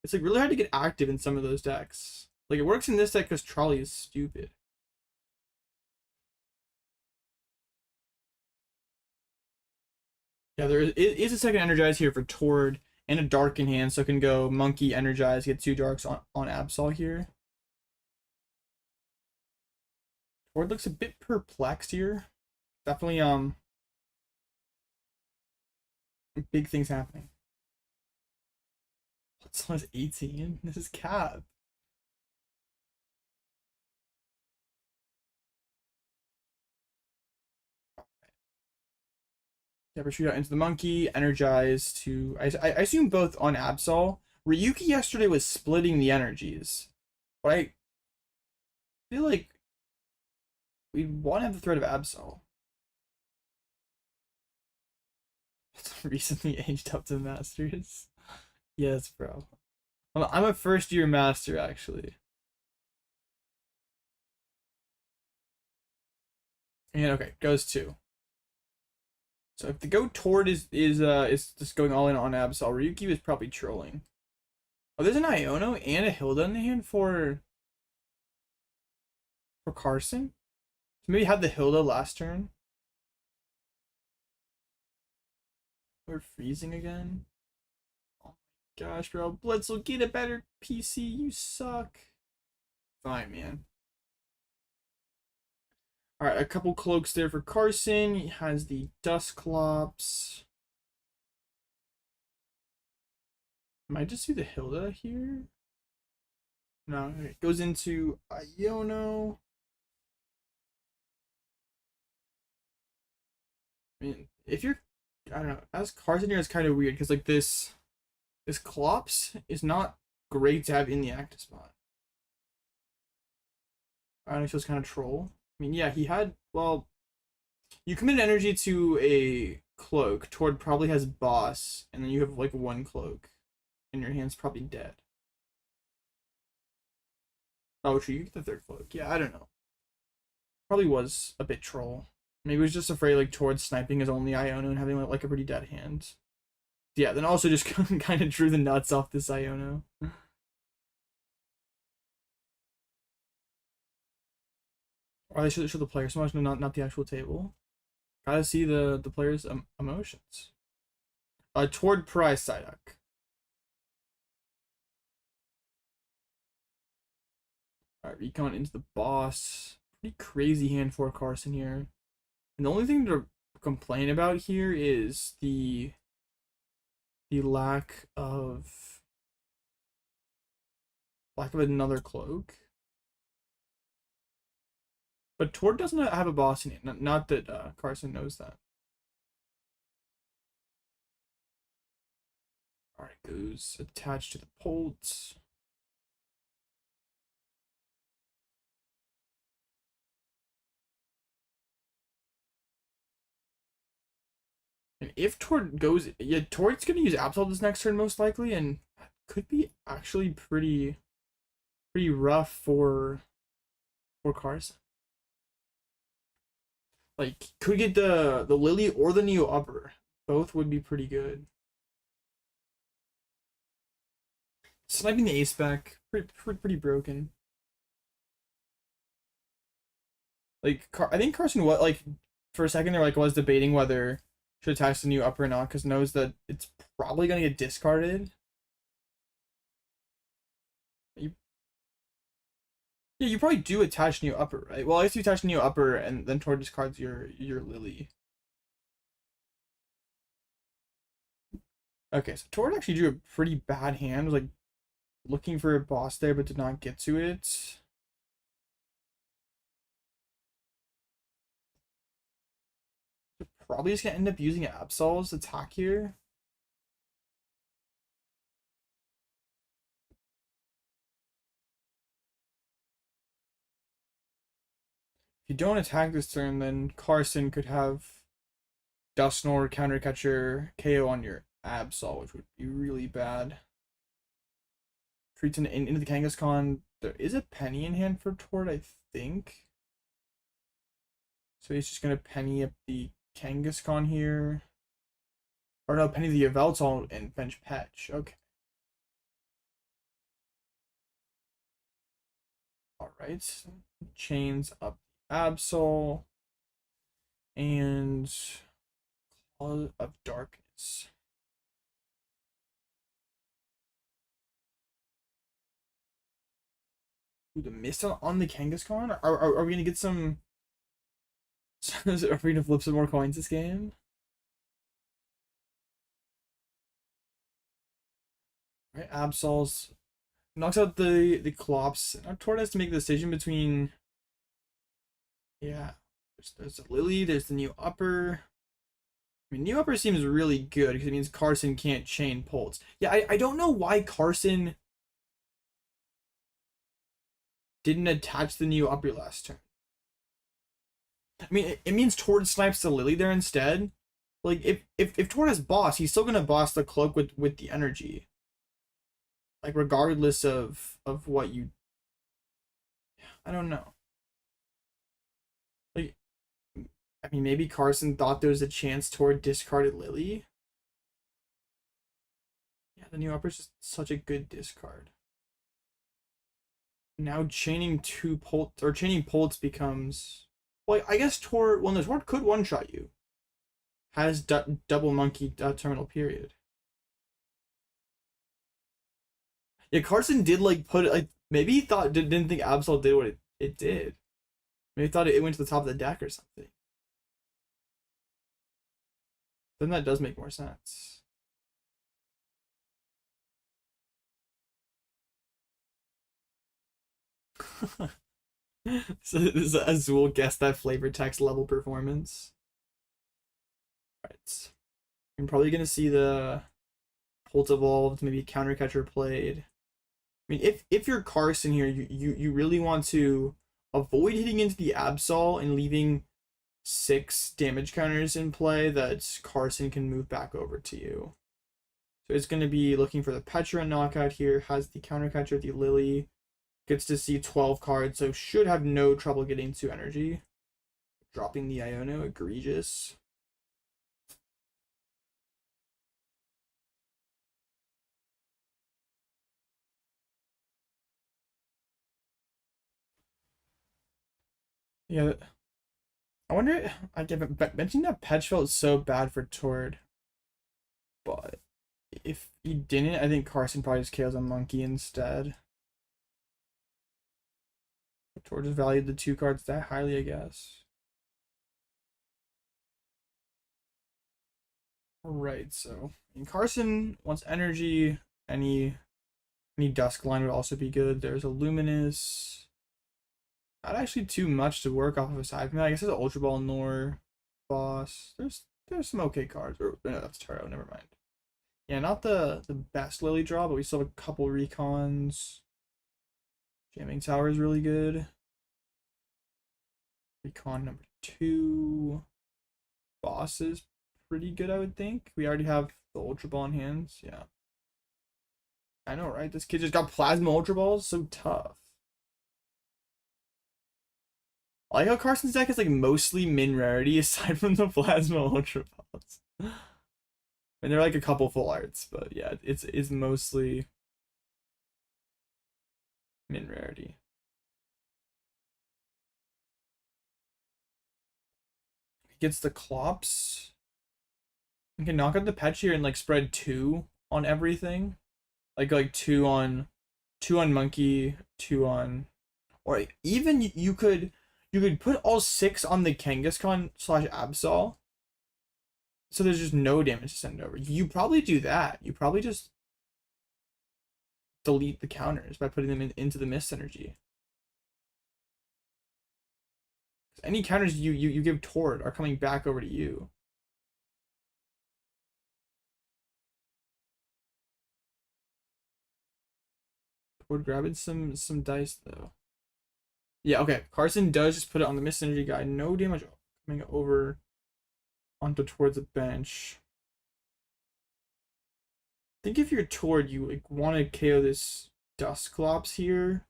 It's like really hard to get active in some of those decks. Like it works in this deck because Trolley is stupid. Yeah, there is a second Energize here for Tord and a Dark in hand, so it can go Monkey, Energize, get 2 Darks on Absol here. Tord looks a bit perplexed here. Definitely big things happening. What's 18? This is cap. Never shoot out into the Monkey, Energize to I assume both on Absol. Ryuki yesterday was splitting the energies. But I feel like we want to have the threat of Absol. Recently aged up to Masters. Yes, bro. I'm a first year master actually. And okay, goes 2. So if the go Tord is just going all in on Absol, Ryuki was probably trolling. Oh, there's an Iono and a Hilda in the hand for Carson. So maybe have the Hilda last turn. We're freezing again. Oh my gosh, bro. Blitzel, get a better PC. You suck. Fine, man. All right, a couple cloaks there for Carson. He has the Dusclops. Might just do the Hilda here. No, it goes into Iono. I mean, if you're, I don't know, as Carson here is kind of weird because like this Clops is not great to have in the active spot. I don't know, feels kind of troll. I mean, yeah, he had, well, you commit energy to a cloak. Tord probably has boss, and then you have like one cloak, and your hand's probably dead. Oh, true, you get the third cloak. Yeah, I don't know. Probably was a bit troll. Maybe he was just afraid like Tord sniping his only Iono and having like a pretty dead hand. Yeah, then also just kind of drew the nuts off this Iono. Or they should show the player so much, not the actual table. Gotta see the player's emotions. Toward prize Psyduck. Alright, Recon into the boss. Pretty crazy hand for Carson here. And the only thing to complain about here is the lack of another cloak. But Tord doesn't have a boss in it. Not that Carson knows that. Alright, goes attached to the Polts. And if Tord goes, yeah, Tord's gonna use Absol this next turn most likely, and could be actually pretty rough for Carson. Like, could get the Lily or the Neo Upper. Both would be pretty good. Sniping the ace back, pretty broken. Like, I think Carson like for a second there was debating whether should attach the Neo Upper or not because knows that it's probably gonna get discarded. Yeah, you probably do attach Neo Upper, right? Well, I guess you attach Neo Upper and then Tord discards your Lily. Okay, so Tord actually drew a pretty bad hand. Was like looking for a boss there, but did not get to it. Probably just gonna end up using Absol's attack here. If you don't attack this turn, then Carson could have Dusknor Countercatcher KO on your Absol, which would be really bad. Treats into the Kangaskhan. There is a penny in hand for Tord, I think. So he's just gonna penny up the Kangaskhan here. Or no, penny the Yveltal and bench Patch. Okay. Alright. Chains up Absol. And Claw of Darkness. Ooh, the mist on the Kangaskhan? Are we gonna get some... Are we gonna flip some more coins this game? Right, Absol's knocks out the Clops. Now Tord has to make the decision between... Yeah. There's a Lily, there's the Neo Upper. I mean, Neo Upper seems really good because it means Carson can't chain Polts. Yeah, I don't know why Carson didn't attach the Neo Upper last turn. I mean, it means Tord snipes the Lily there instead. Like, if Tord has boss, he's still gonna boss the cloak with the energy. Like, regardless of what you... I don't know. Like, I mean, maybe Carson thought there was a chance Tord discarded Lily. Yeah, the Neo Upper is just such a good discard. Now chaining two Polts, or chaining Polts becomes... Well, I guess Tord... Well, no, Tord could one-shot you. Has double monkey terminal period. Yeah, Carson did like put it like maybe he thought didn't think Absol did what it did. Maybe I thought it went to the top of the deck or something. Then that does make more sense. So this is Azul guess that flavor text level performance. Right. I'm probably gonna see the Pult evolved, maybe counter catcher played. I mean, if you're Carson here, you really want to avoid hitting into the Absol and leaving 6 damage counters in play that Carson can move back over to you. So it's going to be looking for the Petra knockout here, has the counter catcher, the Lily, gets to see 12 cards, so should have no trouble getting to energy. Dropping the Iono, egregious. Yeah, I wonder. I get mentioning that Petch felt so bad for Tord, but if he didn't, I think Carson probably just KOs a monkey instead. Tord just valued the 2 cards that highly, I guess. Right, so Carson wants energy. Any Dusk line would also be good. There's a Luminous. Not actually too much to work off of aside from that. I guess there's an Ultra Ball, Nor, Boss. There's some okay cards. Or no, that's Taro. Never mind. Yeah, not the best Lily draw, but we still have a couple recons. Jamming Tower is really good. Recon number 2. Boss is pretty good, I would think. We already have the Ultra Ball in hands. Yeah. I know, right? This kid just got Plasma Ultra Balls. So tough. I like how Carson's deck is like mostly min rarity aside from the Plasma Ultra Balls. And there are like a couple full arts, but yeah, it's mostly min rarity. He gets the Clops. You can knock out the Petch here and like spread 2 on everything. Like 2 on Monkey, 2 on, or even you could put all 6 on the Kangaskhan / Absol. So there's just no damage to send over. You probably do that. You probably just delete the counters by putting them into the Mist energy. Any counters you give Tord are coming back over to you. Tord grabbing some dice though. Yeah, okay. Carson does just put it on the Mist energy guy. No damage coming over onto towards the bench. I think if you're Tord, you like want to KO this Dusclops here.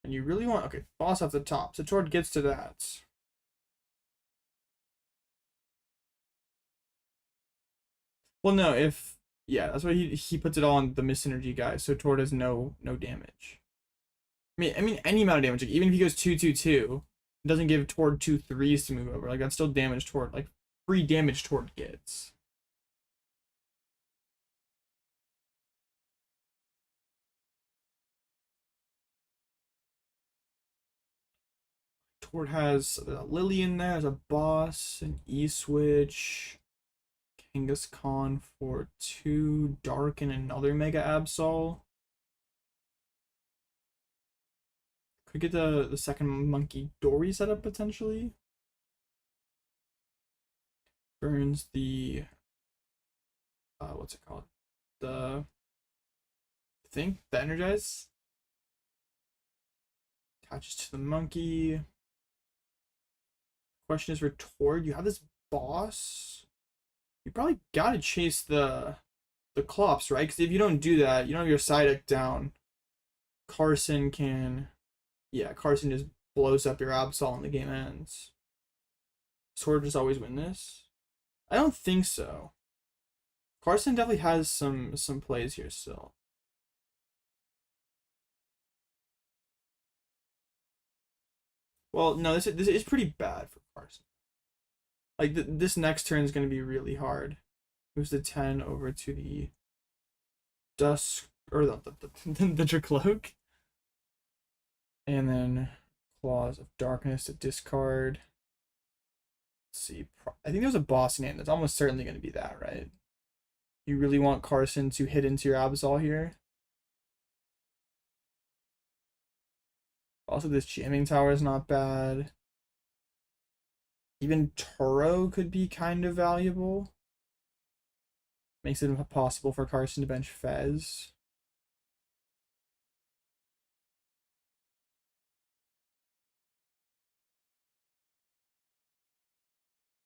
And you really want, okay, Boss off the top. So Tord gets to that. Well, no, yeah, that's why he puts it all on the Mist energy guy. So Tord has no damage. I mean any amount of damage. Like, even if he goes 2/2/2, it doesn't give Tord 2 3s to move over. Like that's still damage Tord. Like free damage Tord gets. Tord has a Lily in there as a boss, an E-Switch, Kangaskhan for 2, Dark, and another Mega Absol. Could get the second Monkey Dory set up potentially. Burns the what's it called? The thing? The Energize. Attaches to the monkey. Question is for Tord, you have this boss. You probably gotta chase the Clops, right? Because if you don't do that, you don't have your side deck down. Carson can, yeah, Carson just blows up your Absol and the game ends. Tord just always win this? I don't think so. Carson definitely has some plays here still. Well, no, this is pretty bad for Carson. Like this next turn is going to be really hard. Moves the 10 over to the Dusk or the Dracloak, and then Claws of Darkness to discard. Let's see. I think there's a boss name that's almost certainly going to be that, right? You really want Carson to hit into your Absol here? Also, this jamming tower is not bad. Even Toro could be kind of valuable. Makes it possible for Carson to bench Fez.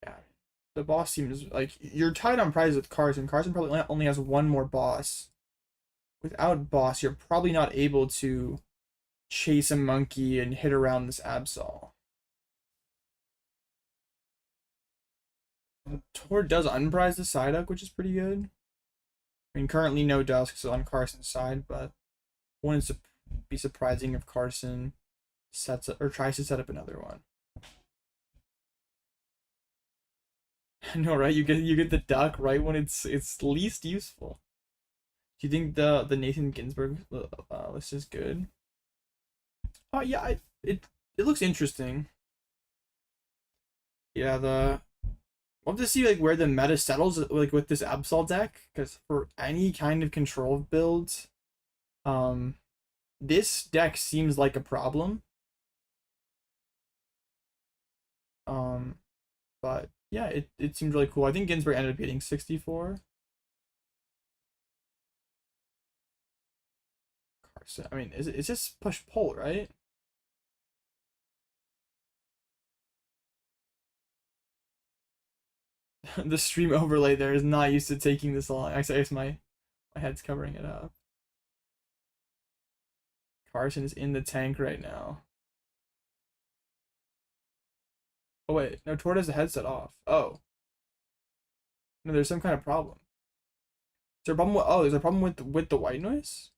Yeah. The boss seems like you're tied on prizes with Carson. Carson probably only has one more boss. Without boss, you're probably not able to chase a monkey and hit around this Absol. Tor does unprize the Psyduck, which is pretty good. I mean, currently no Dusk, so on Carson's side, but wouldn't be surprising if Carson sets up or tries to set up another one. I know, right? You get the duck right when it's least useful. Do you think the Nathan Ginsburg list is good? Oh yeah, it looks interesting. Yeah, we'll have to see like where the meta settles like with this Absol deck, because for any kind of control build, this deck seems like a problem. But yeah, it seems really cool. I think Ginsburg ended up getting 64. Carson, I mean, it's just push pull, right? The stream overlay there is not used to taking this long. Actually, I guess my head's covering it up. Carson is in the tank right now. Oh wait, no, Tord has the headset off. Oh. No, there's some kind of problem. Is there a problem with there's a problem with the white noise?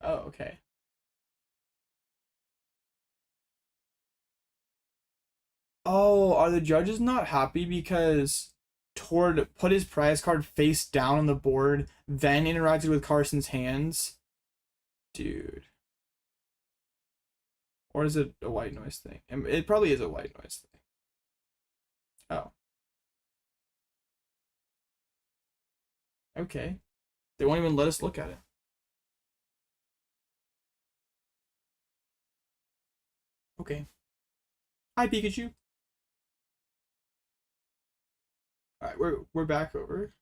Oh, okay. Oh, are the judges not happy because Tord put his prize card face down on the board, then interacted with Carson's hands? Dude. Or is it a white noise thing? It probably is a white noise thing. Oh. Okay. They won't even let us look at it. Okay. Hi, Pikachu. Alright, we're back over.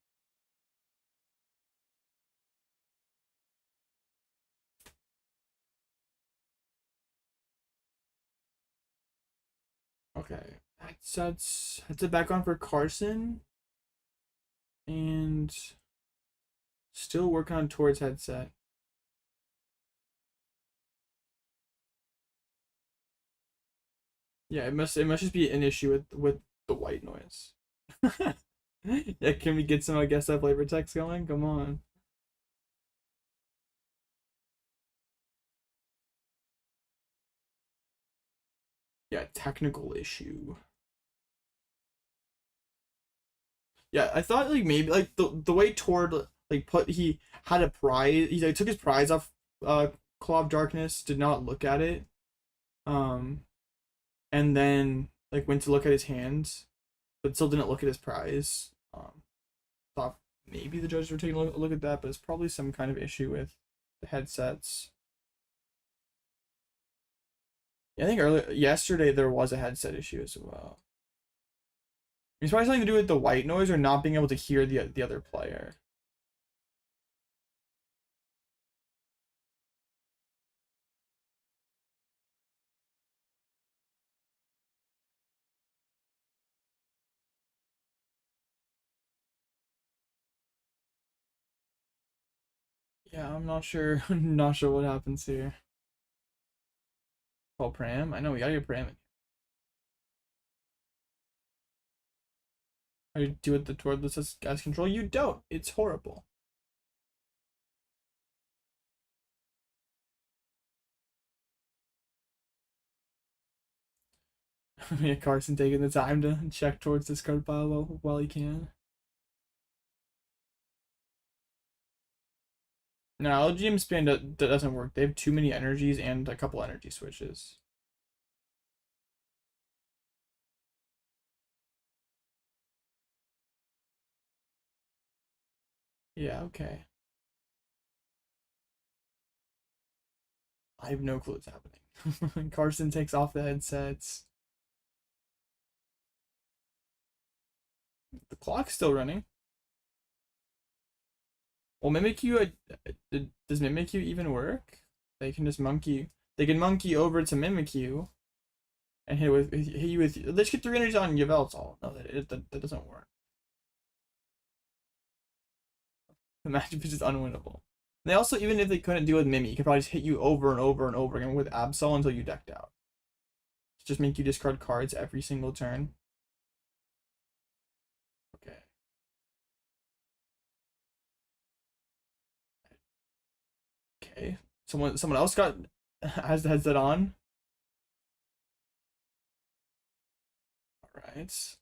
Okay. That's it back on for Carson. And still working on Tord's headset. Yeah, it must just be an issue with the white noise. Yeah, can we get some I guess that flavor text going? Come on. Yeah, technical issue. Yeah, I thought like maybe like the way Tord like he had a prize, he like took his prize off Claw of Darkness, did not look at it. Um and then like went to look at his hands, but still didn't look at his prize. Thought maybe the judges were taking a look at that, but it's probably some kind of issue with the headsets. Yeah, I think yesterday there was a headset issue as well. It's probably something to do with the white noise or not being able to hear the other player. Yeah, I'm not sure. Not sure what happens here. Call Pram. I know we gotta get Pram in. How do you do it the Tordless as control? You don't. It's horrible. Yeah, Carson taking the time to check towards this card pile while he can. No, LGM span doesn't work. They have too many energies and a couple energy switches. Yeah, okay. I have no clue what's happening. Carson takes off the headsets. The clock's still running. Well, Mimikyu, does Mimikyu even work? They can just monkey. They can monkey over to Mimikyu and hit you with. Let's get 3 energies on Yveltal. No, that doesn't work. The matchup is just unwinnable. They also, even if they couldn't deal with Mimi, could probably just hit you over and over and over again with Absol until you decked out. Just make you discard cards every single turn. Okay. Okay. Someone else has the headset on. Alright.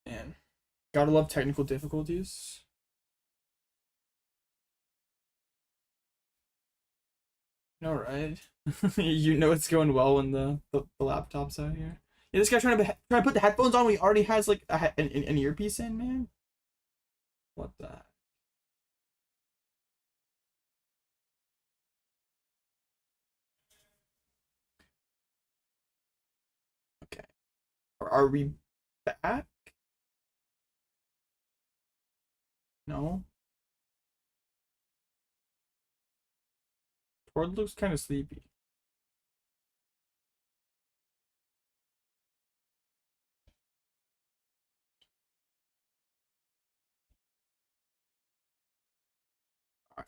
Man. Gotta love technical difficulties. Alright. You know it's going well when the laptop's out here. Yeah, this guy trying to put the headphones on when he already has like an earpiece in, man. What the heck? Okay. Are we back? No. Tord looks kind of sleepy.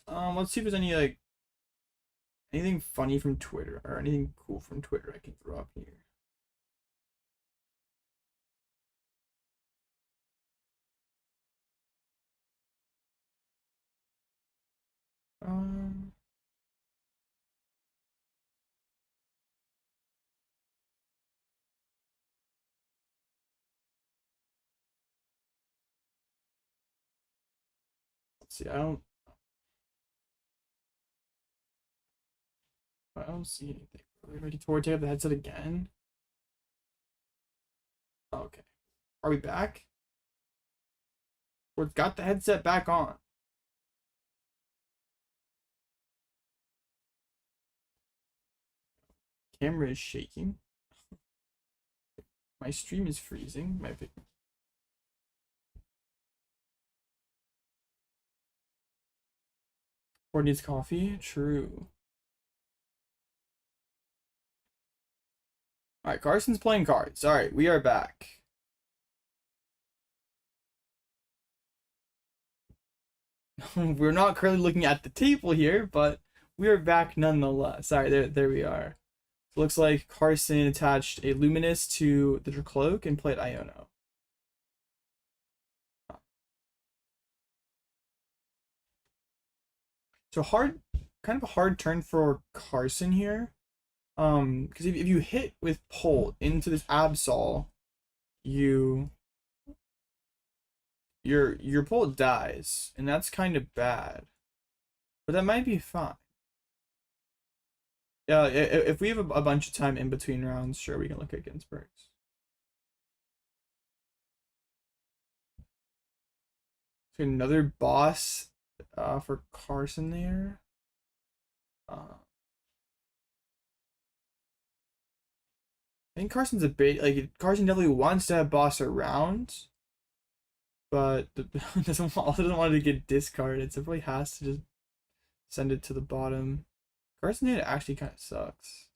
Let's see if there's any like anything funny from Twitter or anything cool from Twitter I can throw up here. Um, let's see. I don't see anything. Are we ready to take up the headset again? Oh, okay. Are we back? We've got the headset back on. Camera is shaking. My stream is freezing. My or needs coffee. True. All right, Carson's playing cards. All right, we are back. We're not currently looking at the table here, but we are back nonetheless. All right, there we are. So looks like Carson attached a Luminous to the Cloak and played Iono. So kind of a hard turn for Carson here. Because if you hit with Pult into this Absol, your Pult dies, and that's kind of bad. But that might be fine. Yeah, if we have a bunch of time in between rounds, sure, we can look at Ginsburg's. So another boss for Carson there. I think Carson's a bit like Carson definitely wants to have boss around, but doesn't want it to get discarded, so probably has to just send it to the bottom. Carson it actually kind of sucks.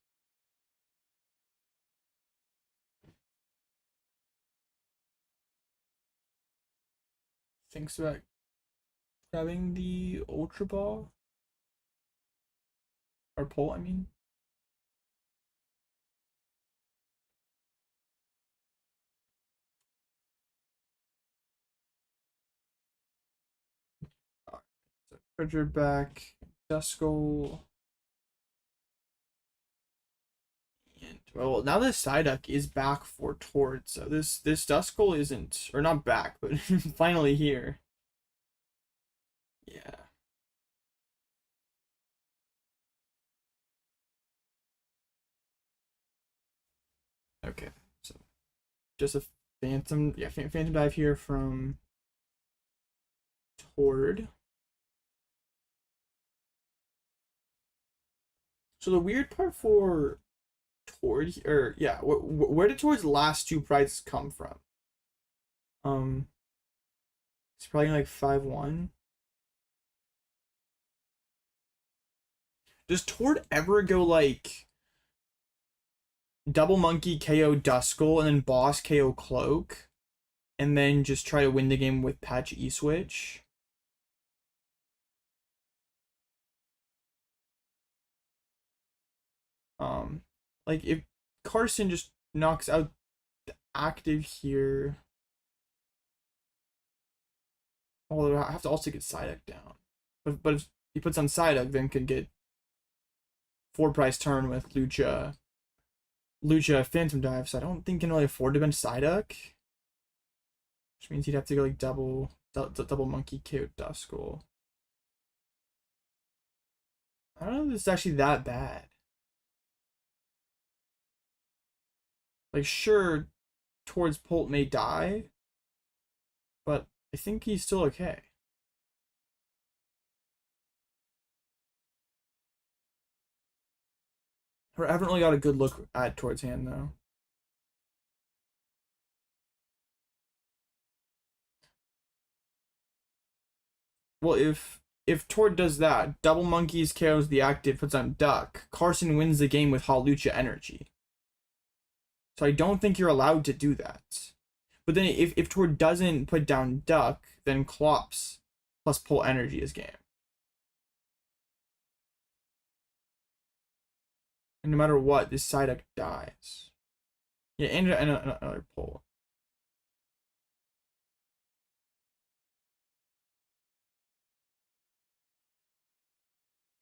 Thinks about grabbing the Ultra Ball or Pole, I mean. So Treasure back, Duskull. And well, now this Psyduck is back for Tord, so this Duskull isn't, or not back, but finally here. Yeah. Okay. So just a phantom, yeah, phantom dive here from Tord. So the weird part for Tord, or yeah, where did Tord's last two prizes come from? Um, it's probably like 5-1. Does Tord ever go like double monkey KO Duskull and then boss KO Cloak, and then just try to win the game with patch E switch? Um, like if Carson just knocks out the active here, although I have to also get Psyduck down. But if he puts on Psyduck, then could get 4 prize turn with Lucha Phantom Dive. So I don't think he can really afford to bench Psyduck, which means he'd have to go like double monkey KO Duskull. I don't know if it's actually that bad. Like, sure, Tord's Pult may die, but I think he's still okay. I haven't really got a good look at Tord's hand though. Well, if Tord does that, double monkeys KOs the active, puts on Duck, Carson wins the game with Hawlucha energy. So I don't think you're allowed to do that. But then if Tord doesn't put down Duck, then Clops plus pull energy is game. And no matter what, this Psyduck dies. Yeah, and another pull.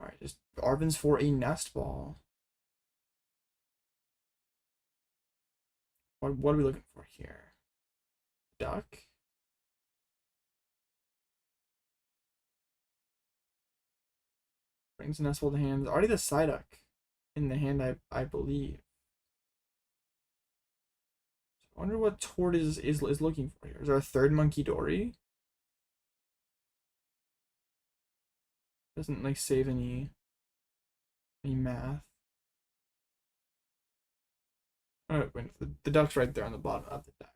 Alright, just Arvin's for a nest ball. What are we looking for here? Duck? Brings the nest ball to hand. Already the Psyduck in the hand, I believe. I wonder what Tord is looking for here. Is there a third Monkey Dory? Doesn't like save any math. Oh, wait, the duck's right there on the bottom of the deck.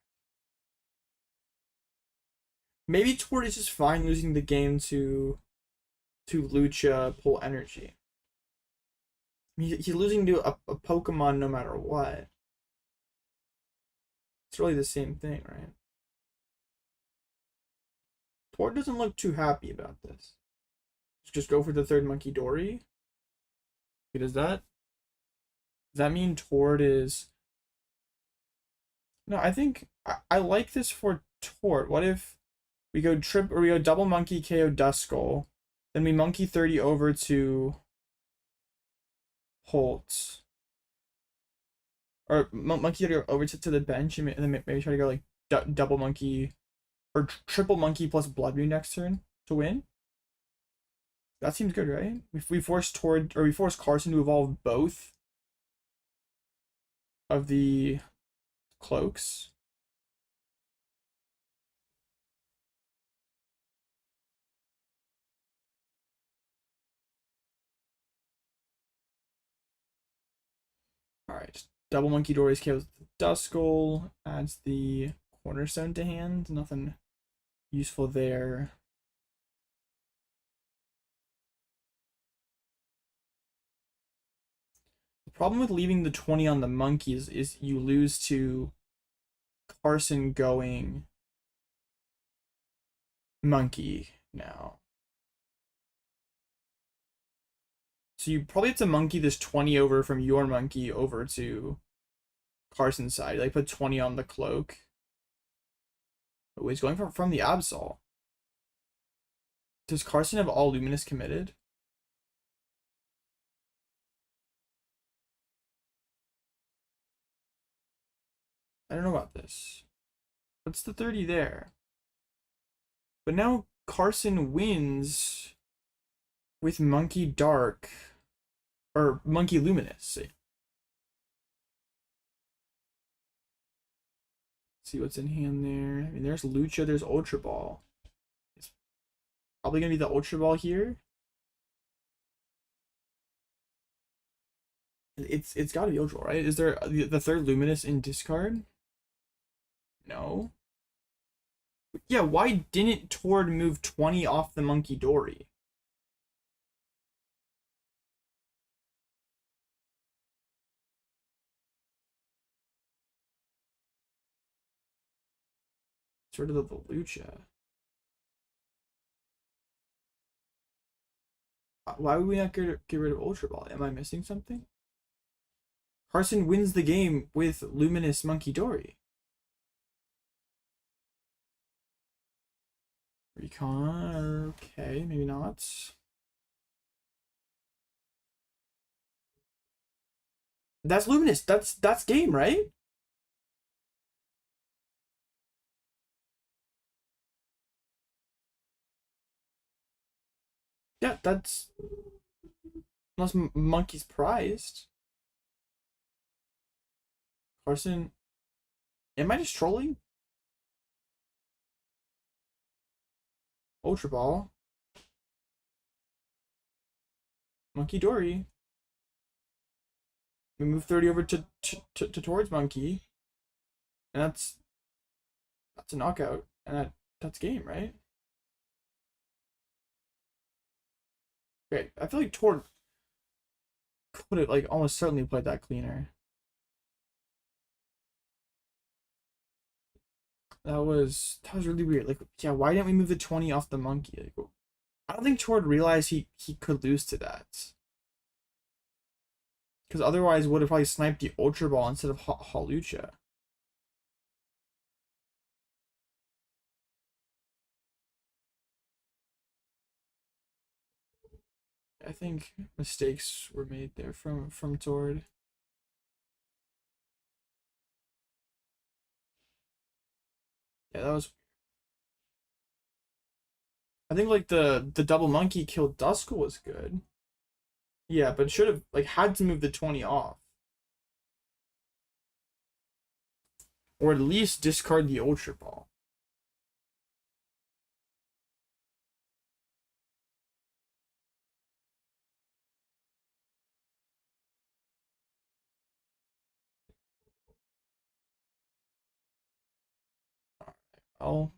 Maybe Tord is just fine losing the game to Lucha pull energy. He's losing to a Pokemon no matter what. It's really the same thing, right? Tord doesn't look too happy about this. Just go for the third Monkey Dory. Does that mean Tord is? No, I think I like this for Tord. What if we go double monkey KO Duskull, then we monkey 30 over to Holt, or monkey 30 over to the bench, and then maybe try to go like double monkey or triple monkey plus Blood Moon next turn to win. That seems good, right? If we force Carson to evolve both of the cloaks. Alright, double monkey Dory's kills the Duskull, adds the cornerstone to hand. Nothing useful there. The problem with leaving the 20 on the monkeys is you lose to Carson going monkey now. So you probably have to monkey this 20 over from your monkey over to Carson's side. Like put 20 on the cloak. Oh, he's going from the Absol. Does Carson have all Luminous committed? I don't know about this. What's the 30 there? But now Carson wins with Monkey Dark or Monkey Luminous. See what's in hand there. I mean, there's Lucha, there's Ultra Ball. It's probably gonna be the Ultra Ball here. It's got to be Ultra Ball, right? Is there the third Luminous in discard? No. Yeah, why didn't Tord move 20 off the Monkey Dory? Sort of the Lucha. Why would we not get rid of Ultra Ball? Am I missing something? Carson wins the game with Luminous Monkey Dory. Recon, okay, maybe not. That's Luminous. That's game, right? Yeah, that's unless Monkey's prized. Carson, am I just trolling? Ultra Ball. Monkey Dory. We move 30 over to towards Monkey. And that's a knockout. And that's game, right? Okay, I feel like Tord could have like almost certainly played that cleaner. That was really weird. Like, yeah, why didn't we move the 20 off the Monkey? Like, I don't think Tord realized he could lose to that. Because otherwise would have probably sniped the Ultra Ball instead of Halucha. I think mistakes were made there from Tord. Yeah, that was. I think like the double Monkey killed Duskull was good. Yeah, but should have like had to move the 20 off. Or at least discard the Ultra Ball. Oh.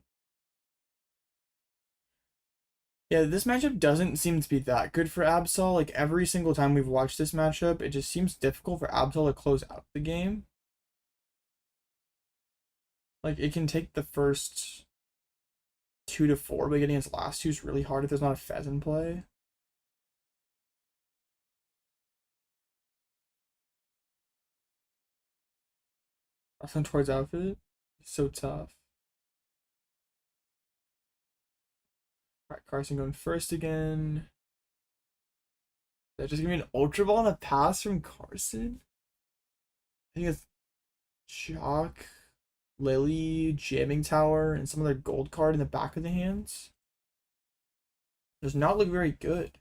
Yeah, this matchup doesn't seem to be that good for Absol. Like every single time we've watched this matchup, it just seems difficult for Absol to close out the game. Like it can take the first 2 to 4, but getting its last two is really hard if there's not a Fez in play. Also towards outfit, so tough. Alright, Carson going first again. That's just gonna be an Ultra Ball and a pass from Carson. I think it's Jock, Lily, Jamming Tower, and some other gold card in the back of the hands. Does not look very good.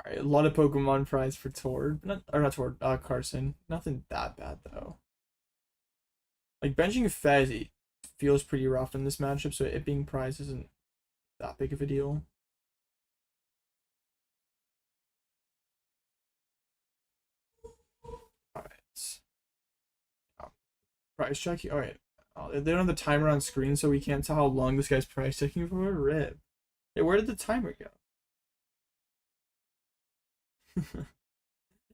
Alright, a lot of Pokemon prize for Tord. Not Tord, Carson. Nothing that bad though. Like benching Fez feels pretty rough in this matchup, so it being prized isn't that big of a deal. Alright. Price checking. Alright. They don't have the timer on screen, so we can't tell how long this guy's price checking for. Rip. Hey, where did the timer go?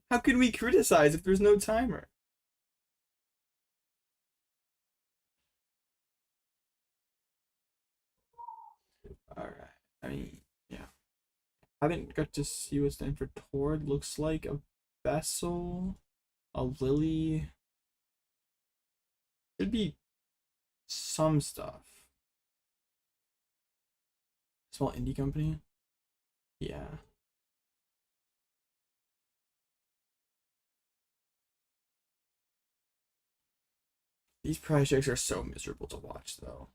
How can we criticize if there's no timer? Alright. I mean, yeah. I haven't got to see what's in for Tord. Looks like a vessel, a lily. Could be some stuff. Small indie company. Yeah. These prize checks are so miserable to watch, though.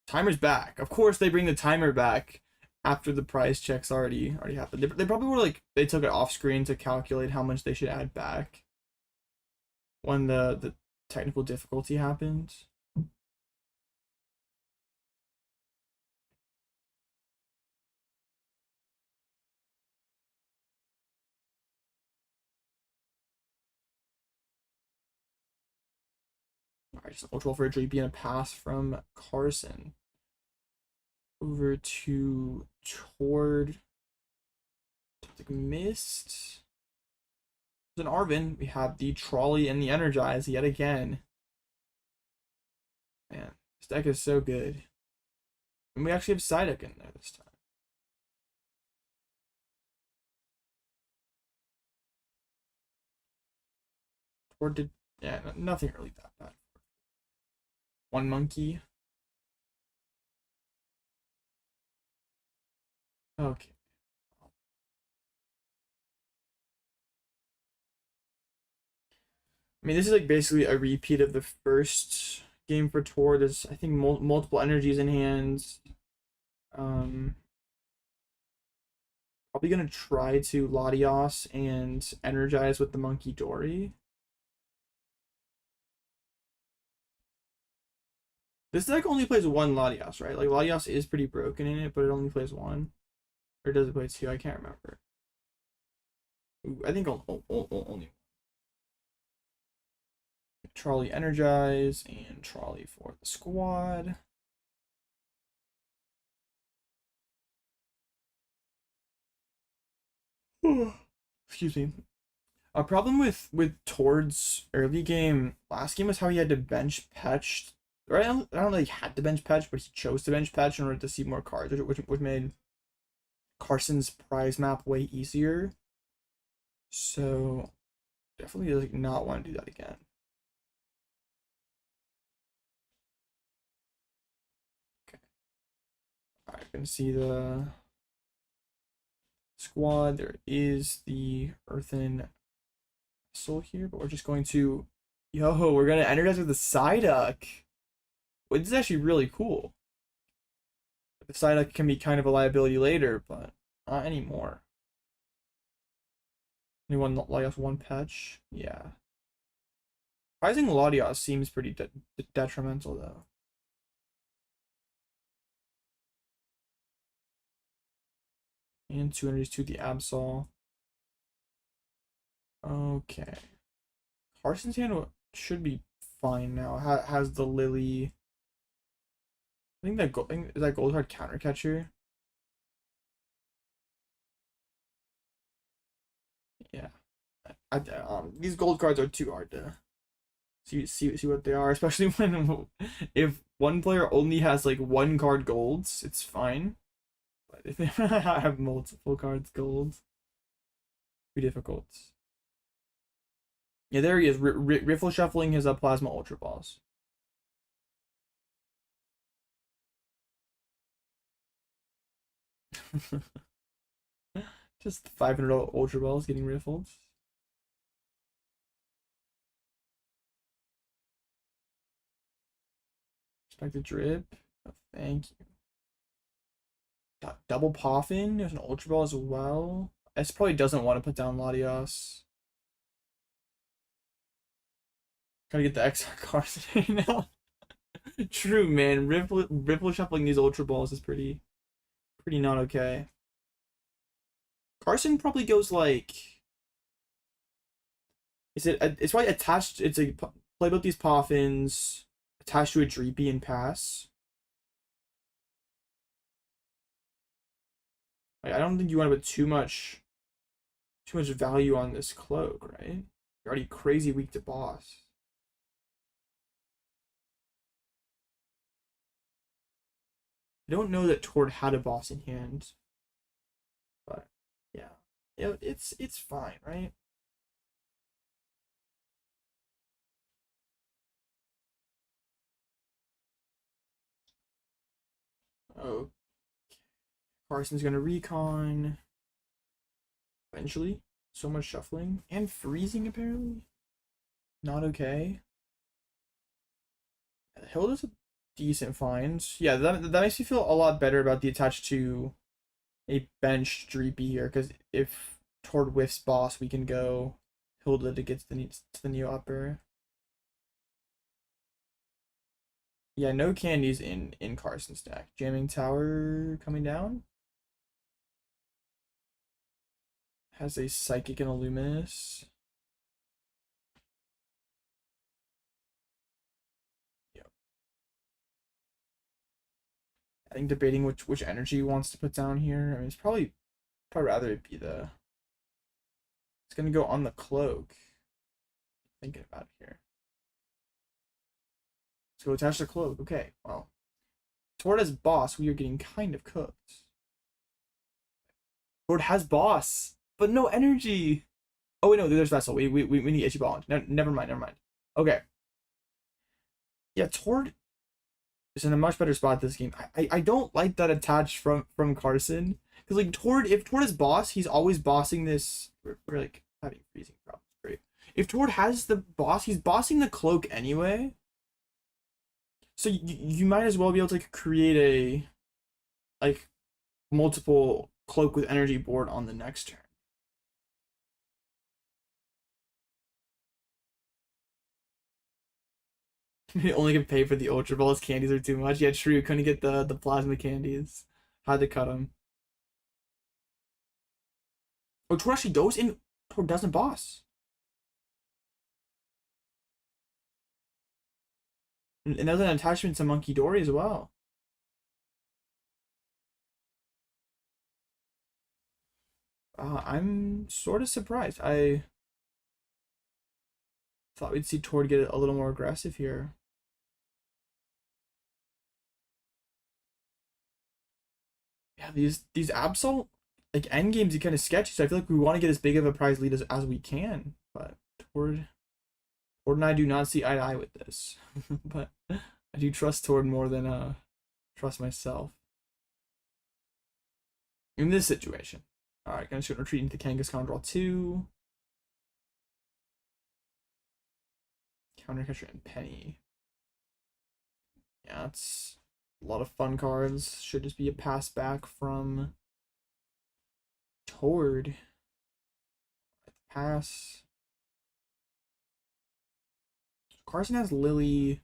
Timer's back. Of course, they bring the timer back after the prize checks already happened. They probably were like they took it off screen to calculate how much they should add back when the technical difficulty happened. Alright, just ultra for a Dreepy and a pass from Carson. Over to Tord. Toxic Mist. There's an Arvin. We have the Trolley and the Energize yet again. Man, this deck is so good. And we actually have Psyduck in there this time. Tord did, yeah, nothing really that bad. One monkey. Okay. I mean, this is like basically a repeat of the first game for Tor. There's, I think, multiple energies in hand. Probably gonna try to Latios and Energize with the Monkey Dory. This deck only plays one Latios, right? Like, Latios is pretty broken in it, but it only plays one. Or does it play two? I can't remember. Ooh, I think only Trolley Energize and Trolley for the squad. Excuse me. A problem with Tord's early game last game was how he had to bench Petch. Right? I don't know if he had to bench Petch, but he chose to bench Petch in order to see more cards, which made Carson's prize map way easier. So definitely like not want to do that again. Okay. Alright, I can see the squad. There is the Earthen Soul here, but we're just going to we're gonna energize with the Psyduck. Well, this is actually really cool. The Psyduck can be kind of a liability later, but not anymore. Anyone Latios one patch? Yeah. Rising Latios seems pretty detrimental though. And 2 energies to the Absol. Okay. Carson's hand should be fine now. Has the Lily. I think is that gold card counter catcher. Yeah. These gold cards are too hard to see what they are, especially when if one player only has like one card golds, it's fine. But if they have multiple cards golds, too difficult. Yeah, there he is, riffle shuffling his plasma ultra balls. Just 500 ultra balls getting riffled. Respect the drip. Oh, thank you. Double Poffin. There's an ultra ball as well. S probably doesn't want to put down Latios. Gotta get the XR cards right now. True, man. Ripple shuffling these ultra balls is pretty not okay. Carson probably goes like, it's probably attached. It's a play about these Poffins attached to a Dreepy and pass. Like, I don't think you want to put too much value on this cloak, right? You're already crazy weak to boss. I don't know that Tord had a boss in hand, but yeah, it's fine, right? Oh, Carson's gonna recon eventually. So much shuffling and freezing apparently. Not okay. Hild is a decent find. Yeah, that makes me feel a lot better about the attached to a bench Dreepy here, because if Tord whiffs boss, we can go Hilda to get to the Neo upper. Yeah, no candies in Carson's deck. Jamming Tower coming down. Has a Psychic and a Luminous. Yep. I think debating which energy he wants to put down here. I mean, it's probably rather it be the. It's gonna go on the cloak. Thinking about it here. Let's go attach the cloak. Okay, well. Tord has boss, we are getting kind of cooked. Tord has boss, but no energy. Oh wait, no, there's Vessel. We need Ichiball. No, never mind. Okay. Yeah, Tord is in a much better spot this game. I don't like that attach from Carson. Because like Tord, if Tord is boss, he's always bossing this. We're like having freezing problems. Great. If Tord has the boss, he's bossing the cloak anyway. So you might as well be able to create a like multiple cloak with energy board on the next turn. You only can pay for the Ultra Balls. Candies are too much. Yeah, true. Couldn't get the plasma candies. Had to cut them. Oh, Tord actually goes in. Tord doesn't boss. And there's an attachment to Monkey Dory as well. I'm sort of surprised. I thought we'd see Tord get a little more aggressive here. Yeah, these Absol like end games are kind of sketchy, so I feel like we want to get as big of a prize lead as we can. But Tord and I do not see eye to eye with this. But I do trust Tord more than trust myself. In this situation. Alright, gonna shoot retreat into Kangaskhan, draw 2. Countercatcher and Penny. Yeah, it's a lot of fun cards. Should just be a pass back from Tord. Pass. Carson has Lily.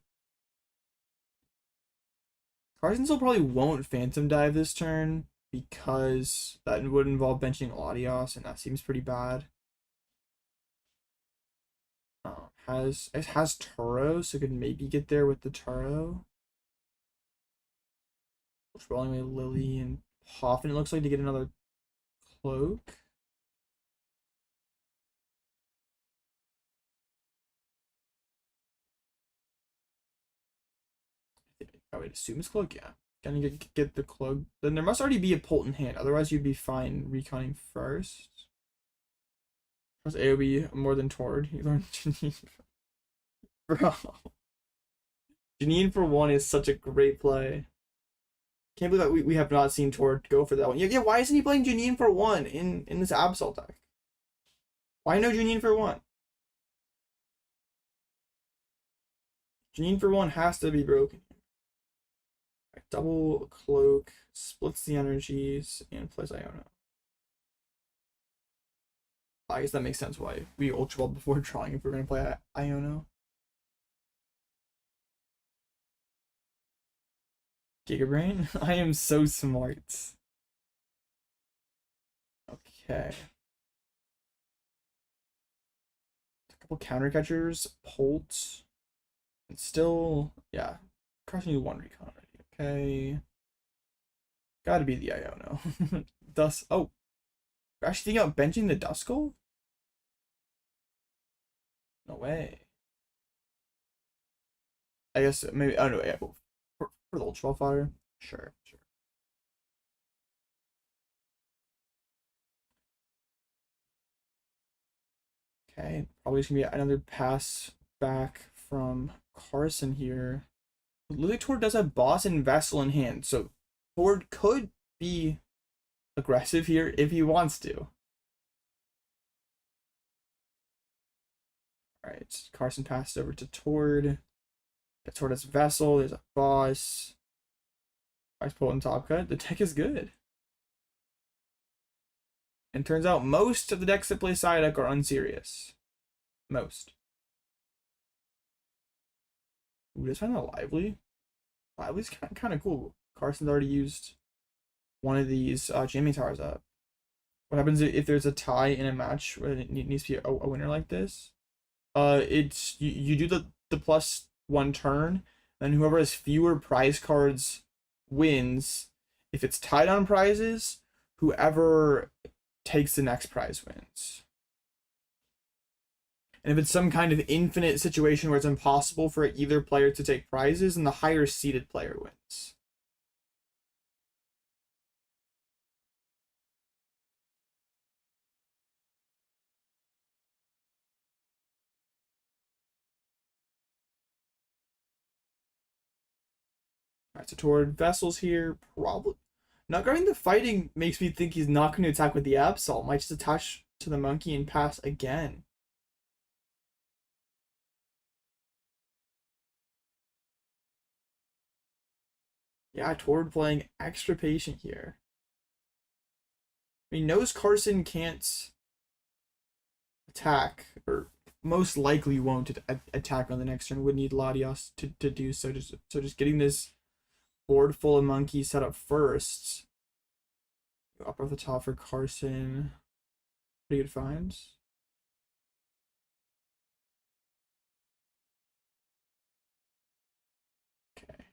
Carson still probably won't Phantom Dive this turn because that would involve benching Latios, and that seems pretty bad. It has Turo, so could maybe get there with the Turo. Rolling away Lily and Hoffman, it looks like, to get another cloak. I would assume it's cloak, yeah. Gonna get the cloak. Then there must already be a Polt in hand, otherwise you'd be fine reconning first. Plus AoB more than Tord. You learned Janine. Bro. Janine for 1 is such a great play. Can't believe that we have not seen Tord go for that one. Yeah, why isn't he playing Janine for 1 in this Absol deck? Why no Janine for 1? Janine for 1 has to be broken. Right, double cloak, splits the energies, and plays Iona. I guess that makes sense why we Ultra Ball before drawing if we're going to play Iona. Gigabrain? I am so smart. Okay. A couple counter catchers, Polt. And still, yeah. Crushing you 1 recon already. Okay. Gotta be the Iono. Dust. Oh. We're actually thinking about benching the Duskull? No way. I guess maybe. Oh no, yeah. For the Ultra Ball fodder? Sure. Okay, probably just gonna be another pass back from Carson here. Lily Tord does have boss and Vessel in hand, so Tord could be aggressive here if he wants to. Alright, Carson passes over to Tord. Toward this Vessel, there's a Boss. Ice Potent Top Cut. The deck is good. And turns out most of the decks that play side deck are unserious. Most. Ooh, just find that Lively. Lively's kind of cool. Carson's already used one of these jamming towers up. What happens if there's a tie in a match where it needs to be a winner like this? It's you do the +1 turn, and whoever has fewer prize cards wins. If it's tied on prizes, whoever takes the next prize wins. And if it's some kind of infinite situation where it's impossible for either player to take prizes, then the higher seeded player wins. Alright, so toward Vessels here, probably. Not guarding the fighting makes me think he's not going to attack with the Absol. Might just attach to the monkey and pass again. Yeah, Tord playing extra patient here. He knows Carson can't attack, or most likely won't attack on the next turn. Would need Latios to do so. Just getting this board full of monkeys set up first. Up off the top for Carson. Pretty good finds. Okay.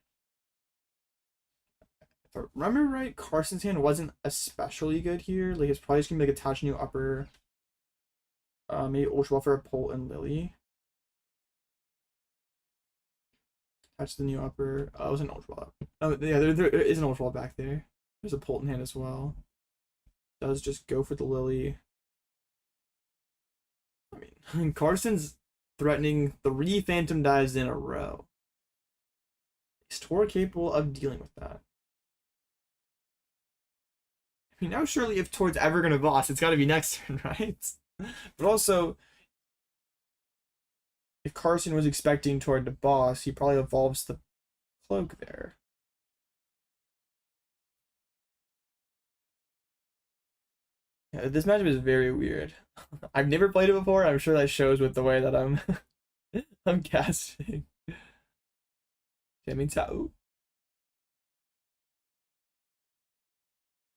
If I remember right, Carson's hand wasn't especially good here. Like, it's probably just gonna be like attach new upper. Maybe Ultra Ball for a Polt and Lily. Attach the new upper. Oh, it was an Ultra Ball. Oh, yeah, there is an Ultra Ball back there. There's a Polt in hand as well. Does just go for the Lily. I mean, Carson's threatening 3 Phantom Dives in a row. Is Tor capable of dealing with that? I mean, now surely if Tor's ever gonna boss, it's gotta be next turn, right? But also, if Carson was expecting Tor to boss, he probably evolves the cloak there. Yeah, this matchup is very weird. I've never played it before. I'm sure that shows with the way that I'm casting. Jamming Tao.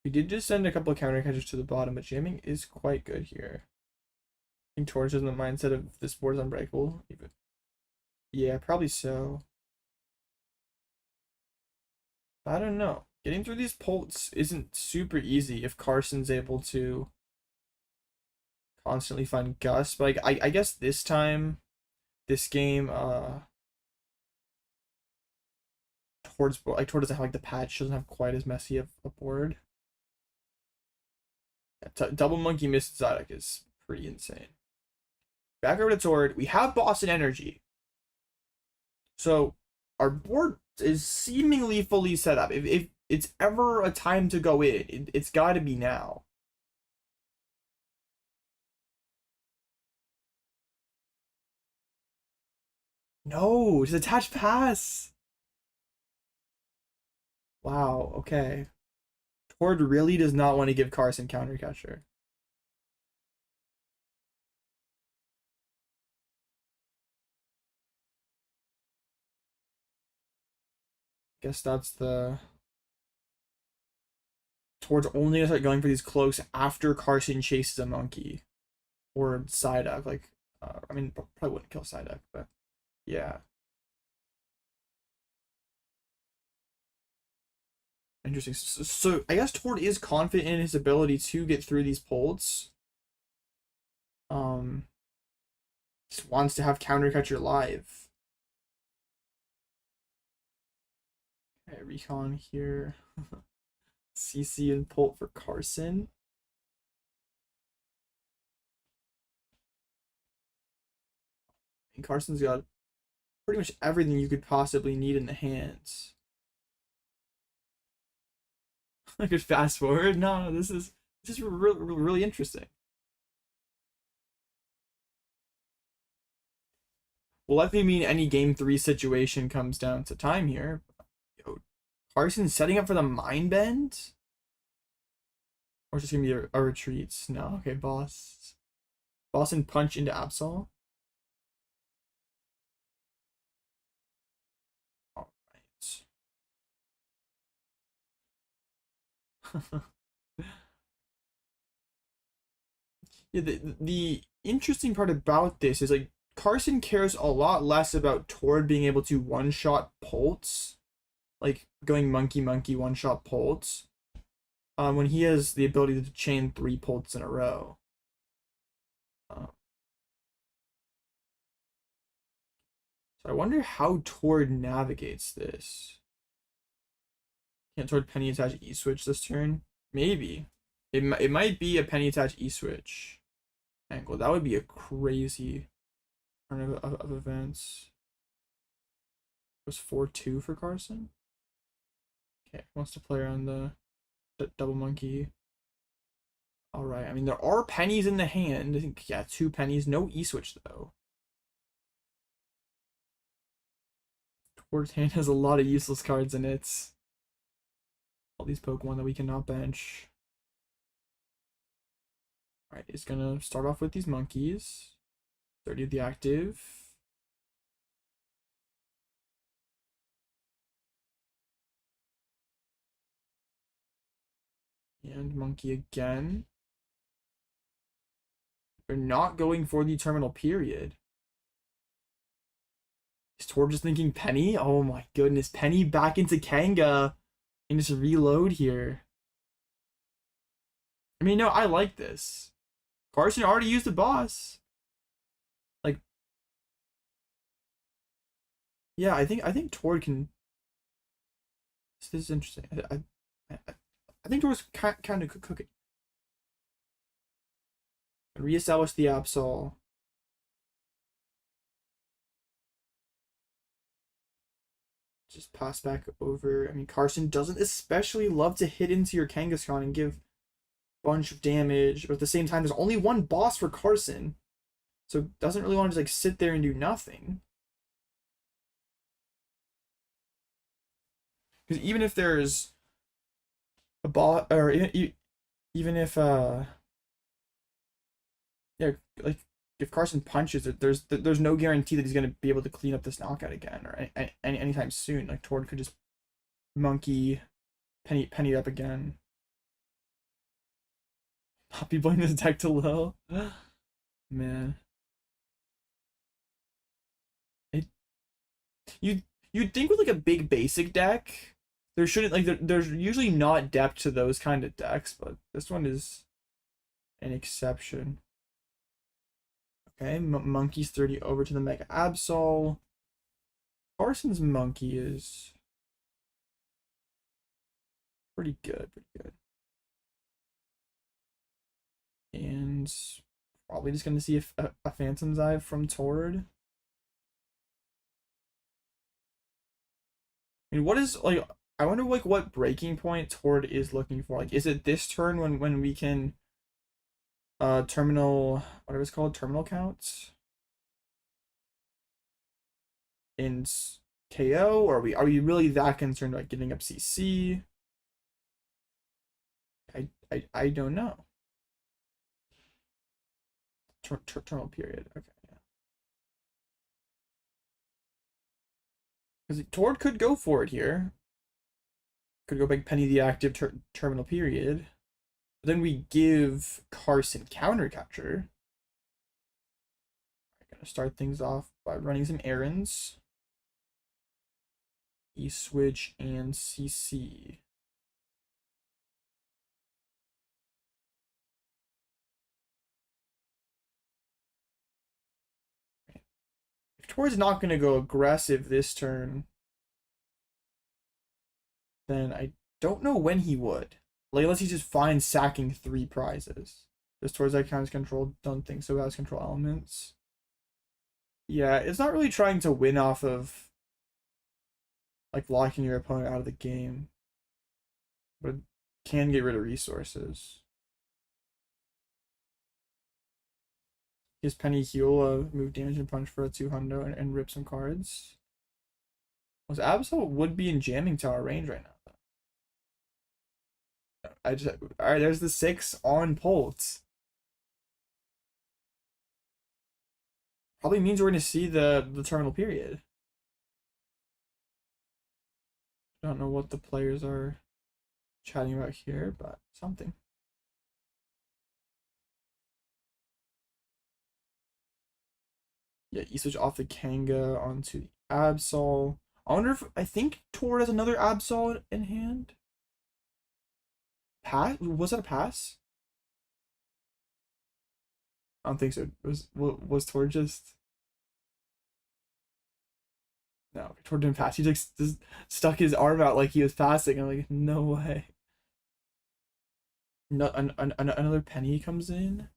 We did just send a couple of counter catchers to the bottom, but jamming is quite good here. I think Torch is in the mindset of this board is unbreakable. Even. Yeah, probably so. I don't know. Getting through these Polts isn't super easy if Carson's able to constantly find Gus. But I guess this time, this game, Tor doesn't have like the patch, doesn't have quite as messy of a board. Double Monkey Mist Zodiac is pretty insane. Back over to Tord. We have Boston Energy. So our board is seemingly fully set up. If it's ever a time to go in, it's got to be now. No, just attach pass. Wow, okay. Tord really does not want to give Carson counter catcher. Guess that's the Tord's only gonna start going for these cloaks after Carson chases a monkey or Psyduck. Like, I mean, probably wouldn't kill Psyduck, but yeah. Interesting. So I guess Tord is confident in his ability to get through these Polts. Just wants to have counter catcher live. Okay, recon here. CC and Polt for Carson. And Carson's got pretty much everything you could possibly need in the hands. I could fast forward. No, this is really interesting. will likely mean any game 3 situation comes down to time here. Yo, Carson setting up for the mind bend? Or is this gonna be a retreat? No, okay, boss. Boston punch into Absol. Alright. Yeah, the interesting part about this is like Carson cares a lot less about Tord being able to one-shot Pults, like going monkey monkey one-shot Pults, when he has the ability to chain 3 Pults in a row. So I wonder how Tord navigates this. Can't Tord penny attach E-switch this turn? Maybe. It might be a penny attach E-switch angle. That would be a crazy turn of events. It was 4-2 for Carson. Okay, wants to play around the double monkey. Alright, I mean, there are pennies in the hand. I think, yeah, 2 pennies. No E-switch, though. Tord's hand has a lot of useless cards in it. All these Pokemon that we cannot bench. Alright, it's gonna start off with these monkeys. 30 of the active. And monkey again. They're not going for the terminal period. Is Torb just thinking Penny? Oh my goodness. Penny back into Kanga. And just reload here. I mean, no, I like this. Carson already used the boss. Like, yeah, I think Tord can. This is interesting. I think Tord's kind of cooking. Reestablish the Absol. Just pass back over. I mean, Carson doesn't especially love to hit into your Kangaskhan and give a bunch of damage. But at the same time, there's only one boss for Carson. So doesn't really want to just like sit there and do nothing. Because even if there's a boss, or even if yeah, like if Carson punches it, there's no guarantee that he's gonna be able to clean up this knockout again or anytime soon. Like Tord could just monkey penny up again. Poppy playing this deck to low. Man. You'd think with like a big basic deck, there shouldn't like there's usually not depth to those kind of decks, but this one is an exception. Okay, monkey's 30 over to the Mega Absol. Carson's monkey is pretty good, And probably just gonna see a Phantom's Eye from Tord. I mean, what is like? I wonder like what breaking point Tord is looking for. Like, is it this turn when we can terminal, whatever it's called, terminal counts in KO, or are we really that concerned about giving up CC? I don't know. Terminal period. Okay. Because Tord could go for it here. Could go back Penny the active terminal period. But then we give Carson counter capture. I'm gonna start things off by running some errands. E-switch and CC. If Tord's not gonna go aggressive this turn, then I don't know when he would. Like, unless he's just fine sacking 3 prizes. Just towards that counts control, don't think so as control elements. Yeah, it's not really trying to win off of like locking your opponent out of the game. But it can get rid of resources. his Penny Heal move damage and punch for a 200 and rip some cards. Was Absol would be in jamming tower range right now. I just alright, there's the 6 on Pult. Probably means we're gonna see the terminal period. I don't know what the players are chatting about here, but something. Yeah, you switch off the Kanga onto the Absol. I think Tord has another Absol in hand. Pass? Was that a pass? I don't think so. Was Tord just? No, Tord didn't pass. He just stuck his arm out like he was passing. I'm like, no way. No, another penny comes in.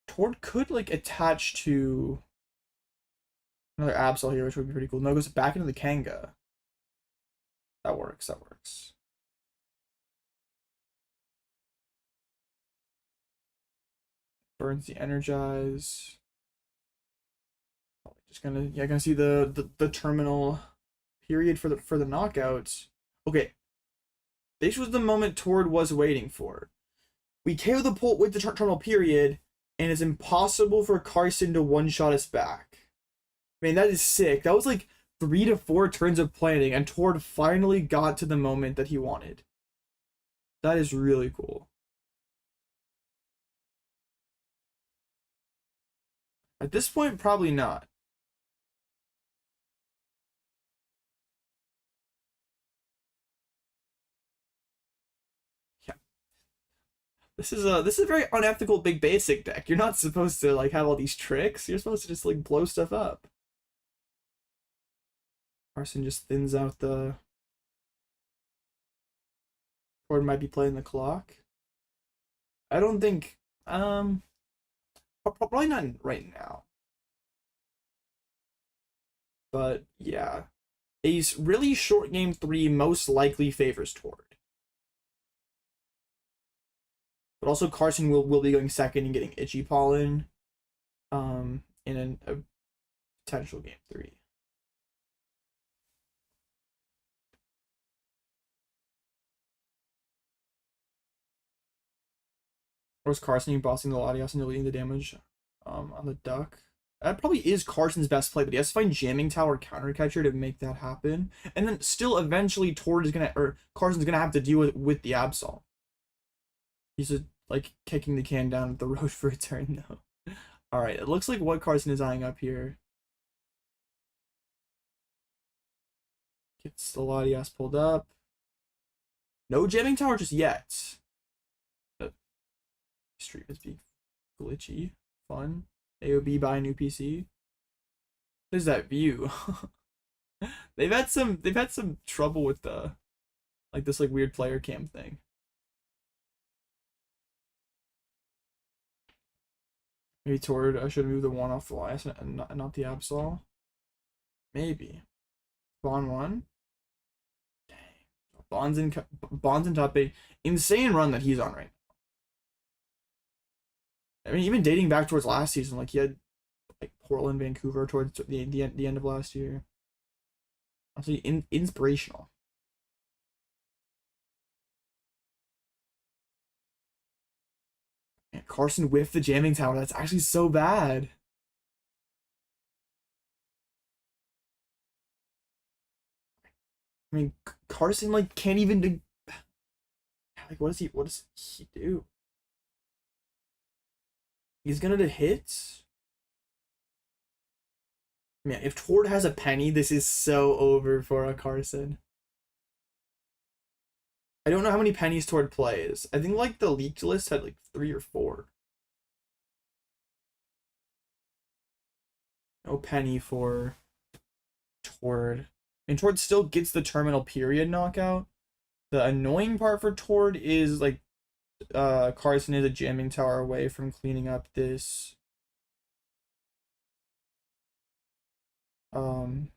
Tord could like attach to another Absol here, which would be pretty cool. No, it goes back into the Kanga. That works. That works. Burns the Energize. Just gonna see the terminal period for the knockouts. Okay, this was the moment Tord was waiting for. We KO the Pult with the terminal period, and it's impossible for Carson to one-shot us back. Man, that is sick. That was like 3 to 4 turns of planning, and Tord finally got to the moment that he wanted. That is really cool. At this point, probably not. Yeah. This is a very unethical big basic deck. You're not supposed to like have all these tricks. You're supposed to just like blow stuff up. Carson just thins out the. Tord might be playing the clock. I don't think probably not right now. But yeah. A really short game 3 most likely favors Tord. But also Carson will be going second and getting Itchy Pollen in a potential game 3. Or is Carson bossing the Latias and deleting the damage on the duck? That probably is Carson's best play, but he has to find Jamming Tower Countercatcher to make that happen. And then still eventually Tord is gonna, or Carson's gonna have to deal with the Absol. He's just like kicking the can down the road for a turn though. Alright, it looks like what Carson is eyeing up here. Gets the Latias pulled up. No Jamming Tower just yet. Street is being glitchy. Fun. AOB buy a new PC. There's that view. they've had some trouble with the like this like weird player cam thing. Maybe Tord I should move the one off the last and not the Absol. Maybe. Bond 1. Dang. Bond's in top 8. Insane run that he's on right now. I mean, even dating back towards last season, like he had like Portland, Vancouver towards the end of last year. Honestly, inspirational. Man, Carson whiffed the Jamming Tower. That's actually so bad. I mean, Carson like can't even do. Like, what does he do? He's gonna do hits. Man, if Tord has a penny, this is so over for a Carson. I don't know how many pennies Tord plays. I think like the leaked list had like 3 or 4. No penny for Tord. And Tord still gets the terminal period knockout. The annoying part for Tord is like Carson is a Jamming Tower away from cleaning up this cleaning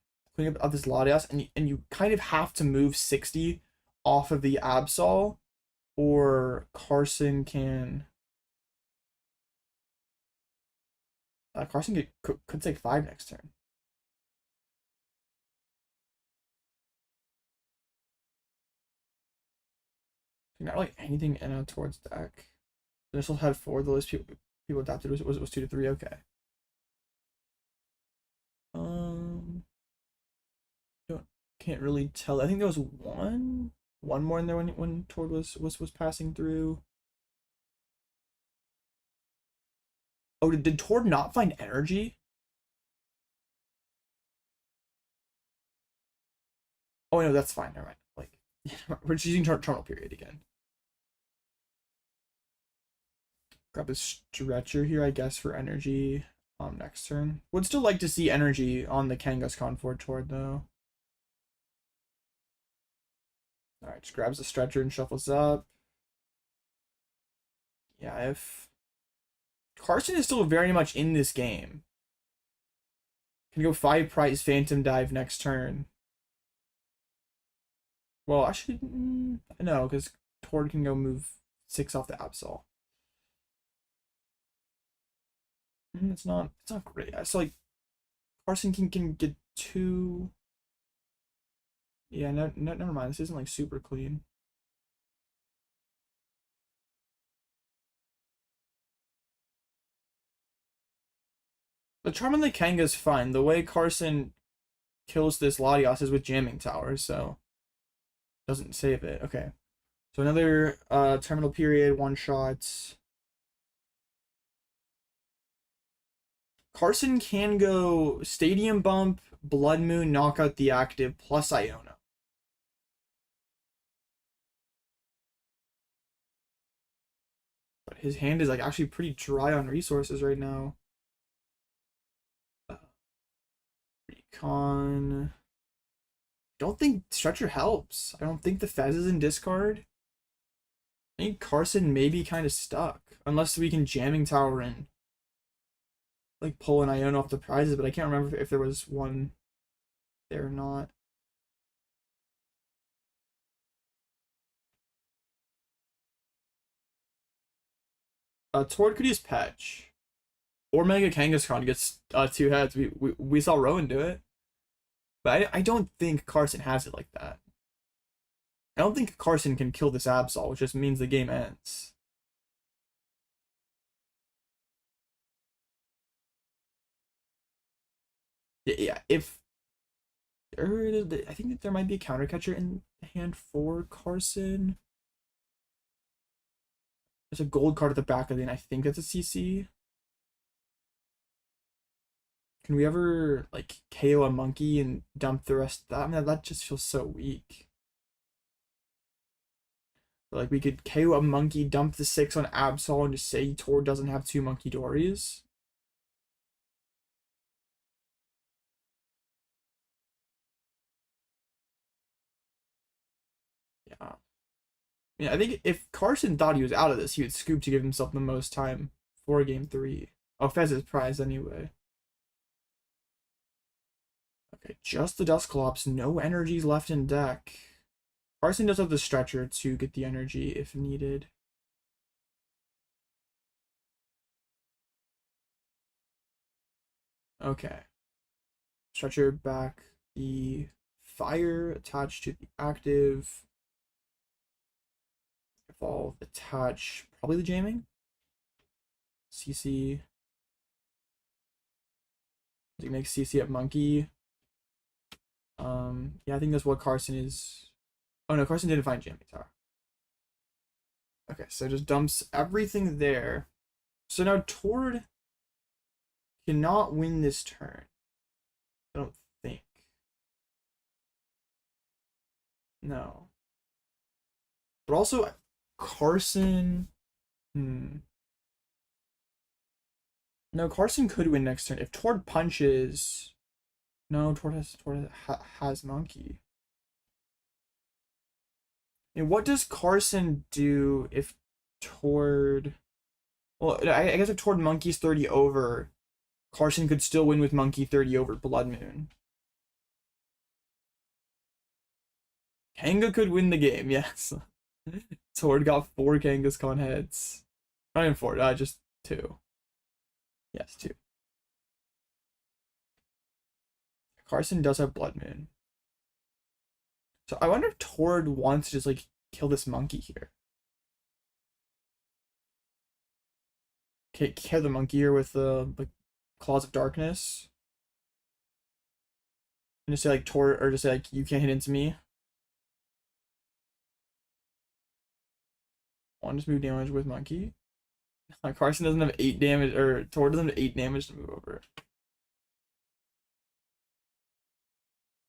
up this Latias, and you kind of have to move 60 off of the Absol, or Carson can Carson could take 5 next turn. Not like anything in out towards deck. This will had 4. The list people adapted was 2 to 3. Okay. Can't really tell. I think there was one more in there when Tord was passing through. Oh, did Tord not find energy? Oh no, that's fine. Never mind. Like we're just using terminal period again. Grab a stretcher here, I guess, for energy. Next turn. Would still like to see energy on the Kangaskhan for Tord though. Alright, just grabs the stretcher and shuffles up. Yeah, if Carson is still very much in this game. Can go 5 price Phantom Dive next turn. Well, actually, no, because Tord can go move 6 off the Absol. It's not great. So like Carson can get 2. Yeah, never mind. This isn't like super clean. The charm on the Kanga is fine. The way Carson kills this Latios is with jamming towers, so doesn't save it. Okay. So another terminal period, 1 shot. Carson can go Stadium Bump, Blood Moon, knock out the active, plus Iona. But his hand is like actually pretty dry on resources right now. Recon. Don't think Stretcher helps. I don't think the Fez is in discard. I think Carson may be kind of stuck. Unless we can jamming tower in. Like pull an Iona off the prizes, but I can't remember if there was one there or not. Tord could use Patch. Or Mega Kangaskhan gets 2 heads. We saw Rowan do it. But I don't think Carson has it like that. I don't think Carson can kill this Absol, which just means the game ends. Yeah, if I think that there might be a counter catcher in the hand for Carson. There's a gold card at the back of it, and I think that's a CC. Can we ever like KO a monkey and dump the rest of that? I mean, that just feels so weak. But, like we could KO a monkey, dump the 6 on Absol, and just say Tord doesn't have 2 Monkey Dories. Yeah. Yeah, I think if Carson thought he was out of this, he would scoop to give himself the most time for game 3. Oh, Fez is prize anyway. Okay, just the Dusclops, no energies left in deck. Carson does have the stretcher to get the energy if needed. Okay. Stretcher back the fire attached to the active. Evolve, attach, probably the jamming. CC. You make CC at monkey. Yeah, I think that's what Carson is. Oh no, Carson didn't find jamming tower. Okay, so just dumps everything there. So now Tord cannot win this turn. I don't think. No. But also Carson. No, Carson could win next turn. If Tord punches. No, Tord has monkey. And what does Carson do if Tord... Well, I guess if Tord monkeys 30 over, Carson could still win with monkey 30 over Blood Moon. Kanga could win the game, yes. Tord got 4 Kangaskhan heads. Not even 4, just 2. Yes, 2. Carson does have Blood Moon. So I wonder if Tord wants to just like kill this monkey here. Okay, kill the monkey here with the like Claws of Darkness. And just say like Tord, or just say like you can't hit into me. One just move damage with monkey. Carson doesn't have 8 damage, or Tord doesn't have 8 damage to move over.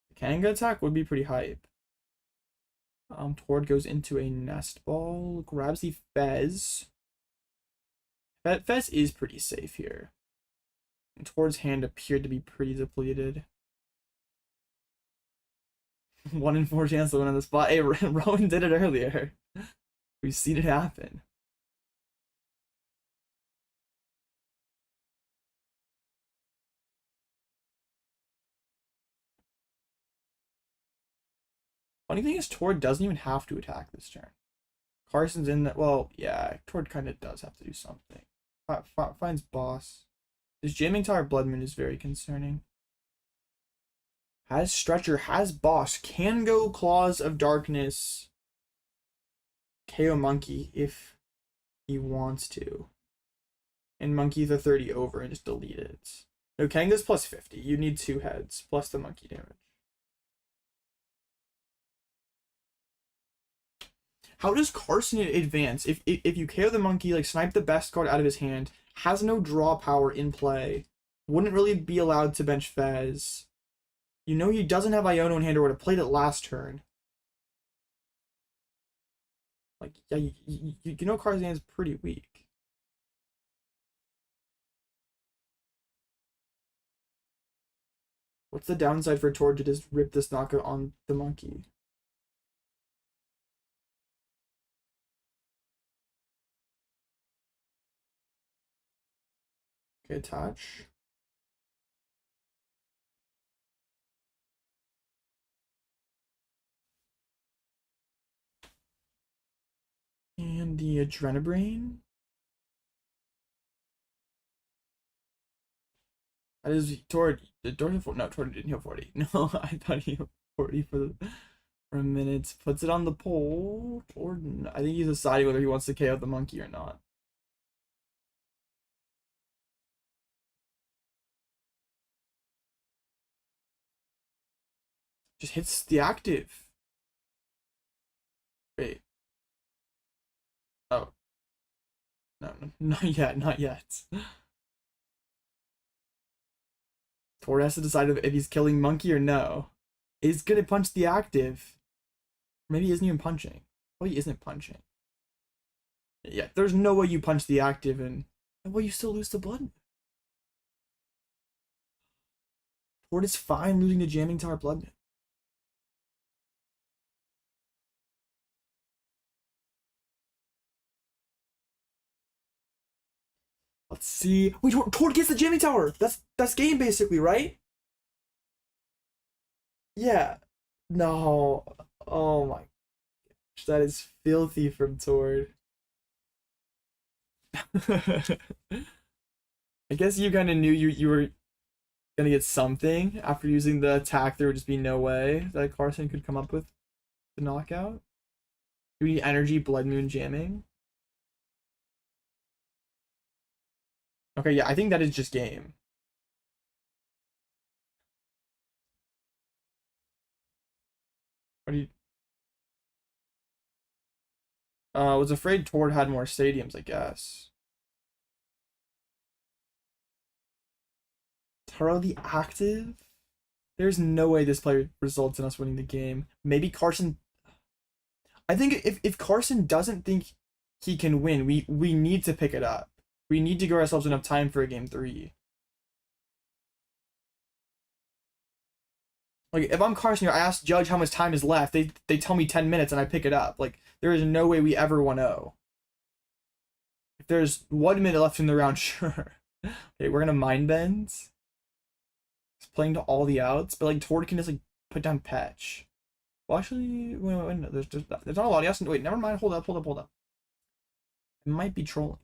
The Kanga attack would be pretty hype. Tord goes into a nest ball, grabs the Fez. Fez is pretty safe here. And Tord's hand appeared to be pretty depleted. 1 in 4 chance to win on the spot. Hey, Rowan did it earlier. We've seen it happen. Funny thing is, Tord doesn't even have to attack this turn. Carson's in that. Well, yeah, Tord kind of does have to do something. Finds boss. This jamming tower Blood Moon is very concerning. Has Stretcher, has boss, can go Claws of Darkness. KO Monkey if he wants to. And Monkey the 30 over and just delete it. No, Kanga's plus 50. You need 2 heads plus the monkey damage. How does Carson advance if you KO the monkey, like snipe the best card out of his hand, has no draw power in play, wouldn't really be allowed to bench Fez? You know he doesn't have Iono in hand or would have played it last turn. Like, yeah, you know Carson's hand is pretty weak. What's the downside for Tord to just rip this knockout on the monkey? Okay, attach. And the Adrenabrain. That is Tord. No, Tord didn't heal 40. No, I thought he healed 40 for a minute. Puts it on the pole. Tord, I think he's deciding whether he wants to KO the monkey or not. Just hits the active. Wait. Oh. No, not yet, not yet. Tord has to decide if he's killing monkey or no. Is gonna punch the active. Maybe he isn't even punching. Oh, he isn't punching. Yeah, there's no way you punch the active and well, you still lose the blood. Tord is fine losing the jamming tower blood. Let's see. Wait, Tord gets the jamming tower. That's game basically, right? Yeah. No. Oh my gosh, that is filthy from Tord. I guess you kind of knew you were gonna get something after using the attack. There would just be no way that Carson could come up with the knockout. Do we need energy Blood Moon jamming? Okay, yeah, I think that is just game. What do you? I was afraid Tord had more stadiums, I guess. Taro the active? There's no way this play results in us winning the game. Maybe Carson. I think if Carson doesn't think he can win, we need to pick it up. We need to give ourselves enough time for a game 3. Like, if I'm Carson, I ask Judge how much time is left. They tell me 10 minutes and I pick it up. Like, there is no way we ever 1-0. If there's 1 minute left in the round, sure. Okay, we're gonna mind bend. He's playing to all the outs, but like Tord can just like put down Patch. Well, actually, wait, no, there's not a lot. Yes, wait, never mind. Hold up. It might be trolling.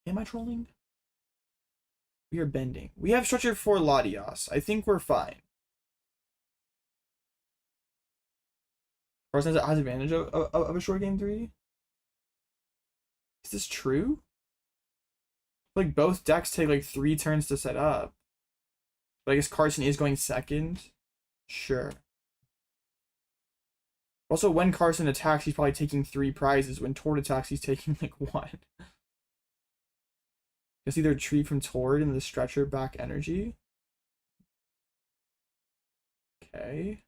Am I trolling? We are bending. We have structure for Latios. I think we're fine. Carson has advantage of a short game 3. Is this true? Like both decks take like 3 turns to set up. But I guess Carson is going second. Sure. Also, when Carson attacks, he's probably taking 3 prizes. When Tord attacks, he's taking like 1. Guess either Tree from Tord and the Stretcher back energy. Okay.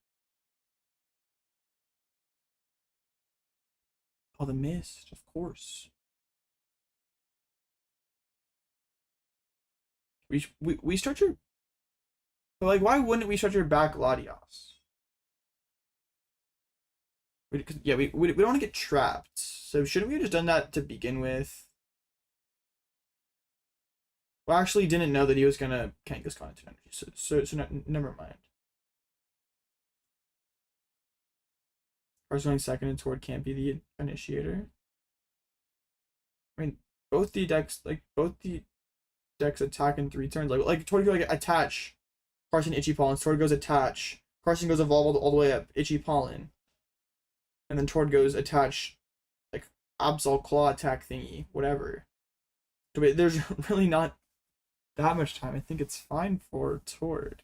Oh, the Mist, of course. We structure. But like, why wouldn't we structure back Latios? Yeah, we don't want to get trapped. So shouldn't we have just done that to begin with? Well, I actually didn't know that he was gonna can't this content energy. So never mind. Carson going second and Tord can't be the initiator. I mean, both the decks attack in 3 turns. Like Tord goes like attach. Carson Itchy Pollen. Tord goes attach. Carson goes evolve all the way up. Itchy Pollen. And then Tord goes attach, like Absol Claw attack thingy, whatever. But there's really not that much time. I think it's fine for Tord.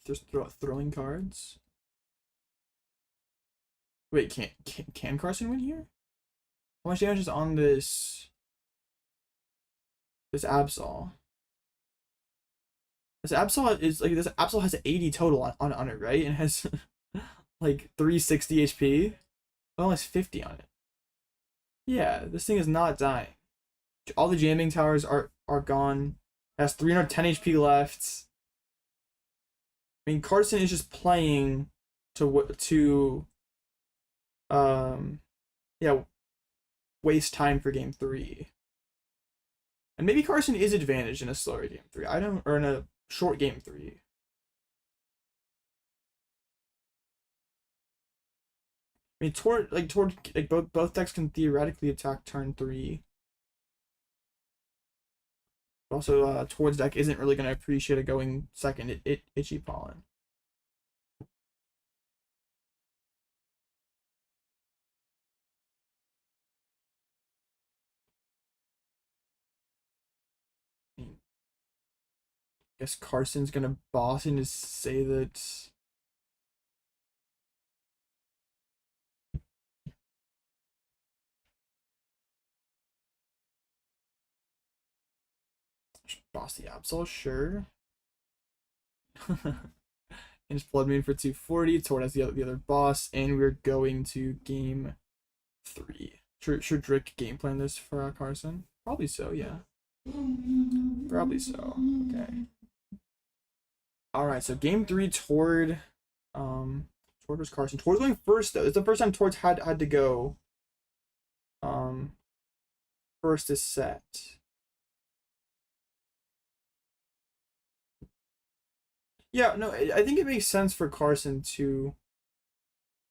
Just throwing cards. Wait, can Carson win here? How much damage is on this Absol? This Absol is like, this Absol has 80 total on it, right? And has like 360 HP. Well, has 50 on it. Yeah, this thing is not dying. All the jamming towers are gone. It has 310 HP left. I mean, Carson is just playing to yeah, waste time for game 3. And maybe Carson is advantaged in a slower game 3. Or in a short game 3. I mean, Tord, like both decks can theoretically attack turn 3. Also, Tord's deck isn't really going to appreciate it going second. Itchy Pollen. I guess Carson's going to boss in to say that. Boss the Absol, sure. And just Blood Moon for 240. Tord has the other boss, and we're going to game 3. Should Drick game plan this for Carson? Probably so, yeah. Probably so. Okay. Alright, so game 3, Tord. Tord was Carson. Tord's going first though. It's the first time Tord's had to go first is set. Yeah, no, I think it makes sense for Carson to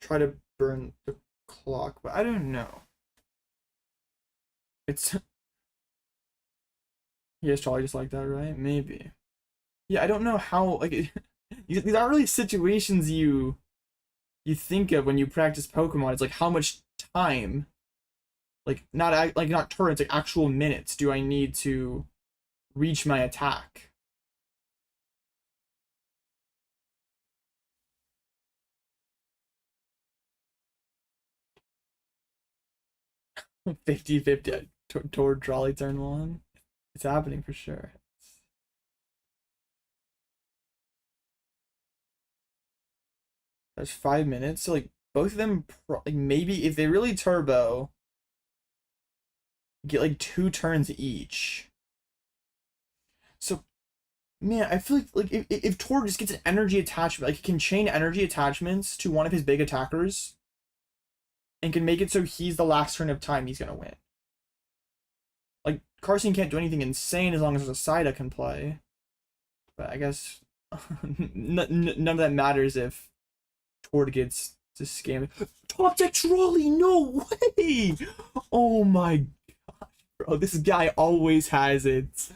try to burn the clock, but I don't know. It's it's probably just like that, right? Maybe. Yeah, I don't know how, like, these aren't really situations you think of when you practice Pokemon. It's like, how much time, like not turns, like actual minutes do I need to reach my attack? 50-50 Tord Trolley turn 1. It's happening for sure. That's 5 minutes. So like both of them, like maybe if they really turbo, get like 2 turns each. So, man, I feel like if Tord just gets an energy attachment, like he can chain energy attachments to one of his big attackers, and can make it so he's the last turn of time he's gonna win. Like Carson can't do anything insane as long as there's a Psyduck can play. But I guess none of that matters if Tord gets to scam it. Top deck trolley, no way! Oh my gosh, bro, this guy always has it.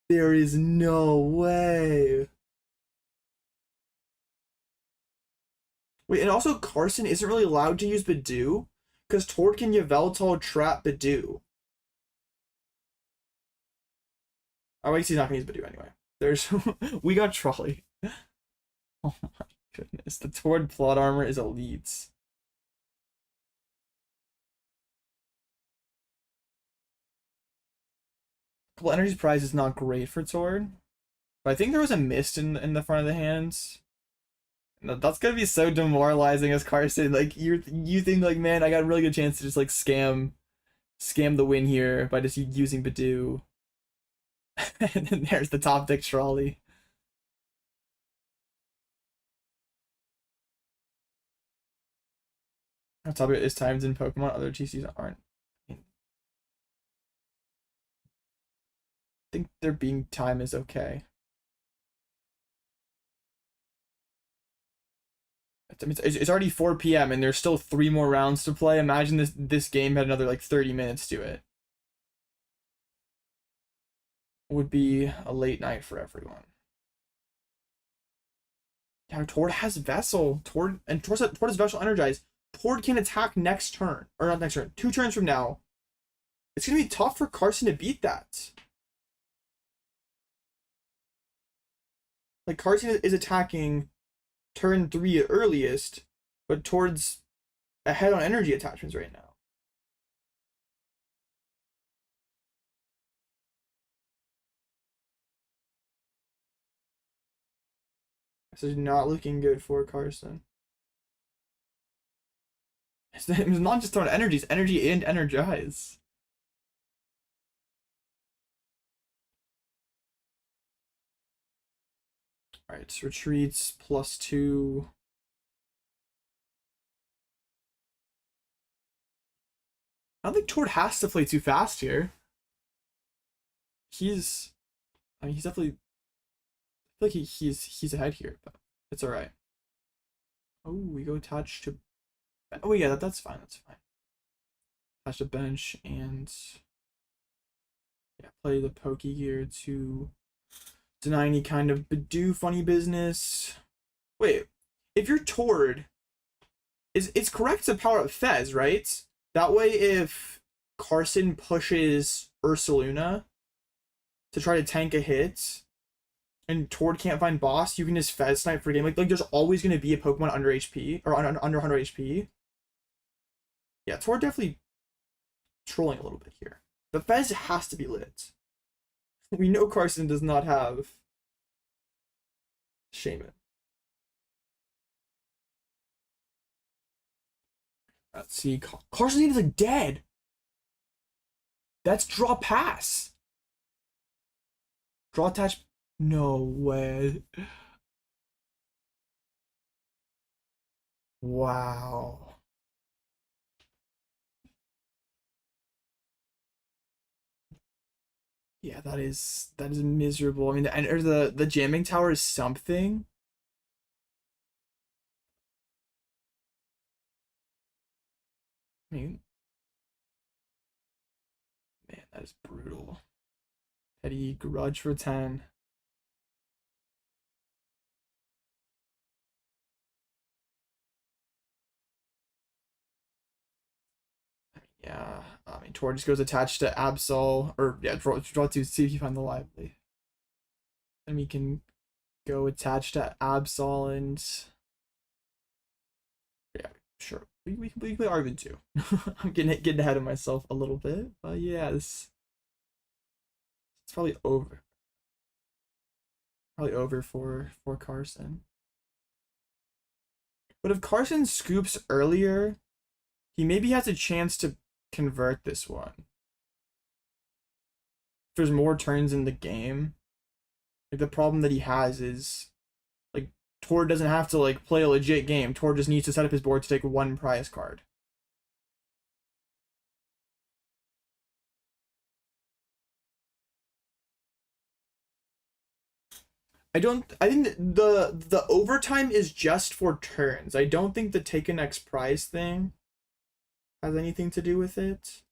There is no way. Wait, and also Carson isn't really allowed to use Badoo, because Tord can Yveltal trap Badoo. Oh, I guess he's not gonna use Badoo anyway. There's we got trolley. Oh my goodness, the Tord plot armor is elite. Couple energy prize is not great for Tord, but I think there was a mist in the front of the hands. No, that's gonna be so demoralizing as Carson. Like you think like, man, I got a really good chance to just like scam the win here by just using Badoo. And then there's the top deck trolley. On top of it is times in Pokemon, other TCs aren't. I think their being time is okay. I mean, it's already 4 p.m. and there's still 3 more rounds to play. Imagine this game had another like 30 minutes to it. Would be a late night for everyone. Yeah, Tord has Vessel. Tord has Vessel energized. Tord can attack next turn. Or not next turn. 2 turns from now. It's gonna be tough for Carson to beat that. Like Carson is attacking turn 3 at earliest, but Tord's ahead on energy attachments right now. This is not looking good for Carson. It's not just throwing energies, energy and energize. Alright, retreats +2. I don't think Tord has to play too fast here. He's definitely, I feel like he's ahead here, but it's alright. Oh, we go attach to, oh yeah, that's fine, that's fine. Attach to bench and yeah, play the Pokey here to deny any kind of Badoo funny business. Wait, if you're Tord, it's correct to power up Fez, right? That way, if Carson pushes Ursaluna to try to tank a hit, and Tord can't find boss, you can just Fez snipe for game. Like there's always going to be a Pokemon under HP, or under 100 HP. Yeah, Tord definitely trolling a little bit here. The Fez has to be lit. We know Carson does not have Shaman. Let's see. Carson is like dead. That's draw pass. Draw attach. No way. Wow. Yeah, that is miserable. I mean, the jamming tower is something. I mean, man, that is brutal. Petty grudge for 10. Yeah, I mean, Tor just goes attached to Absol, or yeah, draw to see if you find the lively. And we can go attached to Absol and yeah, sure. We can play Arvin too. I'm getting ahead of myself a little bit, but yeah, it's probably over. Probably over for Carson. But if Carson scoops earlier, he maybe has a chance to convert this one. If there's more turns in the game, like the problem that he has is like Tord doesn't have to like play a legit game. Tord just needs to set up his board to take 1 prize card. I think the overtime is just for turns. I don't think the take an X prize thing has anything to do with it.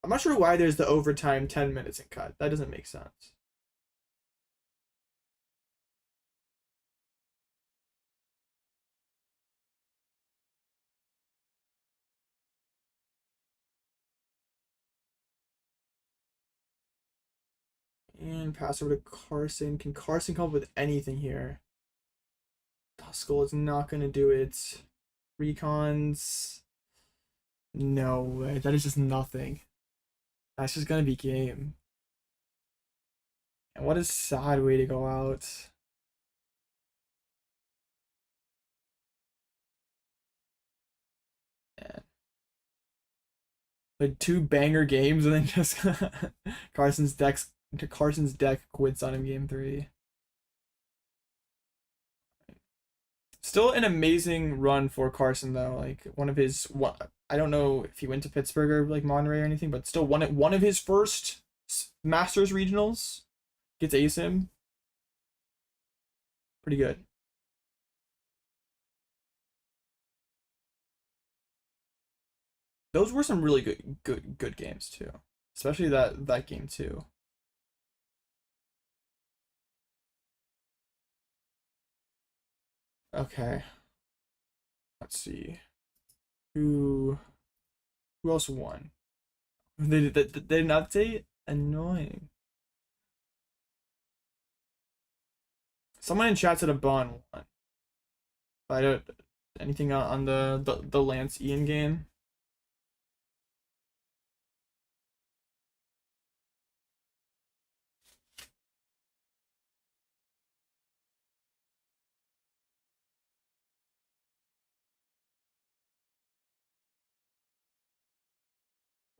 I'm not sure why there's the overtime 10 minutes and cut. That doesn't make sense. And pass over to Carson. Can Carson come up with anything here? Duskull is not going to do it. Recons. No way. That is just nothing. That's just going to be game. And what a sad way to go out. Man. Like 2 banger games and then just Carson's deck quits on him game 3. Still an amazing run for Carson though. Like one of his what I don't know if he went to Pittsburgh or like Monterey or anything, but still one of his first Masters regionals gets ASIM. Pretty good. Those were some really good games too, especially that game too. Okay, let's see who else won. They didn't update. Annoying. Someone in chat said a Bond won. I don't anything on the Lance Ian game.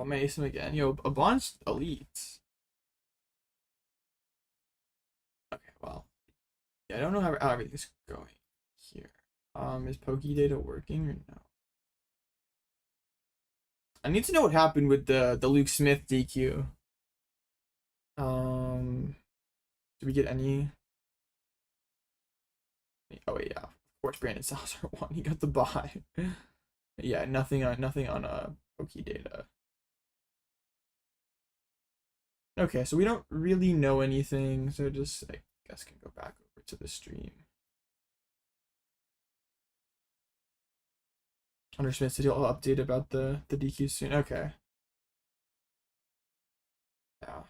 I'll make him again. Yo, a Bond's elite. Okay, well. Yeah, I don't know how everything's going here. Is Poké data working or no? I need to know what happened with the Luke Smith DQ. Did we get any? Oh wait, yeah. Of course, Brandon Salzer won. He got the buy. Yeah, nothing on Poké data. Okay, so we don't really know anything, so just I guess can go back over to the stream. Hunter Smith said he'll update about the DQ soon. Okay. Yeah.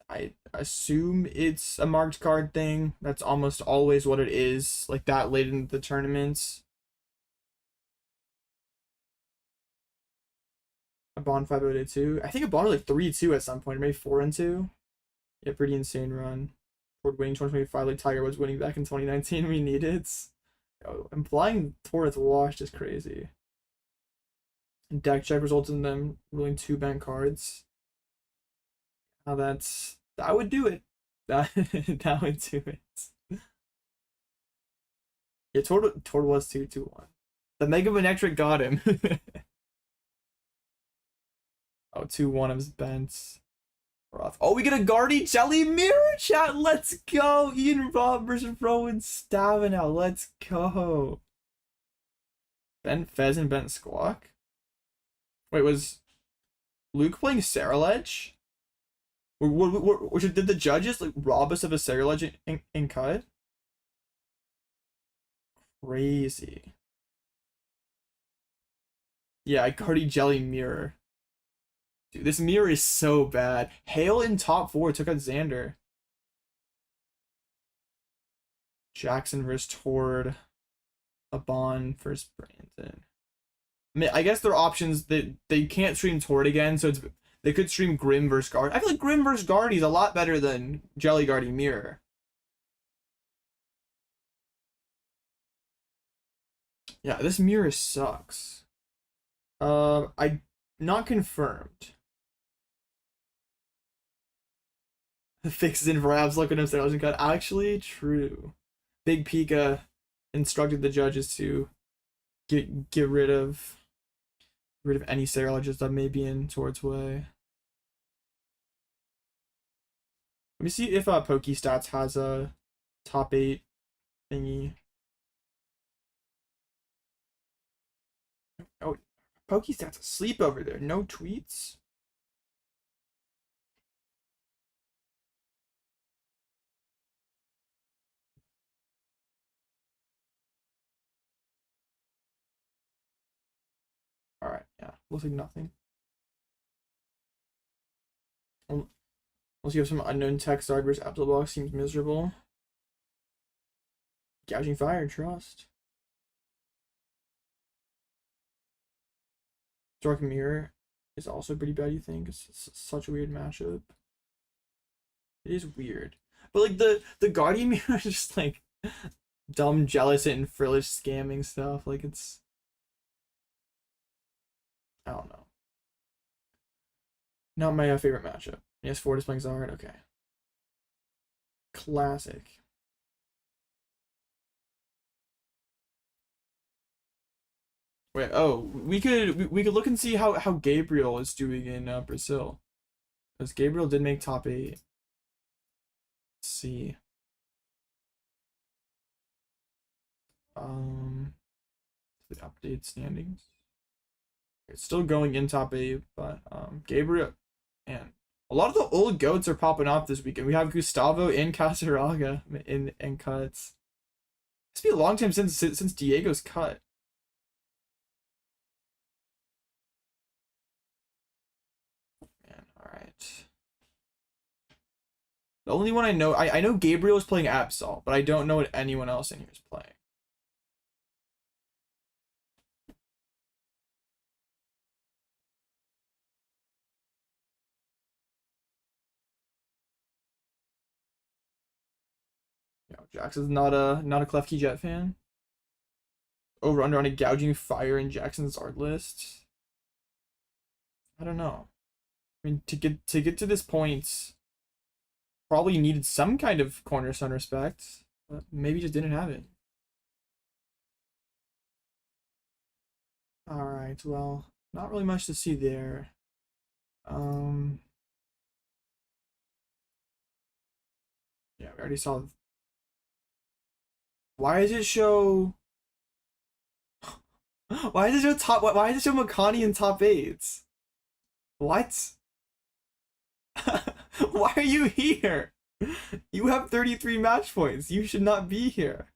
I assume it's a marked card thing. That's almost always what it is, like that late in the tournaments. A Bond 502. I think a Bond was like 3-2 at some point, maybe 4-2. Yeah, pretty insane run. Toward winning 2025 like Tiger was winning back in 2019. We need it. Oh, implying Torres washed is crazy. And deck check results in them ruling 2 bank cards. Now that would do it. That would do it. Yeah, Tord was 2-1. The Mega Manectric got him. Oh, 2-1 of his bent. Rough. Oh, we get a Guardy Jelly Mirror chat. Let's go. Ian Rob versus Rowan Stamina. Let's go. Ben Fez and Ben Squawk. Wait, was Luke playing Saraledge? Did the judges like rob us of a Saraledge in cut? Crazy. Yeah, Guardy Jelly Mirror. Dude, this mirror is so bad. Hale in top 4 took out Xander. Jackson versus Tord. A Bond versus Brandon. I mean, I guess their options that they can't stream Tord again, so they could stream Grim versus Guard. I feel like Grim versus Guardy is a lot better than Jelly Guardy Mirror. Yeah, this mirror sucks. I not confirmed. Fixes in for abs looking up there. Cut. Actually, true. Big Pika instructed the judges to get rid of any Saraledges that may be in Tord's way. Let me see if PokeStats has a top 8 thingy. Oh, PokeStats asleep over there. No tweets. All right, yeah, looks like nothing. Unless you have some unknown text, Zargber's Apple box seems miserable. Gouging Fire, trust. Dark Mirror is also pretty bad, you think? It's such a weird matchup. It is weird. But like the Guardian Mirror is just like dumb, jealous, and frillish scamming stuff. Like it's, I don't know. Not my favorite matchup. Yes, 4 displaying Zard, okay. Classic. Wait, oh, we could look and see how Gabriel is doing in Brazil. Because Gabriel did make top 8. Let's see. The update standings. It's still going in top 8, but Gabriel, and a lot of the old goats are popping off this weekend. We have Gustavo and Casaraga in cuts. It's been a long time since Diego's cut. Man, all right. The only one I know, I know Gabriel is playing Absol, but I don't know what anyone else in here is playing. You know, Jackson's not a Klefki Jet fan. Over under on a Gouging Fire in Jackson's art list. I don't know. I mean, to get to this point, probably needed some kind of cornerstone respect, but maybe just didn't have it. All right, well, not really much to see there. Yeah, we already saw. Why does it show? Why does it show top? Why does it show Makani in top 8? What? Why are you here? You have 33 match points. You should not be here.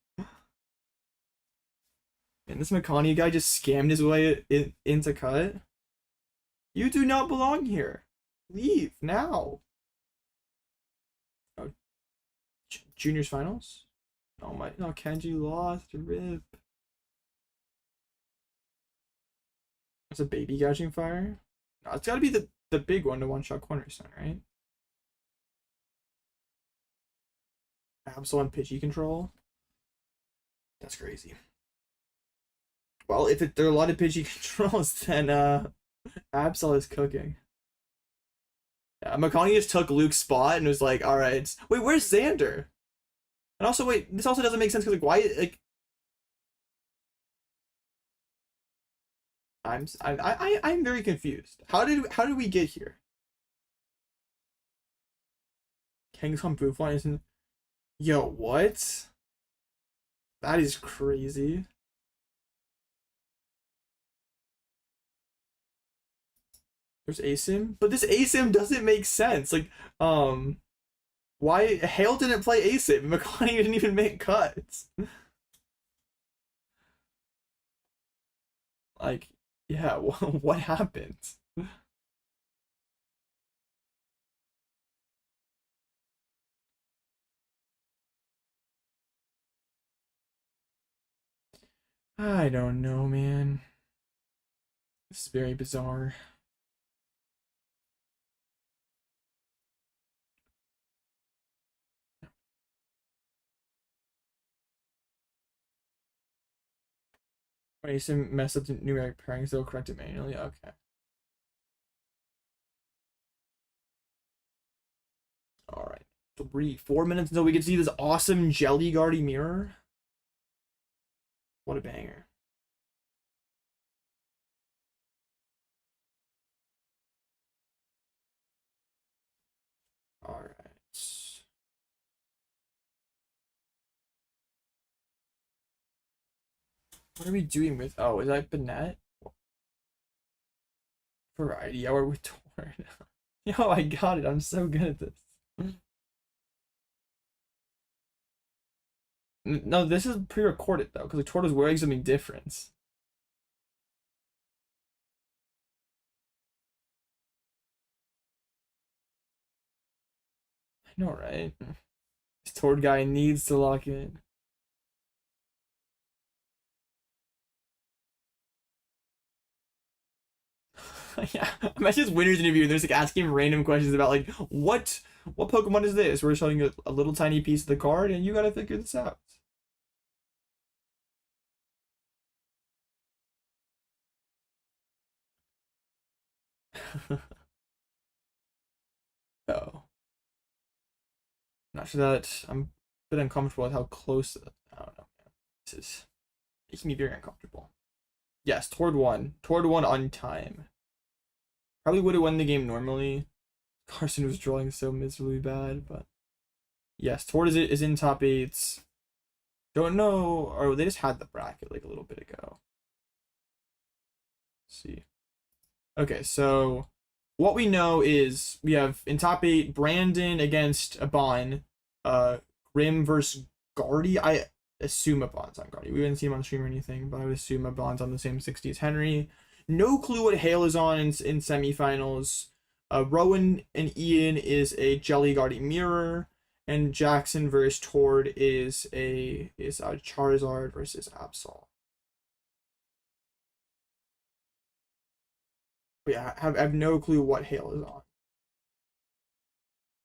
And this Makani guy just scammed his way into cut. You do not belong here. Leave now. Oh, juniors finals. Oh my! No, Kenji lost. Rip. It's a baby Gouging Fire. No, it's got to be the big one to one shot cornerstone, right? Absol and Pidgey control. That's crazy. Well, if there are a lot of Pidgey controls, then Absol is cooking. Yeah, Makani just took Luke's spot and was like, all right. Wait, where's Xander? And also, wait, this also doesn't make sense because like, why? Like, I'm very confused. How did we get here? King's Buffon isn't. Yo, what? That is crazy. There's ASIM, but this ASIM doesn't make sense. Like, why Hale didn't play ASIM? McConaughey didn't even make cuts. Like, yeah, what happened? I don't know, man. This is very bizarre. ASIM messed up the numeric pairings, they'll correct it manually. Okay. Alright. 4 minutes until we can see this awesome Jelly Guardy mirror. What a banger. Alright. What are we doing with? Oh, is that Bennett? Variety hour with Tord. Yo, I got it. I'm so good at this. No, this is pre-recorded though, because like, Tord was wearing something different. I know, right? This Tord guy needs to lock in. Yeah, imagine this winners interview and they're just like asking random questions about like what Pokemon is this? We're showing you a little tiny piece of the card and you gotta figure this out. Oh, not sure that I'm a bit uncomfortable with how close. I don't know. This is making me very uncomfortable. Yes, Tord won. Tord won on time. Probably would have won the game normally. Carson was drawing so miserably bad, but yes, Tord is in top 8. Don't know, or they just had the bracket like a little bit ago. Let's see. Okay, so what we know is we have in top 8 Brandon against Abon, Grim versus Guardy. I assume Abon's on Guardy. We didn't see him on stream or anything, but I would assume Abon's on the same 60 as Henry. No clue what Hale is on in semifinals. Rowan and Ian is a Jelly Guardy Mirror, and Jackson versus Tord is a Charizard versus Absol. But yeah, I have no clue what Hale is on.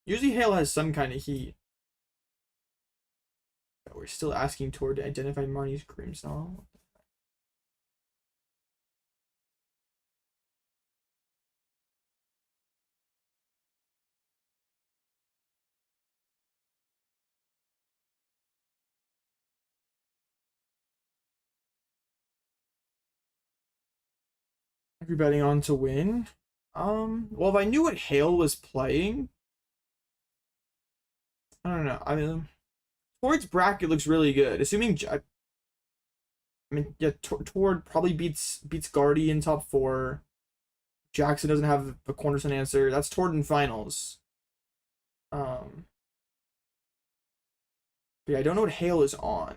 Usually Hale has some kind of heat. But we're still asking Tord to identify Marnie's Grimmsnarl. Are you betting on to win? Well, if I knew what Hale was playing, I don't know. I mean, Tord's bracket looks really good. Assuming, I mean, yeah, Tord probably beats Guardy in top 4. Jackson doesn't have a cornerstone answer. That's Tord in finals. But yeah, I don't know what Hale is on.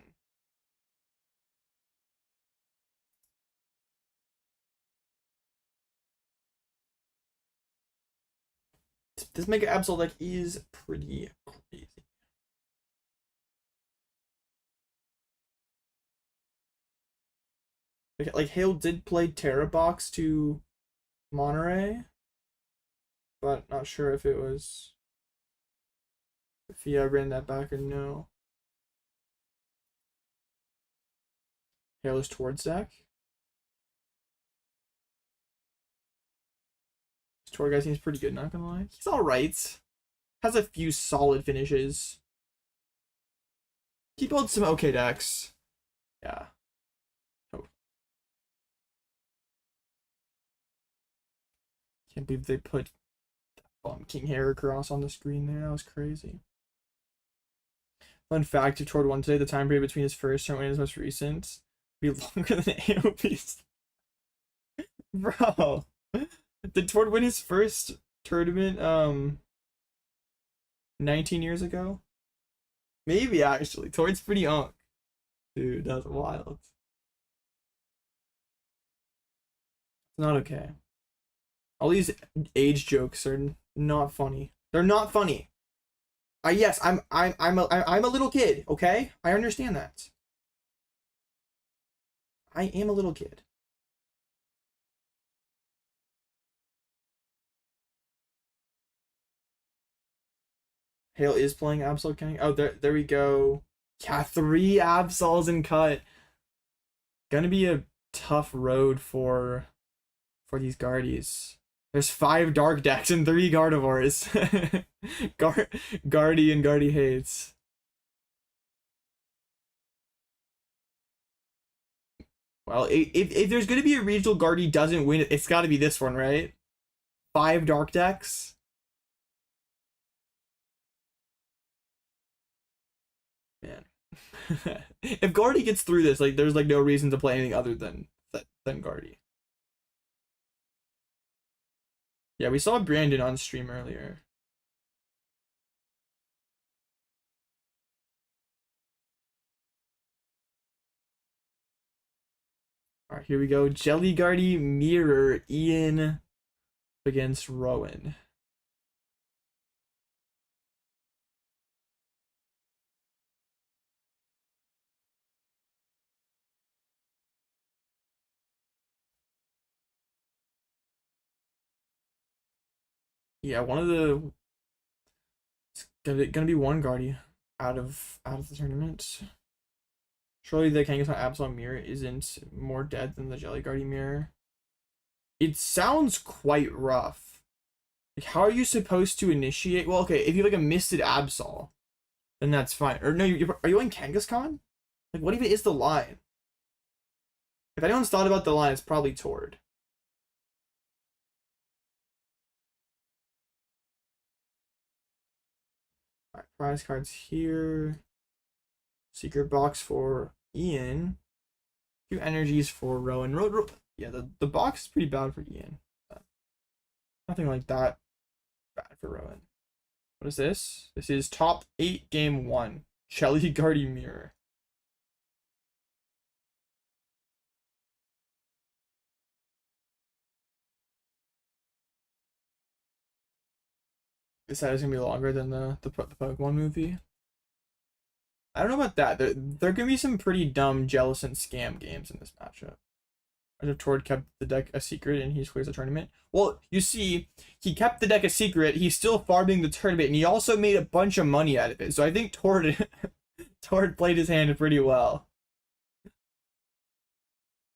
This Mega Absol deck is pretty crazy. Like Hale did play Terra Box to Monterey, but not sure if it was if he ran that back or no. Hale is towards deck. This Tord guy seems pretty good, not gonna lie. He's alright. Has a few solid finishes. He builds some okay decks. Yeah. Oh. Can't believe they put King Hair across on the screen there. That was crazy. Fun fact, if Tord won today, the time period between his first tournament and his most recent would be longer than AOP's. Bro. Did Tord win his first tournament 19 years ago? Maybe actually. Tord's pretty unk. Dude, that's wild. It's not okay. All these age jokes are not funny. They're not funny. Yes, I'm a little kid, okay? I understand that. I am a little kid. Hale is playing Absol King. Oh, there we go. Yeah, 3 Absols in cut. Gonna be a tough road for these Guardies. There's 5 Dark decks and 3 Gardevoirs. Guardy and Guardy hates. Well, if there's gonna be a regional Guardy doesn't win, it's got to be this one, right? 5 Dark decks. Man, If Guardy gets through this, like there's like no reason to play anything other than Guardy. Yeah, we saw Brandon on stream earlier. All right, here we go. Jelly Guardy Mirror Ian against Rowan. Yeah, one of the it's gonna be one Guardy out of the tournament. Surely the Kangaskhan Absol Mirror isn't more dead than the Jelly Guardy Mirror. It sounds quite rough. Like, how are you supposed to initiate? Well, okay, if you have like a Misted Absol, then that's fine. Or no, are you on Kangaskhan? Like, what even is the line? If anyone's thought about the line, it's probably Tord. Alright, prize cards here. Secret box for Ian. 2 energies for Rowan. Yeah, the box is pretty bad for Ian. Nothing like that bad for Rowan. What is this? This is top 8 game 1. Jelly Guardy Mirror. This side is gonna be longer than the Pokemon movie. I don't know about that. There gonna be some pretty dumb, jealous, and scam games in this matchup. As if Tord kept the deck a secret and he clears the tournament. Well, you see, he kept the deck a secret. He's still farming the tournament, and he also made a bunch of money out of it. So I think Tord Tord played his hand pretty well.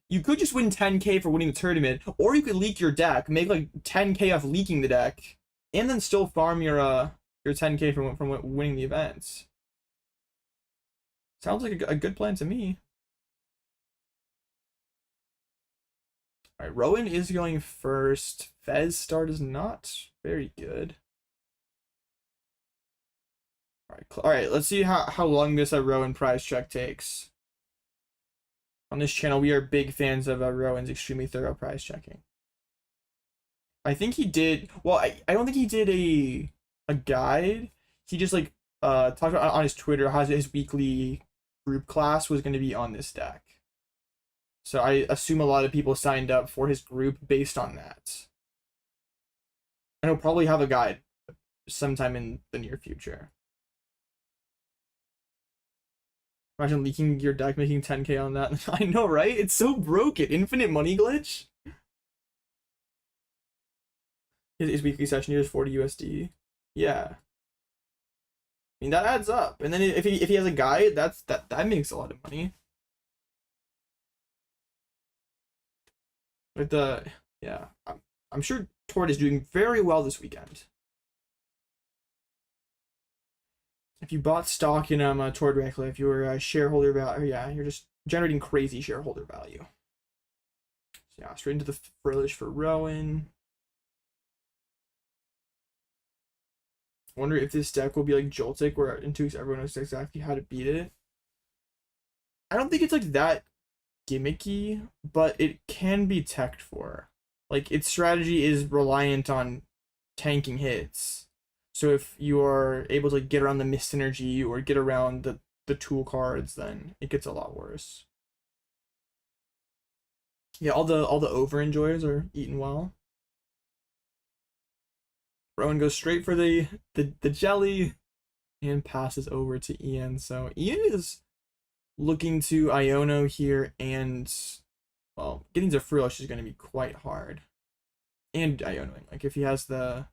You could just win 10k for winning the tournament, or you could leak your deck, make like 10k off leaking the deck, and then still farm your 10k from winning the events. Sounds like a good plan to me. Alright, Rowan is going first. Fez start is not very good. Alright, let's see how long this Rowan prize check takes. On this channel, we are big fans of Rowan's extremely thorough prize checking. I think he did. Well, I don't think he did a guide. He just like talked about on his Twitter how his weekly group class was going to be on this deck. So I assume a lot of people signed up for his group based on that. And he'll probably have a guide sometime in the near future. Imagine leaking your deck, making 10k on that. I know, right? It's so broken. Infinite money glitch. His weekly session here is 40 USD. Yeah. I mean, that adds up. And then if he has a guide, that makes a lot of money. But yeah, I'm sure Tord is doing very well this weekend. If you bought stock in Tord directly, if you were a shareholder value, yeah, you're just generating crazy shareholder value. So yeah, straight into the frillish for Rowan. I wonder if this deck will be like Joltik, where in 2 weeks everyone knows exactly how to beat it. I don't think it's like that gimmicky, but it can be teched for. Like, its strategy is reliant on tanking hits. So if you are able to get around the mist energy or get around the tool cards, then it gets a lot worse. Yeah, all the over enjoyers are eating well. Rowan goes straight for the jelly and passes over to Ian. So Ian is looking to Iono here, and well, getting to Frillish is going to be quite hard. And Ionoing, like if he has the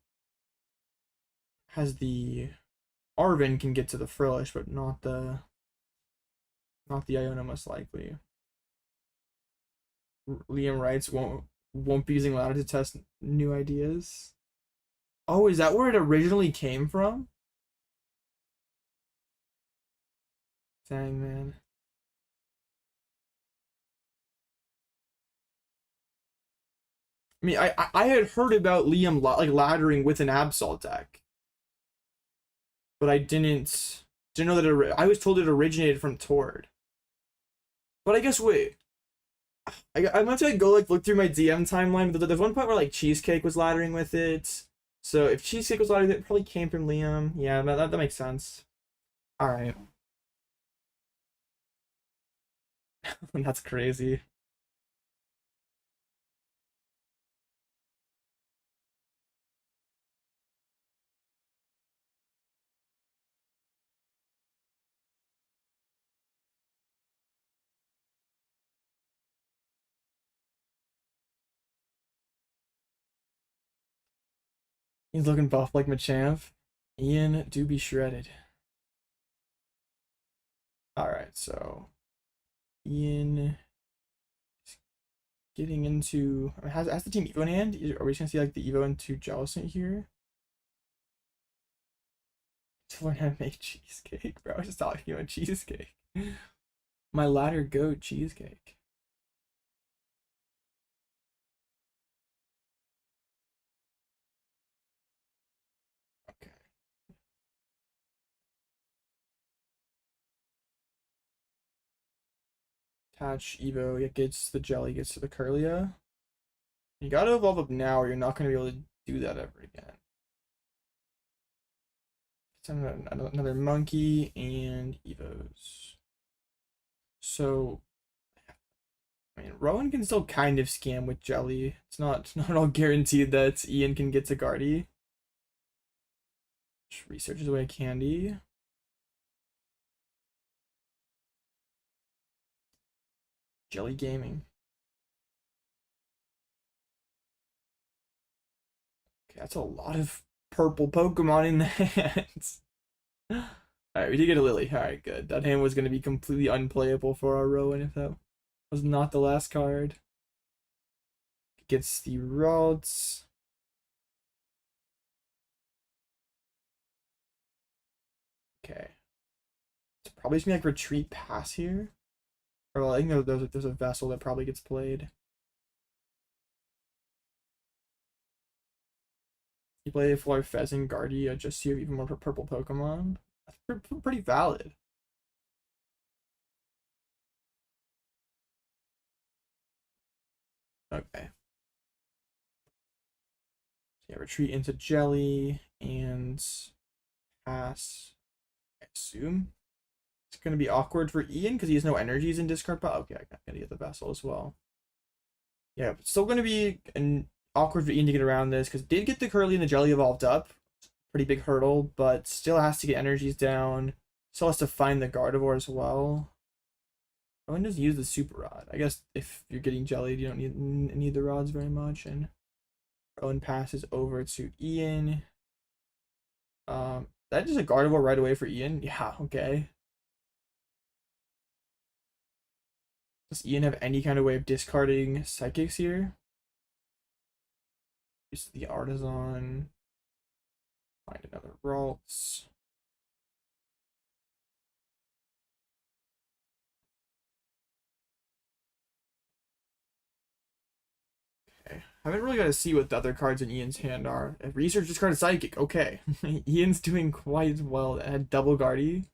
Arven can get to the Frillish, but not the Iono most likely. Liam writes won't be using ladder to test new ideas. Oh, is that where it originally came from? Dang, man. I mean, I had heard about Liam like laddering with an Absol deck, but I didn't Didn't know that I was told it originated from Tord. But I guess wait. I meant to go like look through my DM timeline, but there's one point where like Cheesecake was laddering with it. So if Cheesecake was laddering, it probably came from Liam. Yeah, that makes sense. All right. That's crazy. He's looking buff like Machamp. Ian do be shredded. All right, so Ian is getting into. Has the team Evo in hand? Are we just gonna see like the Evo into Jellicent here? To learn how to make cheesecake, bro. I was just talking about cheesecake. My ladder goat cheesecake. Okay. Attach Evo. It gets the jelly, gets to the Curlia. You gotta evolve up now, or you're not gonna be able to do that ever again. Another monkey and Evos. So, I mean, Rowan can still kind of scam with Jelly. It's not at all guaranteed that Ian can get to Guardy. Just researches away candy. Jelly Gaming. Okay, that's a lot of purple Pokemon in the hands. Alright, we did get a Lily. Alright, good. That hand was going to be completely unplayable for our Rowan if that was not the last card. Gets the routes. Okay. It's probably just gonna be like retreat pass here. Or well, I think there's a vessel that probably gets played. You play Florfez and Guardia just so you have even more purple Pokemon. That's pretty valid. Okay. So yeah, retreat into Jelly and pass. I assume it's gonna be awkward for Ian because he has no energies in discard pile. Okay, I gotta get the vessel as well. Yeah, it's still gonna be an awkward for Ian to get around this because did get the Curly and the Jelly evolved up. Pretty big hurdle, but still has to get energies down. Still has to find the Gardevoir as well. Oh, and just use the Super Rod. I guess if you're getting jellied, you don't need the rods very much. And Owen passes over to Ian. That is a Gardevoir right away for Ian. Yeah, okay. Does Ian have any kind of way of discarding Psychics here? Use the Artisan. Find another Ralts. Okay. I haven't really got to see what the other cards in Ian's hand are. If Research discarded Psychic, okay. Ian's doing quite well. That had double Guardy.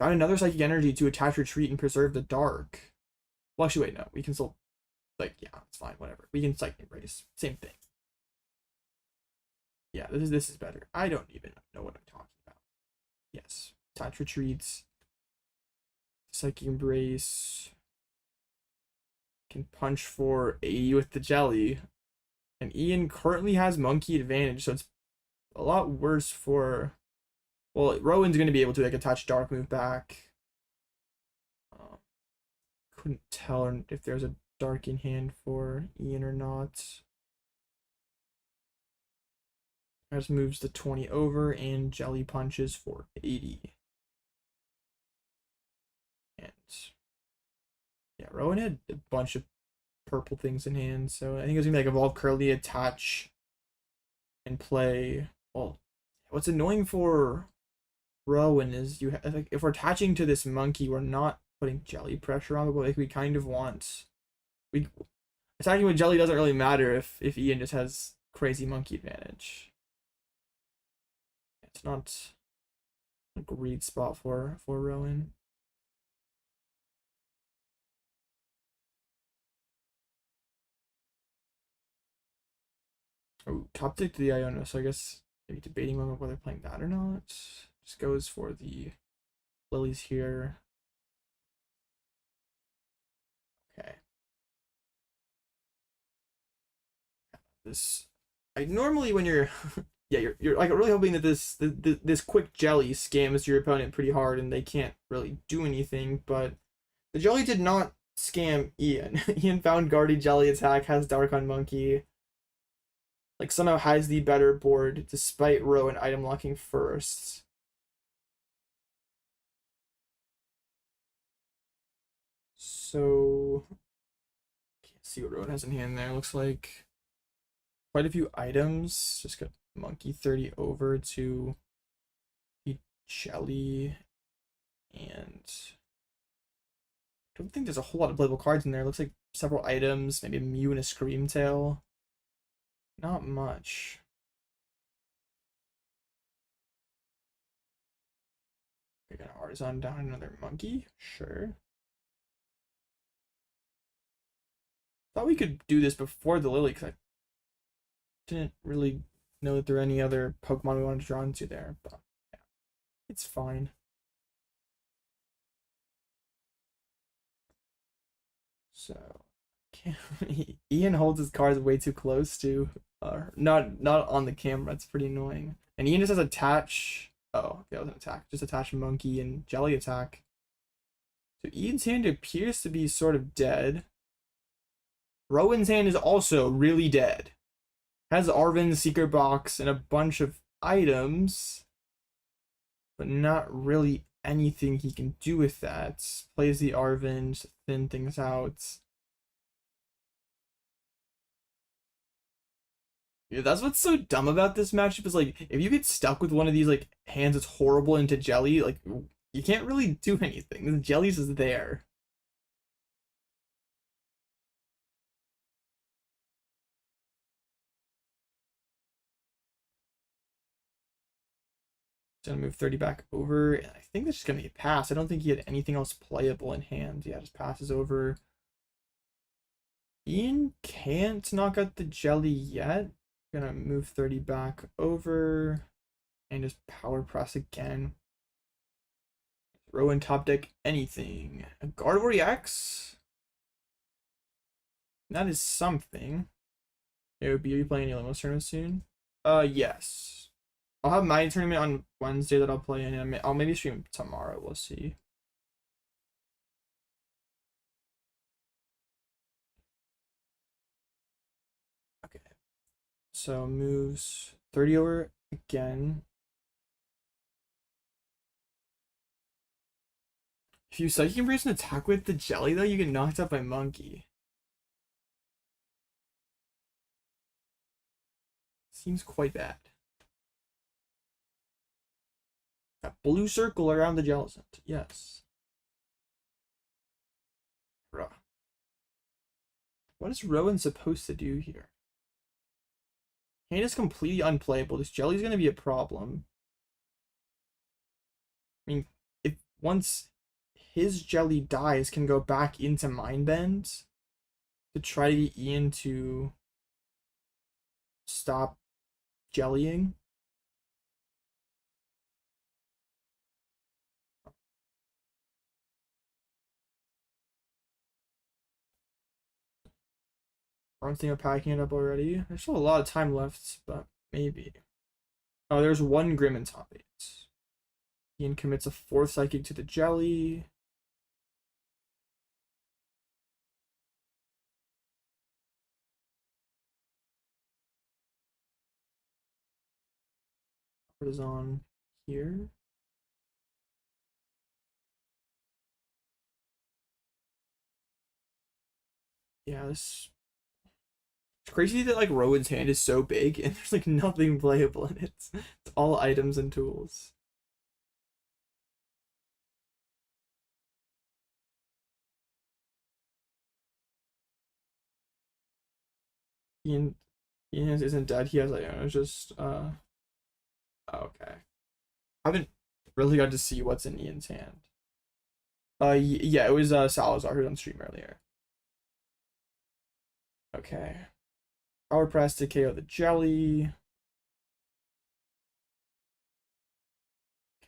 Got another Psychic Energy to attach Retreat and preserve the dark. Well, actually, wait, no. We can still, like, yeah, it's fine, whatever. We can Psychic Embrace. Same thing. Yeah, this is better. I don't even know what I'm talking about. Yes. Attach Retreats. Psychic Embrace. Can punch for 80 with the Jelly. And Ian currently has Monkey advantage, so it's a lot worse for... Well, Rowan's going to be able to like attach Dark move back. Couldn't tell if there's a Dark in hand for Ian or not. Just moves the 20 over and Jelly punches for 80. And yeah, Rowan had a bunch of purple things in hand, so I think it's gonna be like Evolve Curly, attach, and play. Well, what's annoying for Rowan is you have, like, if we're attaching to this monkey, we're not putting Jelly pressure on, but like we kind of want attacking with Jelly doesn't really matter if Ian just has crazy monkey advantage. It's not A great spot for Rowan. Oh, top tick to the Iona, so I guess maybe debating on whether playing that or not. Just goes for the lilies here. Okay. This, I normally when you're, yeah, you're like really hoping that this quick jelly scams your opponent pretty hard and they can't really do anything, but the jelly did not scam Ian. Ian found Guardy Jelly attack, has Dark on Monkey. Like somehow has the better board despite Rowan item locking first. So can't see what Rowan has in hand there. Looks like quite a few items. Just got Monkey 30 over to the Jelly, and I don't think there's a whole lot of playable cards in there. Looks like several items, maybe a Mew and a Screamtail. Not much. We got an Artisan down, another Monkey. Sure. Thought we could do this before the Lily because I didn't really know that there were any other Pokemon we wanted to draw into there, but yeah, it's fine. So, Ian holds his cards way too close to, not on the camera. It's pretty annoying. And Ian just has attach. Oh, that was an attack. Just attach Monkey and Jelly attack. So Ian's hand appears to be sort of dead. Rowan's hand is also really dead. Has Arven's secret box and a bunch of items, but not really anything he can do with that. Plays the Arven to thin things out. Yeah, that's what's so dumb about this matchup is like if you get stuck with one of these like hands that's horrible into Jelly, like you can't really do anything. The Jelly's is there. Gonna move 30 back over, and I think this is gonna be a pass. I don't think he had anything else playable in hand. Yeah, just passes over. Ian can't knock out the Jelly yet. Gonna move 30 back over and just power press again. Rowan top deck anything. A Gardevoir EX? That is something. AOB, are you playing any Limos tournaments soon? Yes. I'll have my tournament on Wednesday that I'll play in, and I'll maybe stream tomorrow. We'll see. Okay. So moves 30 over again. If you Psychic Embrace an attack with the Jelly, though, you get knocked out by Monkey. Seems quite bad. That blue circle around the Jellicent. Yes. Bruh. What is Rowan supposed to do here? Hand is completely unplayable. This Jelly's gonna be a problem. I mean, if once his Jelly dies, can go back into Mind Bend to try to get Ian to stop jellying. Aren't thinking of packing it up already. There's still a lot of time left, but maybe. Oh, there's one Grim in top 8. Ian commits a 4th Psychic to the Jelly. What is on here? Yeah, this. It's crazy that like Rowan's hand is so big and there's like nothing playable in it. It's all items and tools. Ian, Ian isn't dead. He has like, just okay. I haven't really got to see what's in Ian's hand. Yeah, it was Salazar who was on stream earlier. Okay. Power press to KO the jelly.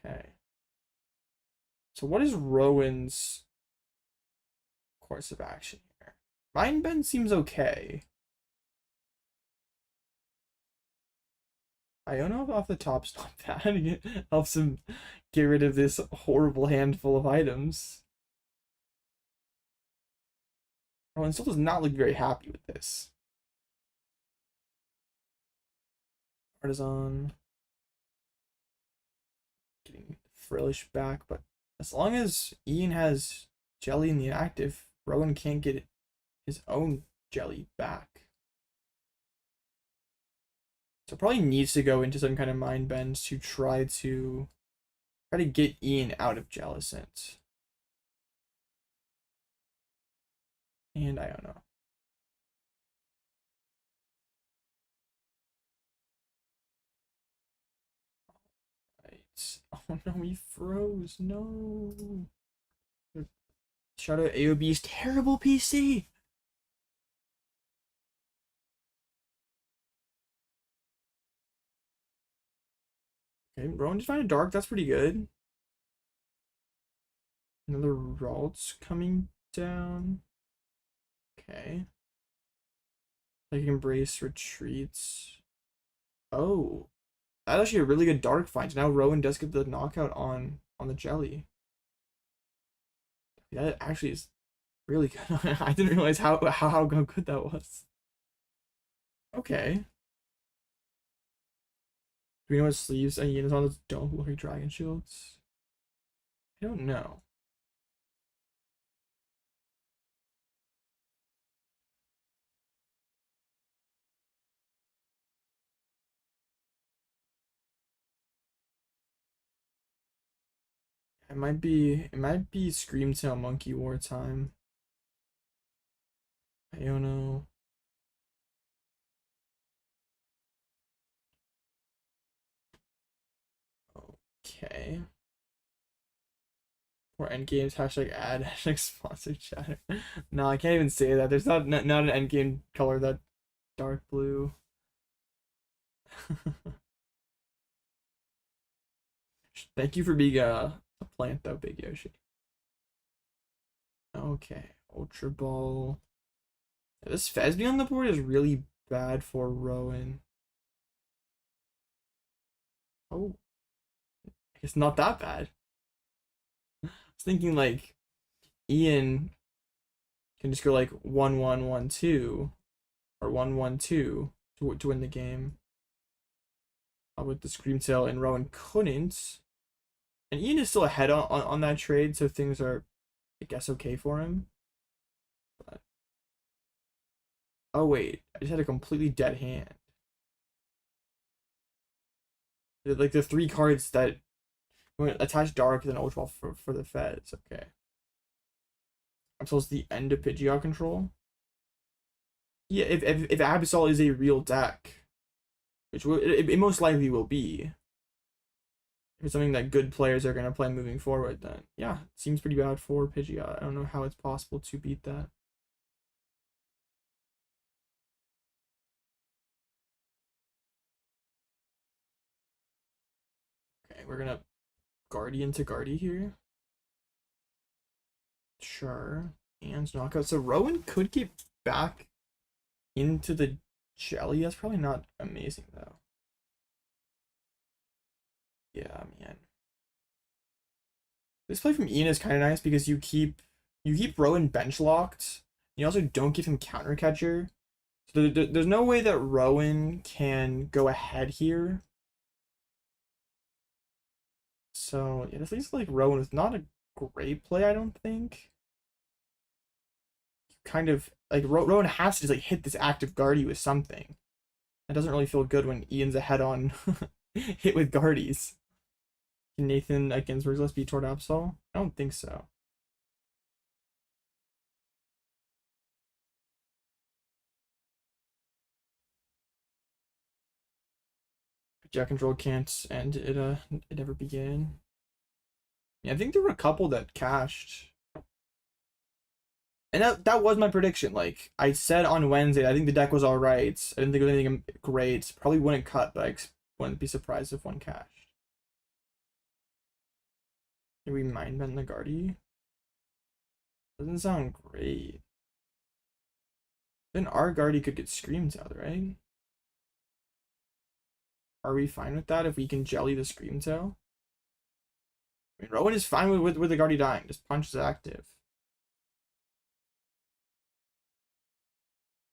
Okay. So what is Rowan's course of action here? Mind Bend seems okay. Iono off the top's not bad. It helps him get rid of this horrible handful of items. Rowan still does not look very happy with this. Artisan. Getting Frillish back, but as long as Ian has jelly in the active, Rowan can't get his own jelly back. So probably needs to go into some kind of mind bends to try to get Ian out of Jellicent. And I don't know. Right. Oh no, he froze. No. Shout out AOB's terrible PC. Okay, Rowan just found a dark. That's pretty good. Another Ralts coming down. Okay. Like embrace retreats. Oh, that's actually a really good dark find. Now Rowan does get the knockout on the jelly. Yeah, that actually is really good. I didn't realize how good that was. Okay. Do we know what sleeves Ian is on those don't look like dragon shields? I don't know. It might be Screamtail Monkey War time. I don't know. Okay. Or endgames hashtag ad hashtag sponsored chatter. No, I can't even say that. There's not an endgame color that dark blue. Thank you for being a plant though, Big Yoshi. Okay, Ultra Ball. This Fesby on the board is really bad for Rowan. Oh, I guess not that bad. I was thinking like Ian can just go like 1-1-1-2 or 1-1-2 to win the game. With the Screamtail, and Rowan couldn't. And Ian is still ahead on that trade, so things are, I guess, okay for him. But oh wait, I just had a completely dead hand. Like the three cards that attach Dark then Ultra Ball for the Feds. Okay. I'm supposed to the end of Pidgeot control. Yeah, if Absol is a real deck, which it most likely will be. If it's something that good players are going to play moving forward, then yeah, it seems pretty bad for Pidgeot. I don't know how it's possible to beat that. Okay, we're gonna Guardian to Guardy here. Sure. And knockout. So Rowan could get back into the jelly. That's probably not amazing though. Yeah, man. This play from Ian is kind of nice because you keep Rowan bench locked. You also don't give him counter catcher. So there's no way that Rowan can go ahead here. So yeah, this leaves like Rowan is not a great play, I don't think. Kind of like Rowan has to just like hit this active Guardy with something. That doesn't really feel good when Ian's ahead on hit with Guardies. Can Nathan Ginsburg's list be toward Absol? I don't think so. Jet control can't end it. It ever began. Yeah, I think there were a couple that cashed. And that was my prediction. Like I said on Wednesday, I think the deck was all right. I didn't think it was anything great. Probably wouldn't cut, but I wouldn't be surprised if one cashed. Did we mind bend the Guardy? Doesn't sound great. Then our Guardy could get screamed out, right? Are we fine with that if we can jelly the scream tail? I mean, Rowan is fine with the Guardy dying. Just punch is active.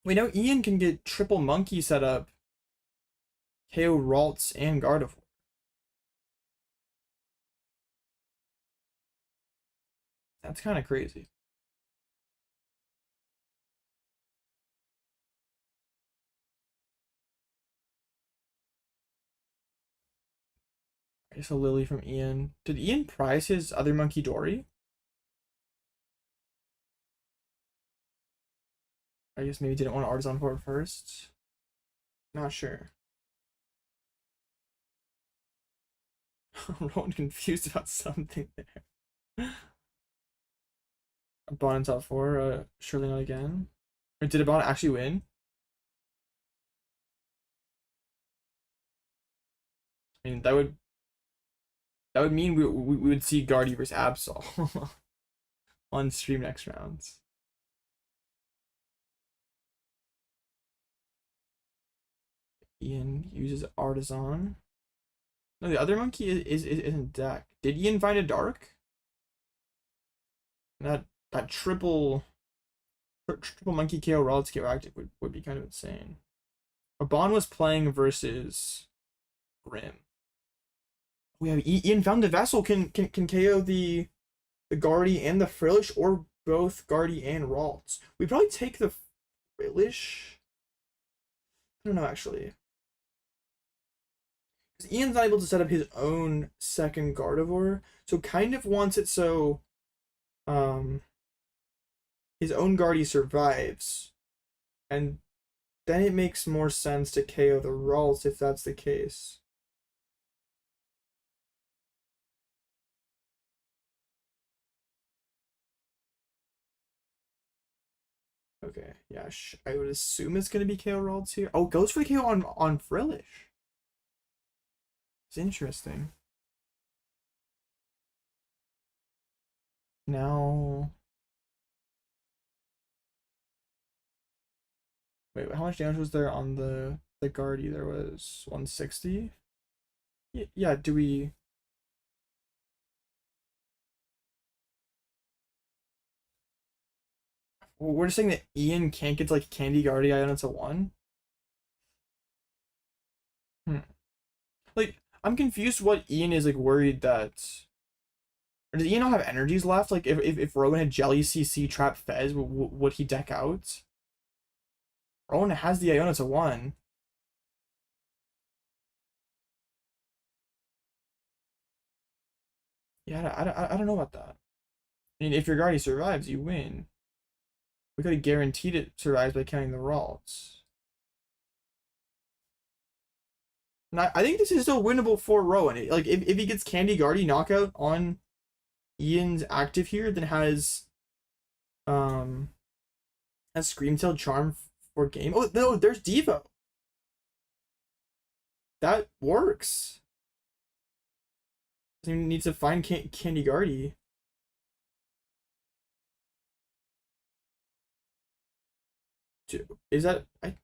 We know Ian can get triple monkey set up, KO Ralts and Gardevoir. That's kind of crazy. I guess a Lily from Ian. Did Ian prize his other monkey Dory? I guess maybe didn't want to Artisan for it first. Not sure. Rowan confused about something there. A Bond in top 4, surely not again. Or did a Bond actually win? I mean, that would mean we would see Guardy versus Absol on stream next rounds. Ian uses Artisan. No, the other monkey isn't deck. Did Ian find a dark? That triple monkey KO Ralts KO active would be kind of insane. A Bond was playing versus Grim. We have Ian found the Vessel can KO the Guardy and the Frillish, or both Guardy and Ralts. We probably take the Frillish. I don't know actually. Because Ian's not able to set up his own second Gardevoir, so kind of wants it so his own Guardy survives, and then it makes more sense to KO the Ralts if that's the case. Okay, yeah, I would assume it's gonna be KO Ralts here. Oh, goes for the KO on Frillish. It's interesting. Now, wait, how much damage was there on the Guardy? There was 160. Yeah, do we? Well, we're just saying that Ian can't get like Candy Guardy Ionis a 1. Like, I'm confused what Ian is like worried that. Or does Ian not have energies left? Like, if Rowan had Jelly CC Trap Fez, would he deck out? Rowan has the Ionis a 1. Yeah, I don't know about that. I mean, if your Guardy survives, you win. We could have guaranteed it survives by counting the Ralts. And I think this is still winnable for Rowan. Like, if he gets Candy Guardy knockout on Ian's active here, then has Screamtail Charm for game. Oh no, there's Devo. That works. He needs to find Candy Guardy. Is that I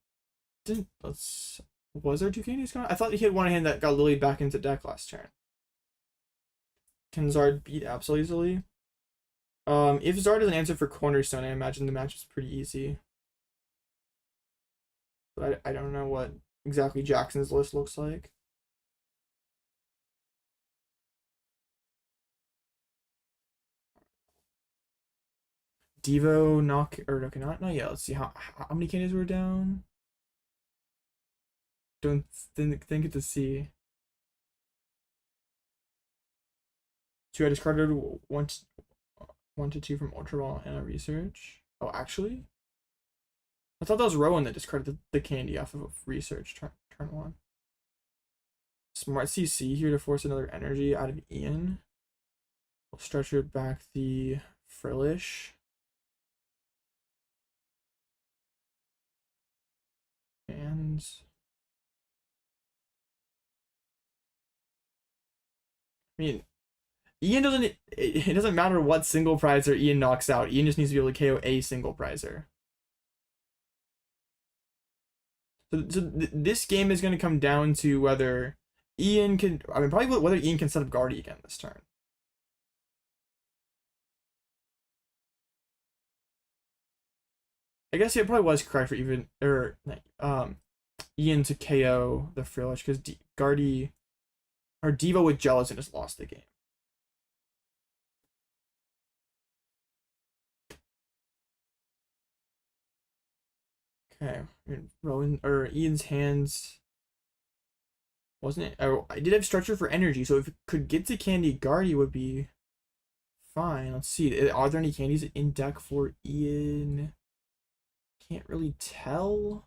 didn't let's was there 2 candies coming? I thought he had one hand that got Lily back into deck last turn. Can Zard beat Absol easily? If Zard is an answer for Cornerstone, I imagine the match is pretty easy. But I don't know what exactly Jackson's list looks like. Devo knock or okay, not yet. Let's see how many candies were down. Don't think it to see. 2 I discarded 1 to 2 from Ultra Ball and a research. Oh, actually, I thought that was Rowan that discarded the candy off of research turn 1. Smart CC here to force another energy out of Ian. We'll stretcher back the Frillish. And I mean, Ian doesn't. It doesn't matter what single prizer Ian knocks out. Ian just needs to be able to KO a single prizer. So this game is going to come down to whether Ian can. I mean, probably whether Ian can set up Guardy again this turn. I guess it probably was correct for even Ian to KO the Frillish because Guardy or Devo with Gelatin just lost the game. Okay, Rowan or Ian's hands wasn't it? Oh, I did have structure for energy, so if it could get to Candy, Guardy would be fine. Let's see. Are there any candies in deck for Ian? Can't really tell.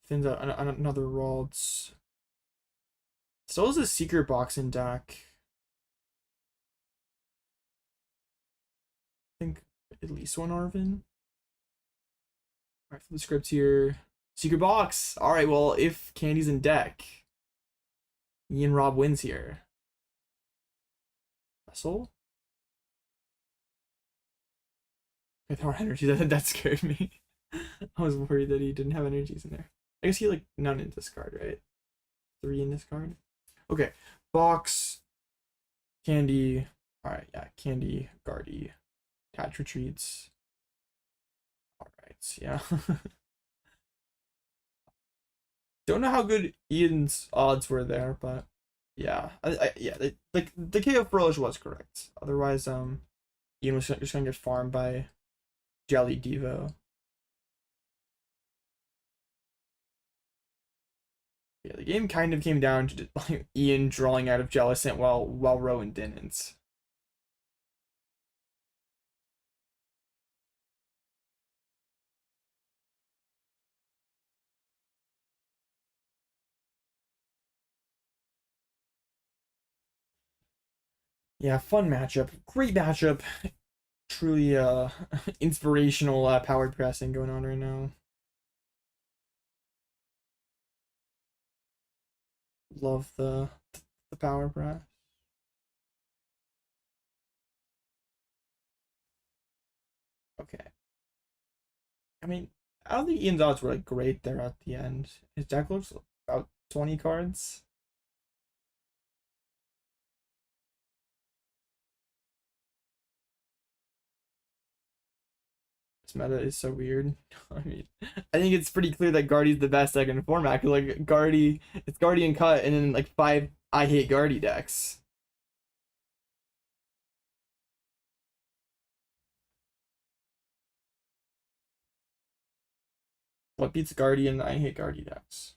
Thins out another Ralts. Still has a secret box in deck. I think at least one Arvin. Alright, for the script here. Secret box! Alright, well, if Candy's in deck, Ian Rob wins here. Vessel? Without energy, that scared me. I was worried that he didn't have energies in there. I guess he like none in discard, right? 3 in discard. Okay, box, Candy. Alright, yeah, Candy, Guardy, Attach Retreats. Alright, yeah. Don't know how good Ian's odds were there, but yeah, yeah, like the KO Frillish was correct. Otherwise, Ian was just gonna get farmed by Jelly Devo. Yeah, the game kind of came down to like Ian drawing out of Jellicent while Rowan didn't. Yeah, fun matchup. Great matchup. Truly inspirational powered pressing going on right now. Love the power press. Okay. I mean, I don't think Ian's odds were like great there at the end. His deck looks about 20 cards. This meta is so weird. I mean, I think it's pretty clear that Guardy's the best deck in the format. Cause like Guardy, it's Guardian Cut, and then like 5 I Hate Guardy decks. What beats Guardian I Hate Guardy decks?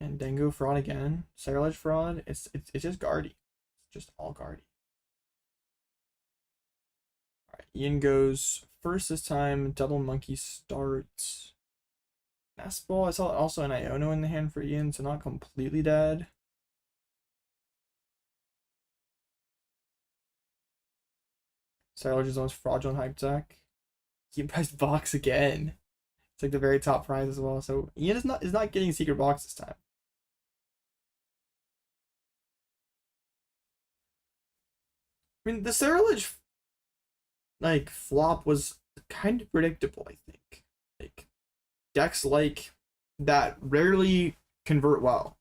And Dango Fraud again. Serrilage Fraud. It's just Guardy. It's just all Guardy. Alright, Ian goes first this time. Double Monkey starts. Nest Ball. I saw also an Iono in the hand for Ian, so not completely dead. Serrilage is the most fraudulent hype deck. He priced box again. It's like the very top prize as well. So Ian is not getting secret box this time. I mean, the Serrilage like flop was kind of predictable, I think. Like decks like that rarely convert well.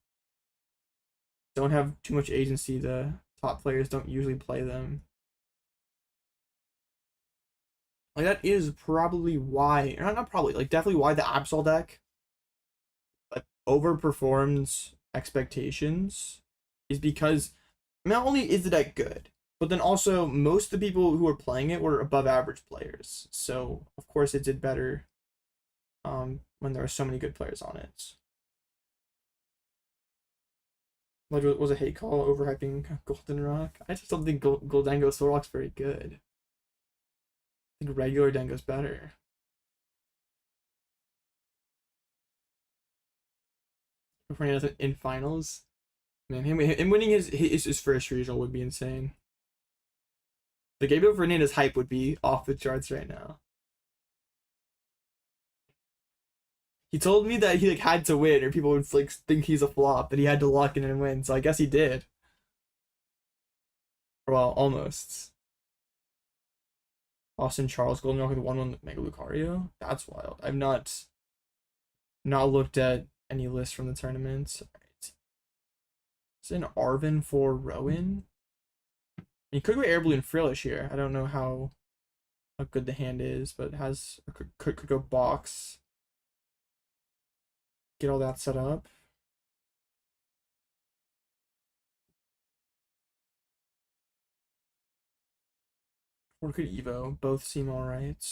Don't have too much agency. The top players don't usually play them. Like that is probably why, or not probably, like definitely why the Absol deck like overperforms expectations is because not only is the deck good, but then also most of the people who are playing it were above average players. So of course it did better when there were so many good players on it. Like was a hate call overhyping Goldenrock? I just don't think Goldango Sorlock's very good. I think regular Dango's better. Fernandez in finals. Man, him winning his first regional would be insane. The Gabriel Fernandez hype would be off the charts right now. He told me that he like had to win, or people would like think he's a flop, that he had to lock in and win. So I guess he did. Well, almost. Austin Charles Golden Rock with 1-1 Mega Lucario. That's wild. I've not looked at any list from the tournaments. Alright. It's an Arvin for Rowan. You could go Air Balloon Frillish here. I don't know how good the hand is, but it has could go box. Get all that set up. Or could Evo. Both seem alright.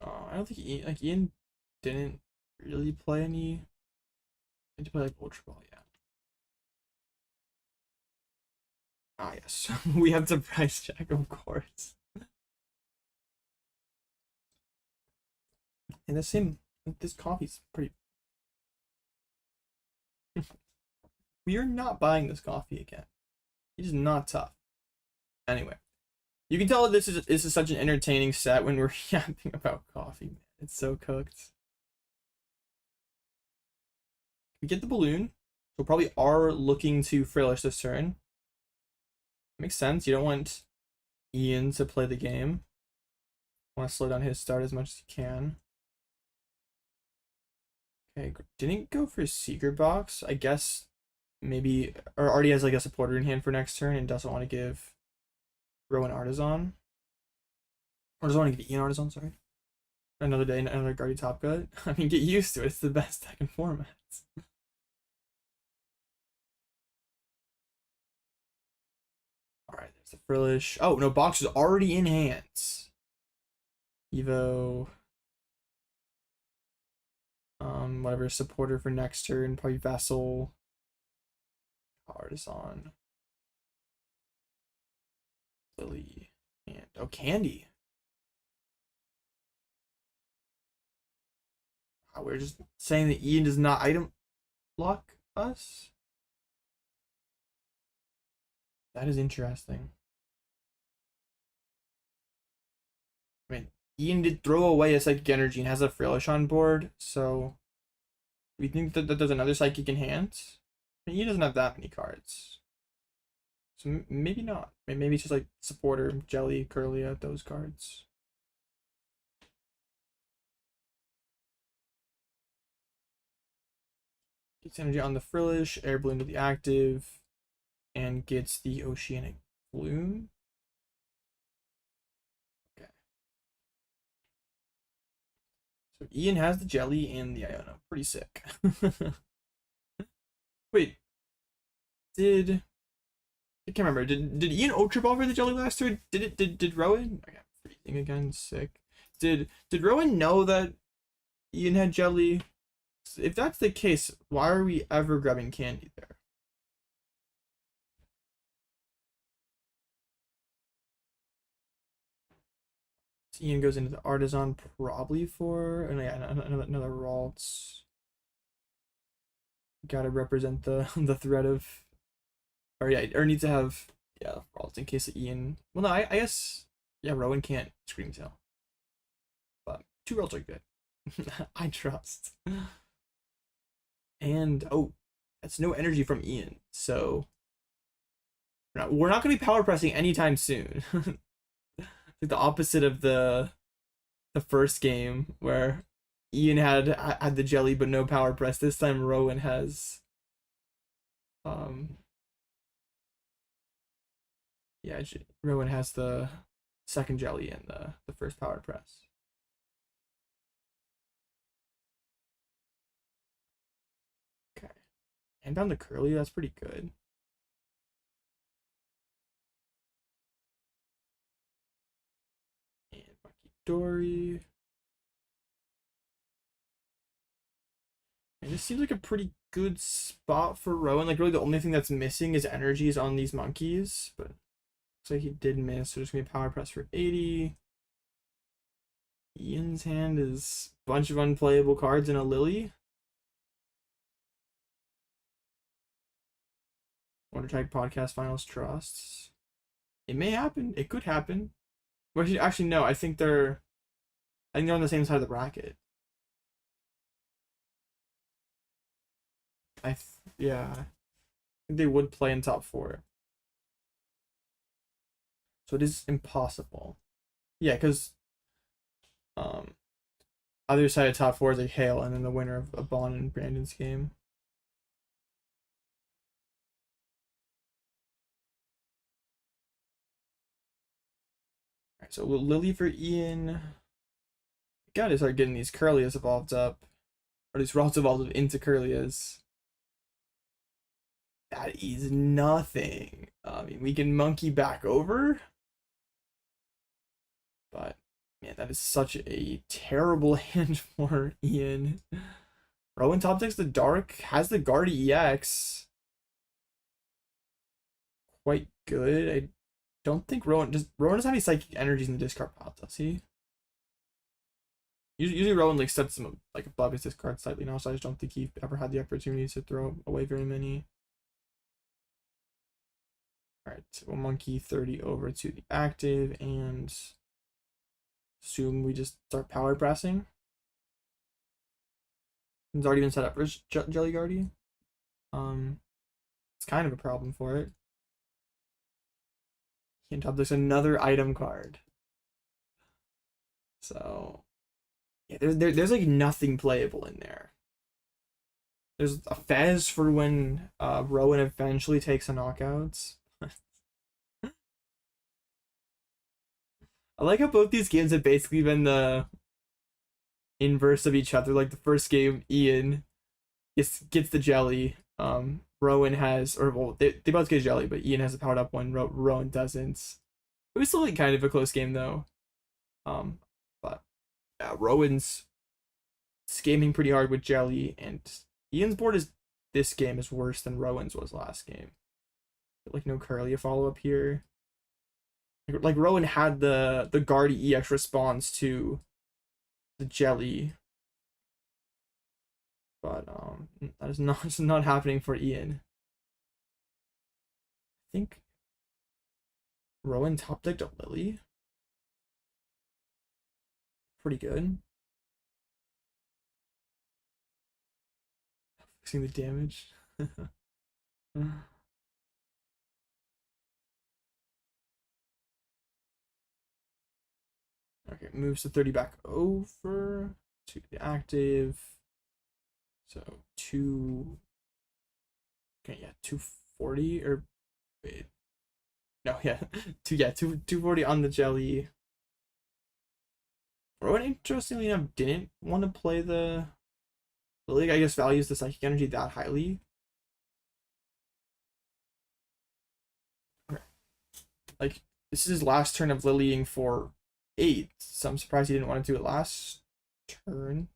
I don't think Ian didn't really play any. I to play like Ultra Ball, yeah. Ah yes, we have the price check, of course. And the same. This coffee's pretty. We are not buying this coffee again. It is not tough. Anyway, you can tell this is such an entertaining set when we're yapping about coffee. Man, it's so cooked. We get the balloon, so probably are looking to Frillish this turn. Makes sense. You don't want Ian to play the game. Want to slow down his start as much as you can. Okay, didn't go for a secret box. I guess maybe, or already has like a supporter in hand for next turn and doesn't want to give Rowan Artisan. Or doesn't want to give Ian Artisan, sorry. Another day, another Guardy Top Cut. I mean, get used to it. It's the best deck in formats. Alright, there's the Frillish. Oh, no, box is already in hands. Evo. Whatever, supporter for next turn, probably Vessel. Artisan. Lily. And oh, Candy. Oh, we're just saying that Ian does not item block us. That is interesting. I mean, Ian did throw away a Psychic Energy and has a Frillish on board, so we think that there's another Psychic in hand. I mean, he doesn't have that many cards. So maybe not. Maybe it's just like supporter, Jelly, Curlia, those cards. Gets energy on the Frillish, Air Balloon to the active, and gets the Oceanic Bloom. Okay. So Ian has the Jelly and the Iona. Pretty sick. Wait. I can't remember. Did Ian Ultra Ball for the Jelly last turn? Did Rowan? I got freezing again. Sick. Did Rowan know that Ian had Jelly? If that's the case, why are we ever grabbing Candy there? So Ian goes into the Artisan probably for, and yeah, another Ralts. Gotta represent the threat of, or yeah, or need to have, yeah, Ralts in case of Ian. Well, no, I guess, yeah, Rowan can't Scream Tail, but 2 Ralts are good. I trust. And oh, that's no energy from Ian, so we're not gonna be power pressing anytime soon. Like the opposite of the first game where Ian had the Jelly but no power press. This time Rowan has yeah, Rowan has the second Jelly and the first power press. Okay. And down the Curly, that's pretty good. And Bucky Dory. And this seems like a pretty good spot for Rowan. Like, really, the only thing that's missing is energies on these monkeys. But looks like he did miss. So there's going to be a power press for 80. Ian's hand is a bunch of unplayable cards and a Lily. Wonder Tag Podcast Finals Trusts. It may happen. It could happen. Well, actually, no. I think they're on the same side of the bracket. Yeah. I think they would play in top four. So it is impossible. Yeah, because other side of top four is like Hale, and then the winner of Bond and Brandon's game. Alright, so Lily for Ian. Gotta start getting these Curlias evolved up. Or these Ralts evolved into Curlias. That is nothing. I mean, we can monkey back over. But, man, that is such a terrible hand for Ian. Rowan top decks the Dark, has the Guardy EX. Quite good. I don't think Rowan doesn't have any psychic energies in the discard pile, does he? Usually Rowan like sets him like above his discard slightly now, so I just don't think he ever had the opportunity to throw away very many. Alright, we'll monkey 30 over to the active and assume we just start power pressing. It's already been set up for Jelly Guardy. It's kind of a problem for it. On top, there's another item card. So, yeah, there's like nothing playable in there. There's a Fez for when Rowan eventually takes a knockouts. I like how both these games have basically been the inverse of each other. Like the first game, Ian gets the jelly. Rowan has, or well, they both get jelly, but Ian has a powered up one. Rowan doesn't. It was still like kind of a close game though. But yeah, Rowan's scamming pretty hard with jelly, and Ian's board is this game is worse than Rowan's was last game. Like no Curly a follow up here. Like Rowan had the Guardy EX response to the jelly, but that is not happening for Ian. I think Rowan top decked a Lily. Pretty good. Fixing the damage. Okay, moves to 30 back over to the active. So okay, yeah, 240 or wait. No, yeah. 240 on the jelly. Rowan, interestingly enough, didn't want to play the league, I guess, values the psychic energy that highly. Okay. Like, this is his last turn of Lilying for 8, so I'm surprised he didn't want to do it last turn.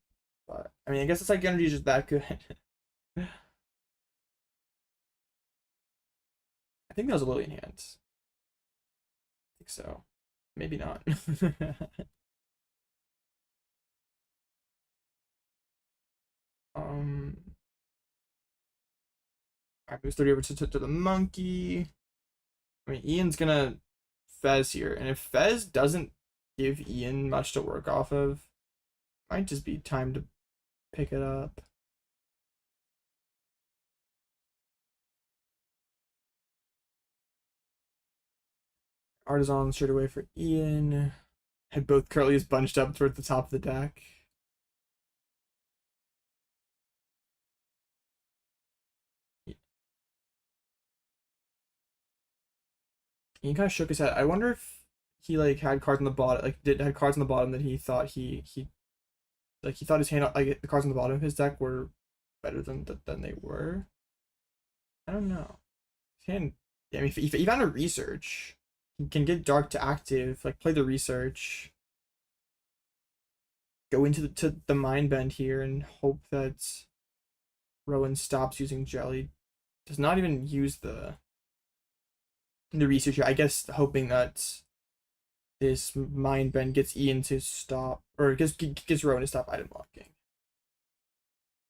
But, I mean, I guess the psychic energy is just that good. I think that was a Lily in hand. I think so. Maybe not. I moves 30 over to the monkey. I mean, Ian's gonna Fez here, and if Fez doesn't give Ian much to work off of, it might just be time to pick it up. Artisan straight away for Ian. Had both Curlies bunched up toward the top of the deck. He kind of shook his head. I wonder if he like had cards on the bottom, like had cards on the bottom that he thought he thought his hand, like the cards on the bottom of his deck were better than they were. I don't know. His hand, yeah, I mean, if he found a research, he can get Dark to active, like play the research, go into the mind bend here, and hope that Rowan stops using jelly. Does not even use the researcher. I guess hoping that this mind bend gets Ian to stop, or gets Rowan to stop item blocking.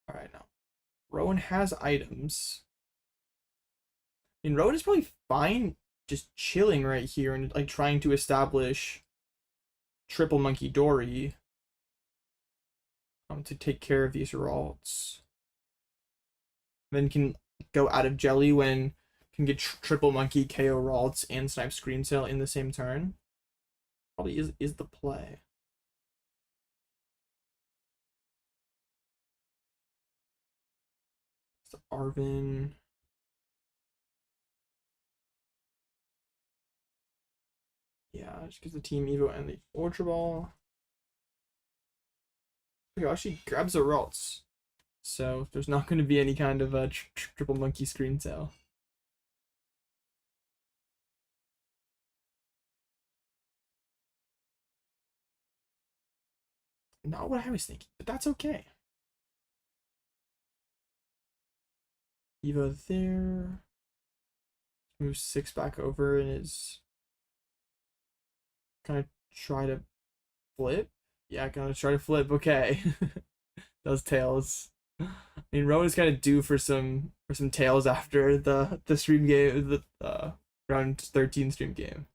All right, now Rowan has items. I mean, Rowan is probably fine just chilling right here and like trying to establish triple monkey Dory to take care of these Ralts. Then can go out of jelly when can get triple monkey KO Ralts and snipe screen sale in the same turn. Probably is the play. So Arvin. Yeah, just gives the team Evo and the Ultra Ball. Oh, actually grabs the Ralts. So there's not going to be any kind of a triple monkey screen sale. Not what I was thinking, but that's okay. Evo there. Moves 6 back over and is gonna try to flip. Yeah, gonna try to flip. Okay. Those tails. I mean, Rowan's kind of due for some tails after the stream game, the round 13 stream game.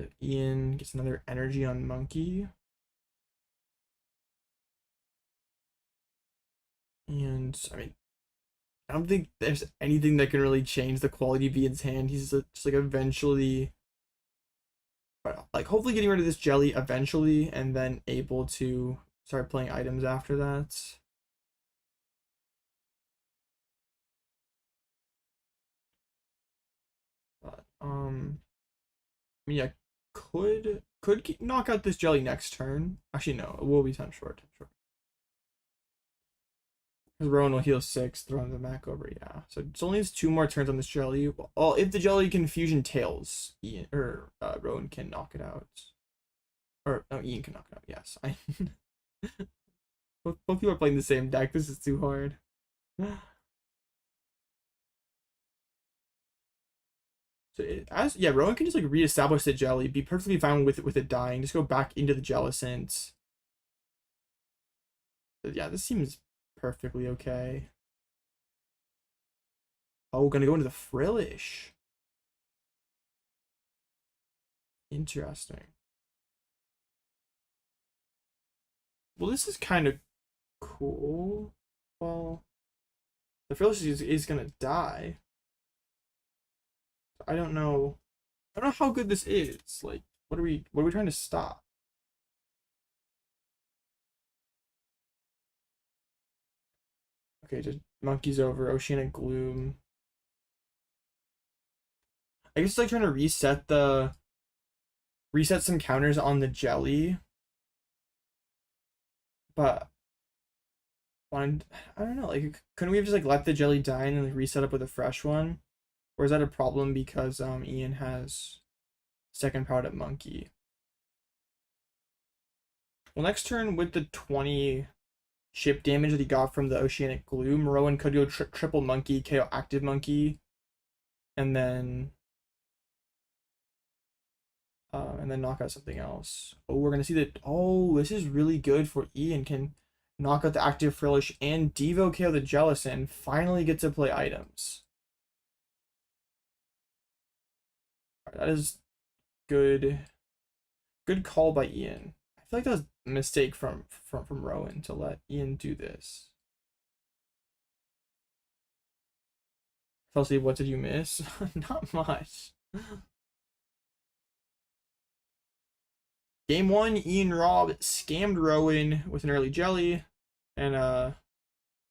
So Ian gets another energy on Monkey. And I mean, I don't think there's anything that can really change the quality of Ian's hand. He's just like eventually, like hopefully getting rid of this jelly eventually, and then able to start playing items after that. But I mean, yeah, could knock out this jelly next turn. Actually, no, it will be time short. Because Rowan will heal 6, throwing the Mac over, yeah. So it's only 2 more turns on this jelly. Well, if the jelly can fusion tails, Ian or Rowan can knock it out. Or no, Ian can knock it out. Yes, both people are playing the same deck. This is too hard. So Rowan can just like reestablish the jelly, be perfectly fine with it dying. Just go back into the Jellicent. But yeah, this seems perfectly okay. Oh, gonna go into the Frillish. Interesting. Well, this is kind of cool. Well, the Frillish is gonna die. I don't know. I don't know how good this is. Like, what are we trying to stop? Okay, just Monkeys over, Oceanic Gloom. I guess it's like trying to reset some counters on the jelly. But I don't know, like couldn't we have just like let the jelly die and then like reset up with a fresh one? Or is that a problem because Ian has second powered up Monkey? Well, next turn with the 20 chip damage that he got from the Oceanic Gloom, Rowan could go triple Monkey, KO active Monkey, and then knock out something else. Oh, we're gonna see that. Oh, this is really good for Ian. Can knock out the active Frillish and Devo KO the Jellicent. Finally get to play items. That is good. Good call by Ian. I feel like that was a mistake from Rowan to let Ian do this. Kelsey, what did you miss? Not much. Game 1, Ian Robb scammed Rowan with an early jelly. And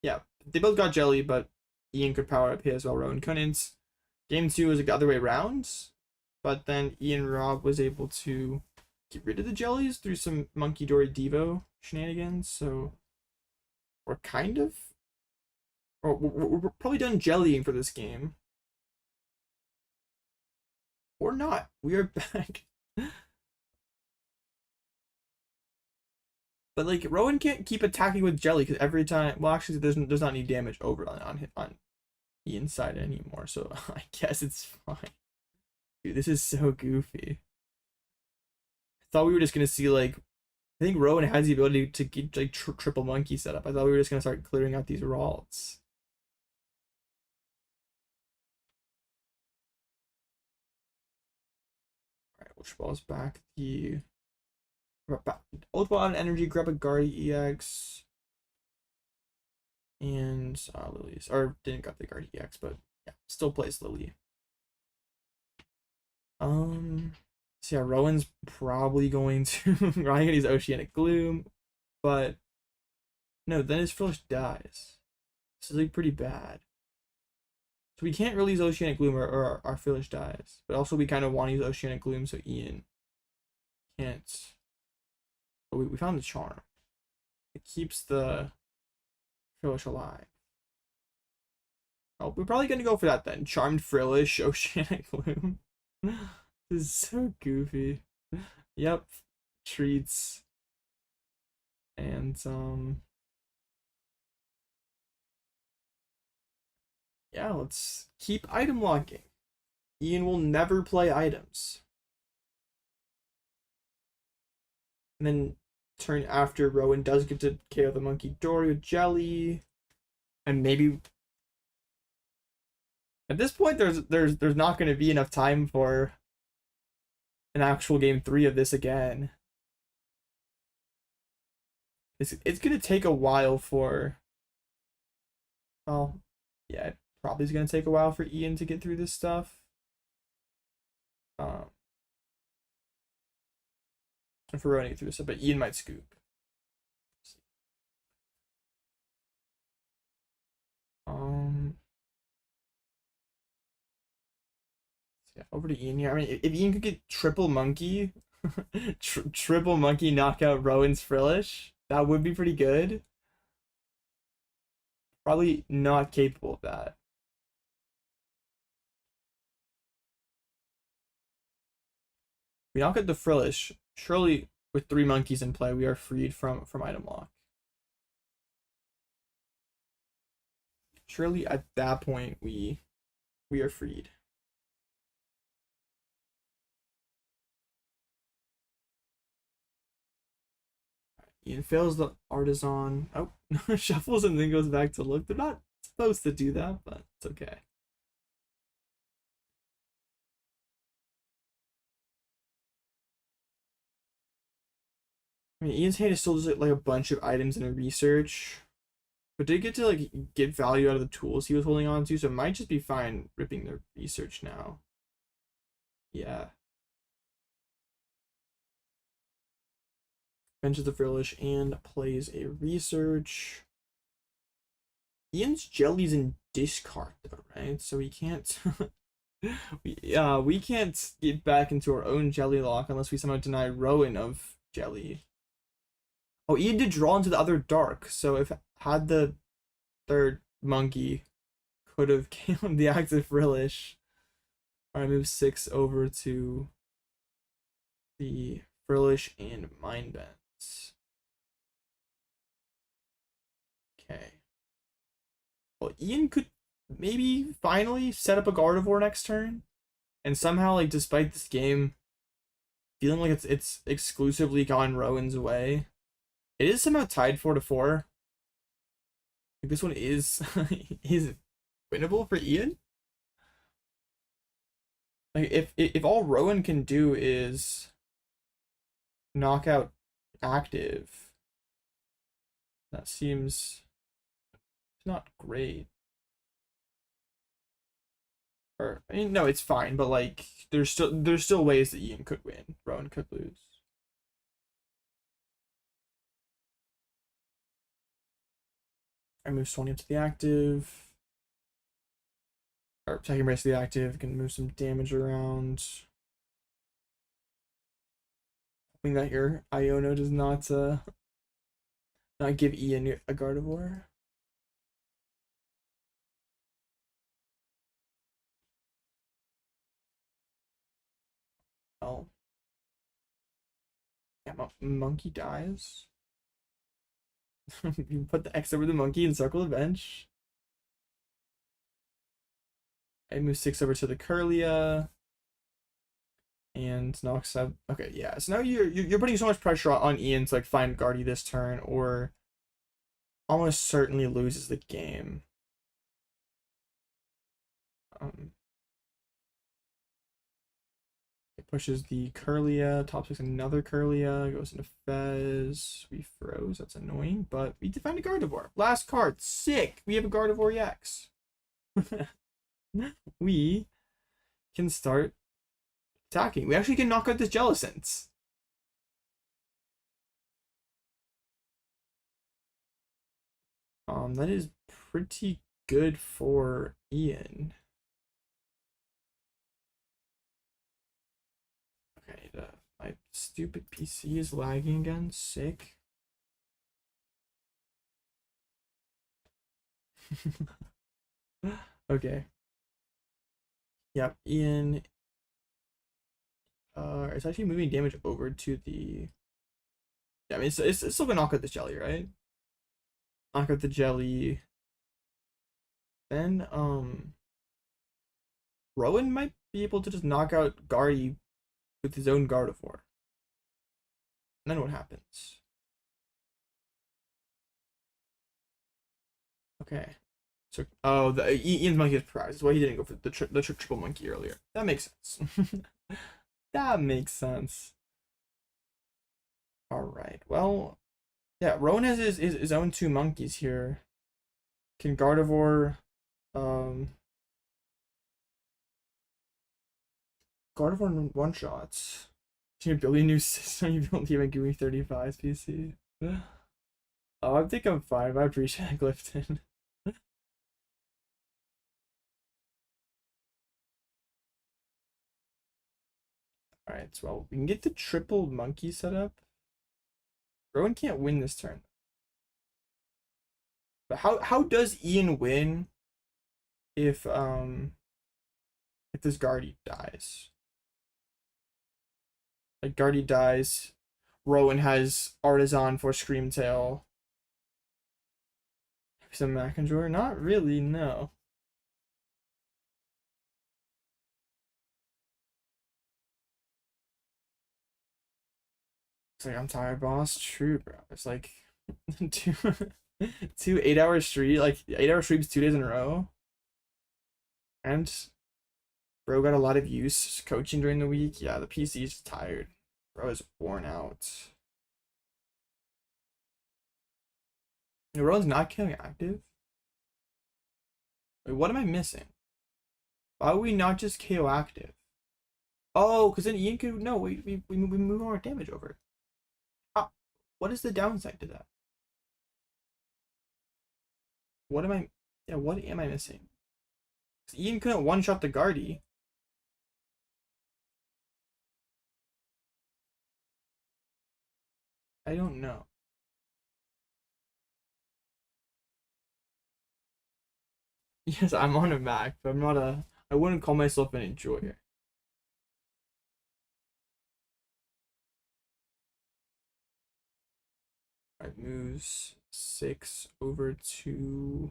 yeah, they both got jelly, but Ian could power up his while Rowan couldn't. Game 2 was the other way around, but then Ian Robb was able to get rid of the jellies through some Monkey Dory Devo shenanigans. So we're kind of, or we're probably done jellying for this game, or not. We are back. But like Rowan can't keep attacking with jelly because every time, well, actually, there's not any damage over on inside anymore, so I guess it's fine. Dude, this is so goofy. I thought we were just gonna see like I think Rowan has the ability to get like triple monkey setup. I thought we were just gonna start clearing out these Ralts. Alright, we'll balls back the Ultra on energy, grab a Guardy EX. And Lily's, or didn't grab the Guardy EX, but yeah, still plays Lily. So yeah, Rowan's probably going to probably gonna use Oceanic Gloom, but no, then his Frillish dies. This is like pretty bad. So we can't really use Oceanic Gloom or our Frillish dies. But also we kind of want to use Oceanic Gloom so Ian can't. Oh, we found the charm. It keeps the Frillish alive. Oh, we're probably gonna go for that then. Charmed Frillish, Oceanic Gloom. This is so goofy. Yep. Treats. And yeah, let's keep item locking. Ian will never play items. And then turn after Rowan does get to KO the monkey Dory with Jelly. And maybe at this point there's not gonna be enough time for an actual game 3 of this again. It's gonna take a while for well, yeah, it probably is gonna take a while for Ian to get through this stuff. And for running through this stuff, but Ian might scoop. Yeah, over to Ian here. I mean, if Ian could get triple monkey, triple monkey knockout Rowan's Frillish, that would be pretty good. Probably not capable of that. We knock out the Frillish. Surely, with 3 monkeys in play, we are freed from item lock. Surely, at that point, we are freed. Ian fails the Artisan. Oh, shuffles and then goes back to look. They're not supposed to do that, but it's okay. I mean, Ian's hand is still just like a bunch of items in a research, but did get to like get value out of the tools he was holding on to, so it might just be fine ripping the research now. Yeah. Benches the Frillish and plays a research. Ian's Jelly's in discard though, right? So we can't we can't get back into our own Jelly lock unless we somehow deny Rowan of Jelly. Oh, Ian did draw into the other dark, so if had the third monkey could have killed the active Frillish. Alright, move 6 over to the Frillish and Mind Bends. Okay. Well, Ian could maybe finally set up a Gardevoir next turn, and somehow, like, despite this game feeling like it's exclusively gone Rowan's way, it is somehow tied 4-4. Like, this one is is winnable for Ian. Like, if all Rowan can do is knock out active, that seems not great. Or I mean, no, it's fine, but like there's still ways that Ian could win. Rowan could lose. I move Sonya to the active. Or second brace to the active, can move some damage around. Hoping that your Iono does not give Ian a Gardevoir. Oh. Yeah, monkey dies. You put the X over the monkey and circle the bench. I move 6 over to the Curlia. And knocks up. Okay, yeah. So now you're putting so much pressure on Ian to like find Guardy this turn, or almost certainly loses the game. It pushes the Curlia, top 6 another Curlia, goes into Fez. We froze. That's annoying, but we find a Gardevoir. Last card, sick. We have a Gardevoir EX. We can start attacking. We actually can knock out this Jellicent. That is pretty good for Ian. Okay, my stupid PC is lagging again. Sick. Okay. Yep, Ian. It's actually moving damage over to the. Yeah, I mean, it's still gonna knock out the jelly, right? Knock out the jelly. Then, Rowan might be able to just knock out Guardy with his own Gardevoir. And then what happens? Okay. So, oh, the Ian's monkey is paralyzed. That's why he didn't go for the triple monkey earlier. That makes sense. That makes sense. All right. Well, yeah. Rowan has his own 2 monkeys here. Can Gardevoir, Gardevoir one shots. Can you build a new system? You don't even give me 35 PC. Oh, I think I'm fine. I appreciate it, Clifton. Alright, so well, we can get the triple monkey set up. Rowan can't win this turn. But how does Ian win if this Guardy dies? Like Guardy dies, Rowan has Artisan for Screamtail. Some McEnroe? Not really, no. It's like, I'm tired, boss. True, bro. It's like two 8-hour stream, like 8-hour streams 2 days in a row. And bro got a lot of use coaching during the week. Yeah, the PC is tired. Bro is worn out. Rowan's not killing active. Wait, what am I missing? Why would we not just KO active? Oh, because then Ian could no. We move our damage over. What is the downside to that? What am I? Yeah, what am I missing? Ian couldn't one shot the Guardy. I don't know. Yes, I'm on a Mac, but I'm not a. I wouldn't call myself an enjoyer. Alright, moves 6 over to.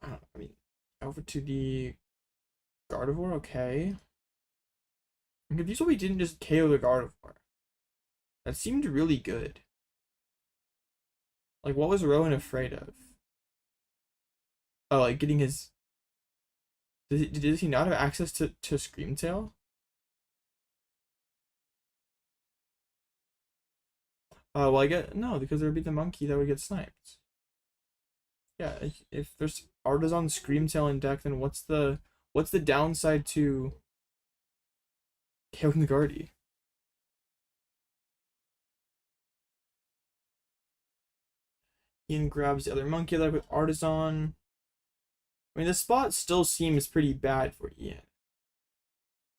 I mean, over to the Gardevoir. Okay. I'm confused why we didn't just KO the Gardevoir. That seemed really good. Like, what was Rowan afraid of? Oh, like getting his. Does he not have access to Screamtail? Well, I get no, because there would be the monkey that would get sniped. Yeah, if there's Artisan Screamtail in deck, then what's the downside to killing the Guardy? Ian grabs the other monkey like with Artisan. I mean, the spot still seems pretty bad for Ian.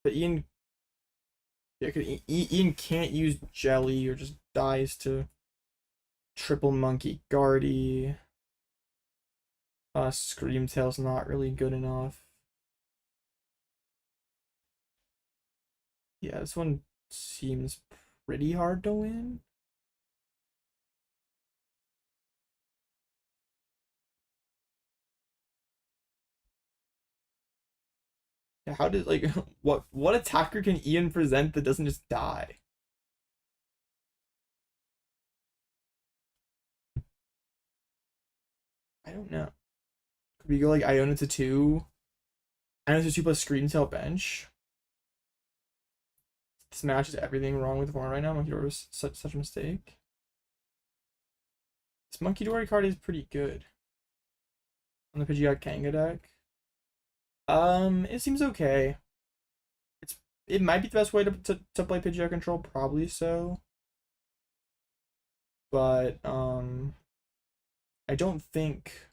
But Ian, yeah, Ian can't use Jelly or just dies to triple monkey Guardy. Screamtail's not really good enough. Yeah, this one seems pretty hard to win. Yeah, how did like what attacker can Ian present that doesn't just die? I don't know. Could we go like Iona to 2? Iona to 2 plus Screen Tail bench. This match is everything wrong with the form right now. Monkey Door was such a mistake. This Monkey Dory card is pretty good on the Pidgeot Kanga deck. It seems okay. It might be the best way to play Pidgeot Control, probably so. But I don't think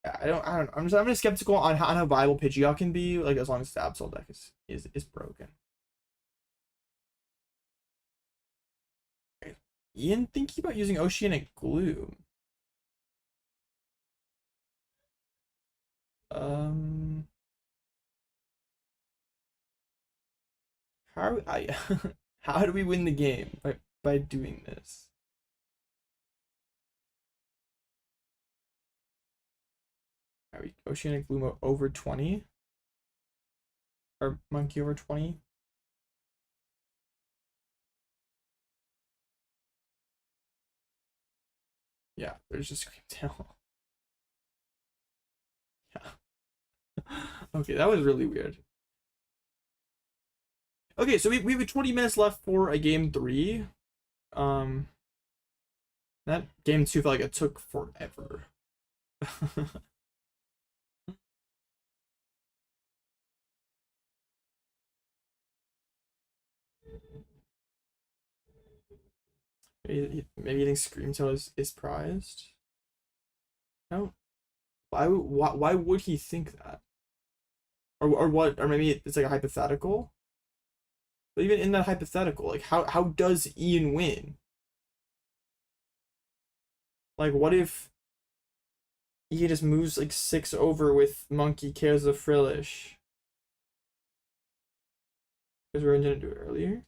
I don't know. I'm just skeptical on how viable Pidgeot can be, like as long as the Absol deck is broken. Ian thinking about using Oceanic Gloom. Um how I how do we win the game by doing this? Are we Oceanic Gloom over 20? Or Monkey over 20? Yeah, there's just Scream Tail. Yeah. Okay, that was really weird. Okay, so we have 20 minutes left for a game 3. Um, that game 2 felt like it took forever. Maybe you think Scream Tail is prized? No. Why would he think that? Or what? Or maybe it's like a hypothetical. But even in that hypothetical, like how does Ian win? Like what if he just moves like 6 over with Monkey KOs the Frillish? Because we were gonna do it earlier.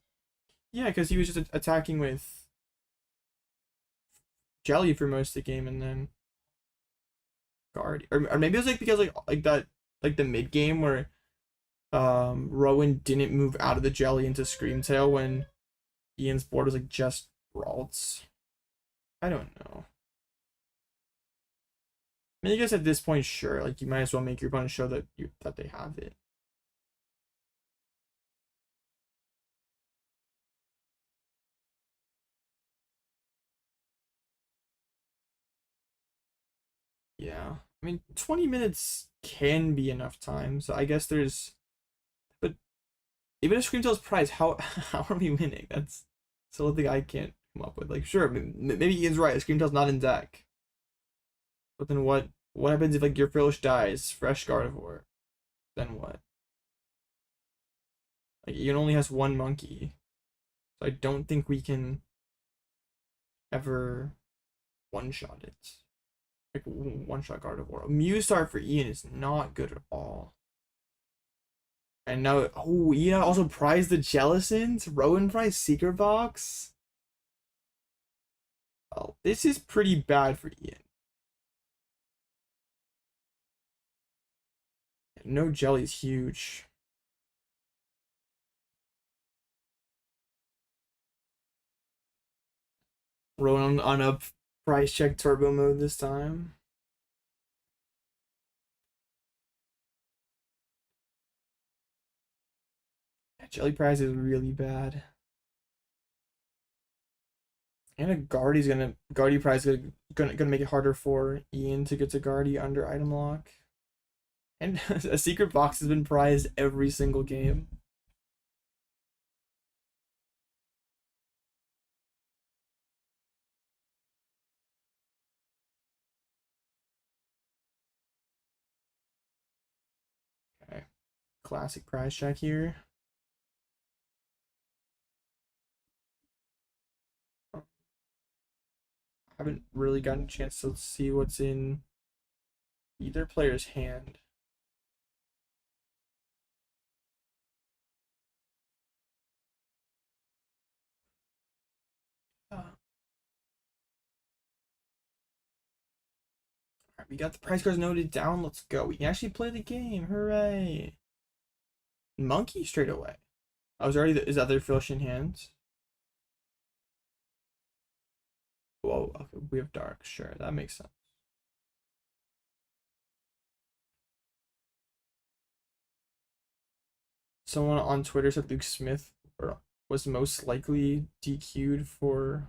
Yeah, because he was just attacking with Jelly for most of the game, and then Guard. Or maybe it was like because like that like the mid game where Rowan didn't move out of the Jelly into Scream Tail when Ian's board was like just Ralts. I don't know. I mean, I guess at this point, sure, like you might as well make your opponent show that they have it. Yeah. I mean, 20 minutes can be enough time, so I guess there's but even if Scream Tail's prize, how how are we winning? That's still a thing I can't come up with. Like, sure, maybe Ian's right. Scream Tail's not in deck, but then what happens if like your Frillish dies, fresh Gardevoir? Then what? Like Ian only has one monkey, so I don't think we can ever one shot it. Like one shot Gardevoir. Mewstar for Ian is not good at all. And now, oh, Ian also prized the Jellicents. Rowan prized Secret Box. Oh, this is pretty bad for Ian. No Jelly's huge. Rowan on a price check turbo mode this time. Jelly prize is really bad. And a Guardy prize gonna make it harder for Ian to get to Guardy under item lock. And a secret box has been prized every single game. Okay. Classic prize check here. Haven't really gotten a chance to see what's in either player's hand. We got the price cards noted down. Let's go. We can actually play the game. Hooray! Monkey straight away. I was already. Is that their fish in hands? Whoa. Okay, we have dark. Sure, that makes sense. Someone on Twitter said Luke Smith was most likely DQ'd for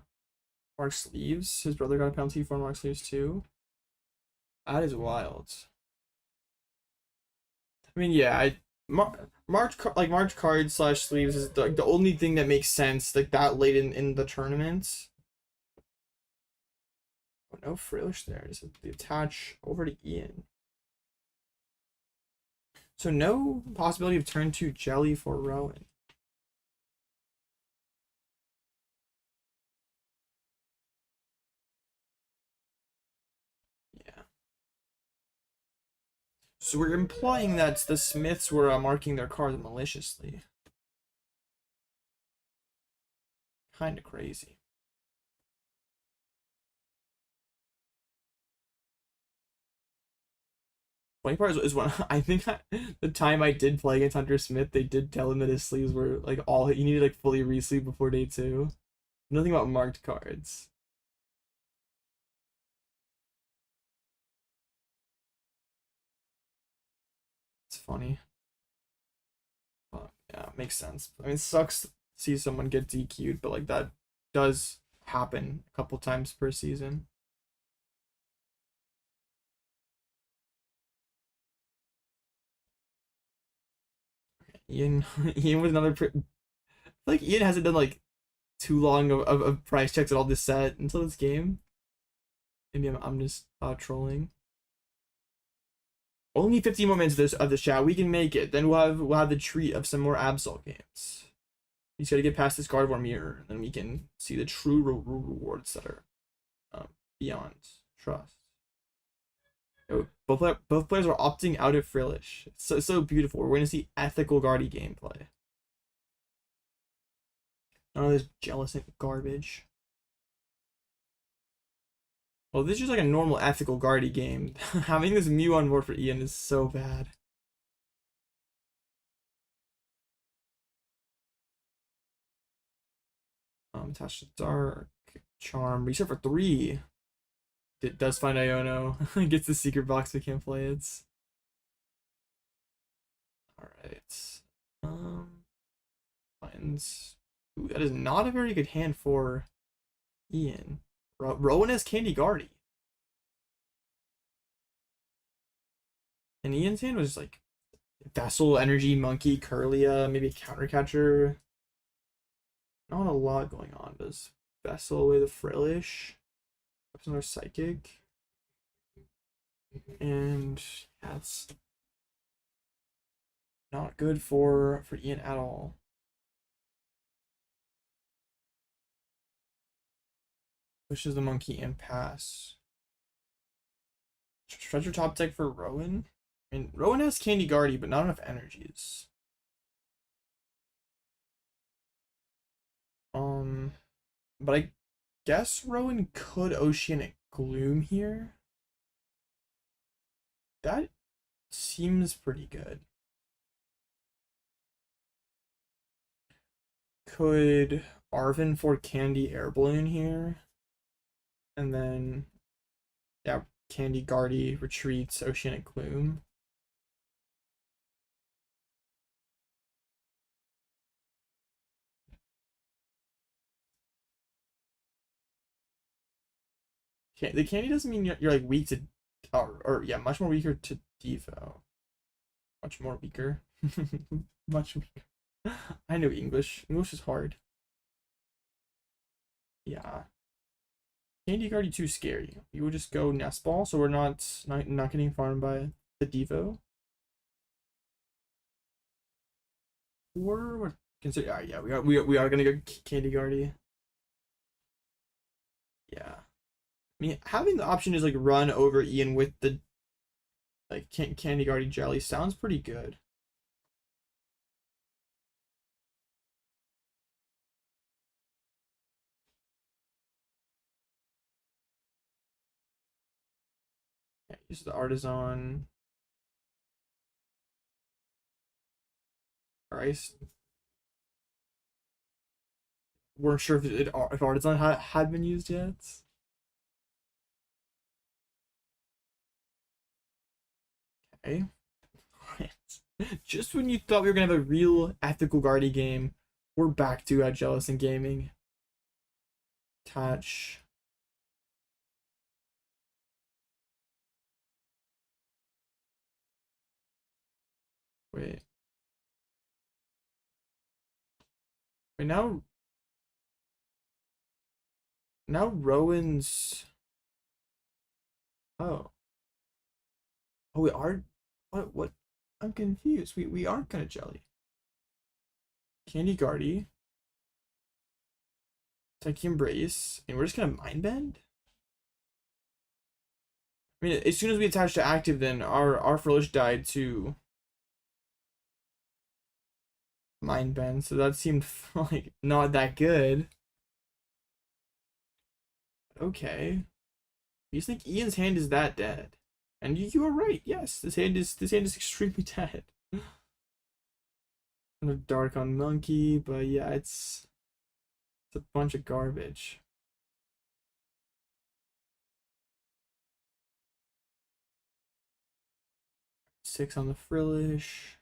Mark Sleeves. His brother got a penalty for Mark Sleeves too. That is wild. I mean, yeah, March cards slash sleeves is the only thing that makes sense like that late in the tournament. Oh, no Frillish there. Just the attach over to Ian. So no possibility of turn 2 Jelly for Rowan. Yeah. So we're implying that the Smiths were marking their cards maliciously. Kind of crazy. Funny part is when I think the time I did play against Hunter Smith, they did tell him that his sleeves were like all he needed like fully re-sleeve before day 2. Nothing about marked cards. It's funny. But yeah, it makes sense. I mean, it sucks to see someone get DQ'd, but like that does happen a couple times per season. Ian, Ian was another. Like Ian hasn't done like too long of price checks at all this set until this game. Maybe I'm just trolling. Only 15 more minutes of this chat. We can make it. Then we'll have the treat of some more Absol games. You just gotta get past this Gardevoir mirror, and then we can see the true rewards that are beyond trust. Both players are opting out of Frillish. It's so beautiful. We're going to see ethical Guardy gameplay. None of this jealous garbage. Well, this is just like a normal ethical Guardy game. Having this Mew on board for Ian is so bad. Attach to Dark. Charm. Reset for 3. It does find Iono. Gets the secret box, we can't play it. Alright. Finds. Ooh, that is not a very good hand for Ian. Rowan has Candy Guardy. And Ian's hand was like Vessel, Energy, Monkey, Curlia, maybe Counter Catcher. Not a lot going on. Does Vessel away the Frillish? That's another Psychic. And that's not good for Ian at all. Pushes the Monkey and pass. Treasure top deck for Rowan. I mean, Rowan has Candy Guardy, but not enough energies. But I guess Rowan could Oceanic Gloom here. That seems pretty good. Could Arvin for Candy Air Balloon here? And then, yeah, Candy Guardy retreats Oceanic Gloom. The candy doesn't mean you're like weak to, or yeah, much more weaker to Devo. Much more weaker. Much weaker. I know English. English is hard. Yeah. Candy Guardy too scary. You would just go Nest Ball, so we're not getting farmed by the Devo. Or what? Consider. Yeah, we are gonna go Candy Guardy. Yeah. I mean, having the option is like run over Ian with the like Candy Guardy Jelly sounds pretty good. Use the artisan. Alright. Weren't sure if artisan had been used yet. Okay. Just when you thought we were gonna have a real ethical Guardy game, we're back to Jealous in Gaming. Attach. Wait. Wait, now Rowan's. Oh. Oh, we are. What? I'm confused. We aren't gonna jelly. Candy Guardy. Psyche Embrace. And we're just gonna Mind Bend? I mean, as soon as we attach to active, then our Frillish died to Mind Bend, so that seemed like not that good. Okay. You think Ian's hand is that dead? And you are right. Yes, this hand is extremely dead. And a dark on monkey, but yeah, it's a bunch of garbage. Six on the Frillish.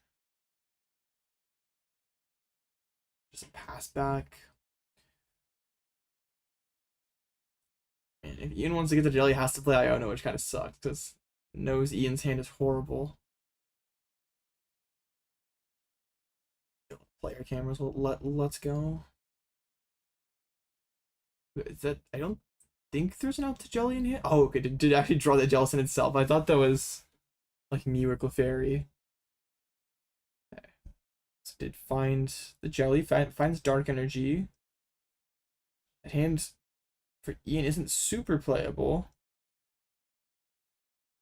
Just a pass back. And if Ian wants to get the jelly, he has to play Iona, which kind of sucks because knows Ian's hand is horrible. Player cameras. Well, let's go. Is that? I don't think there's an out to jelly in here. Oh, okay. Did actually draw the Jellison itself. I thought that was like me or Clefairy. Okay. So did find the jelly. Finds dark energy. That hand for Ian isn't super playable.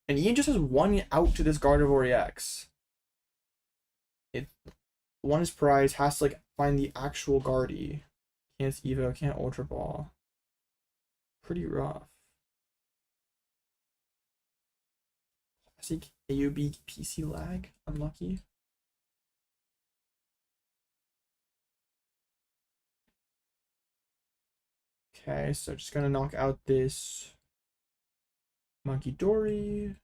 And Ian just has one out to this Gardevoir EX. It one is prize, has to like find the actual Guardy. Can't Evo, can't Ultra Ball. Pretty rough. Classic AOB PC lag. Unlucky. Okay, so just gonna knock out this Monkey Dory.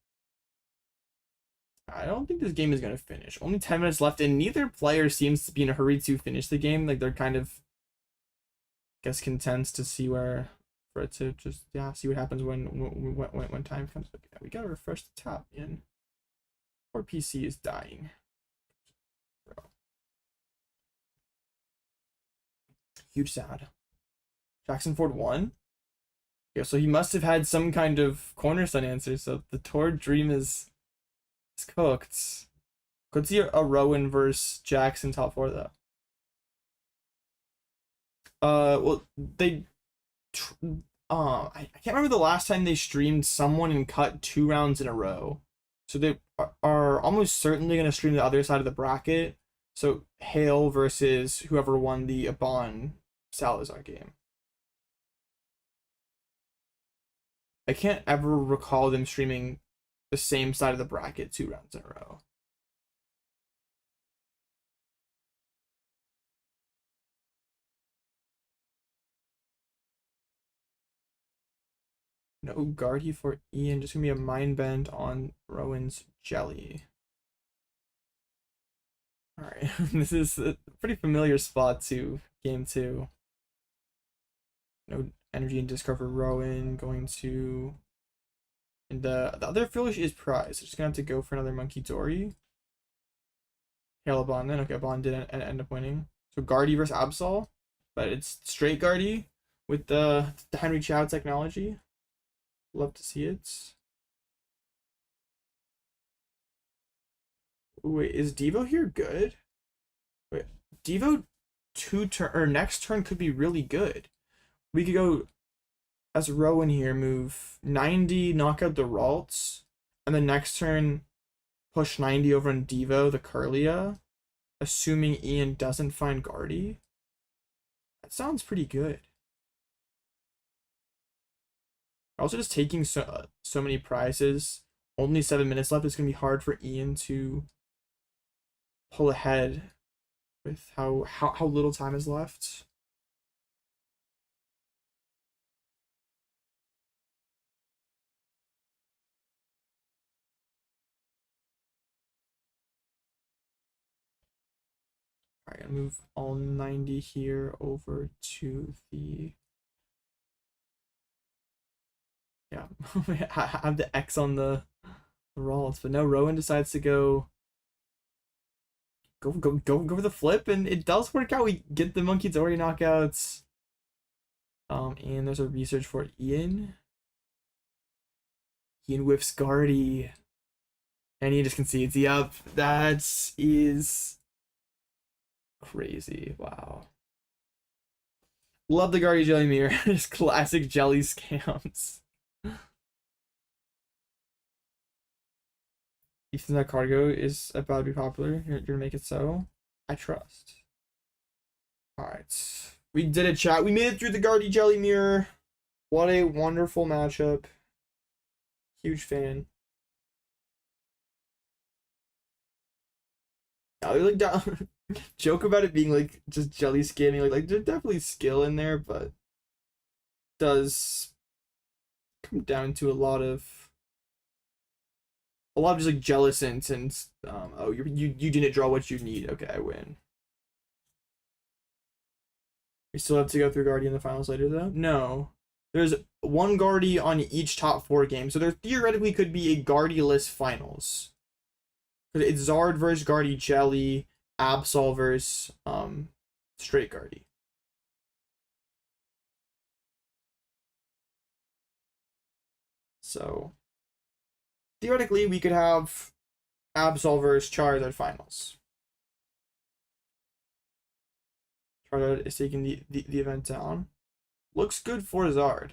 I don't think this game is gonna finish. Only 10 minutes left, and neither player seems to be in a hurry to finish the game. Like they're kind of, I guess, content to see where for it to just see what happens when time comes. Okay, we gotta refresh the tab, man. Poor PC is dying. Bro. Huge sad. Jackson Ford won. Yeah, so he must have had some kind of cornerstone answer. So the Tord Dream is cooked. Could see a Rowan versus Jackson top four though. Well, I can't remember the last time they streamed someone and cut 2 rounds in a row. So they are almost certainly gonna stream the other side of the bracket. So Hale versus whoever won the Abon Salazar game. I can't ever recall them streaming the same side of the bracket 2 rounds in a row. No Guardy for Ian, just gonna be a Mind Bend on Rowan's Jelly. Alright, this is a pretty familiar spot to game 2. No energy and discard for Rowan, going to. And the other Frillish is prize. Just gonna have to go for another Monkey Dory. Hail a Bond then. Okay, Bond did end up winning. So Guardy versus Absol, but it's straight Guardy with the Henry Chow technology. Love to see it. Wait, is Devo here good? Wait, Devo next turn could be really good. We could go as Rowan here, move 90, knock out the Ralts, and then next turn push 90 over on Devo, the Curlia, assuming Ian doesn't find Guardy. That sounds pretty good. Also just taking so many prizes Only 7 minutes left. It's gonna be hard for Ian to pull ahead with how little time is left. All right, I'm gonna move all 90 here over to the yeah. I have the X on the rolls, but no. Rowan decides to go for the flip, and it does work out. We get the monkey's already knockouts. And there's a research for Ian. Ian whiffs Guardy. And he just concedes. Yep, that is crazy. Wow. Love the Guardy Jelly Mirror. Just classic jelly scams. You think that cargo is about to be popular? You're gonna make it so? I trust. Alright. We did it, chat. We made it through the Guardy Jelly Mirror. What a wonderful matchup. Huge fan. I like joke about it being like just jelly scamming. Like there's definitely skill in there, but does come down to a lot of just like jealous and oh you didn't draw what you need. Okay, I win. We still have to go through Guardy in the finals later though. No, there's one Guardy on each top 4 games, so there theoretically could be a Guardy-less finals. It's Zard versus Guardy Jelly, Absol versus straight Guardy. So theoretically we could have Absol versus Charizard finals. Charizard is taking the event down. Looks good for Zard.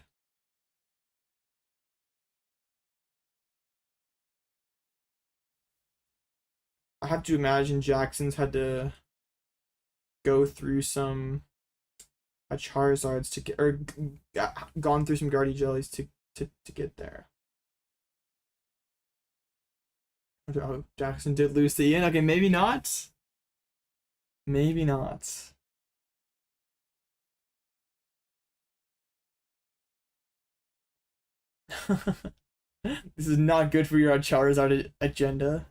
I have to imagine Jackson's had to go through some Charizards to get, or gone through some Guardy Jellies to get there. Oh, Jackson did lose to Ian. Okay, maybe not. Maybe not. This is not good for your Charizard agenda.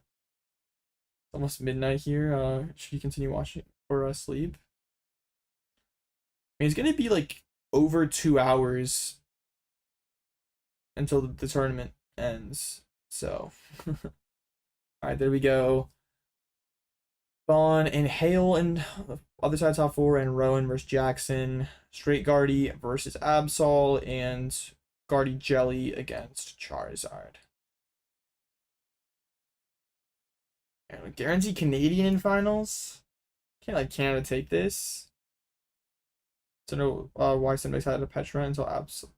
Almost midnight here. Should you continue watching or sleep? I mean, it's gonna be like over 2 hours until the tournament ends. So, all right, there we go. Vaughn and Hale and other side top 4, and Rowan versus Jackson. Straight Guardy versus Absol, and Guardy Jelly against Charizard. And guarantee Canadian in finals. Can't let Canada take this. Don't know why somebody's had a Petra until Absol.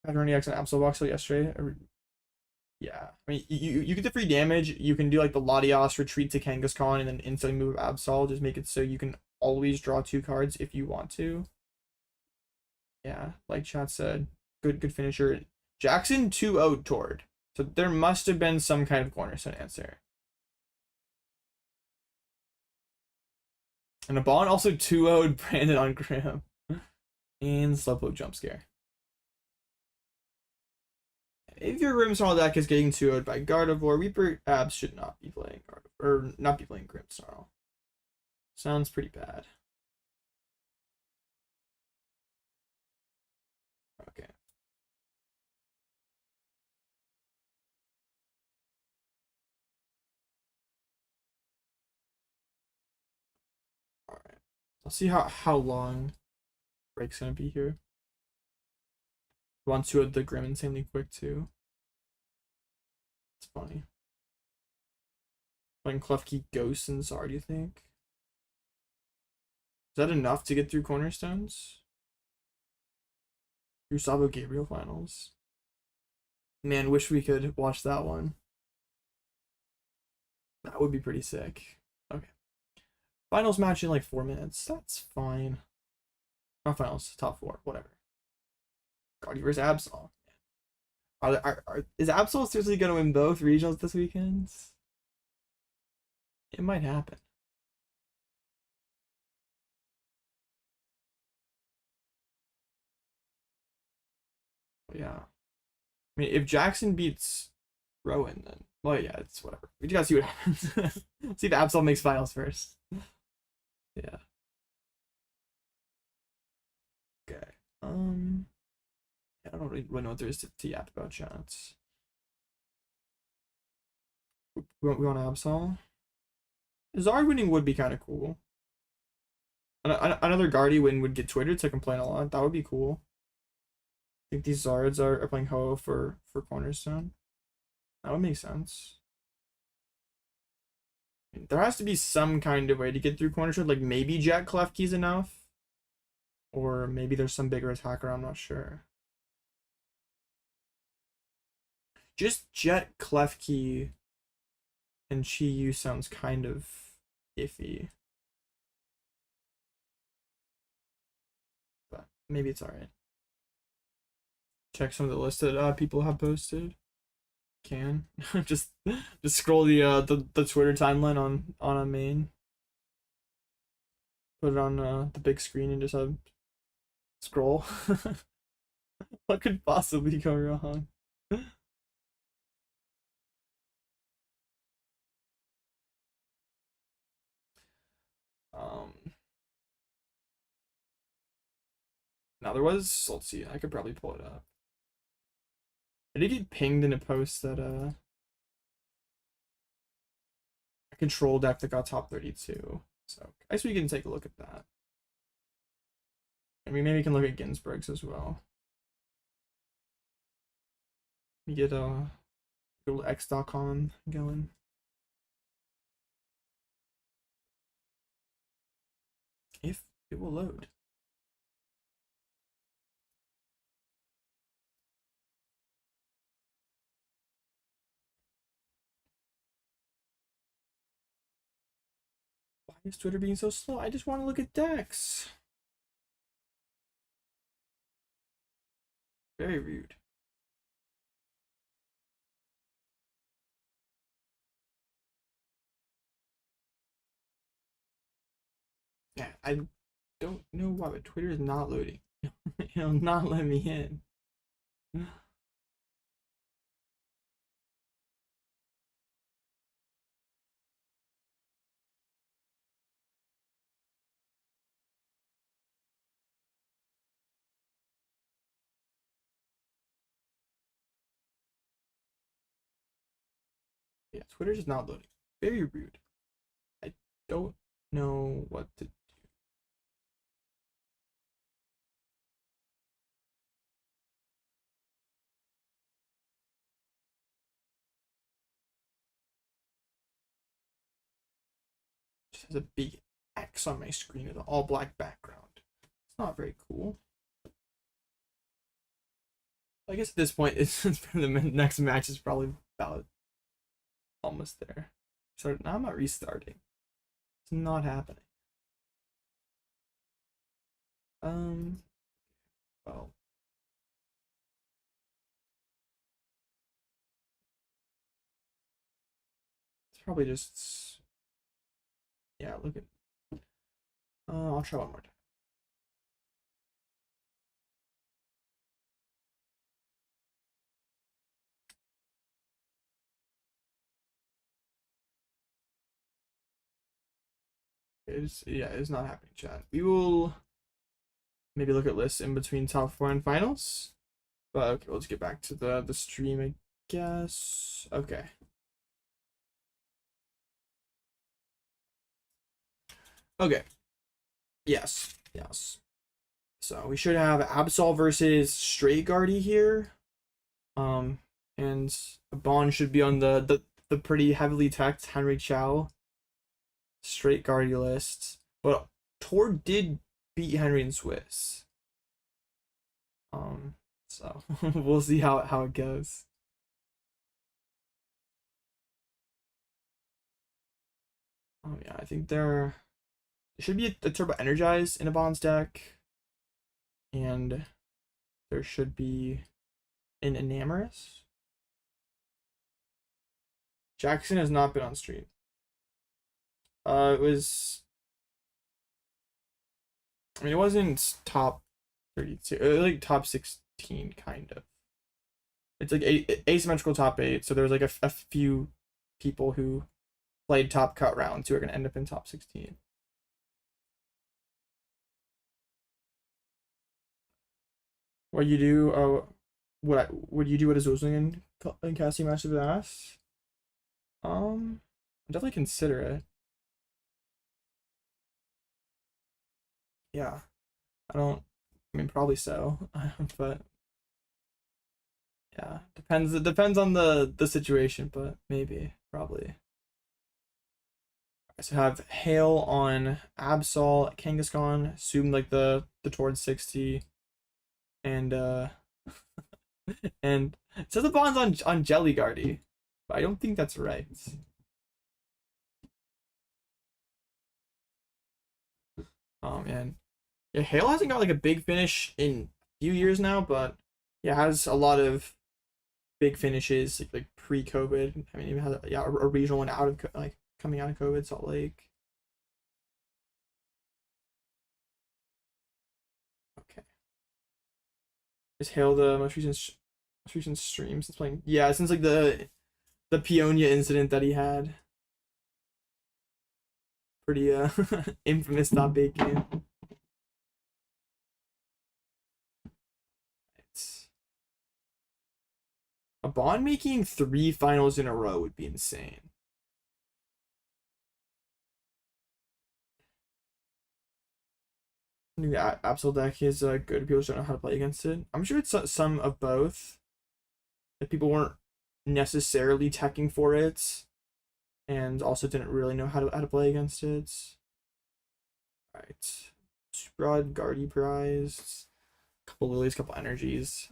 Petra EX and Absol Voxel yesterday. Yeah, I mean, you get the free damage. You can do like the Latios retreat to Kangaskhan and then instantly move Absol. Just make it so you can always draw 2 cards if you want to. Yeah, like chat said, good finisher. Jackson 2-0'd Tord. So there must have been some kind of cornerstone answer. And a Bond also 2-0'd Brandon on Graham. And Slowpoke jump scare. If your Grimmsnarl deck is getting 2-0'd by Gardevoir, Reaper Abs should not be playing Gardevoir, or not be playing Grimmsnarl. Sounds pretty bad. Okay. Alright. I'll see how long break's gonna be here. Want to the Grim insanely quick too. It's funny. Playing Klefki Ghost and Zard, do you think? Is that enough to get through Cornerstones? Gustavo Gabriel finals. Man, wish we could watch that one. That would be pretty sick. Okay. Finals match in like 4 minutes. That's fine. Not finals, top 4, whatever. Guardy vs. Absol. Is Absol seriously gonna win both regionals this weekend? It might happen. But yeah. I mean, if Jackson beats Rowan, then well, yeah, it's whatever. We just gotta see what happens. See if Absol makes finals first. Yeah. Okay. I don't really know what there is to yap about chats. We want Absol. Zard winning would be kind of cool. Another Guardy win would get Twitter to complain a lot. That would be cool. I think these Zards are playing Ho for Cornerstone. That would make sense. There has to be some kind of way to get through Cornerstone. Like maybe Jack Klefki's enough. Or maybe there's some bigger attacker, I'm not sure. Just Jet Klefki and Chi Yu sounds kind of iffy. But maybe it's alright. Check some of the list that people have posted. Can just scroll the Twitter timeline on a main. Put it on the big screen and just have scroll. What could possibly go wrong? Now there was, let's see, I could probably pull it up. I did get pinged in a post that a control deck that got top 32. So I guess we can take a look at that. I mean, maybe we can look at Ginsburg's as well. We get little x.com going. If it will load. Why is Twitter being so slow? I just want to look at decks. Very rude. Yeah, I don't know why, but Twitter is not loading. It'll not let me in. Yeah, Twitter's just not loading. Very rude. I don't know what to do. Just has a big X on my screen with an all black background. It's not very cool. I guess at this point, it's the next match is probably about almost there. So now I'm not restarting. It's not happening. Well, it's probably just, yeah, look at, I'll try one more time. It's not happening, chat. We will maybe look at lists in between top 4 and finals. But okay, let's get back to the stream, I guess. Okay. Okay. Yes. So we should have Absol versus Straight Guardy here. And Bond should be on the pretty heavily teched Henry Chow Straight Guardy list. But Tor did beat Henry in Swiss. So we'll see how it goes. Oh yeah, I think there should be a Turbo Energize in a Bonds deck. And there should be in Enamorous. Jackson has not been on stream. It was. I mean, it wasn't top 32. It was like top 16, kind of. It's like asymmetrical top 8. So there's like a few people who played top cut rounds who are gonna end up in top 16. What you do? What would you do at a Zozling in casting match of ass? Definitely consider it. Yeah, I don't. I mean, probably so, but yeah, depends. It depends on the situation, but maybe, probably. So have Hail on Absol, Kangaskhan, assume like the towards 60, and and it says the bond's on Jelly Guardy, but I don't think that's right. Oh man, yeah, Hail hasn't got like a big finish in a few years now, but yeah, has a lot of big finishes like pre-COVID. I mean, even has a regional one out of like coming out of COVID, Salt Lake. Okay, is Hail the most recent stream since playing? Yeah, since like the Peonia incident that he had. Pretty infamous top 8 game. It's a bond making 3 finals in a row would be insane. I think the Absol deck is good. People just don't know how to play against it. I'm sure it's some of both. If people weren't necessarily teching for it, and also didn't really know how to play against it. Alright. Broad Guardy Prize. Couple lilies, couple energies.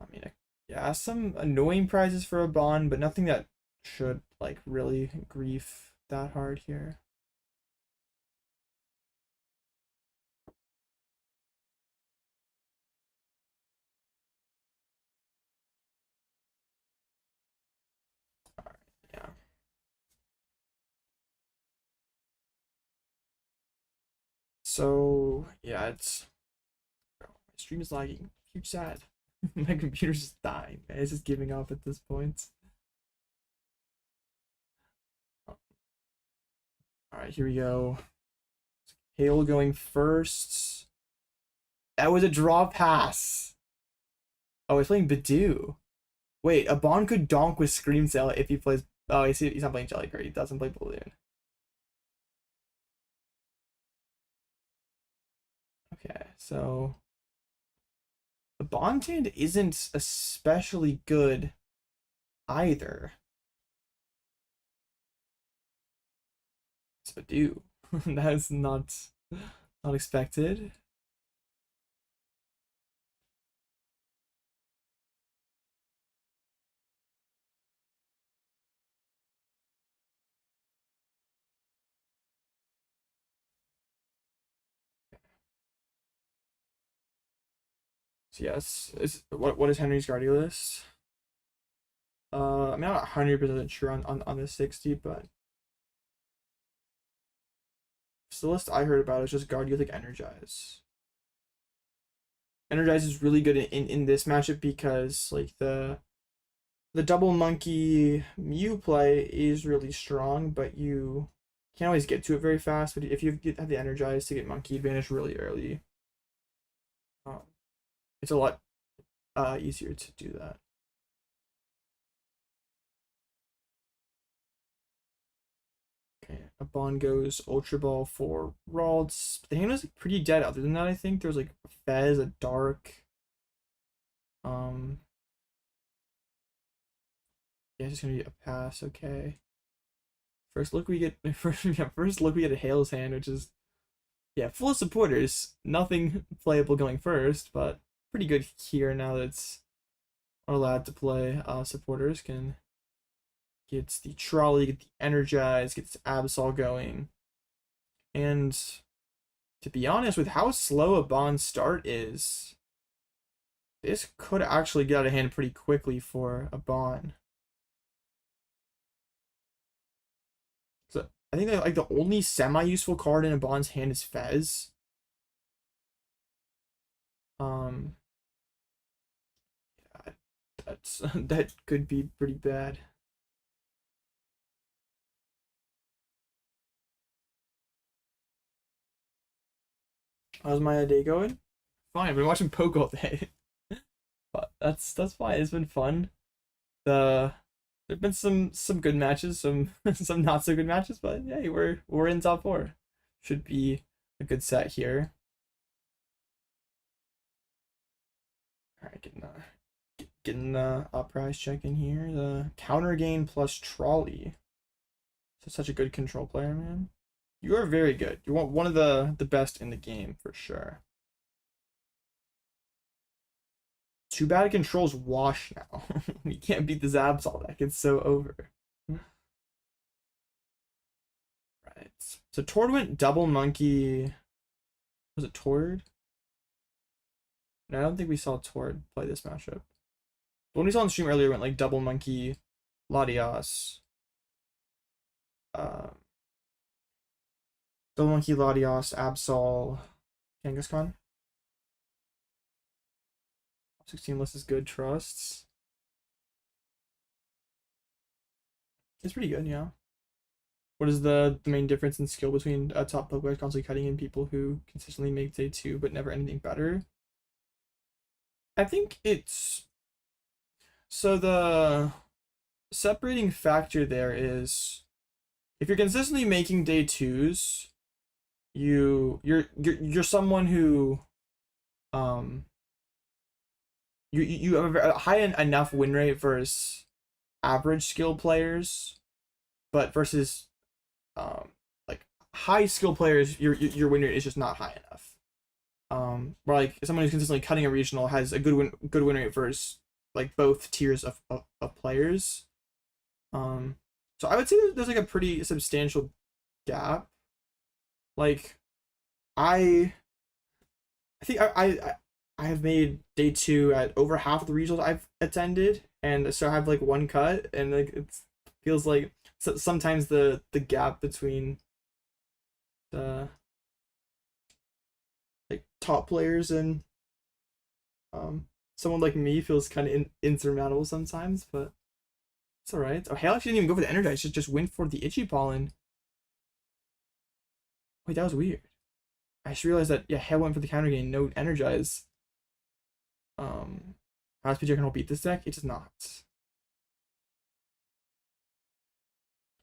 I mean, yeah, some annoying prizes for a bond, but nothing that should like really grief that hard here. Alright, yeah. So yeah, it's my stream is lagging. Huge sad. My computer's just dying. It's just giving up at this point. Alright, here we go. Hail going first. That was a draw pass. Oh, he's playing Bidoo. Wait, a Bond could donk with Scream Cell if he plays. Oh, he's not playing Jelly Guard. He doesn't play Balloon. Okay, so the Bond hand isn't especially good either. It's Bidoo. That's not expected. So yes, what is Henry's Guardy list? I'm not 100% sure on the 60, but the list I heard about is just Guardy with like Energize. Energize is really good in this matchup because like the double monkey Mew play is really strong, but you can't always get to it very fast. But if you have the Energize to get monkey advantage really early, it's a lot easier to do that. Okay, a Bond goes Ultra Ball for Ralts. The hand was pretty dead. Other than that, I think there's like a Fez, a Dark. Yeah, it's just gonna be a pass. Okay. First look we get first look we get a Hale's hand, which is yeah, full of supporters. Nothing playable going first, but pretty good here now that it's allowed to play. Supporters can get the trolley, get the energize, get the Absol going. And to be honest, with how slow a Bond start is, This could actually get out of hand pretty quickly for a Bond. So I think that, like, the only semi-useful card in a Bond's hand is Fez. Um, yeah, that's that could be pretty bad. How's my day going? Fine. I've been watching Poke all day, but that's fine. It's been fun. There've been some good matches, some some not so good matches, but hey, we're in top four. Should be a good set here. All right, getting the uprise check in here. The counter gain plus trolley. So such a good control player, man. You are very good. You're one of the best in the game for sure. Too bad it controls wash now. We can't beat the Zabsol deck. It's so over. Right. So Tord went double monkey. Was it Tord? No, I don't think we saw Tord play this matchup. The one we saw on stream earlier went like double monkey, Latias. Uh, double monkey, Latias, Absol, Kangaskhan. 16 list is good. Trusts. It's pretty good, yeah. What is the main difference in skill between a top Pokemon constantly cutting in people who consistently make day 2 but never anything better? I think it's so the separating factor there is if you're consistently making day 2s, you're someone who you have a high enough win rate versus average skill players, but versus like high skill players, your win rate is just not high enough. Where like someone who's consistently cutting a regional has a good win rate versus like both tiers of players. So I would say there's like a pretty substantial gap. Like I I think I have made day 2 at over half of the regionals I've attended, and so I have like one cut, and like it feels like sometimes the gap between the like top players and someone like me feels kind of insurmountable sometimes, but it's all right. Oh, Hale actually didn't even go for the energize; just went for the itchy pollen. Wait, that was weird. I just realized that yeah, Hale went for the counter gain, no energize. How is PJ gonna beat this deck? It does not.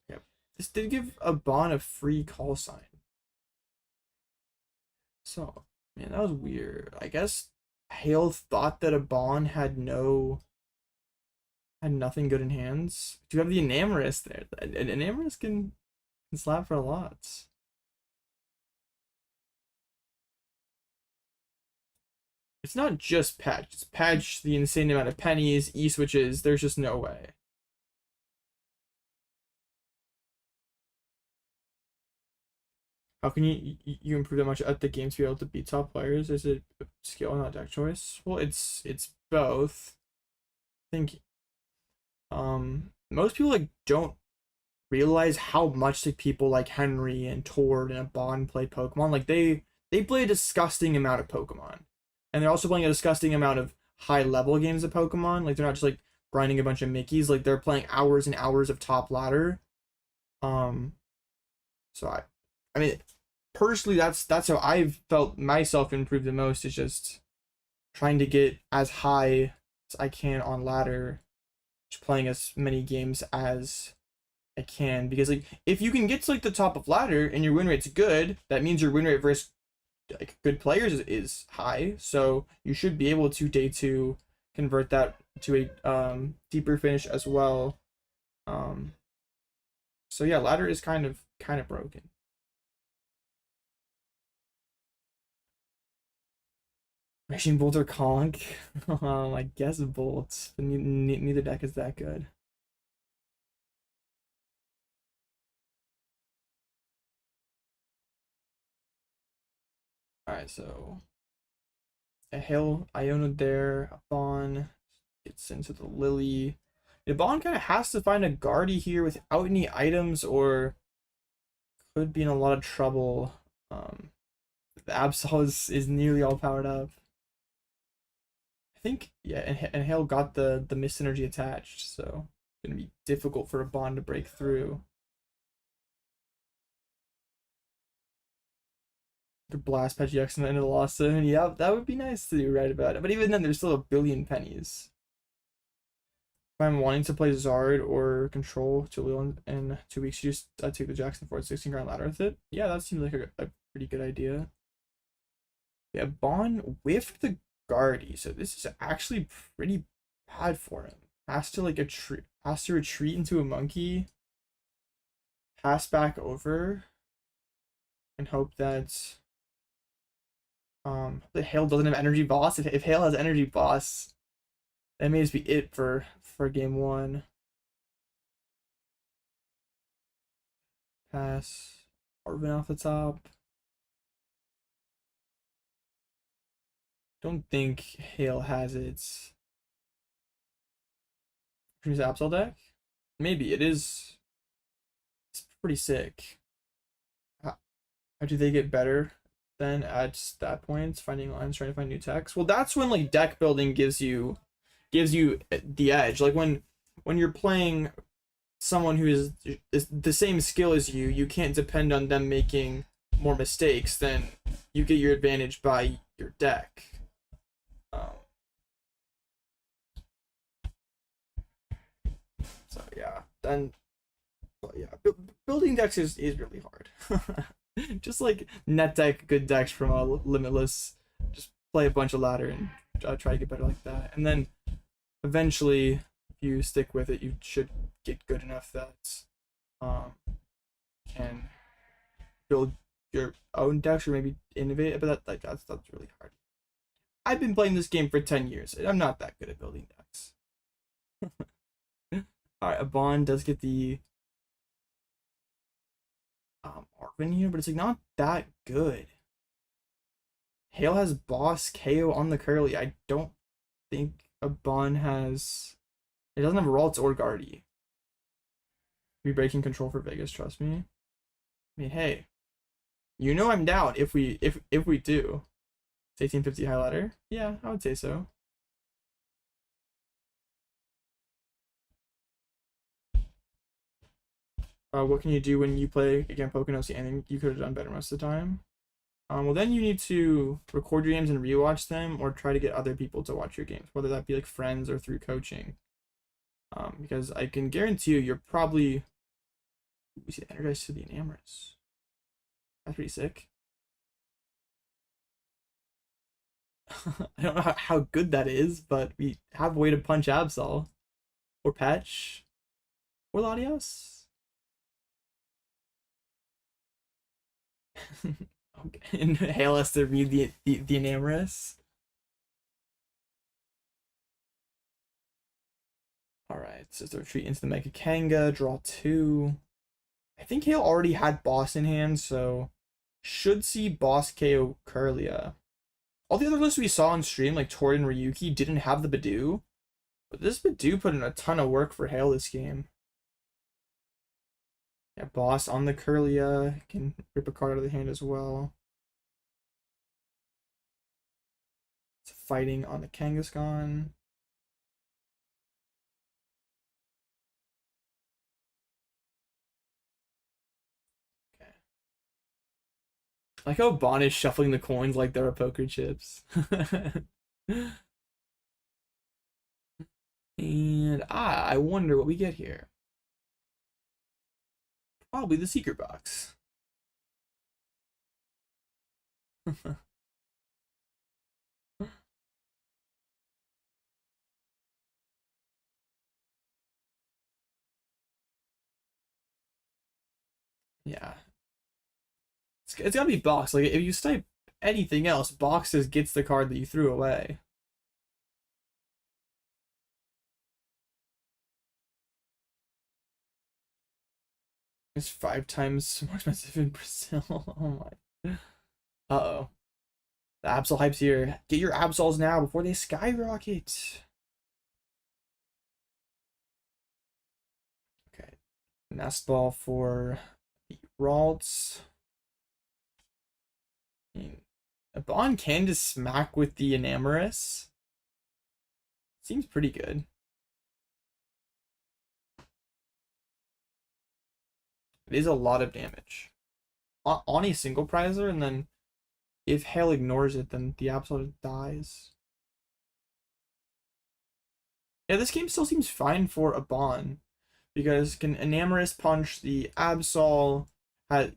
Yep. This did give a Bond a free call sign. So, man, that was weird. I guess Hale thought that a Bond had nothing good in hands. Do you have the Enamorous there? An Enamorous can slap for a lot. It's not just patch. It's patch the insane amount of pennies, E-switches. There's just no way. How can you improve that much at the game to be able to beat top players? Is it skill, not deck choice? Well, it's both. I think most people like don't realize how much like people like Henry and Tord and Bond play Pokemon. Like they play a disgusting amount of Pokemon, and they're also playing a disgusting amount of high level games of Pokemon. Like they're not just like grinding a bunch of Mickeys. Like they're playing hours and hours of top ladder. Um, so I mean, personally, that's how I've felt myself improve the most. Is just trying to get as high as I can on ladder, just playing as many games as I can, because like if you can get to like the top of ladder and your win rate's good, that means your win rate versus like good players is high. So you should be able to day 2 convert that to a deeper finish as well. So yeah, ladder is kind of broken. Raging Bolt or Conk? I guess Bolt, but neither deck is that good. Alright, so A Hail, Iona there, a Bon gets into the Lily. The Bon kind of has to find a Guardy here without any items, or could be in a lot of trouble. The Absol is nearly all powered up. I think, yeah, and Hale got the mist energy attached, so it's gonna be difficult for a Bond to break through. To blast Peggy X and the end of the loss, and yeah, that would be nice to do right about it. But even then, there's still a billion pennies. If I'm wanting to play Zard or Control Jaleel in 2 weeks, you just take the Jackson Ford 16 grand ladder with it. Yeah, that seems like a pretty good idea. Yeah, Bond whiffed the Guardy, so this is actually pretty bad for him. Has to retreat into a monkey, pass back over, and hope that Hale doesn't have energy boss. If Hale has energy boss, that may just be it for game one. Pass Arvin off the top. Don't think Hale has its Absol deck. Maybe it is. It's pretty sick. How do they get better then at stat points? Finding lines, trying to find new techs. Well, that's when like deck building gives you the edge. Like when you're playing someone who is the same skill as you, you can't depend on them making more mistakes. Then you get your advantage by your deck. So yeah, then, but yeah, building decks is really hard. Just like net deck good decks from Limitless. Just play a bunch of ladder and try to get better like that, and then eventually, if you stick with it, you should get good enough that can build your own decks or maybe innovate. But that's really hard. I've been playing this game for 10 years. I'm not that good at building decks. Alright, a Bond does get the Arvin here, but it's like not that good. Hale has boss KO on the curly. I don't think a Bond has. It doesn't have Ralts or Guardy. We breaking control for Vegas, trust me. I mean, hey, you know I'm down if we do. It's 1850 high ladder. Yeah, I would say so. What can you do when you play against Poconos? And you could have done better most of the time. Well, then you need to record your games and rewatch them, or try to get other people to watch your games, whether that be like friends or through coaching. Because I can guarantee you're probably. We see energized to the Enamorous. That's pretty sick. I don't know how good that is, but we have a way to punch Absol or Patch or Latios. Okay, and Hale has to read the Enamorous. Alright, so to retreat into the Mega Kanga, draw 2. I think Hale already had boss in hand, so should see boss KO Curlia. All the other lists we saw on stream, like Tori and Ryuki, didn't have the Badoo. But this Badoo put in a ton of work for Hale this game. Yeah, boss on the Curlia. Can rip a card out of the hand as well. It's fighting on the Kangaskhan. Okay. I like how Bon is shuffling the coins like there are poker chips. And I wonder what we get here. Probably the secret box. Yeah. It's gotta be box. Like, if you type anything else, box just gets the card that you threw away. It's 5 times more expensive in Brazil. Oh my. Uh-oh. The Absol hype's here. Get your Absols now before they skyrocket. Okay. Nest ball for the Ralts. A Bond can just smack with the Enamorous. Seems pretty good. It is a lot of damage. On a single prizer, and then if Hale ignores it, then the Absol dies. Yeah, this game still seems fine for a Bond, because can Enamorous punch the Absol,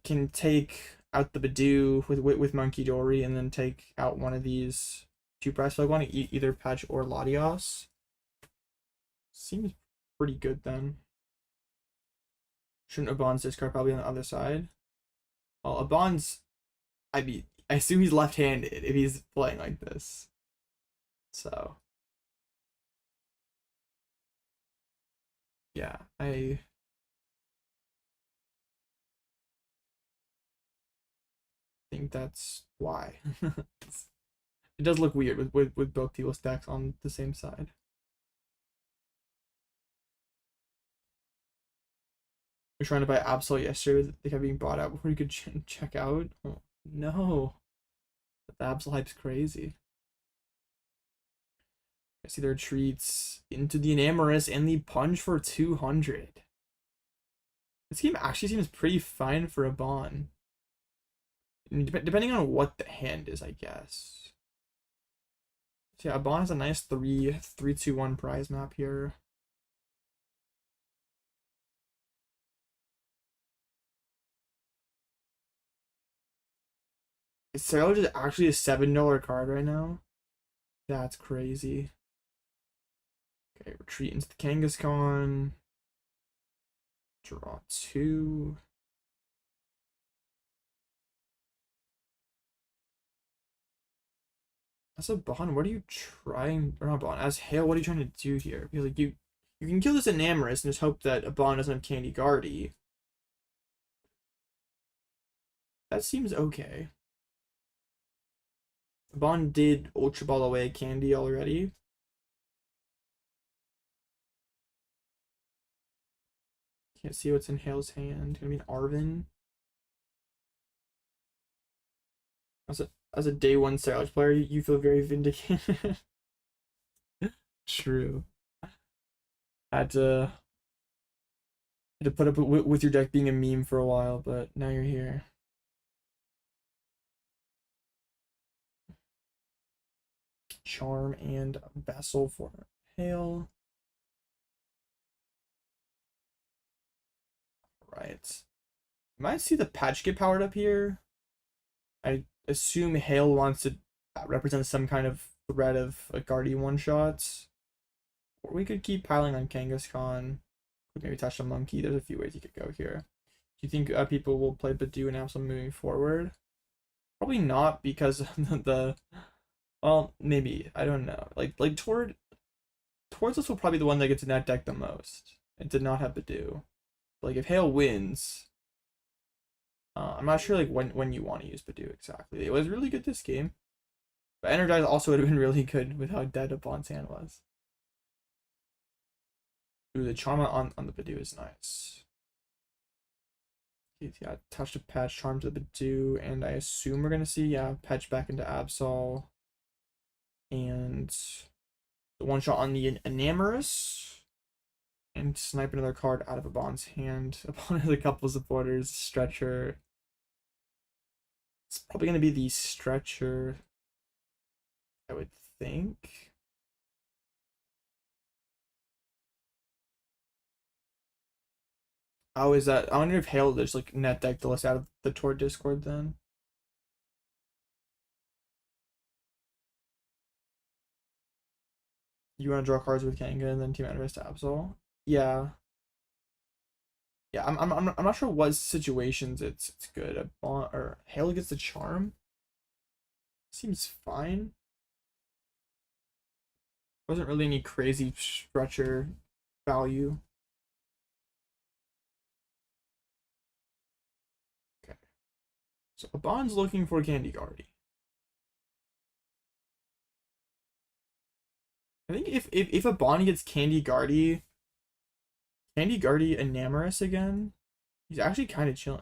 can take out the Badoo with Monkey Dory, and then take out one of these two prize flag one, either Patch or Latios. Seems pretty good then. Shouldn't Abon's discard probably on the other side? Well, Abon's, I assume he's left-handed if he's playing like this. So yeah, I think that's why. It does look weird with both Teal stacks on the same side. We're trying to buy Absol yesterday. They kept being bought out before you could check out. Oh, no. But the Absol hype's crazy. I see their retreats into the Enamorous and the Punch for 200. This game actually seems pretty fine for a Bond. Depending on what the hand is, I guess. So yeah, Bond has a nice 3-2-1 prize map here. Is Sailor just actually a $7 card right now? That's crazy. Okay, retreat into the Kangaskhan. Draw 2. As a Bond, what are you trying, or not Bond, as Hale, what are you trying to do here? Because like you can kill this Enamorous and just hope that a Bond doesn't have Candy Guardy. That seems okay. Bond did Ultra Ball away Candy already. Can't see what's in Hale's hand. Gonna be an Arvin. As a day one Silage player, you feel very vindicated. True. Had to put up with your deck being a meme for a while, but now you're here. Charm and Vessel for Hale. Right. You might see the patch get powered up here. I assume Hale wants to represent some kind of threat of a Guardian one-shots. Or we could keep piling on Kangaskhan. Maybe touch a Monkey. There's a few ways you could go here. Do you think people will play Badoo and Absol moving forward? Probably not, because the well, maybe. I don't know. Like towards us will probably be the one that gets in that deck the most. It did not have Badoo. Like if Hale wins, I'm not sure like when you want to use Badoo exactly. It was really good this game. But Energize also would have been really good with how dead Bond's hand was. Ooh, the Charm on the Badoo is nice. Yeah, touch to patch, charm to the Badoo, and I assume we're gonna see, yeah, patch back into Absol. And the one shot on the Enamorous. And snipe another card out of a Bond's hand. Upon a couple of supporters, Stretcher. It's probably gonna be the Stretcher, I would think. Oh, is that? I wonder if Hale just like net deck the list out of the Tor Discord then. You want to draw cards with Kanga and then team Adverse to Absol? Yeah. Yeah, I'm not sure what situations it's good. A Bond or Hale gets the charm. Seems fine. Wasn't really any crazy stretcher value. Okay. So a Bond's looking for Candy Guardy. I think if a Bonnie gets Candy Guardy Enamorous again, he's actually kind of chilling.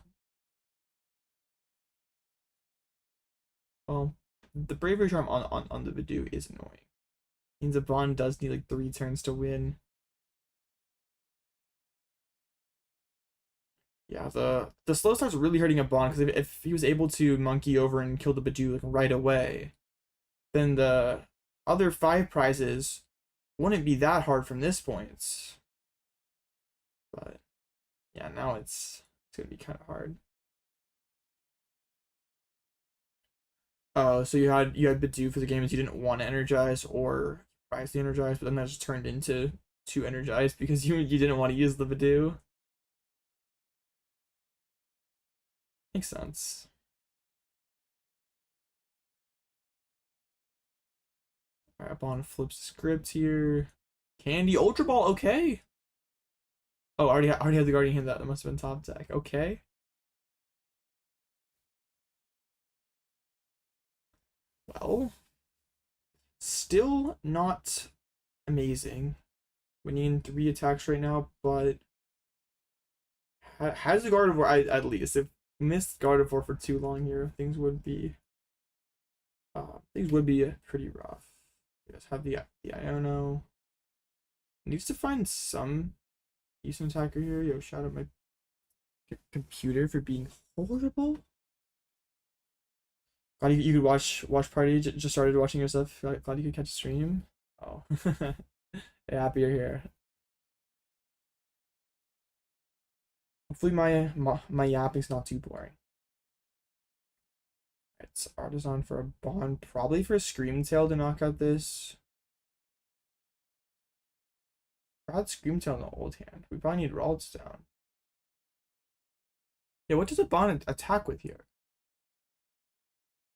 Well, the Bravery Charm on the Bidoof is annoying. Means a Bond does need like 3 turns to win. Yeah, the slow start's really hurting a Bond because if he was able to monkey over and kill the Bidoof like right away, then the other 5 prizes wouldn't be that hard from this point. But yeah, now it's gonna be kind of hard. Oh, so you had Bidoof for the games you didn't want to energize or prize the energize, but then that just turned into 2 energize because you didn't want to use the Bidoof. Makes sense. Alright, Bond flips script here. Candy Ultra Ball, okay. Oh, already had the Guardian hand that must have been top deck. Okay. Well, still not amazing. We need 3 attacks right now, but has the Gardevoir at least. If missed Gardevoir for too long here, things would be pretty rough. Let's have the Iono. Needs to find some decent attacker here. Yo, shout out my computer for being horrible. Glad you could watch party. Just started watching yourself. Glad you could catch a stream. Oh, yeah, happy you're here. Hopefully my yapping's not too boring. It's Artisan for a Bond, probably for a Screamtail to knock out this. I had Screamtail in the old hand. We probably need Ralts down. Yeah, what does a Bond attack with here?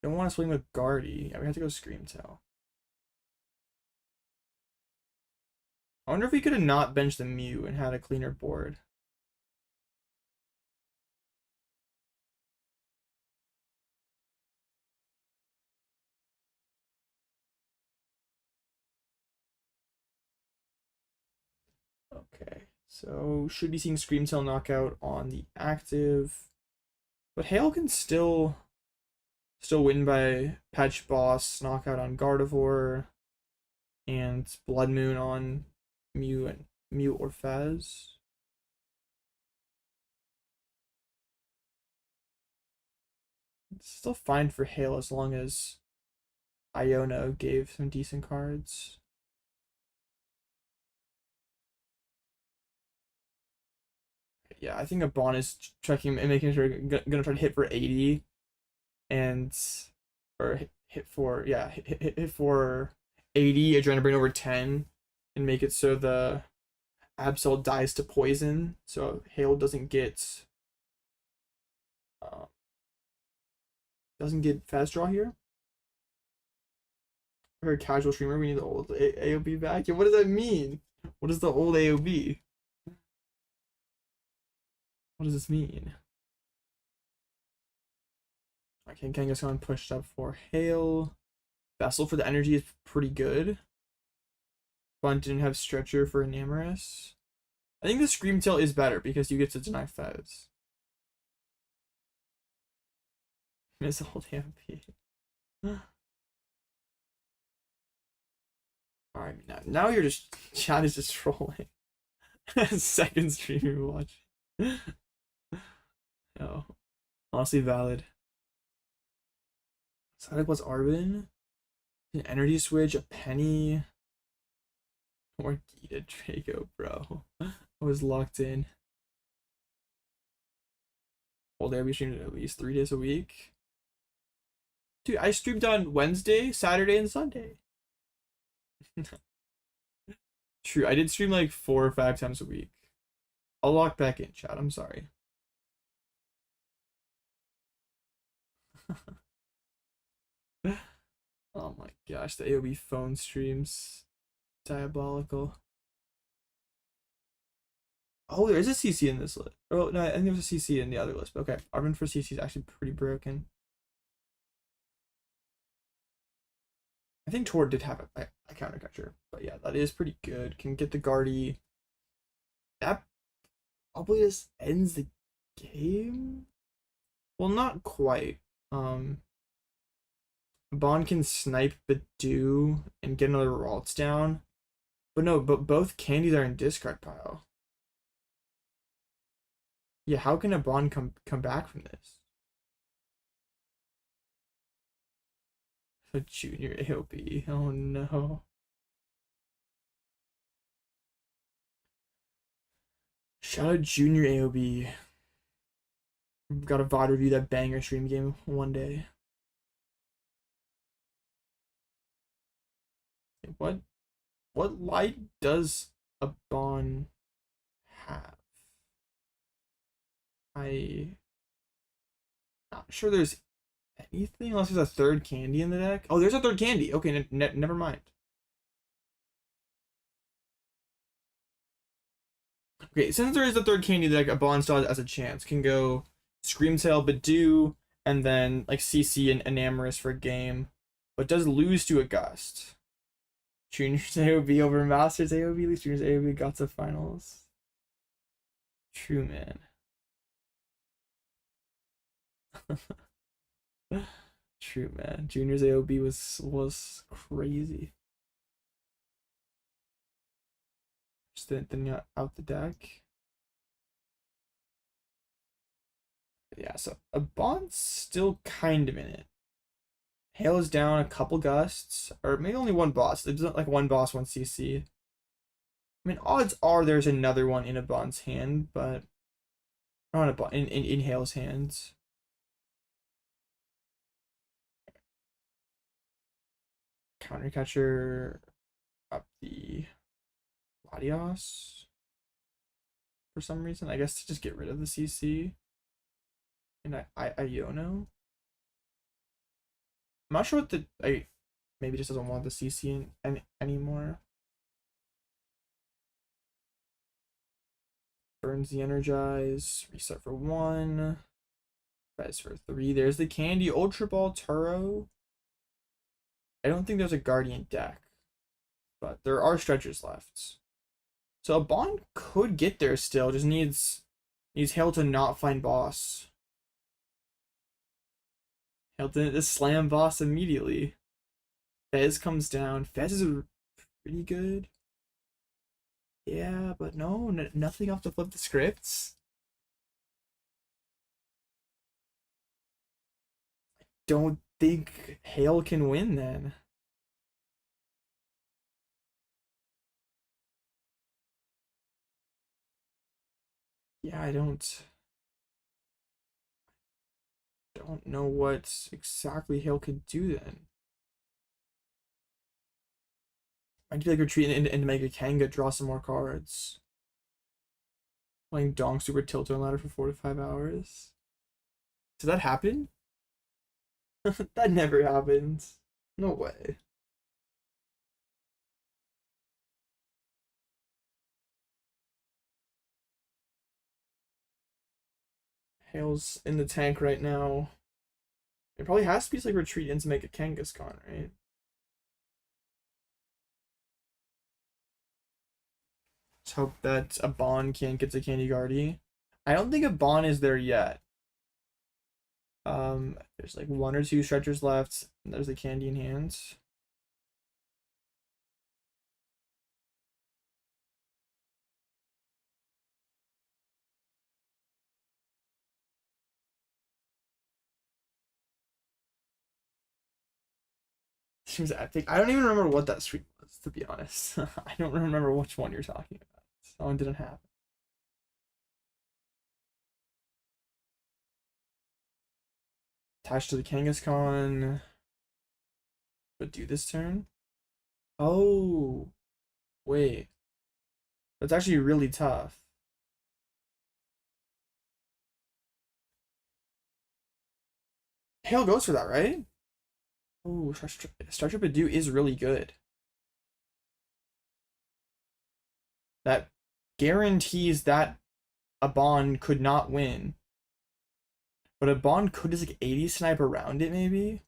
Don't want to swing with Guardy. Yeah, we have to go Screamtail. I wonder if we could have not benched the Mew and had a cleaner board. Okay, so should be seeing Screamtail knockout on the active, but Hail can still win by Patch Boss knockout on Gardevoir, and Blood Moon on Mew or Fez. It's still fine for Hail as long as Iono gave some decent cards. Yeah, I think a Bond is checking and making sure gonna try to hit for 80 and or hit for hit for 80 and trying to bring over 10 and make it so the Absol dies to poison so Hail doesn't get fast draw here. I heard casual streamer, we need the old AOB back. Yeah, what does that mean? What is the old AOB? What does this mean? Okay, Kangaskhan pushed up for Hail. Vessel for the energy is pretty good. Bunt didn't have Stretcher for Enamorous. I think the Screamtail is better because you get to deny Fez. Miss old AMP. Alright, now you're just chat is just trolling. Second stream you're watching. No. Honestly valid. Psyduck was Arbin. An energy switch, a penny. Or Gita Draco, bro. I was locked in. All day we streamed at least 3 days a week. Dude, I streamed on Wednesday, Saturday, and Sunday. True, I did stream like 4 or 5 times a week. I'll lock back in, chat. I'm sorry. Oh my gosh, the AOB phone streams. Diabolical. Oh, there is a CC in this list. Oh, no, I think there's a CC in the other list. But okay, Arvin for CC is actually pretty broken. I think Tor did have a counter catcher, But yeah, that is pretty good. Can get the Guardy. That probably just ends the game. Well, not quite. Bond can snipe Badu and get another Ralts down. But no, but both candies are in discard pile. Yeah, how can a Bond come back from this? A junior AOB. Oh no. Shout out Junior AOB. We've got a VOD review that banger stream game one day. What light does a Bond have? I not sure there's anything unless there's a third candy in the deck. Oh, there's a third candy. Okay, never mind. Okay, since there is a third candy that a Bond still has a chance, can go Screamtail, Badu, and then like CC and Enamorous for a game, but does lose to a Gust. Juniors AOB over Masters AOB, at least Juniors AOB got to finals. True, man. True, man. Juniors AOB was crazy. Just thinning out the deck. Yeah, so a Bond's still kind of in it. Hail is down a couple Gusts, or maybe only one boss. It's like one boss, one CC. I mean, odds are there's another one in a Bond's hand, but not a Bond in Hale's hands. Countercatcher up the Latios for some reason. I guess to just get rid of the CC. And Iono. I'm not sure what maybe just doesn't want the CC anymore. Burns the Energize, reset for 1. Fez for 3. There's the candy Ultra Ball Turo. I don't think there's a Guardian deck, but there are stretchers left. So a Bond could get there still, just needs Hale to not find boss. Hale didn't just slam boss immediately. Fez comes down. Fez is pretty good. Yeah, but no, nothing off to flip the scripts. I don't think Hale can win then. Yeah, I don't know what exactly Hale could do then. I do like retreat into Mega Kanga, draw some more cards. Playing Dong Super Tilt on ladder for 4 to 5 hours. Does that happen? That never happens. No way. Hale's in the tank right now. It probably has to be like retreat into Mega Kangaskhan, right? Let's hope that a Bond can't get to Candy Guardy. I don't think a Bond is there yet. There's like 1 or 2 stretchers left. And there's the candy in hands. Seems epic. I don't even remember what that stream was, to be honest. I don't remember which one you're talking about. That one didn't happen. Attached to the Kangaskhan. But do this turn? Oh, wait. That's actually really tough. Hale goes for that, right? Oh, Starship Badu is really good. That guarantees that a Bond could not win. But a Bond could just like 80 snipe around it, maybe?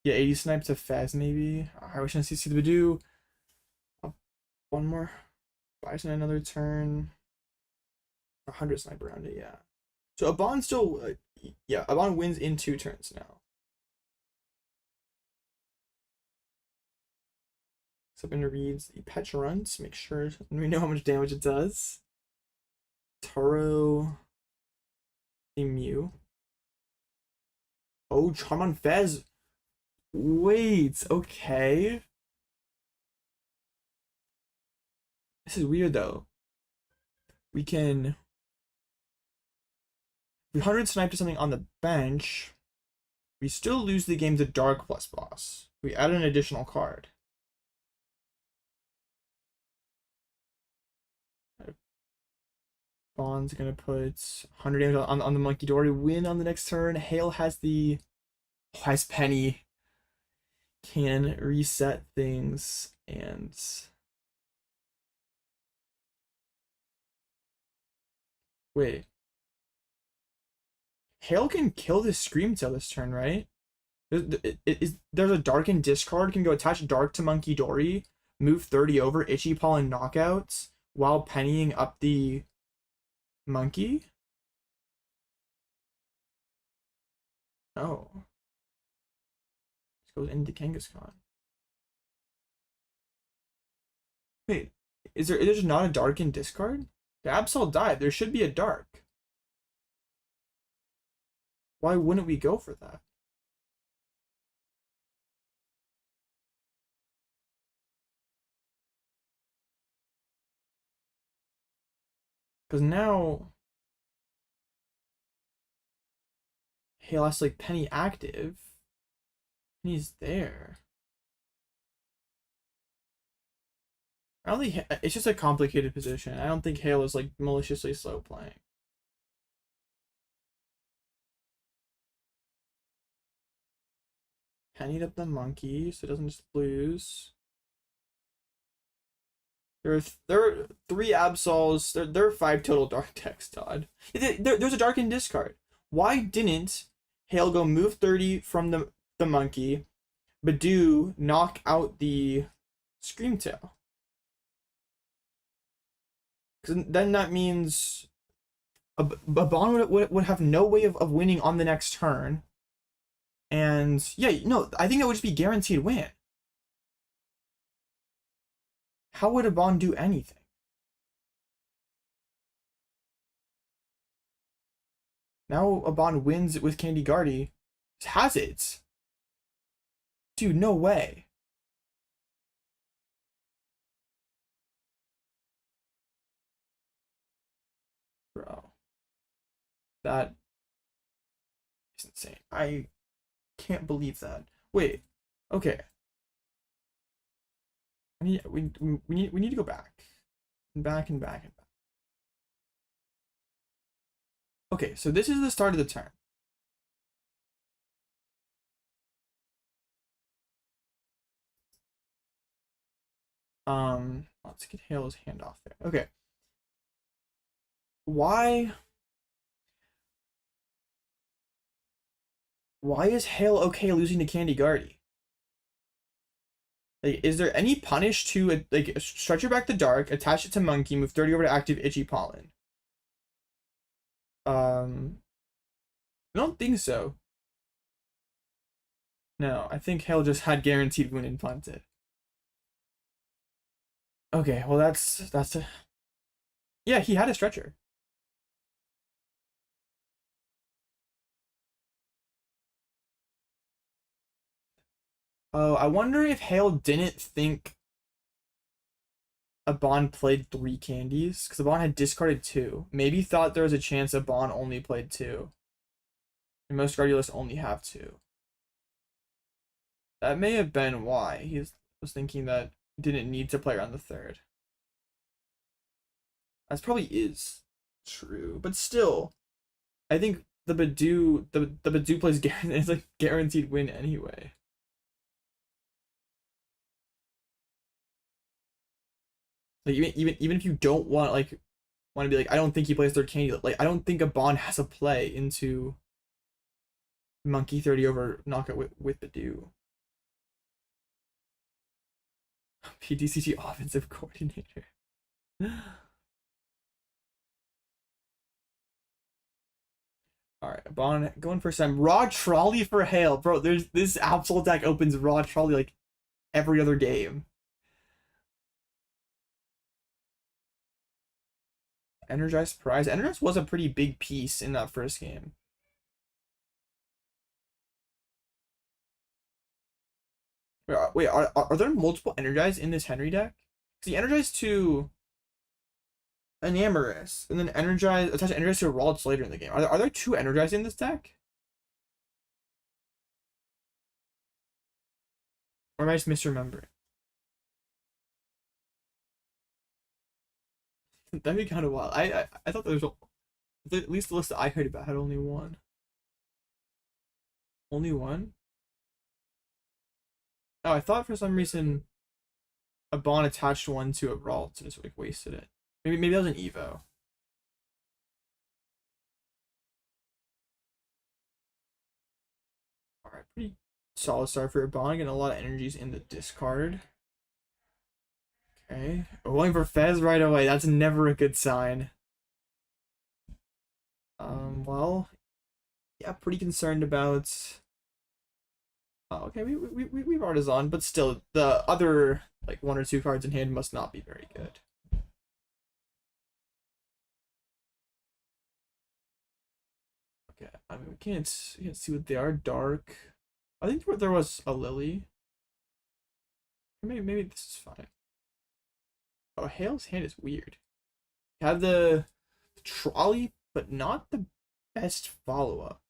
Yeah, 80 snipe to Fez, maybe. I wish I didn't see the Badu. One more. Bison another turn. 100 sniper around it, yeah. So Abon still, yeah, Abon wins in 2 turns now. Submitter reads the Petrunt, make sure we know how much damage it does. Taro, the Mew. Oh, Charmon Fez. Wait, okay. This is weird though. We can 100 snipe to something on the bench. We still lose the game to Dark plus boss. We add an additional card. Bond's gonna put 100 damage on the Monkey Dory. Win on the next turn. Hale has the Wise Penny. Can reset things and wait. Hale can kill this Scream Tail this turn, right? There's a Darken discard, can go attach Dark to Monkey Dory, move 30 over, Itchy Paw and knockouts while pennying up the monkey? Oh. This goes into Kangaskhan. Wait, is there just not a Darken discard? The Absol died. There should be a Dark. Why wouldn't we go for that? Because now Hale has like Penny active. And he's there. I don't think it's just a complicated position. I don't think Hale is like maliciously slow playing. Pennied up the monkey so it doesn't just lose. There are 3 Absols. There are 5 total Dark decks, Todd. There's a Darken discard. Why didn't Hale go move 30 from the monkey, Badoo knock out the Screamtail? Because then that means a Bond would have no way of winning on the next turn. And yeah, no, I think that would just be guaranteed win. How would a Bond do anything? Now a Bond wins with Candy Guardy. Has it? Dude, no way. Bro. That is insane. I can't believe that. Wait. Okay. We need to go back. And back and back and back. Okay, so this is the start of the turn. Let's get Hale's hand off there. Okay. Why is Hale okay losing to Candy Guardy? Like, is there any punish to like stretch your back the dark, attach it to monkey, move 30 over to active Itchy Pollen? I don't think so. No, I think Hale just had guaranteed win and punted. Okay, well that's a yeah, he had a stretcher. Oh, I wonder if Hale didn't think a Bond played 3 candies, because the Bond had discarded 2. Maybe thought there was a chance a Bond only played 2. And most Guardiolists only have 2. That may have been why he was thinking that didn't need to play around the 3rd. That probably is true, but still, I think the Badoo plays is like guaranteed win anyway. Like even if you don't want to be like, I don't think he plays 3rd candy. Like, I don't think a Bond has a play into monkey 30 over knockout with Badoo. PDCG offensive coordinator. All right, Bon going for some raw trolley for Hale, bro. There's this Absol deck opens raw trolley like every other game. Energized prize. Energized was a pretty big piece in that first game. Wait, are there multiple Energized in this Henry deck? See, Energized to an Amorous, and then Energize attach Energize to a Ralts later in the game. Are there two Energize in this deck? Or am I just misremembering? That'd be kind of wild. I thought there was at least the list that I heard about had only one. Only one? Oh, I thought for some reason a Bond attached one to a Ralts and just like wasted it. Maybe that was an Evo. Alright, pretty solid start for a Bond. Getting a lot of energies in the discard. Okay. Going for Fez right away. That's never a good sign. Well, yeah, pretty concerned about. Oh, okay, we've Artisan, but still, the other like one or two cards in hand must not be very good. Okay, I mean we can't see what they are. Dark. I think there was a Lily. Maybe this is fine. Oh, Hale's hand is weird. You have the trolley, but not the best follow-up.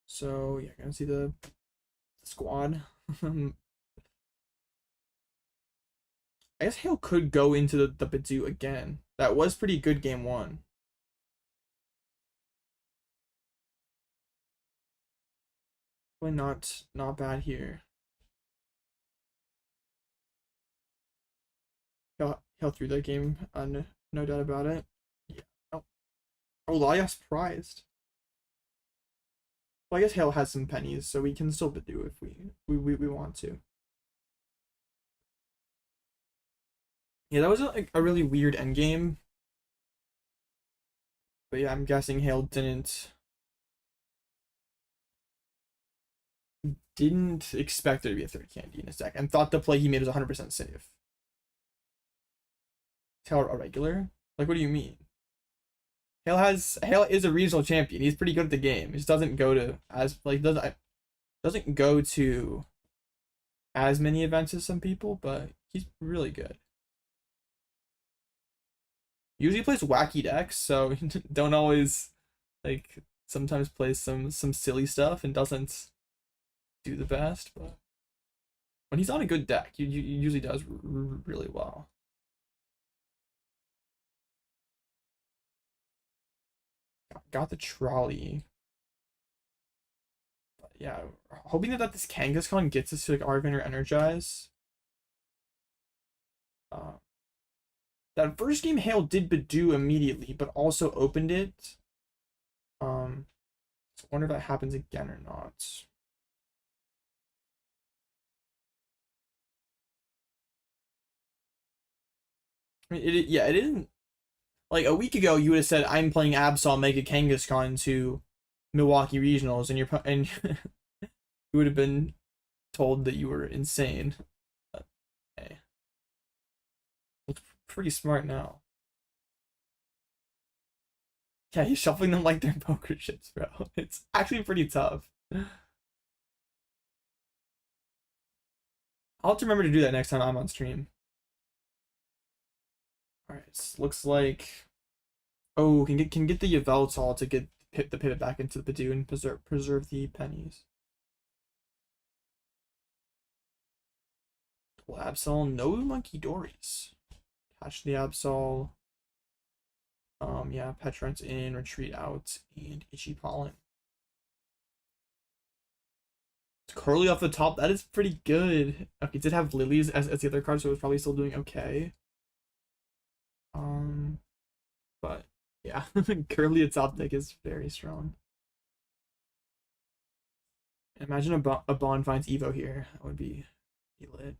So yeah, gonna see the squad. I guess Hale could go into the Bidoo again. That was pretty good game one. Probably not bad here. Hale threw that game, no doubt about it. Yeah. Oh, Laia's prized. Well, I guess Hale has some pennies, so we can still Bidoo if we want to. Yeah, that was a really weird endgame. But yeah, I'm guessing Hale didn't expect there to be a third candy in his deck and thought the play he made was 100% safe. Hale a regular? Like, what do you mean? Hale is a regional champion. He's pretty good at the game. He just doesn't go to doesn't go to as many events as some people, but he's really good. Usually plays wacky decks, so don't always like sometimes plays some silly stuff and doesn't do the best, but when he's on a good deck, he usually does really well. Got the trolley. But yeah, hoping that this Kangaskhan gets us to like Arvin or Energize. That first game Hale did Bidoo immediately, but also opened it. So I wonder if that happens again or not. I mean, it didn't. Like a week ago, you would have said, "I'm playing Absol, make a Kangaskhan to Milwaukee regionals," and you would have been told that you were insane. But, hey, it's pretty smart now. Yeah, he's shuffling them like they're poker chips, bro. It's actually pretty tough. I'll have to remember to do that next time I'm on stream. Alright, looks like can get the Yveltal to get the pivot back into the Bidoo and preserve the pennies. Well, Absol, no Monkey Dories. Attach the Absol. Yeah, Petrons in, retreat out, and Itchy Pollen. Curly off the top, that is pretty good. Okay, it did have Lilies as the other card, so it was probably still doing okay. But Yeah, curly atop deck is very strong. Imagine a Bond finds Evo here. That would be lit.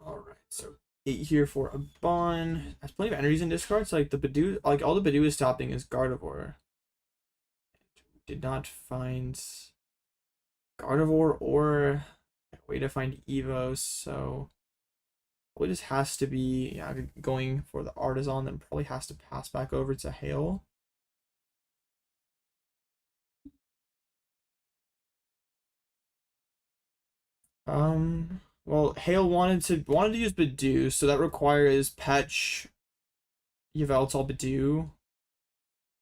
All right, so 8 here for a Bond. Has plenty of energies in discards. Like the Badu, like all the Badu is stopping is Gardevoir. Did not find Gardevoir or a way to find Evo, so probably just has to be, yeah, going for the Artisan, then probably has to pass back over to Hail. Well, Hail wanted to use Bidoof, so that requires Patch, Yveltal, Bidoof.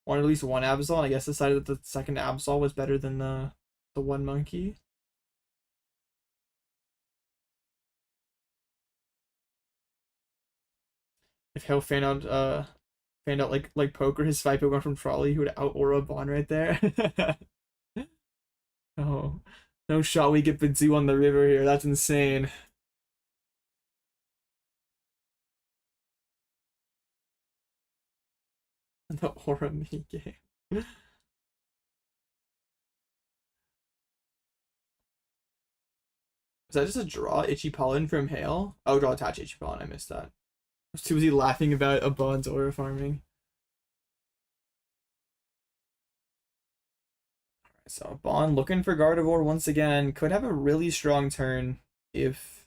Wanted at least one Absol, and I guess decided that the second Absol was better than the one monkey. If Hail fanned out like poker his five Pokemon from Trolley, he would out aura Bond right there. Oh, no shot we get Bidoof on the river here. That's insane. The aura me game. Was that just a draw Itchy Pollen from Hail? Oh, draw attach Itchy Pollen. I missed that. Was too busy laughing about a Bond's aura farming. So Bond looking for Gardevoir once again. Could have a really strong turn if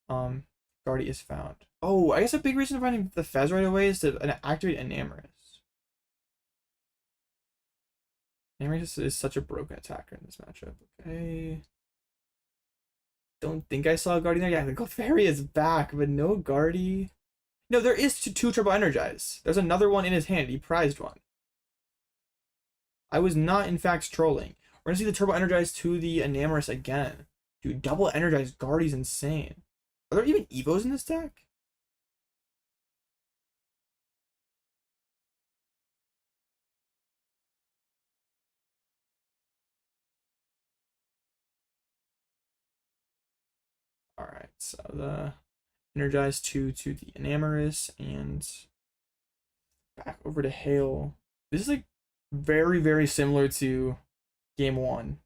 Guardy is found. Oh, I guess a big reason for finding the Fez right away is to activate Enamorus. Enamorus is such a broken attacker in this matchup. Okay. Don't think I saw a Guardy there. Yeah, the Clefairy is back, but no Guardy. No, there is two Turbo Energize. There's another one in his hand. He prized one. I was not, in fact, trolling. We're gonna see the Turbo Energize to the Enamorus again. Dude, double Energize Guardy's insane. Are there even Evos in this deck? Alright, so the Energize 2 to the Enamorus and back over to Hail. This is like very, very similar to game 1.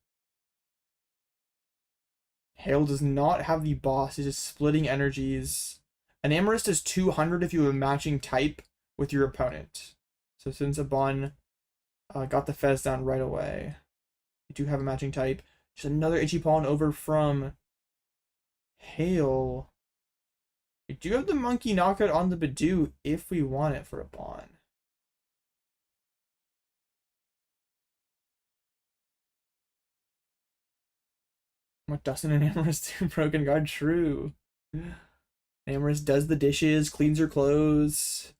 Hail does not have the boss, he's just splitting energies. Enamorus does 200 if you have a matching type with your opponent. So since Abon got the Fez down right away, you do have a matching type. Just another Itchy Pollen over from Hail. We do have the Monkey Knockout on the Bidoof if we want it for a Bond. What doesn't an Enamorus do? Broken Guard, true. Enamorus does the dishes, cleans your clothes,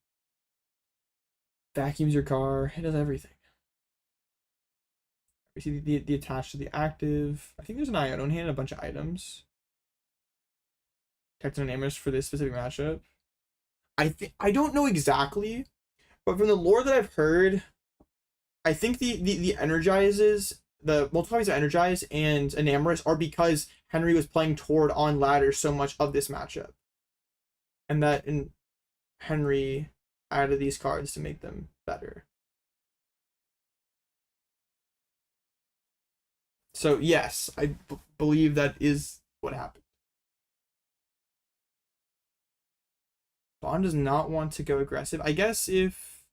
vacuums your car, it does everything. We see the attached to the active. I think there's an Iono hand and a bunch of items. Protect an Enamorus for this specific matchup. I don't know exactly, but from the lore that I've heard, I think the energizes, the multipliers of Energize and Enamorus are because Henry was playing toward on ladder so much of this matchup. And that Henry added these cards to make them better. So yes, I believe that is what happened. Bond does not want to go aggressive. I guess if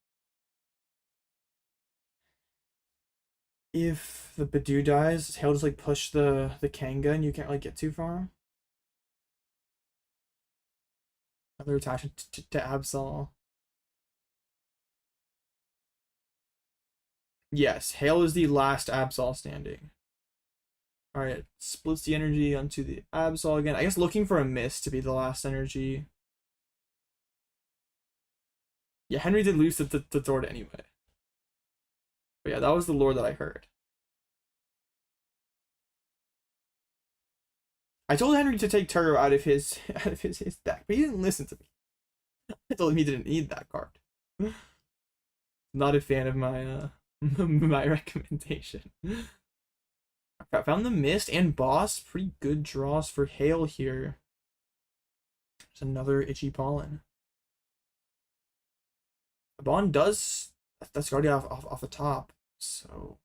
the Bidoof dies, he'll just like push the Kanga and you can't like get too far. Another attachment to Absol. Yes, Hail is the last Absol standing. Alright, splits the energy onto the Absol again. I guess looking for a miss to be the last energy. Yeah, Henry did lose to Thord anyway. But yeah, that was the lore that I heard. I told Henry to take Turo out of his deck, but he didn't listen to me. I told him he didn't need that card. Not a fan of my my recommendation. I found the Mist and Boss. Pretty good draws for Hale here. There's another Itchy Pollen. Bond does. That's already off the top. So,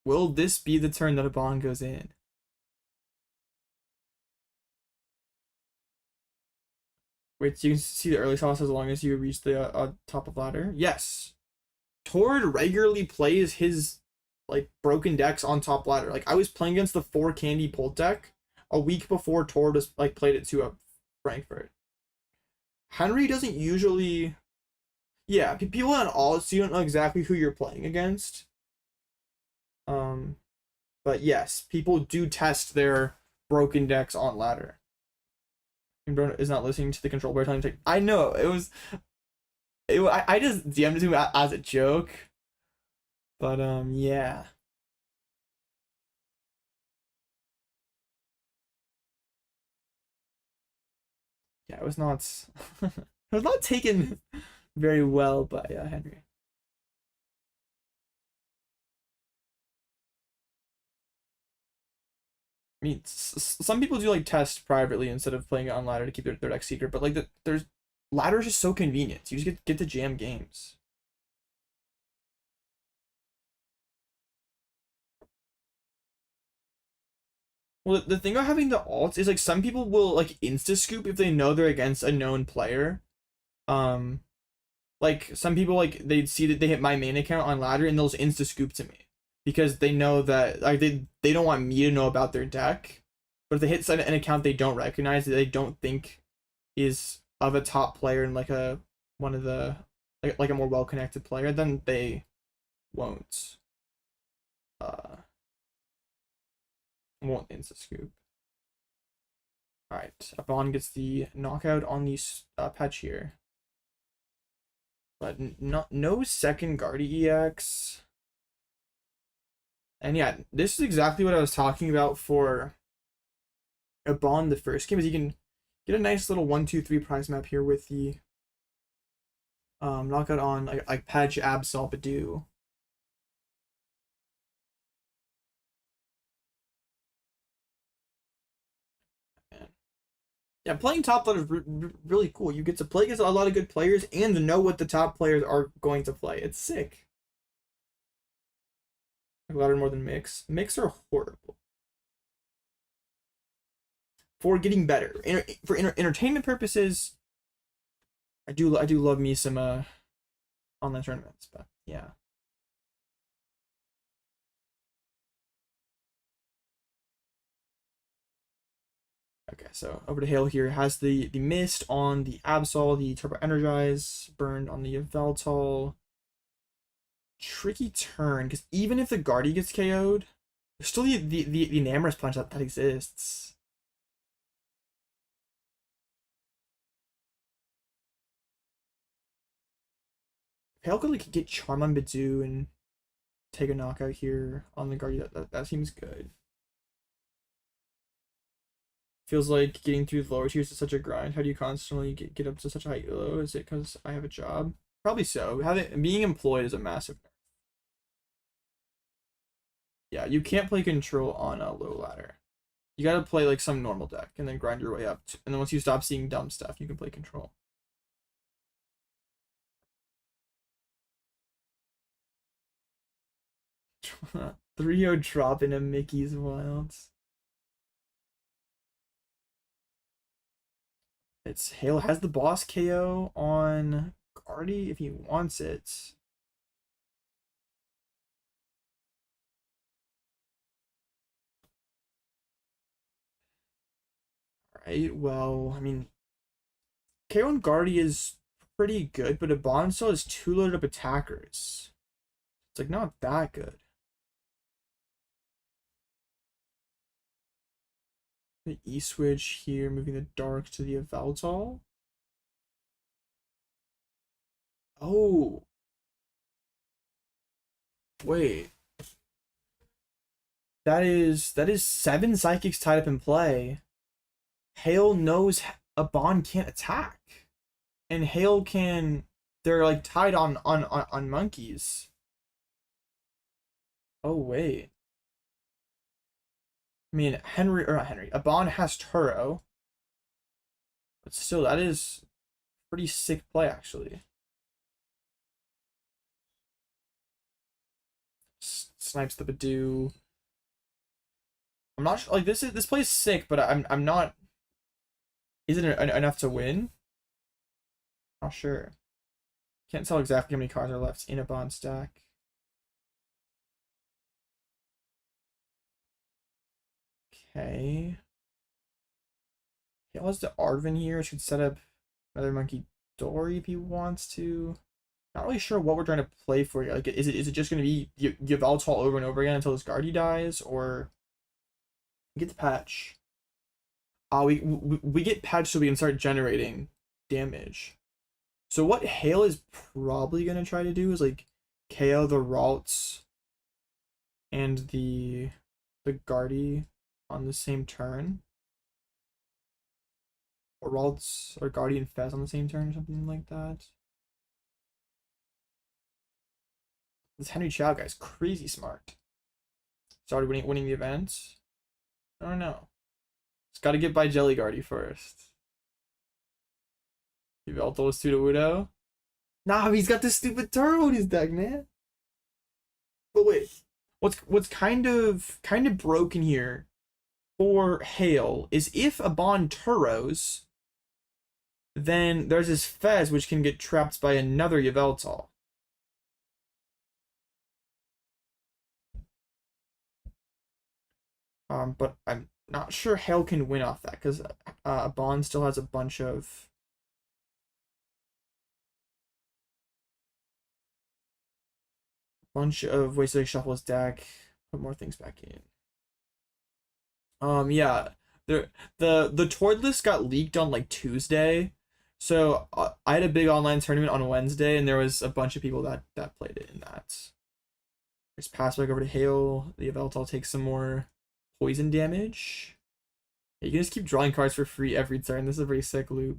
will this be the turn that a Bond goes in? Wait, so you can see the early sauce as long as you reach the top of ladder? Yes. Tord regularly plays his like broken decks on top ladder. Like I was playing against the 4 candy Pult deck a week before Tord was like played it to Frankfurt. Henry doesn't usually. Yeah, people on all, so you don't know exactly who you're playing against. But yes, people do test their broken decks on ladder. And Bruno is not listening to the control by telling him. I know it was. I just DM'd him as a joke. But yeah. Yeah, it was not. It was not taken very well by Henry. I mean, some people do like test privately instead of playing it on ladder to keep their deck secret, but like there's ladder is just so convenient. You just get to jam games. Well, the thing about having the alts is like some people will like insta scoop if they know they're against a known player. Um, like some people like they'd see that they hit my main account on ladder and they'll just insta scoop to me because they know that like they don't want me to know about their deck. But if they hit an account they don't recognize that they don't think is of a top player and like a one of the like a more well connected player, then they won't uh won't insta scoop. All right, Avon gets the knockout on the patch here, but no second Guardy EX. And yeah, this is exactly what I was talking about for a Bond the first game, is you can get a nice little 1-2-3 prize map here with the knockout on like Patch Absol Badu. Yeah, playing top ladder is really cool. You get to play against a lot of good players and to know what the top players are going to play. It's sick. Ladder more than mix. Mix are horrible. For getting better, for entertainment purposes, I do love me some online tournaments, but yeah. Okay, so over to Hale here. Has the Mist on the Absol, the Turbo Energize, burned on the Veltal. Tricky turn, because even if the Guardy gets KO'd, there's still the Namorous Punch that exists. Hale could like get Charm on Bidzu and take a knockout here on the Guardy. That seems good. Feels like getting through the lower tiers is such a grind. How do you constantly get up to such a high elo? Is it because I have a job? Probably so. Being employed is a massive nerf. Yeah, you can't play control on a low ladder. You gotta play like some normal deck and then grind your way up. And then once you stop seeing dumb stuff, you can play control. 3-0 drop in a Mickey's Wilds. It's Hale has the boss KO on Guardy if he wants it. Alright, well, I mean, KO on Guardy is pretty good, but a Bond still has 2 loaded up attackers. It's like not that good. The E-switch here, moving the dark to the Avaltal. Oh. Wait. That is 7 psychics tied up in play. Hale knows a Bond can't attack. And Hale can, they're like tied on monkeys. Oh wait. I mean, Henry, or not Henry, Abon has Turo, but still, that is pretty sick play, actually. Snipes the Badoo. I'm not sure, like, this play is sick, but I'm not, is it enough to win? Not sure. Can't tell exactly how many cards are left in a bond stack. Okay. He has the Arvin here. Should set up another Monkey Dory if he wants to. Not really sure what we're trying to play for here. Like, is it just going to be Yveltal over and over again until this Guardy dies, or get the patch? We get patch so we can start generating damage. So what Hale is probably going to try to do is like KO the Ralts and the Guardy on the same turn. Or Ralts or Guardian Fez on the same turn or something like that. This Henry Chow guy's crazy smart. Started winning the event. I don't know. It's got to get by Jelly Guardy first. Yveltal was 2 to Udo. Nah, he's got this stupid Turo in his deck, man. But wait, what's kind of broken here for Hale is if a Bond Turos, then there's this Fez which can get trapped by another Yveltal. But I'm not sure Hale can win off that because Bond still has a bunch of ways to shuffle his deck, put more things back in. Yeah, the Tord list got leaked on like Tuesday, so I had a big online tournament on Wednesday, and there was a bunch of people that played it in that. Just pass back over to Hale. The Yveltal takes some more poison damage. Yeah, you can just keep drawing cards for free every turn. This is a very sick loop.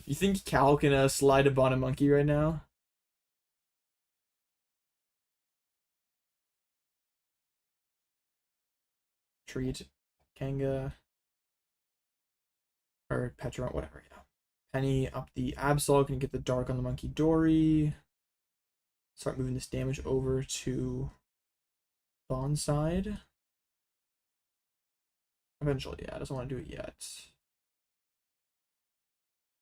You think Cal can slide a Bon Monkey right now? Treat, Kanga, or Petron, whatever, yeah. Penny up the Absol, can get the Dark on the Monkey Dory. Start moving this damage over to Bond side. Eventually, yeah, doesn't want to do it yet.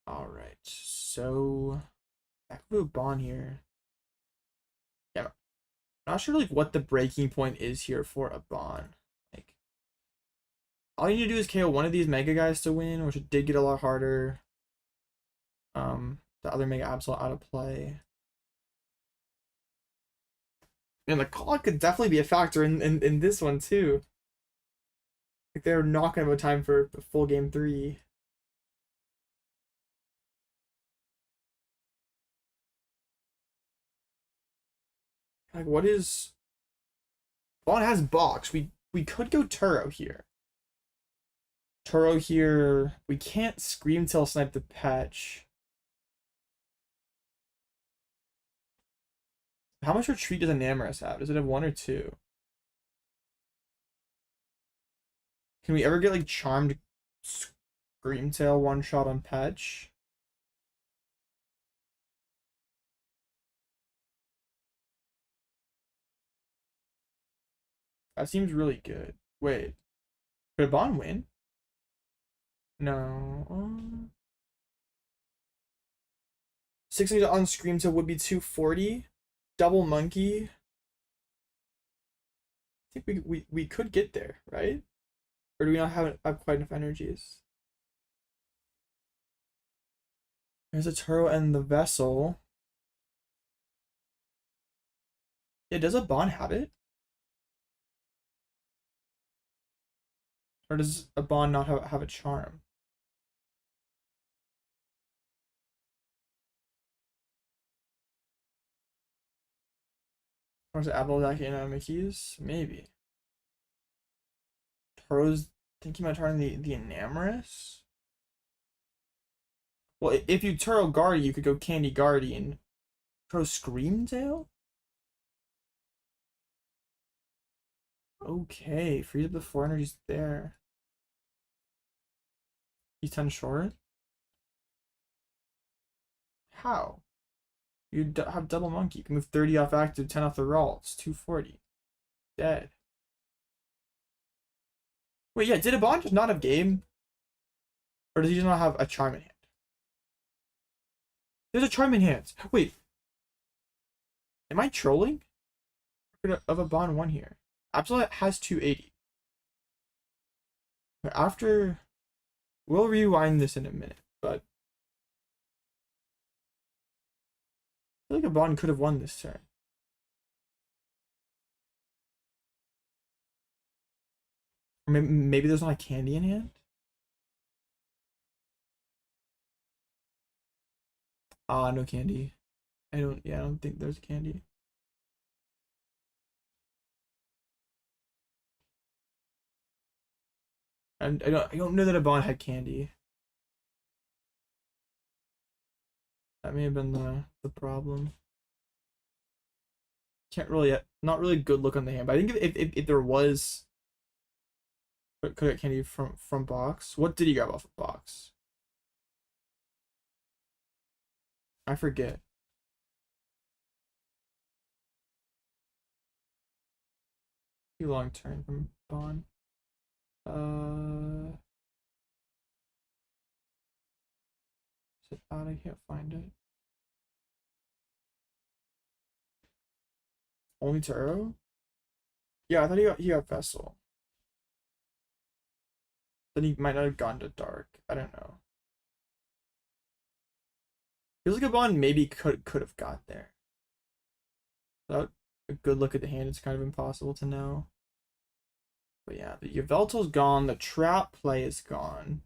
Alright, so back to Bond here. Yeah, I'm not sure like what the breaking point is here for a Bond. Like, all you need to do is KO one of these Mega guys to win, which it did get a lot harder. The other Mega Absol out of play. And the clock could definitely be a factor in this one too. Like they're not gonna have time for the full game 3. Like what is Bond has box. We could go Turo here. Turo here. We can't Scream Tail snipe the patch. How much retreat does Enamorous have? Does it have 1 or 2? Can we ever get like Charmed Screamtail one shot on patch? That seems really good. Wait, could a Bond win? No. 60 on Screamtail would be 240. Double Monkey. I think we could get there, right? Or do we not have quite enough energies? There's a Turo and the Vessel. Yeah, does a Bond have it? Or does a Bond not have a Charm? Or is it Applejack and Mickey's? Maybe. Turo's thinking about turning the Enamorous? Well, if you Turo Guardy, you could go Candy Guardian. Pro Screamtail? Okay, freeze up the 4 energies there. He's 10 short? How? You have double monkey. You can move 30 off active, 10 off the roll. It's 240. Dead. Wait, yeah, did a bond just not have game? Or does he just not have a charm in hand? There's a charm in hand. Wait. Am I trolling? Of a bond 1 here. Absolute has 280. After... We'll rewind this in a minute, but... I feel like a bond could have won this turn. Or maybe there's not a candy in hand? Ah, no candy. I don't think there's a candy. And I don't know that a bond had candy. That may have been the problem. Can't really, not really good look on the hand. But I think if there was, could get candy from box. What did he grab off of box? I forget. Too long turn from bond. Is it out? I can't find it. Only to arrow? Yeah, I thought he got vessel. Then he might not have gone to dark. I don't know. Feels like a bond maybe could have got there. Without a good look at the hand, it's kind of impossible to know. But yeah, the Yveltal's gone. The trap play is gone.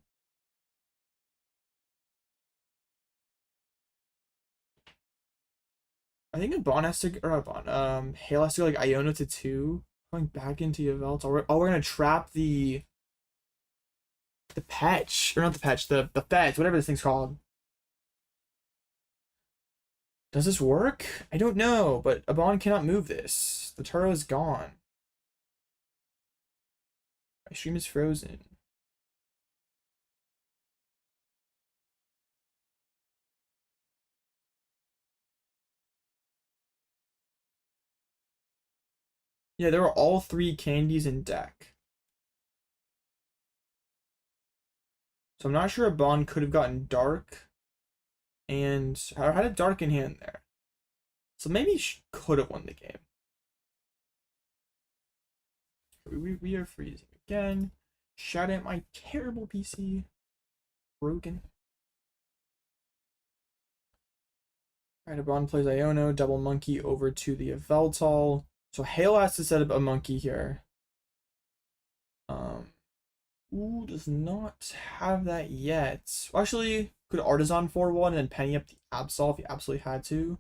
I think a Bond has to, or a Bond, Hale has to go like Iona to 2. Going back into Yveltal. Oh, we're gonna trap the patch, or not the patch, the feds, whatever this thing's called. Does this work? I don't know, but a Bond cannot move this. The Turo is gone. My stream is frozen. Yeah, there were all 3 candies in deck. So I'm not sure a Bond could have gotten dark. And had a dark in hand there. So maybe she could have won the game. We are freezing again. Shout out my terrible PC. Broken. Alright, a Bond plays Iono, double monkey over to the Yveltal. So Hale has to set up a monkey here. Ooh, does not have that yet. Well, actually, could Artisan 4-1 and then penny up the Absol if he absolutely had to.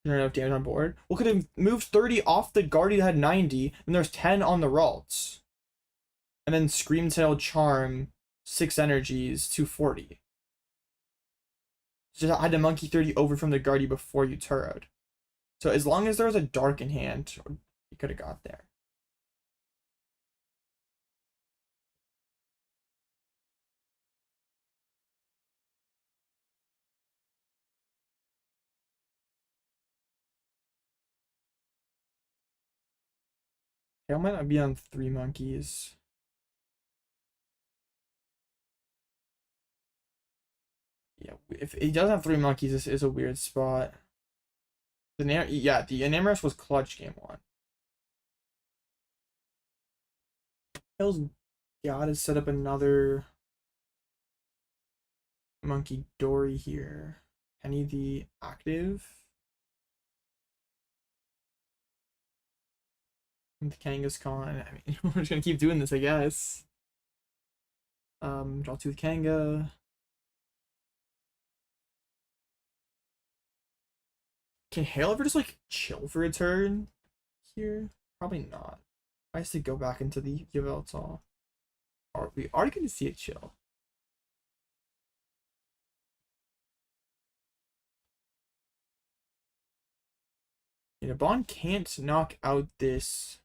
Not enough damage on board. Well, could have moved 30 off the Guardian that had 90, and there's 10 on the Ralts. And then Screamtail Charm, 6 energies, 240. Just had to monkey 30 over from the Guardian before you turroed. So as long as there was a dark in hand, you could have got there. Hale might not be on 3 monkeys. Yeah, if he doesn't have 3 monkeys, this is a weird spot. The Enamorous was clutch game 1. Hale's gotta set up another monkey Dory here. Penny the active. And the Kangaskhan. I mean, we're just gonna keep doing this, I guess. Draw 2 with Kanga. Can Hale ever just like chill for a turn here? Probably not. I have to go back into the Yveltal. We are going to see it chill. You know, Bond can't knock out this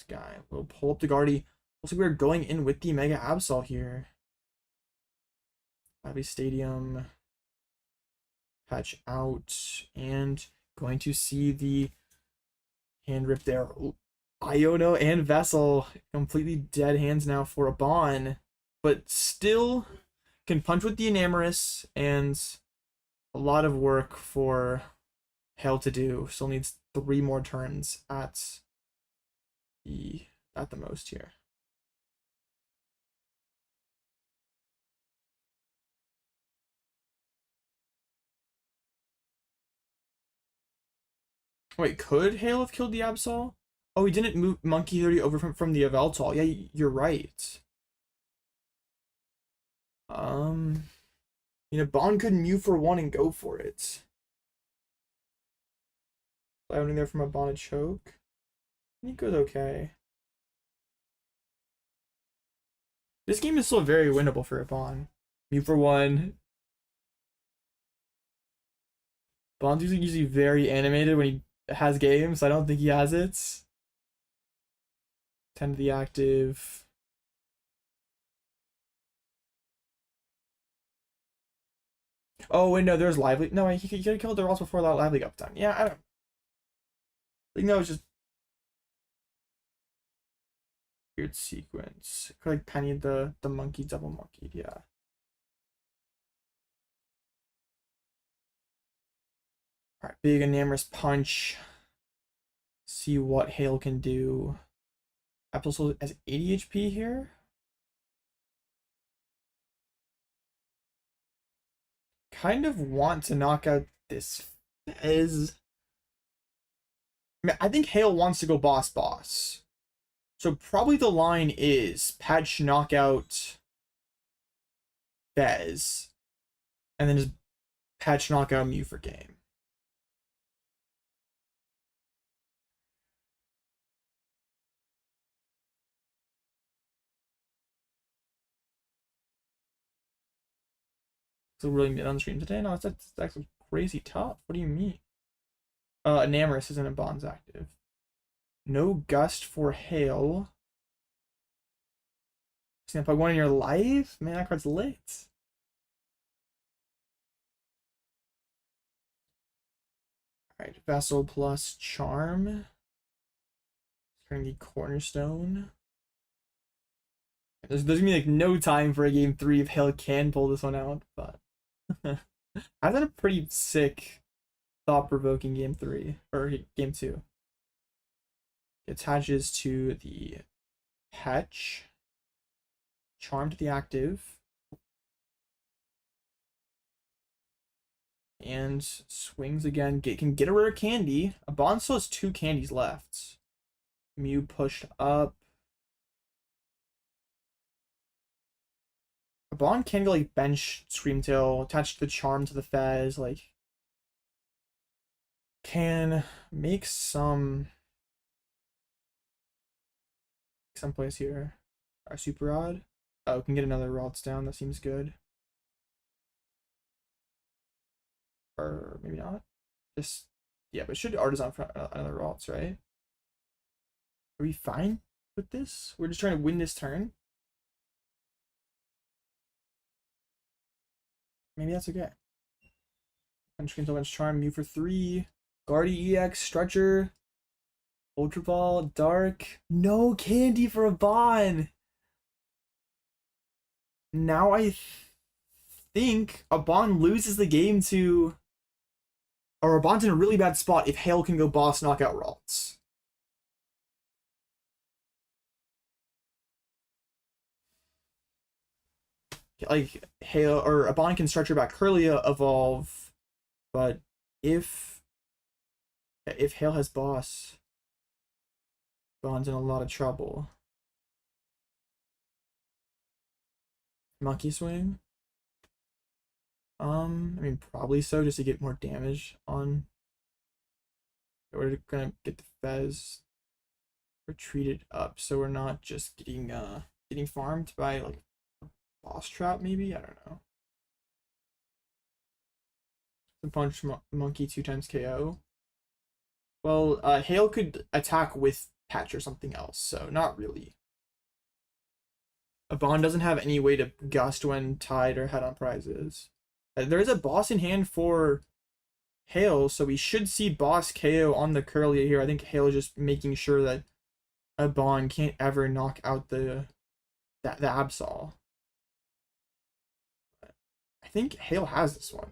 guy. We'll pull up the Guardy. Also, we're going in with the Mega Absol here. Abbey Stadium. Patch out. And going to see the hand rip there. Ooh, Iono and Vessel. Completely dead hands now for a Bond. But still can punch with the Enamorous. And a lot of work for Hale to do. Still needs 3 more turns at the most here. Wait, could Hale have killed the Absol? Oh, he didn't move Monkey 30 over from the Yveltal. Yeah, you're right. You know, Bond could Mew for 1 and go for it. Landing there from a Bonded Choke. Nico's okay. This game is still very winnable for a Bond. Mew for 1. Bond's usually very animated when he has games. I don't think he has it. 10 to the active. Oh, wait, no, there's Lively. No, he could have killed the Ross before that Lively up time. Yeah, I don't think that was just weird sequence. Like Penny the monkey double monkeyed, yeah. Alright, big Enamorous punch. See what Hale can do. Absol has 80 HP here. Kind of want to knock out this Fez. I mean, I think Hale wants to go boss. So probably the line is patch knockout Fez. And then just patch knockout Mew for game. So really mid on stream today? No, that's actually crazy tough. What do you mean? Enamorous isn't a Bond's active. No Gust for Hale. Snap plug 1 in your life? Man, that card's lit. Alright, Vessel plus Charm. Turning the Cornerstone. There's gonna be like no time for a game 3 if Hale can pull this one out, but I've had a pretty sick, thought-provoking game 3 or game 2. Attaches to the Hatch. Charm to the active. And swings again. Can get a rare candy. A Bond still has 2 candies left. Mew pushed up. A Bond can go like bench Screamtail, attach the Charm to the Fez, like can make some plays here. Our Super Rod. Oh, can get another Rods down, that seems good. Or maybe not. Just yeah, but should Artisan for another Rods, right? Are we fine with this? We're just trying to win this turn. Maybe that's okay. Bench Charm, Mew for 3. Guardy EX, Stretcher. Ultra Ball, Dark. No candy for a Bond. Now I think a Bond loses the game to... Or a Bond's in a really bad spot if Hale can go boss knockout Ralts. Like Hale or a Bond can Stretcher back Curlia evolve, but if Hale has boss, Bond's in a lot of trouble. Monkey swing. I mean probably so, just to get more damage on. We're gonna get the Fez retreated up, so we're not just getting farmed by like boss trap maybe? I don't know. The punch monkey 2 times KO. Well, Hail could attack with Patch or something else, so not really. A Bond doesn't have any way to gust when tied or head on prizes. There is a boss in hand for Hail, so we should see boss KO on the Curly here. I think Hail is just making sure that a Bond can't ever knock out the Absol. I think Hail has this one.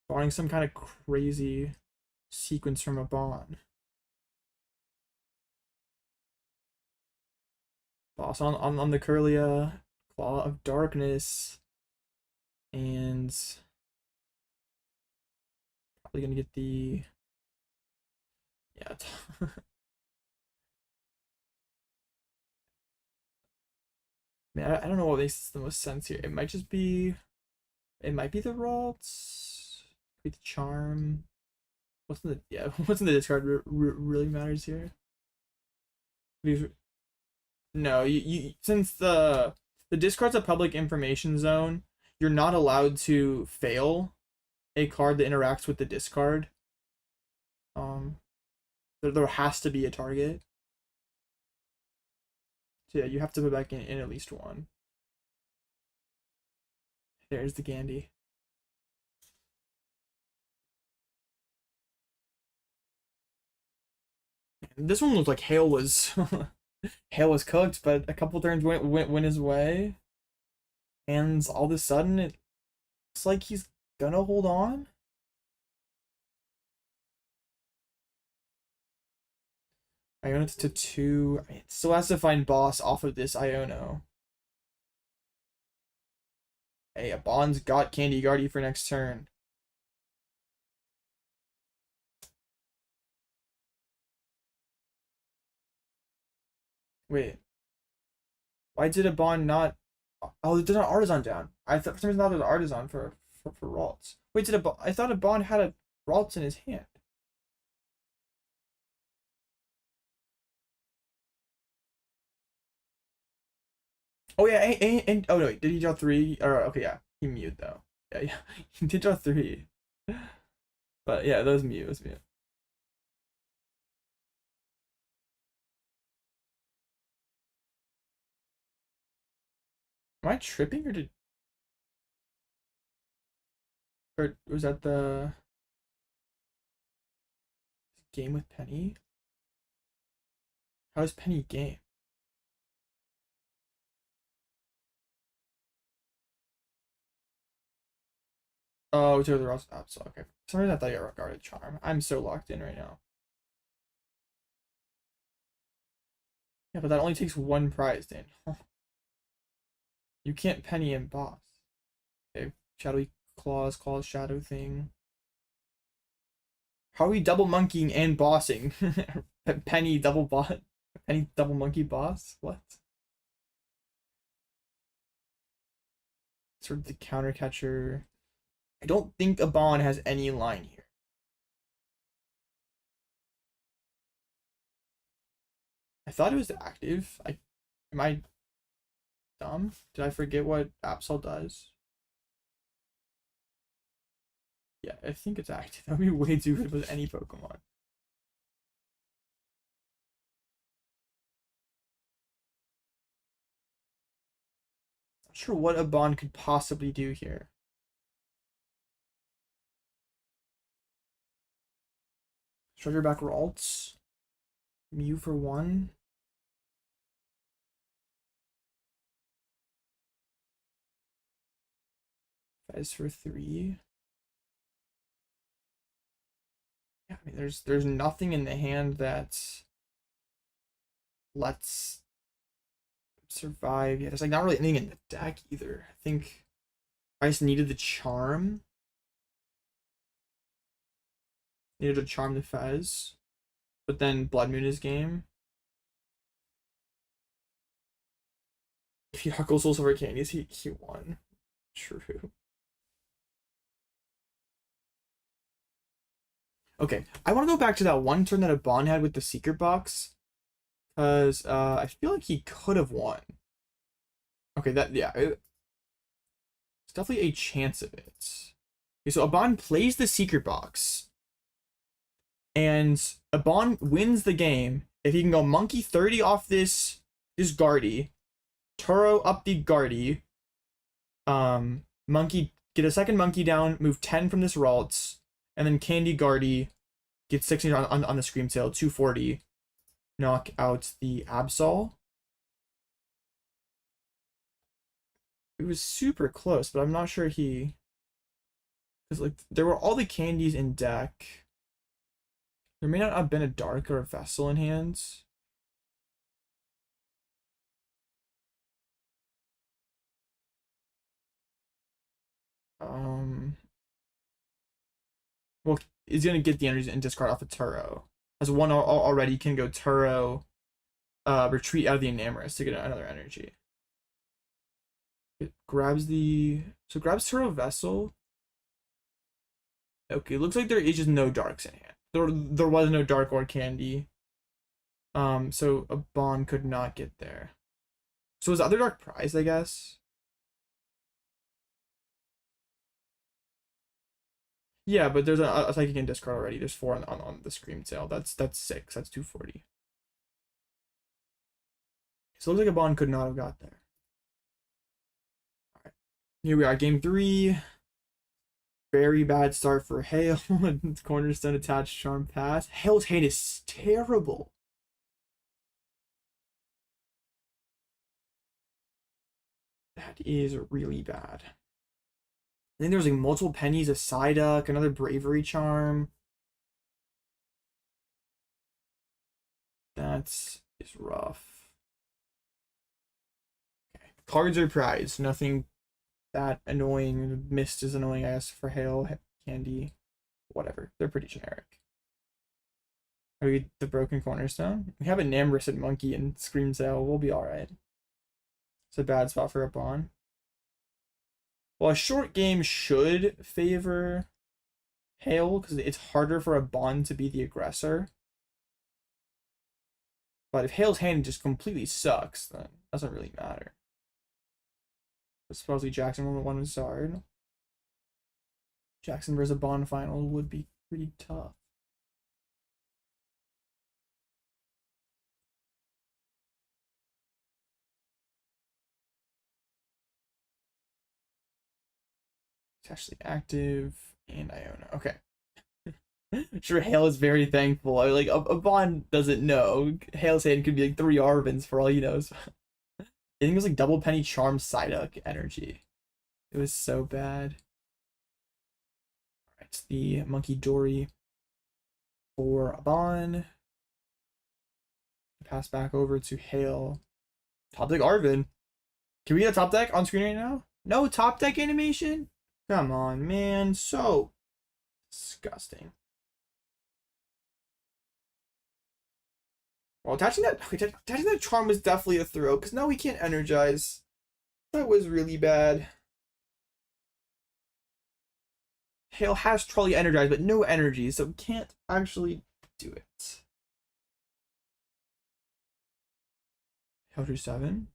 Barring some kind of crazy sequence from a Bond. Boss on the Curlia, Claw of Darkness, and probably gonna get the Man, I don't know what makes the most sense here. It might just be, it might be the Ralts, be the Charm. What's in the what's in the discard really matters here. No, you since the discard's a public information zone, you're not allowed to fail a card that interacts with the discard. There has to be a target. So yeah, you have to put back in at least one. There's the Gandhi. This one looked like Hail was Hail was cooked, but a couple turns went his way, and all of a sudden it looks like he's gonna hold on. Iona to 2. I mean, it still has to find boss off of this Iono. Hey, a Bond's got Candy Guardy for next turn. Wait. Why did a Bond not... Oh, there's an Artisan down. I thought for some reason there's an Artisan for Ralts. Wait, I thought a Bond had a Ralts in his hand. Oh yeah, and oh no, wait, did he draw 3? Or okay, yeah, he mewed though. Yeah, he did draw 3. But yeah, that was Mew. It was Mew. Am I tripping or was that the game with Penny? How is Penny game? Oh, to the Ross Absol. Okay. For some reason I thought you got Guarded Charm. I'm so locked in right now. Yeah, but that only takes 1 prize, Dan. You can't Penny and boss. Okay, Shadowy Claws, Shadow thing. How are we double monkeying and bossing? Penny double monkey boss? What? Sort of the counter catcher. I don't think a Bond has any line here. I thought it was active. Am I dumb? Did I forget what Absol does? Yeah, I think it's active. That would be way too good with any Pokemon. Not sure what a Bond could possibly do here. Treasure back Ralts. Mew for 1. Fez for 3. Yeah, I mean there's nothing in the hand that lets survive. Yeah, there's like not really anything in the deck either. I think I just needed the charm. Needed to charm the Fez. But then Blood Moon is game. If he Huckle Souls over Candies, he won. True. Okay, I want to go back to that one turn that a Bond had with the Secret Box. Because I feel like he could have won. Okay, it's definitely a chance of it. Okay, so Aban plays the secret box, and Aban wins the game if he can go monkey 30 off this Guardy, Turo up the Guardy, monkey get a second monkey down, move 10 from this Ralts, and then Candy Guardy get 16 on the Scream Tail, 240, knock out the Absol. It was super close, but I'm not sure he, because like there were all the candies in deck. There may not have been a Dark or a Vessel in hands. Well, he's gonna get the energy and discard off of Turo. As one already can go Turo, retreat out of the Enamorous to get another energy. It grabs grabs Turo Vessel. Okay, looks like there is just no darks in hand. There was no dark or candy. So a bond could not get there. So is the other dark prized, I guess? Yeah, but there's a psychic in discard already. There's 4 on the Scream Tail. That's 6. That's 240. So it looks like a bond could not have got there. Alright. Here we are, game 3. Very bad start for Hale. Cornerstone attached charm pass. Hale's hand is terrible. That is really bad. I think there was like multiple pennies, a Psyduck, another bravery charm. That is rough. Okay. Cards are prized. Nothing that annoying. Mist is annoying, I guess, for Hale, Candy, whatever. They're pretty generic. Are we the Broken Cornerstone? We have a Namorous and Monkey and Scream Tail. We'll be alright. It's a bad spot for a Bond. Well, a short game should favor Hale because it's harder for a Bond to be the aggressor. But if Hale's hand just completely sucks, then it doesn't really matter. But supposedly Jackson will one Zard. Jackson versus a Bond final would be pretty tough. It's actually active and Iona. Okay. Sure, Hale is very thankful. Like a Bond doesn't know. Hale's hand could be like 3 Arvins for all he knows. I think it was like double penny charm Psyduck energy. It was so bad. Alright, the Monkey Dory for a Bond. Pass back over to Hale. Top deck Arvin. Can we get a top deck on screen right now? No top deck animation? Come on, man. So disgusting. Well, attaching that charm was definitely a throw, because now we can't energize. That was really bad. Hale has Trolley energized, but no energy, so can't actually do it. Hale drew 7.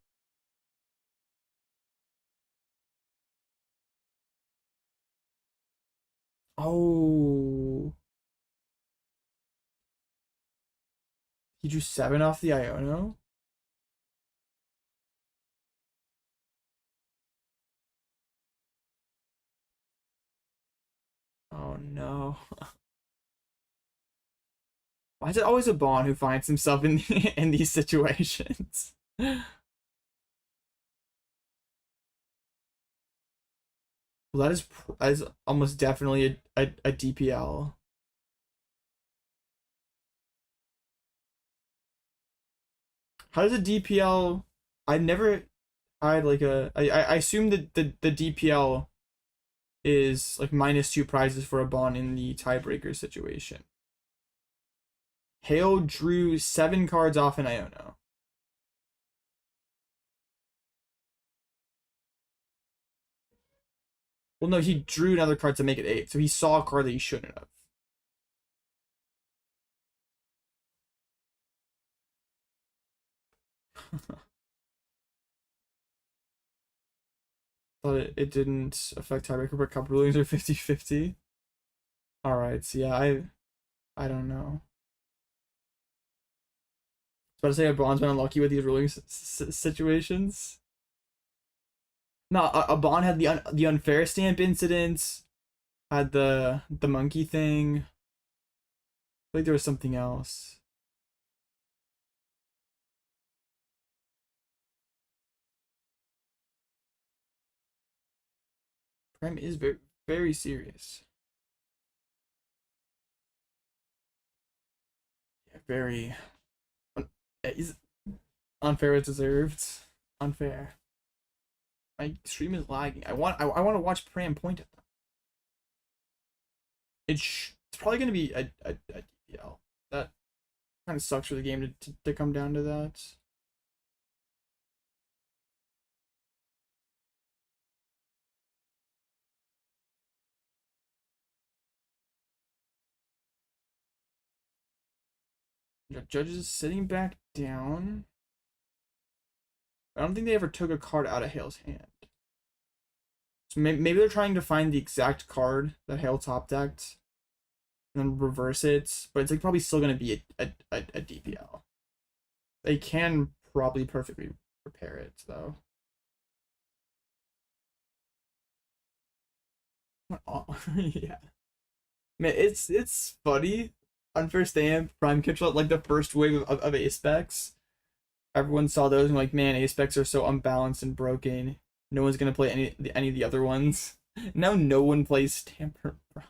Oh. He drew 7 off the Iono? Oh no. Why is it always a Bond who finds himself in in these situations? Well, that is almost definitely a DPL. How does a DPL? I never had like I assume that the DPL is like -2 prizes for a Bond in the tiebreaker situation. Hale drew 7 cards off an Iono. Well, no, he drew another card to make it 8, so he saw a card that he shouldn't have. Thought it didn't affect tiebreaker, but cup rulings are 50-50. All right, so yeah, I don't know. I was about to say Bond's been unlucky with these ruling situations. No, a Bond had the unfair stamp incident, had the monkey thing. I feel like there was something else. Prime is very serious. Yeah, very is unfair as deserved. Unfair. My stream is lagging. I want to watch Pram point at them. It's probably gonna be a DPL. That kind of sucks for the game to come down to that. Judges sitting back down. I don't think they ever took a card out of Hale's hand. So maybe they're trying to find the exact card that Hale top decked and then reverse it, but it's like probably still gonna be a DPL. They can probably perfectly repair it though. Yeah. Man, it's funny. Unfair stamp, prime control, like the first wave of ace specs. Everyone saw those and like, man, ace specs are so unbalanced and broken. No one's gonna play any of the other ones. Now no one plays Stamper Prime.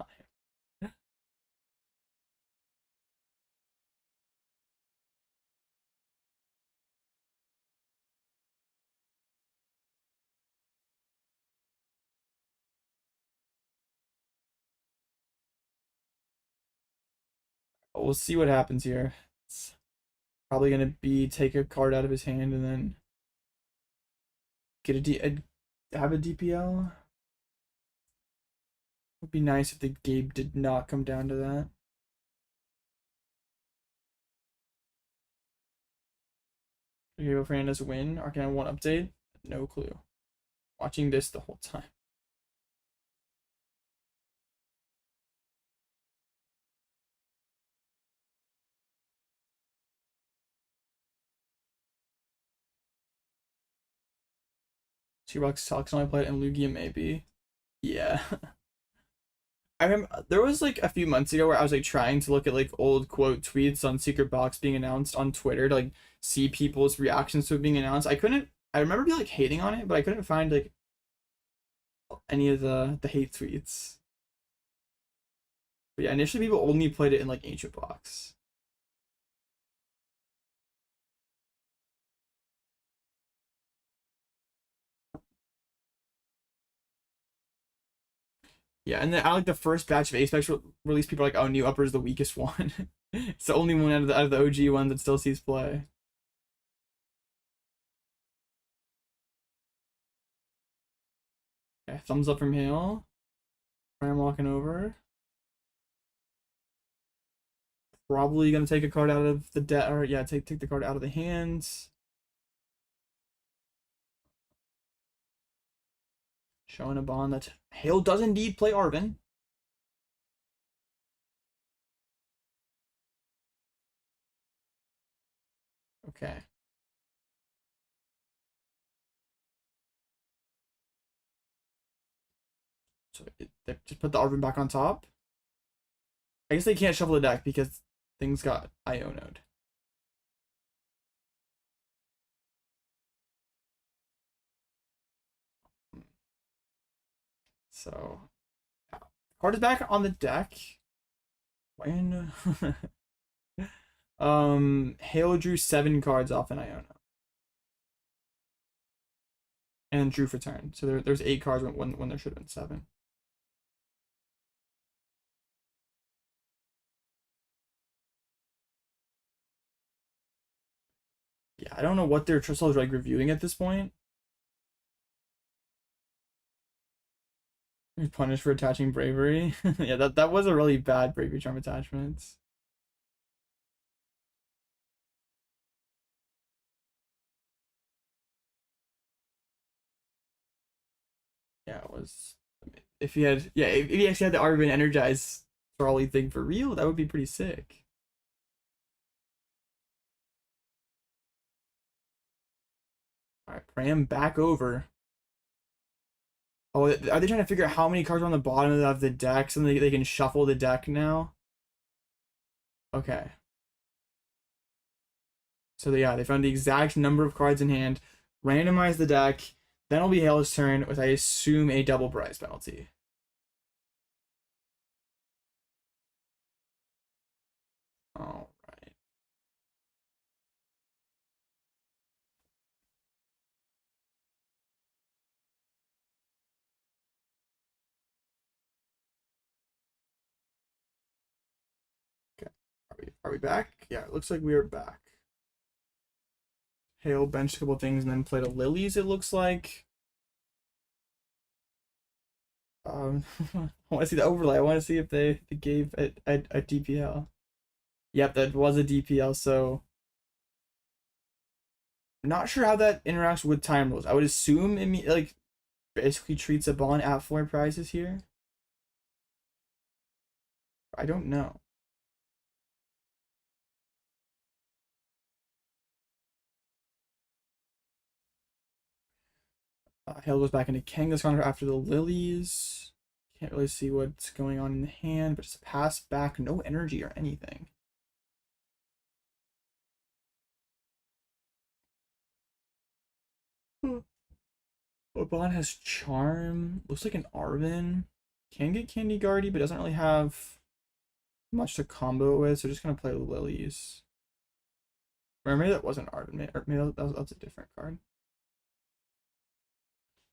We'll see what happens here. It's probably gonna be take a card out of his hand and then get have a DPL. Would be nice if the game did not come down to that. Diego Fernandez win. Arcana 1 update. No clue. Watching this the whole time. T-Rox Talks only played and Lugia maybe. Yeah. I remember there was like a few months ago where I was like trying to look at like old quote tweets on Secret Box being announced on Twitter to like see people's reactions to it being announced. I remember being like hating on it, but I couldn't find like any of the hate tweets. But yeah, initially people only played it in like Ancient Box. Yeah, and then I like the first batch of Apex release, people are like, oh, New Upper is the weakest one. It's the only one out of the OG ones that still sees play. Okay, thumbs up from Hale. I'm walking over. Probably gonna take a card out of the deck, or yeah, take the card out of the hands. Showing a bond that Hale does indeed play Arvin. Okay. So they just put the Arvin back on top. I guess they can't shuffle the deck because things got Ionoed. So, yeah. Card is back on the deck. When Hale drew 7 cards off an Iona. And drew for turn. So there's 8 cards when there should have been 7. Yeah, I don't know what their Tristle is like reviewing at this point. He's punished for attaching bravery. Yeah, that was a really bad bravery charm attachment. was if he had if he actually had the Arvin energize trolley thing for real, that would be pretty sick. All right, Pram back over. Oh, are they trying to figure out how many cards are on the bottom of the deck so they can shuffle the deck now? Okay. So yeah, they found the exact number of cards in hand, randomize the deck, then it'll be Hale's turn with, I assume, a double prize penalty. All right. Okay. Are we back? Yeah, it looks like we are back. Hale benched a couple things and then played a Lilies, it looks like. I want to see the overlay. I want to see if they gave a DPL. Yep, that was a DPL, so I'm not sure how that interacts with time rules. I would assume it like basically treats a bond at 4 prizes here. I don't know. Hale goes back into Kangaskhan after the Lilies. Can't really see what's going on in the hand, but just a pass back, no energy or anything. Obon has Charm. Looks like an Arvin. Can get Candy Guardy, but doesn't really have much to combo with, so just gonna play Lilies. Or maybe that wasn't Arvin. Maybe that was a different card.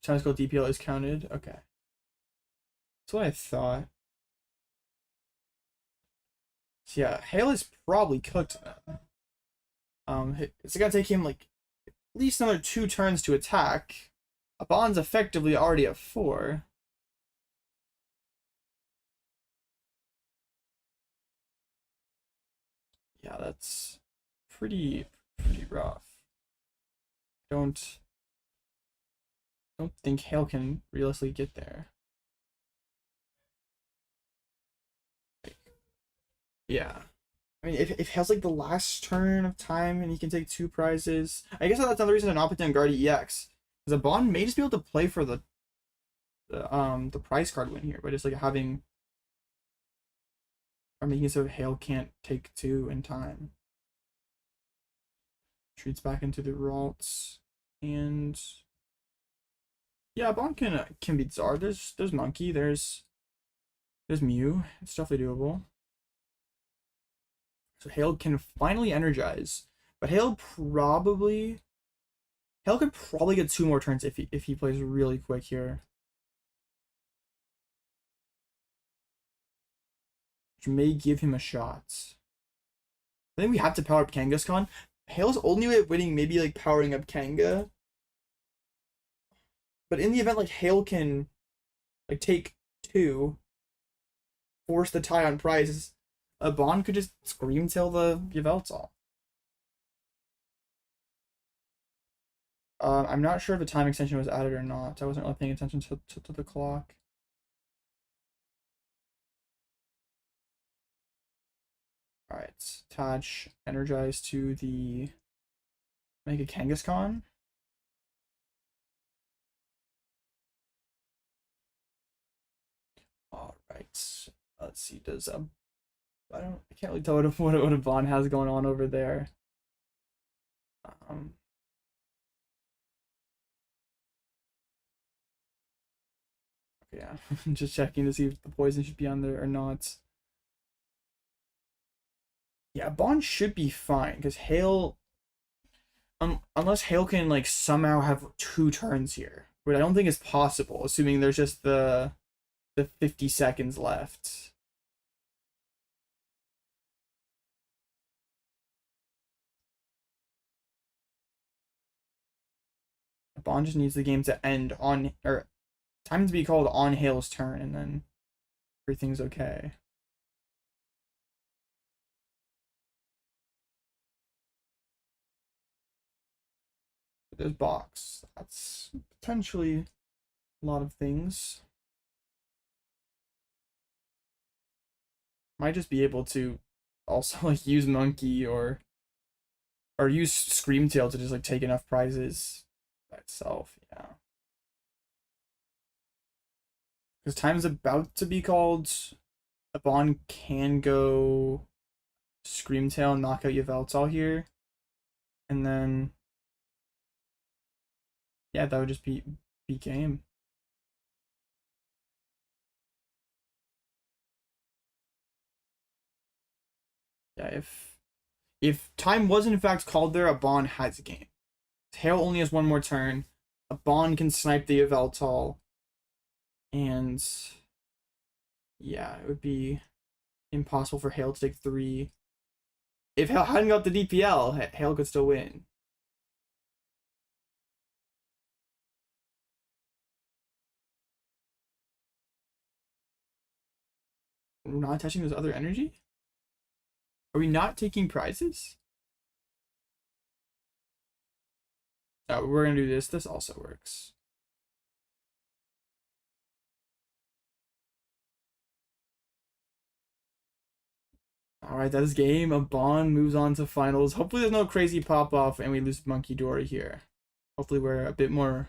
China's Gold DPL is counted. Okay. That's what I thought. So yeah, Hale is probably cooked then. It's gonna take him like at least another 2 turns to attack. A Bond's effectively already at 4. Yeah, that's pretty rough. Don't think Hale can realistically get there. Yeah. I mean, if Hale's like the last turn of time and he can take 2 prizes, I guess that's another reason to not put down Guardy EX. Because a Bond may just be able to play for the prize card win here, but just like having or making it so Hale can't take 2 in time. Treats back into the Ralts, and yeah, Bond can beat Zard. There's Monkey, there's Mew. It's definitely doable. So Hale can finally energize, but Hale could probably get 2 more turns if he plays really quick here, which may give him a shot. I think we have to power up Kangaskhan. Hale's only way of winning maybe like powering up Kanga, but in the event like Hale can like take 2, force the tie on prizes, a Bond could just scream till the Yveltal. I'm not sure if the time extension was added or not. I wasn't really paying attention to the clock. Alright, attach energize to the Mega Kangaskhan. Alright. Let's see, does I can't really tell what a Bond has going on over there. Yeah, just checking to see if the poison should be on there or not. Yeah, Bond should be fine because Hale, unless Hale can like somehow have 2 turns here, but I don't think it's possible, assuming there's just the 50 seconds left. Bond just needs the game to end on, or time to be called on Hale's turn, and then everything's okay. There's box. That's potentially a lot of things. Might just be able to also like use Monkey or use Screamtail to just like take enough prizes by itself. Yeah. Because time's about to be called. A Bond can go Screamtail and knock out Yveltal here. And then yeah, that would just be game. Yeah, if time was in fact called there, a Bond has a game. Hale only has one more turn. A Bond can snipe the Yveltal. And yeah, it would be impossible for Hale to take 3. If Hale hadn't got the DPL, Hale could still win. We're not touching this other energy? Are we not taking prizes? No, we're gonna do this. This also works. Alright, that is game. A Bond moves on to finals. Hopefully there's no crazy pop-off and we lose Monkey Dory here. Hopefully we're a bit more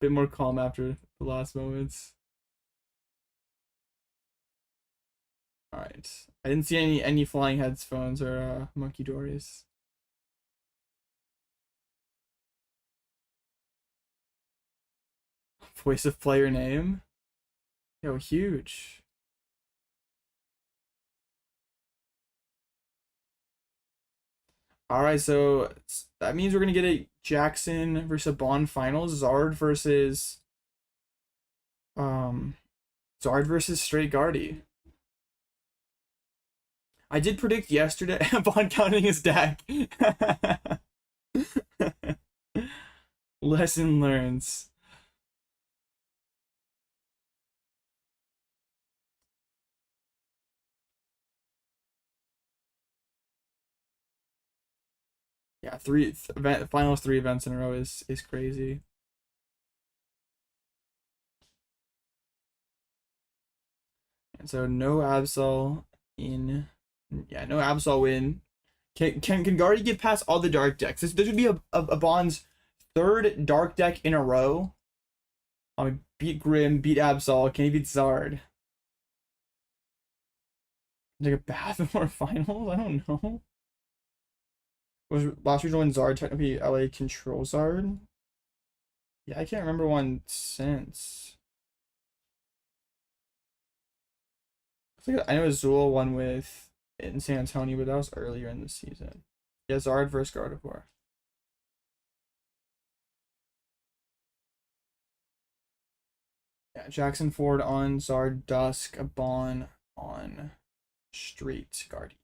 bit more calm after the last moments. Alright. I didn't see any flying headphones or Monkey Dories. Voice of player name? Yo, huge. Alright, so that means we're gonna get a Jackson versus a Bond finals. Zard versus Straight Guardy. I did predict yesterday Bond counting his deck. Lesson learned. Yeah, finals 3 events in a row is crazy. And so no Absol in, yeah, no Absol win. Can Guardy get past all the dark decks? This would be a Bond's 3rd dark deck in a row. I mean, beat Grim, beat Absol, can he beat Zard? Like a Bathmore finals? I don't know. Was last regional when Zard technically LA control Zard? Yeah, I can't remember one since. I know Azul won with in San Antonio, but that was earlier in the season. Yeah, Zard versus Gardevoir. Yeah, Jackson Ford on Zard, Dusk, a Bon on Straight Guardy.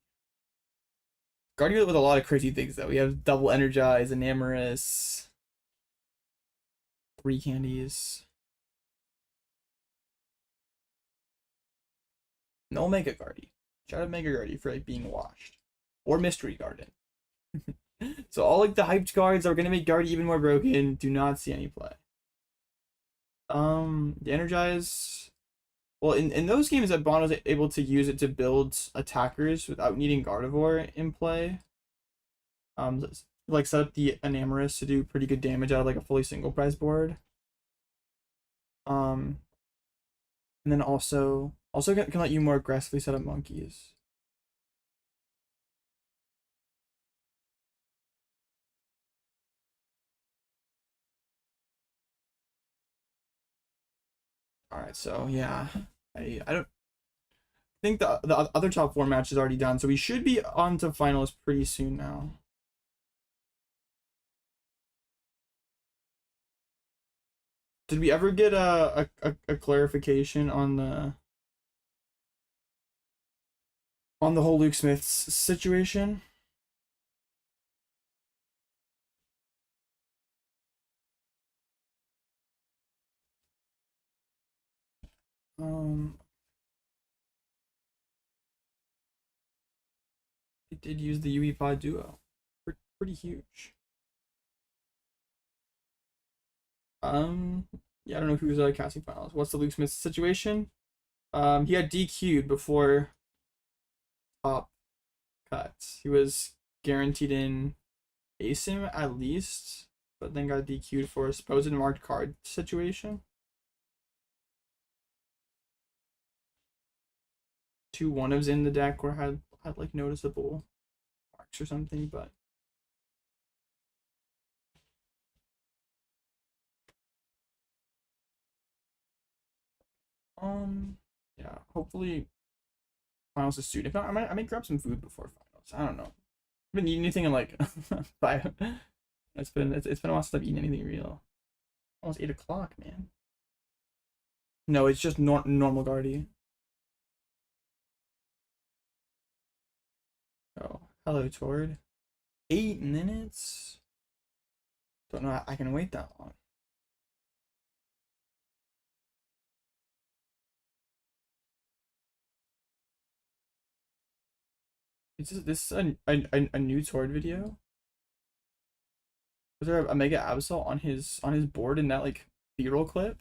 Guardy with a lot of crazy things though. We have double Energize, Enamorous, 3 candies. No Mega Guardy. Shout out Mega Guardy for like being washed. Or Mystery Garden. So all like the hyped cards that are gonna make Guardy even more broken do not see any play. The Energize. Well, in those games that Bond was able to use it to build attackers without needing Gardevoir in play. Like set up the Enamorous to do pretty good damage out of like a fully single prize board. And then also can let you more aggressively set up monkeys. All right, so yeah, I don't think the other top 4 match is already done, so we should be on to finals pretty soon now. Did we ever get a clarification on the whole Luke Smith's situation? It did use the UE5 duo. Pretty huge. Yeah, I don't know who's casting finals. What's the Luke Smith situation? He got DQ'd before top cuts. He was guaranteed in ASIM at least, but then got DQ'd for a supposed marked card situation. Two one-ofs in the deck or had like noticeable marks or something, but yeah, hopefully finals is soon. If not, I might grab some food before finals. I don't know. I've been eating anything in like 5. It's been a while since I've eaten anything real. Almost 8 o'clock, man. No, it's just normal Guardy. Oh, hello, Tord. 8 minutes. Don't know I can wait that long. Is this a new Tord video? Was there a Mega Absol on his board in that like B-roll clip?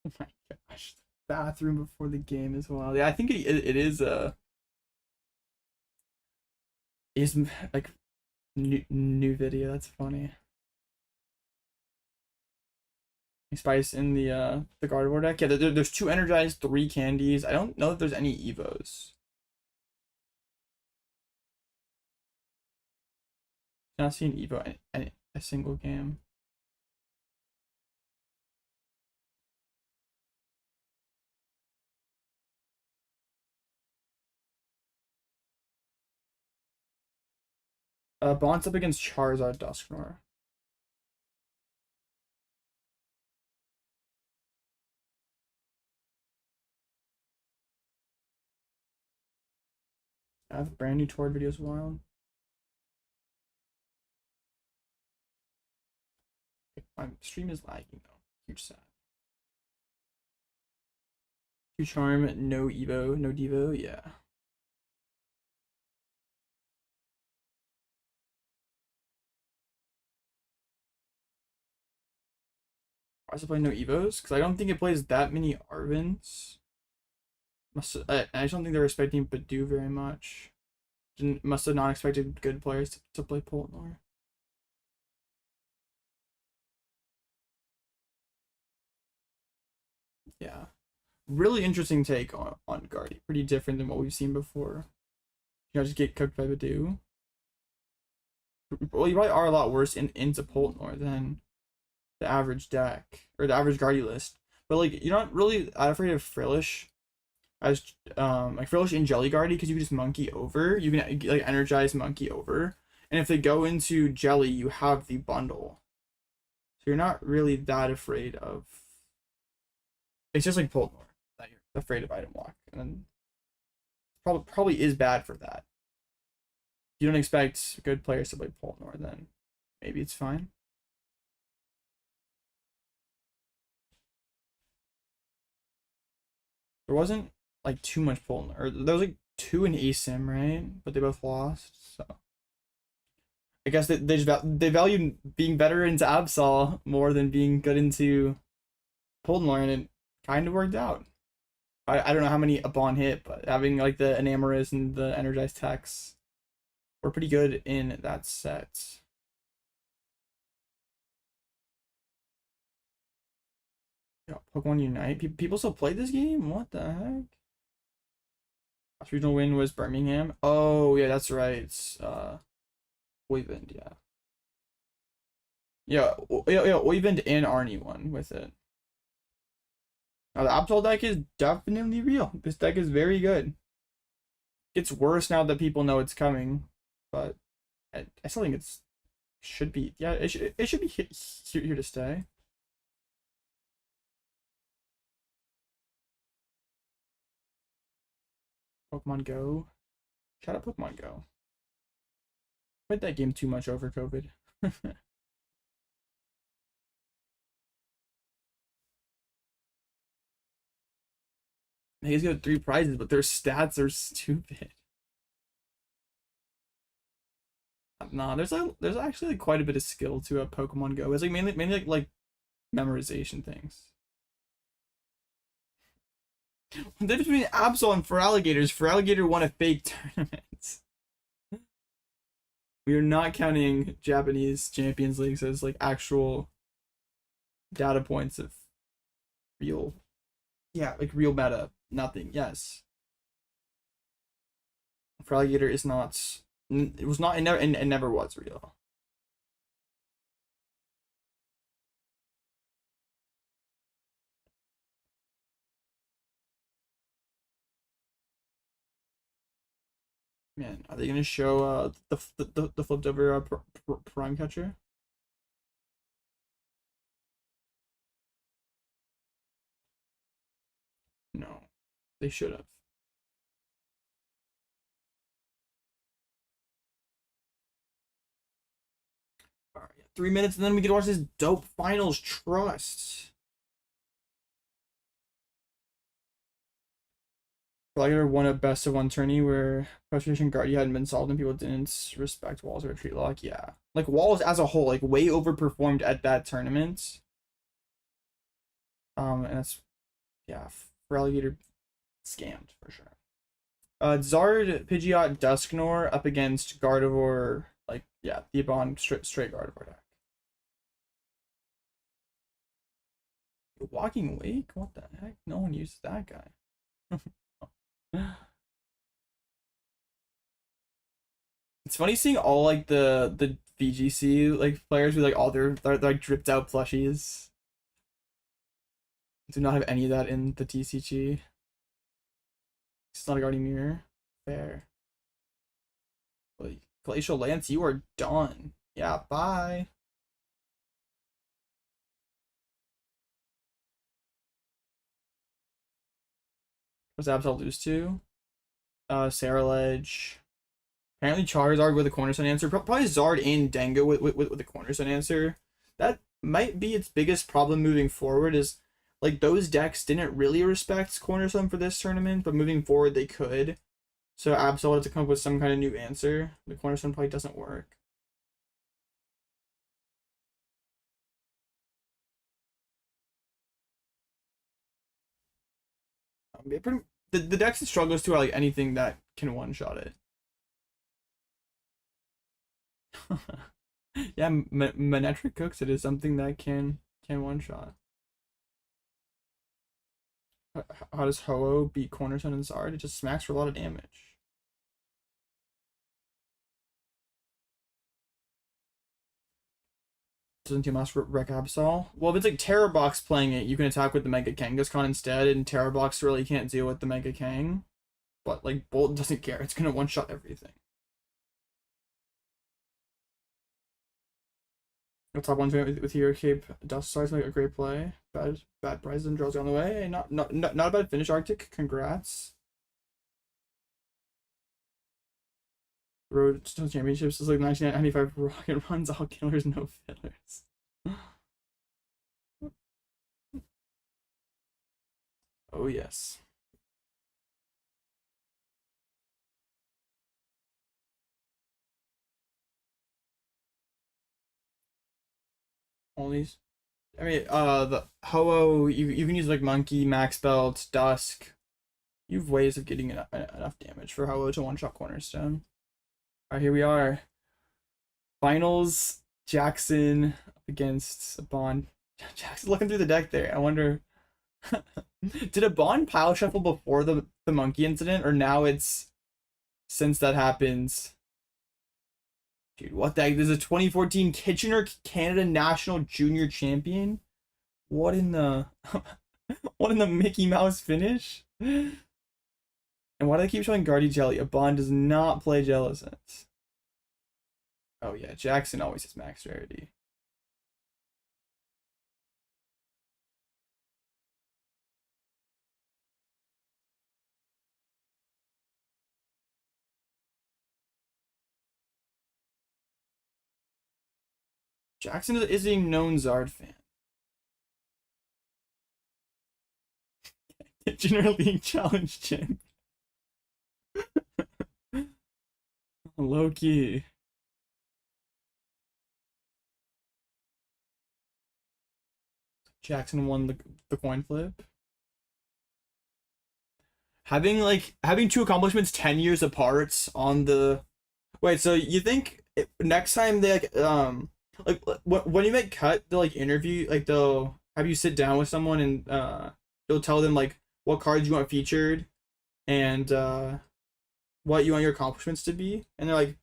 Oh my gosh. Bathroom before the game as well. Yeah, I think it is like new video. That's funny. Spice in the Gardevoir deck. Yeah, there's 2 energized, 3 candies. I don't know if there's any Evos. Not seen Evo in a single game. Bonds up against Charizard Dusknoir. I have brand new Tord videos wild. My stream is lagging though. Huge sad. 2 Charm, no Evo, no Devo, yeah. Why does it play no Evos? Because I don't think it plays that many Arvins. I just don't think they're expecting Badu very much. Must have not expected good players to play Poltnor. Yeah. Really interesting take on Guardy. Pretty different than what we've seen before. You know, just get cooked by Badu. Well, you probably are a lot worse into Poltnor than the average deck or the average Guardy list. But like you're not really that afraid of Frillish as like Frillish in Jelly Guardy because you can just monkey over. You can like energize monkey over. And if they go into Jelly, you have the bundle. So you're not really that afraid of. It's just like Poltnor that you're afraid of item lock, and then probably is bad for that. If you don't expect good players to play Poltnor, then maybe it's fine. There wasn't like too much Poltnor, or there was like 2 in ASIM, right? But they both lost, so I guess they value being better into Absol more than being good into Poltnor, and it kind of worked out. I don't know how many Abon hit, but having like the Enamorous and the Energized Techs were pretty good in that set. Yeah, Pokemon Unite. People still play this game? What the heck? Last regional win was Birmingham. Oh yeah, that's right. It's Oivend, yeah. Yeah, Oivend and Arnie won with it. Now the Absol deck is definitely real. This deck is very good. It's worse now that people know it's coming, but I still think it's should be it should be here to stay. Pokemon Go. Shout out Pokemon Go. Played that game too much over COVID. He's got 3 prizes, but their stats are stupid. Nah, there's actually like quite a bit of skill to a Pokemon Go. It's like mainly like memorization things. The difference between Absol and Feraligatr won a fake tournament. We are not counting Japanese Champions Leagues as like actual data points of real, yeah, like real meta. Nothing. Yes, Feraligatr is not. It was not. It never was real. Man, are they gonna show the flipped over prime catcher? No, they should have. All right, 3 minutes, and then we get to watch this dope finals trust. Flagler won a best of 1 tourney where frustration Guardia hadn't been solved and people didn't respect Walls or retreat lock. Yeah, like Walls as a whole, like way overperformed at that tournament. And that's, yeah, Feraligatr scammed for sure. Zard, Pidgeot, Dusknor up against Gardevoir, like, yeah, Theobon, straight Gardevoir deck. Walking Wake? What the heck? No one uses that guy. It's funny seeing all like the VGC like players with like all their like dripped out plushies. Do not have any of that in the TCG. It's not a guardian mirror. Fair. Like, Glacial Lance, you are done. Yeah, bye. What's Absol lose to? Sarah Ledge. Apparently Charizard with a cornerstone answer. Probably Zard and Dango with a cornerstone answer. That might be its biggest problem moving forward, is like those decks didn't really respect cornerstone for this tournament, but moving forward they could. So Absol had to come up with some kind of new answer. The cornerstone probably doesn't work. The decks it struggles to are like anything that can one shot it. Yeah, Manetric Cooks, it is something that can one shot. How does Ho-Oh beat Cornerstone and Zard? It just smacks for a lot of damage. Doesn't Team Last wreck Absol? Well, if it's like Terror Box playing it, you can attack with the Mega Kangaskhan instead, and Terror Box really can't deal with the Mega Kang. But like Bolt doesn't care, it's gonna one shot everything. Top 1 with Hero Cape Dust Stars, like a great play. Bad prize and draws on the way. Not a bad finish, Arctic. Congrats. Road to Championships is like 1995 rocket runs, all killers, no fillers. Oh yes. Only, I mean, the Ho-Oh, you can use like Monkey, Max Belt, Dusk. You have ways of getting enough damage for Ho-Oh to one shot Cornerstone. Alright, here we are. Finals, Jackson up against a Bond. Jackson looking through the deck there. I wonder, did a Bond pile shuffle before the monkey incident, or now it's since that happens? Dude, what the heck? There's a 2014 Kitchener Canada National Junior Champion. What in the what in the Mickey Mouse finish? And why do they keep showing Guardy Jelly? A Bond does not play Jellicent. Oh yeah, Jackson always has max rarity. Jackson is a known Zard fan. Junior League Challenge Chin. Low key. Jackson won the coin flip. Having two accomplishments 10 years apart on the wait, so you think next time they when you make cut, they'll like interview, like they'll have you sit down with someone and they'll tell them like what cards you want featured and what you want your accomplishments to be, and they're like,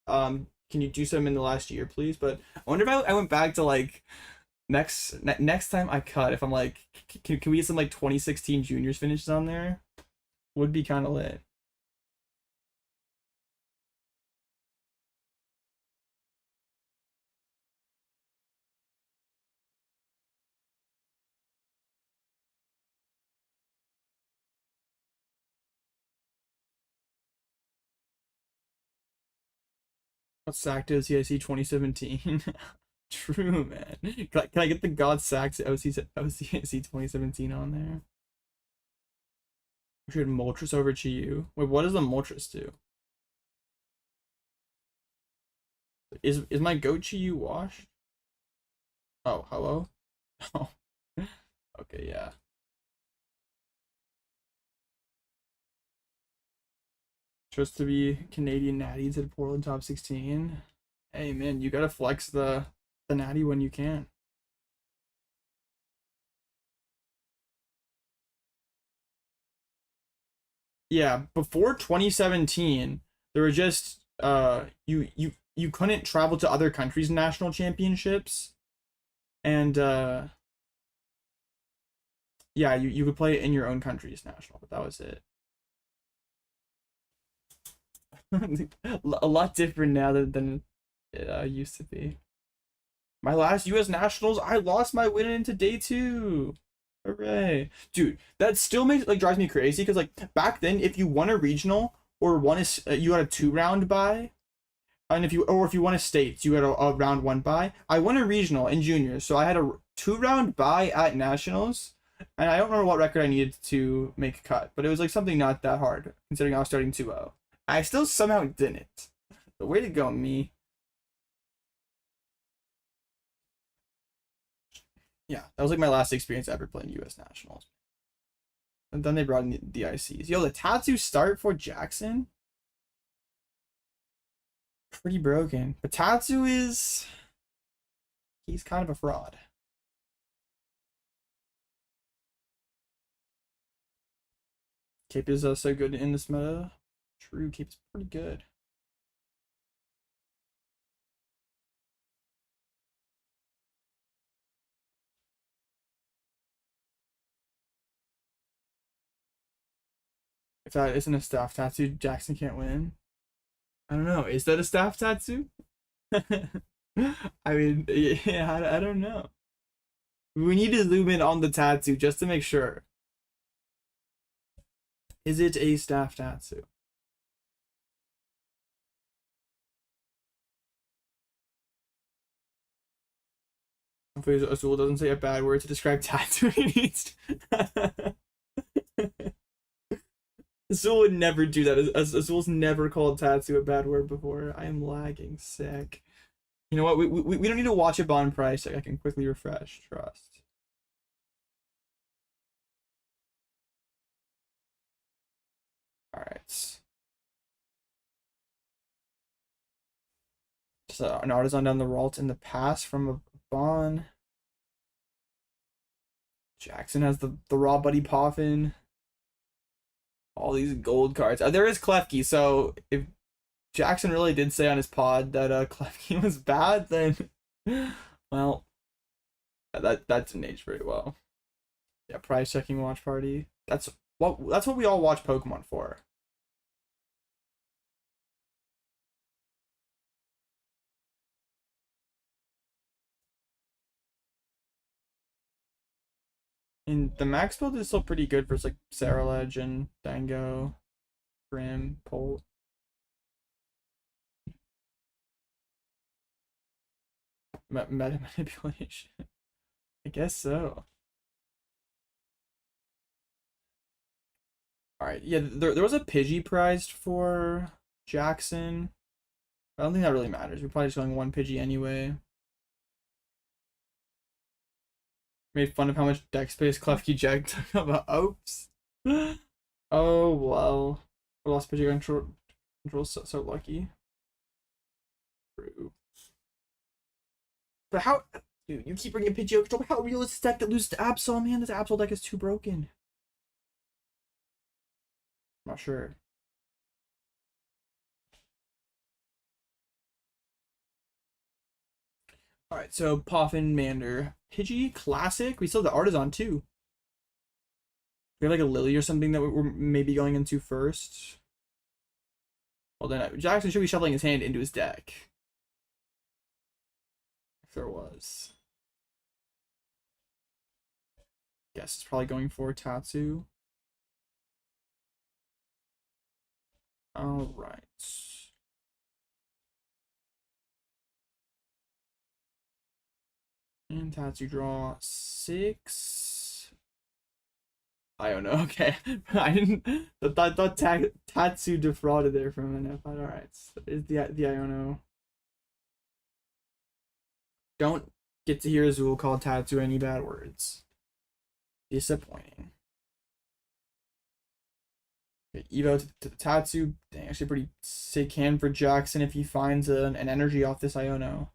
can you do some in the last year, please? But I wonder if I went back to like next time I cut, if I'm like, can we get some like 2016 juniors finishes on there? Would be kind of lit. What sacked OCIC 2017? True, man. Can I get the God Sacks OCIC 2017 on there? We should Moltres over Chiyu. Wait, what does the Moltres do? Is my goat Chiyu washed? Oh, hello? Oh. Okay, yeah. Just to be Canadian natties at Portland top 16. Hey man, you gotta flex the natty when you can. Yeah, before 2017, there were just you couldn't travel to other countries' national championships, and yeah, you could play in your own country's national, but that was it. A lot different now than it used to be. My last U.S. Nationals, I lost my win into day two. Hooray, dude! That still makes like drives me crazy because like back then, if you won a regional or won you had a 2 round bye, and if you won a states, you had a round one bye. I won a regional in juniors, so I had a 2 round bye at nationals, and I don't remember what record I needed to make a cut, but it was like something not that hard considering I was starting 2-0. I still somehow didn't. But way to go, me. Yeah, that was like my last experience ever playing U.S. Nationals. And then they brought in the ICs. Yo, the Tatsu start for Jackson? Pretty broken. But Tatsu is... he's kind of a fraud. Cape is so good in this meta. True, Cape's pretty good. If that isn't a staff tattoo, Jackson can't win. I don't know. Is that a staff tattoo? I mean, yeah, I don't know. We need to zoom in on the tattoo just to make sure. Is it a staff tattoo? Hopefully Azul doesn't say a bad word to describe tattoo he needs. Azul would never do that. Azul's never called tattoo a bad word before. I am lagging sick. You know what? We don't need to watch a bond price. I can quickly refresh. Trust. All right. Just an artisan down the Ralt in the pass from a bond. Jackson has the raw buddy Poffin. All these gold cards. There is Klefki, so if Jackson really did say on his pod that Klefki was bad, then well, that didn't age very well. Yeah, prize checking watch party. That's what we all watch Pokemon for. And the max build is still pretty good for like Sarah Legend, Dango, Grim, Polt. Meta manipulation. I guess so. Alright, yeah, there was a Pidgey prized for Jackson. I don't think that really matters. We're probably just going one Pidgey anyway. Made fun of how much deck space Klefki Jag took about. Oops. Oh, well. We lost Pidgey control so lucky. True. But how... Dude, you keep bringing Pidgey control, but how real is this deck that loses to Absol? Man, this Absol deck is too broken. I'm not sure. Alright, so Poffin, Mander. Pidgey, Classic. We still have the Artisan, too. We have like a Lily or something that we're maybe going into first. Well, then Jackson should be shuffling his hand into his deck. If there was. Guess it's probably going for Tatsu. Alright. And Tatsu draw 6. I don't know. Okay, I didn't. I thought Tatsu defrauded there for a minute. But all right, so is the Iono. Don't get to hear Azul call Tatsu any bad words. Disappointing. Okay, Evo to the Tatsu. Dang, actually pretty sick hand for Jackson if he finds an energy off this Iono.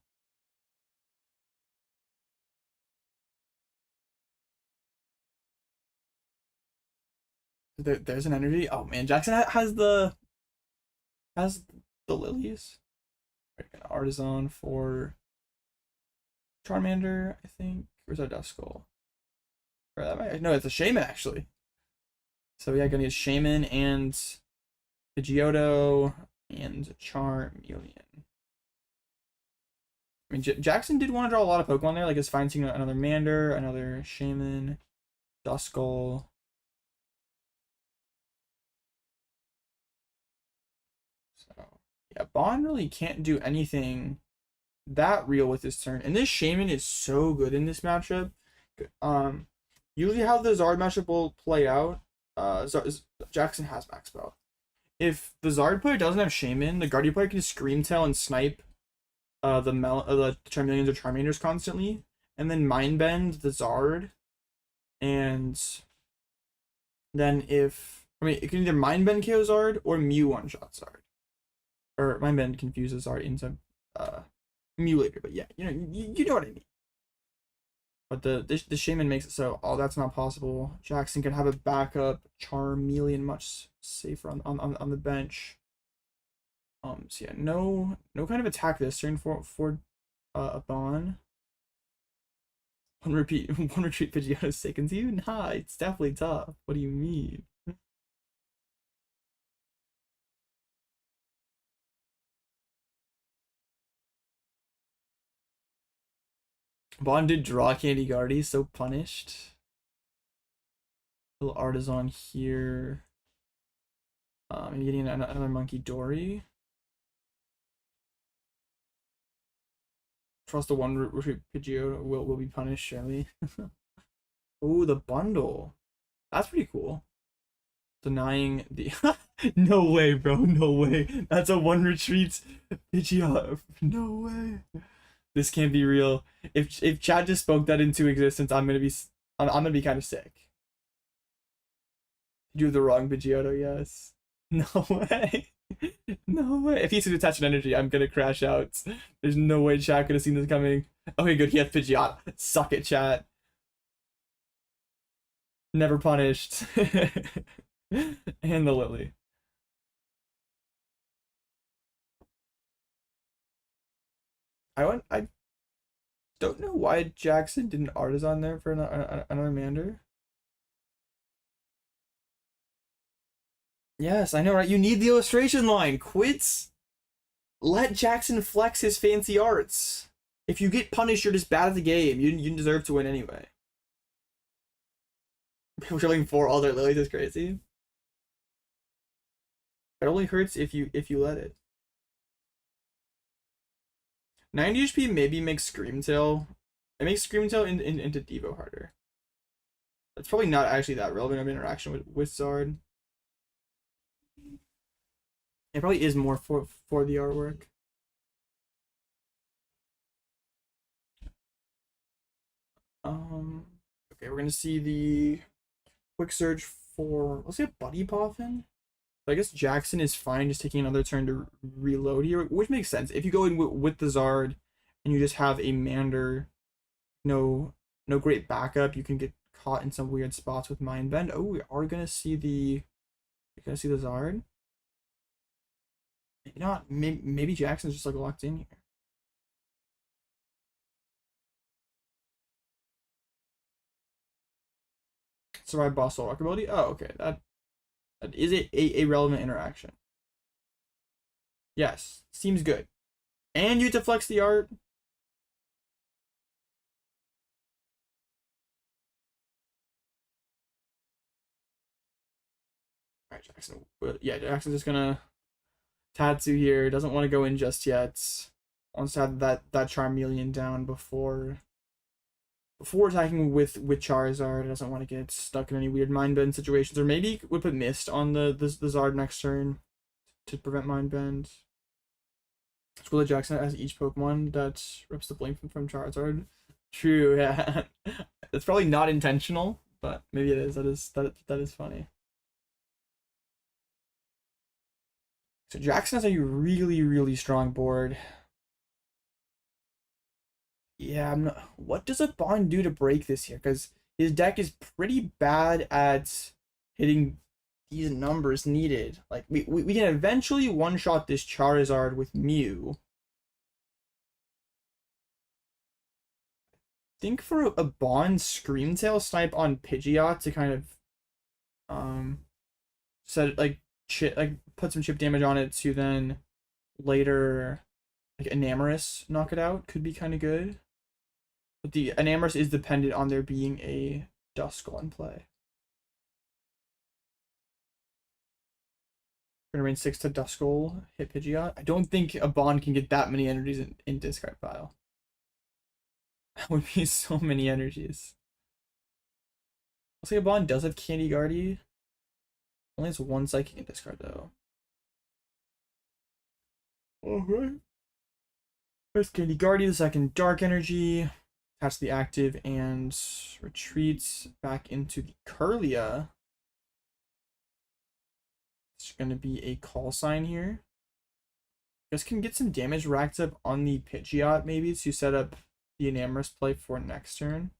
There's an energy. Oh man, Jackson has the lilies. An Artisan for Charmander, I think. Where's our Duskull? Or that might, no, it's a Shaman actually. So yeah, gonna get Shaman and Pidgeotto and Charmeleon. I mean, Jackson did want to draw a lot of Pokemon there, like his finding another Mander, another Shaman, Duskull. Yeah, Bond really can't do anything that real with his turn. And this Shaman is so good in this matchup. Usually how the Zard matchup will play out, Jackson has Max Spell. If the Zard player doesn't have Shaman, the Guardian player can Scream Tail and snipe the Charmeleons or Charmanders constantly, and then Mind Bend the Zard. And then it can either Mind Bend KO Zard or Mew one-shot Zard. Or Mind Bend confuses Zard into Mew later, but yeah, you know what I mean. But the Shaman makes it so that's not possible. Jackson can have a backup Charmeleon much safer on the bench. So yeah, no kind of attack this turn for a Bond. One retreat Pidgeotto sickens you? Nah, it's definitely tough. What do you mean? Bond did draw Candy Guardy, so punished. Little Artisan here. And getting another Monkey Dory. Trust the one retreat Pidgeotto will be punished, surely. Oh, the bundle. That's pretty cool. Denying the no way, bro, no way. That's a one retreat Pidgeotto. No way. This can't be real. If Chad just spoke that into existence, I'm gonna be kind of sick. You have the wrong Pidgeotto, yes. No way. No way. If he's to attach an energy, I'm gonna crash out. There's no way Chad could have seen this coming. Okay, good. He has Pidgeotto. Suck it, Chad. Never punished. And the Lily. I don't know why Jackson didn't Artisan there for another Mander. Yes, I know, right? You need the illustration line. Quits. Let Jackson flex his fancy arts. If you get punished, you're just bad at the game. You deserve to win anyway. Showing 4 other lilies is crazy. It only hurts if you let it. 90 HP maybe makes Scream Tail. It makes Scream Tail into Devo harder. That's probably not actually that relevant of an interaction with Zard. It probably is more for the artwork. Okay, we're gonna see the quick surge for, let's get Buddy Poffin. I guess Jackson is fine just taking another turn to reload here, which makes sense. If you go in with the Zard and you just have a Mander, no great backup, you can get caught in some weird spots with Mind Bend. Oh, we are gonna see the Zard. Maybe not. Maybe Jackson's just like locked in here. Survive boss soul rock ability. Oh, okay. That is a relevant interaction. Yes, seems good. And you get to flex the art. Alright, Jackson. Yeah, Jackson's just gonna Tatsu here. Doesn't want to go in just yet. Wants to have that Charmeleon down before attacking with Charizard. Doesn't want to get stuck in any weird Mind Bend situations. Or maybe would put Mist on the Zard next turn to prevent Mind Bend. School of Jackson has each Pokemon that rips the blink from Charizard. True, yeah. It's probably not intentional, but maybe it is. That is funny. So Jackson has a really strong board. Yeah, I'm not. What does a Bond do to break this here? Because his deck is pretty bad at hitting these numbers needed. Like we can eventually one shot this Charizard with Mew. Think for a Bond Screamtail snipe on Pidgeot to kind of set it like put some chip damage on it to then later like Enamorus knock it out could be kind of good. But the Enamorus is dependent on there being a Duskull in play. Gonna rain 6 to Duskull, hit Pidgeot. I don't think a Bond can get that many energies in discard pile. That would be so many energies. Looks like a Bond does have Candy Guardy. Only has one psychic in discard though. Alright. First Candy Guardy, the second Dark Energy. Attach the active and retreats back into the Kirlia. It's gonna be a call sign here. Guess can get some damage racked up on the Pidgeot maybe to set up the Enamorus play for next turn.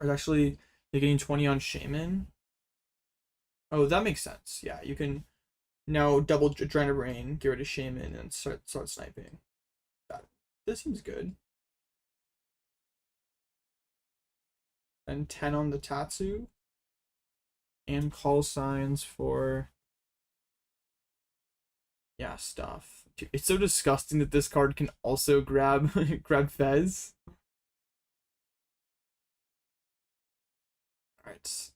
Or actually they're getting 20 on Shaman. Oh, that makes sense. Yeah, you can now double Adrenaline Rain, get rid of Shaman, and start sniping. This seems good. And 10 on the Tatsu. And call signs for stuff. Dude, it's so disgusting that this card can also grab Fez. Alright.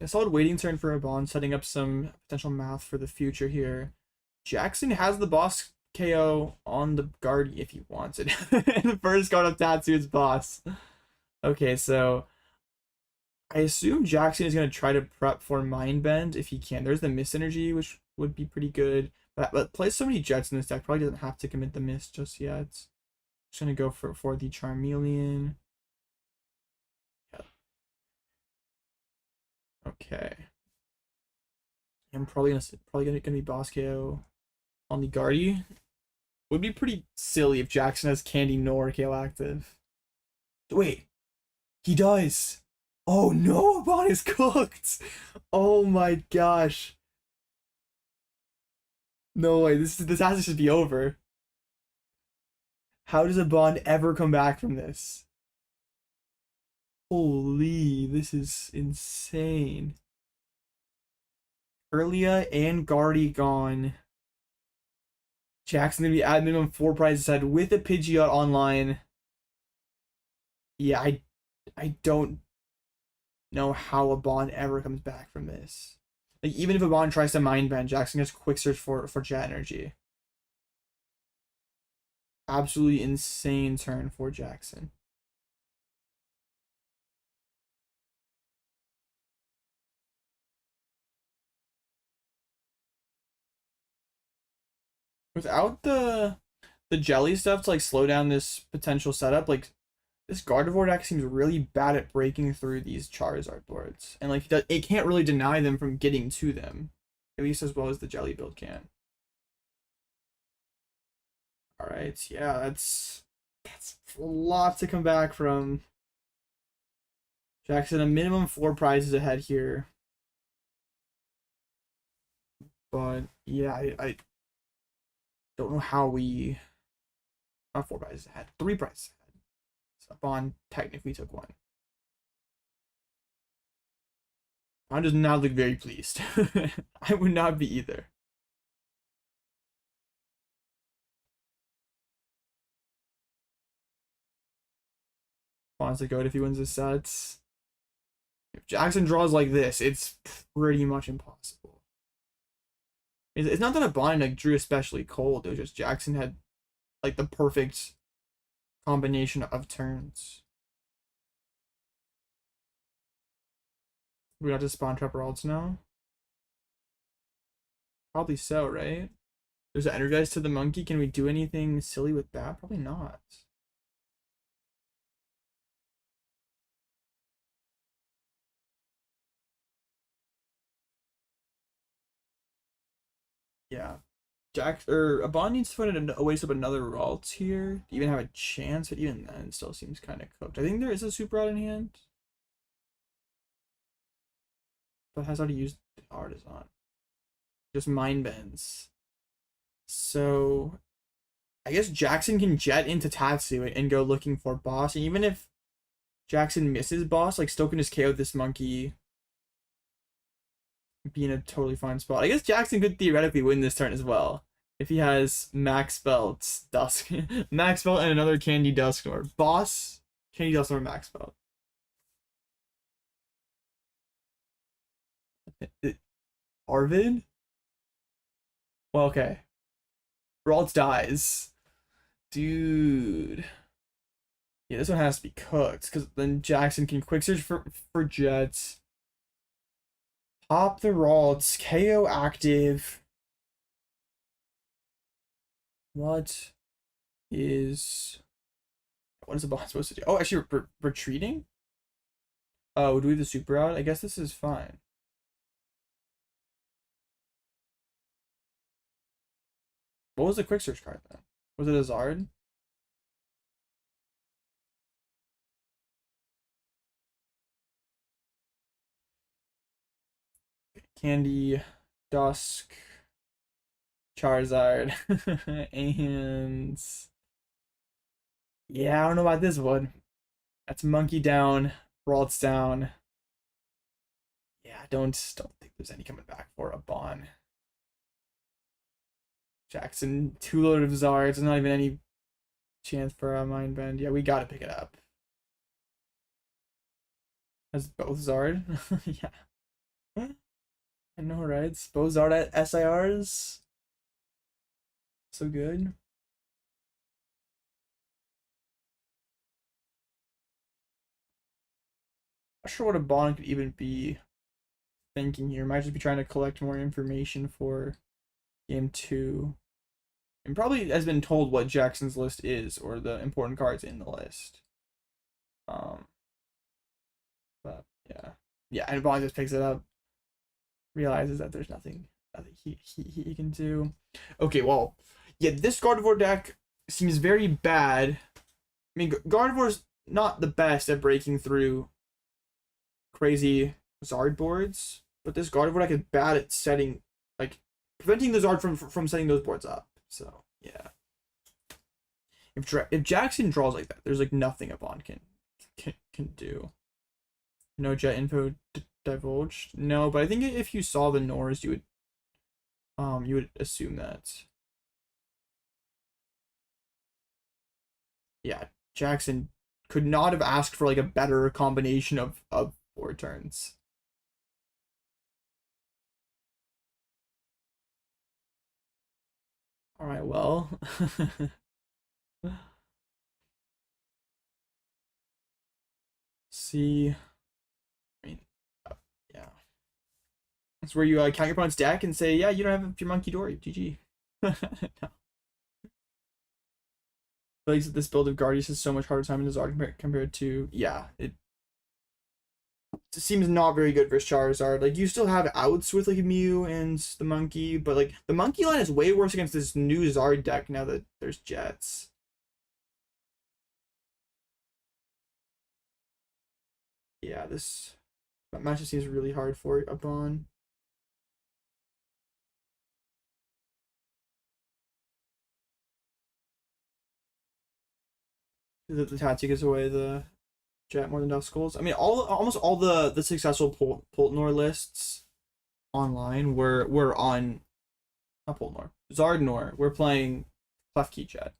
A solid waiting turn for a Bond, setting up some potential math for the future here. Jackson has the boss KO on the Guardy if he wants it. The first card of Tatsu is boss. Okay, so I assume Jackson is going to try to prep for Mind Bend if he can. There's the Miss Energy, which would be pretty good. But plays so many Jets in this deck, probably doesn't have to commit the Miss just yet. Just going to go for the Charmeleon. Yeah. Okay. I'm probably gonna be boss KO on the Guardy. Would be pretty silly if Jackson has Candy nor KO active. Wait, he does. Oh no, Bond is cooked. Oh my gosh. No way, this has to just be over. How does a Bond ever come back from this? Holy, this is insane. Kirlia and Guardy gone. Jackson gonna be at minimum 4 prizes head with a Pidgeot online. Yeah, I don't know how a Bond ever comes back from this. Like even if a Bond tries to Mind Bend, Jackson gets quick search for Jet Energy. Absolutely insane turn for Jackson. Without the jelly stuff to like slow down this potential setup, like this Gardevoir deck seems really bad at breaking through these Charizard boards, and like it can't really deny them from getting to them, at least as well as the jelly build can. All right, yeah, that's a lot to come back from. Jackson, a minimum 4 prizes ahead here. But yeah, I don't know how we, not 4 prizes ahead, 3 prizes ahead. So Bond technically took 1. Bond does not look very pleased. I would not be either. Bond's the goat if he wins his sets. If Jackson draws like this, it's pretty much impossible. It's not that a Bond like drew especially cold. It was just Jackson had like the perfect combination of turns. We got to spawn Trapper Alts now. Probably so, right? There's an Energize to the monkey. Can we do anything silly with that? Probably not. Yeah. A Bond needs to find a waste up another alt here to even have a chance, but even then, it still seems kind of cooked. I think there is a super art in hand, but has already used the artisan. Just mind bends. So I guess Jackson can jet into Tatsu and go looking for boss, and even if Jackson misses boss, like still can just KO this monkey, be in a totally fine spot. I guess Jackson could theoretically win this turn as well if he has Max Belt, Dusk, Max Belt, and another Candy Dusknor. Boss, Candy Dusknor, Max Belt. Arvid? Well, okay. Ralts dies. Dude. Yeah, this one has to be cooked, because then Jackson can quick search for Jets. Pop the Ralts, KO active. What is the boss supposed to do? Oh, actually, retreating? Oh, do we have the super out? I guess this is fine. What was the quick search card then? Was it a Zard? Candy, Dusk, Charizard, and yeah, I don't know about this one. That's Monkey down, Ralts down. Yeah, don't think there's any coming back for a Bond. Jackson, 2 loaded of Zards, not even any chance for a Mind Bend. Yeah, we gotta pick it up. Has both Zard? Yeah. I know, right? Both Zard at SIRs. So good. Not sure what a Bond could even be thinking here. Might just be trying to collect more information for game 2. And probably has been told what Jackson's list is, or the important cards in the list. But yeah. Yeah, and Bond just picks it up. Realizes that there's nothing he can do. Okay, well, yeah, this Gardevoir deck seems very bad. I mean, Gardevoir's not the best at breaking through crazy Zard boards, but this Gardevoir deck is bad at setting, like, preventing the Zard from setting those boards up. So yeah, if Jackson draws like that, there's like nothing a Bond can do. No jet info divulged. No, but I think if you saw the Nors, you would assume that. Yeah, Jackson could not have asked for like a better combination of 4 turns. All right, well. See, I mean, yeah. It's where you count your opponent's deck and say, yeah, you don't have your Monkey Dory. GG. No. like this build of Guardius has so much harder time in Zard compared to, yeah, it seems not very good versus Charizard. Like, you still have outs with like Mew and the Monkey, but like the Monkey line is way worse against this new Zard deck now that there's Jets. Yeah, this match just seems really hard for Abon. The tactic is away the Jet more than Duskulls. I mean, almost all the successful Poltnor lists online were on not Poltnor, Zardnor. We're playing Klefki Jet.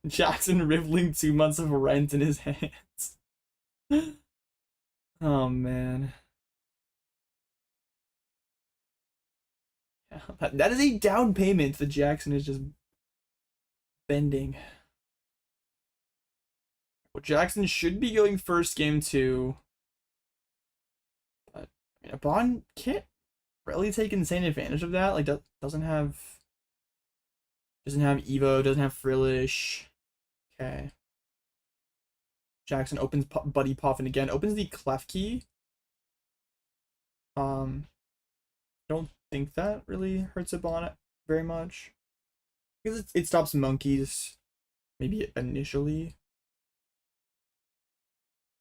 Jackson rippling 2 months of rent in his hands. Oh man. Yeah, that is a down payment that Jackson is just bending. Well, Jackson should be going first game too. But I mean, Abon can't really take insane advantage of that. Like, doesn't have Evo, doesn't have Frillish. Okay. Jackson opens Buddy Puffin again. Opens the Klefki. Don't think that really hurts Abon very much. Because it stops monkeys, maybe initially.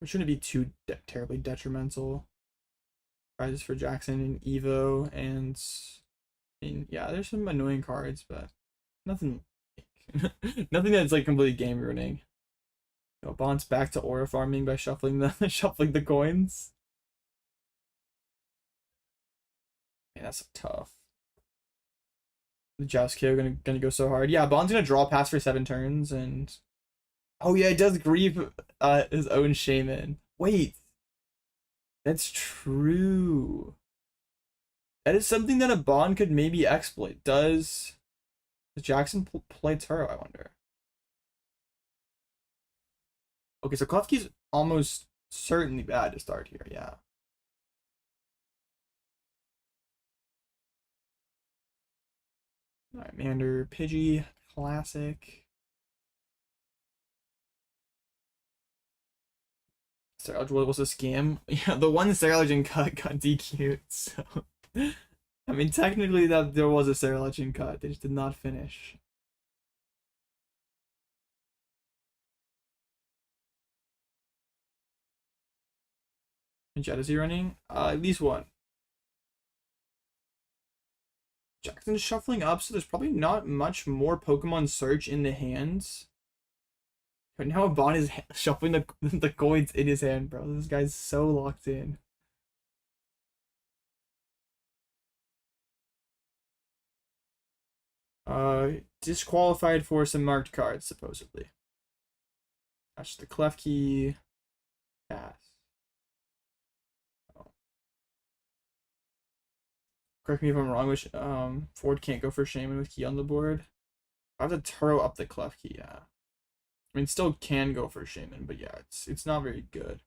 It shouldn't be too terribly detrimental. Prizes for Jackson and Evo, and I mean, yeah, there's some annoying cards, but nothing nothing that's like completely game ruining. Bond's back to aura farming by shuffling the coins. Man, that's tough. The Joust KO gonna go so hard. Yeah, Bond's gonna draw pass for 7 turns, and oh yeah, it does grieve his own Shaman. Wait, that's true. That is something that a Bond could maybe exploit. Does Jackson play Turo, I wonder? Okay, so Klefki's almost certainly bad to start here, yeah. Alright, Mander, Pidgey, classic. What was a scam? Yeah, the one Sarah Legend cut got DQ'd, so I mean, technically that there was a Sarah Legend cut, they just did not finish. And Jet, is he running? At least one. Jackson's shuffling up, so there's probably not much more Pokemon Search in the hands. But now Abon is shuffling the coins in his hand, bro. This guy's so locked in. Disqualified for some marked cards, supposedly. That's the Klefki. Pass. Oh. Correct me if I'm wrong, which Ford can't go for Shaman with key on the board. I have to Turo up the Klefki, yeah. I mean, still can go for Shaman, but yeah, it's not very good.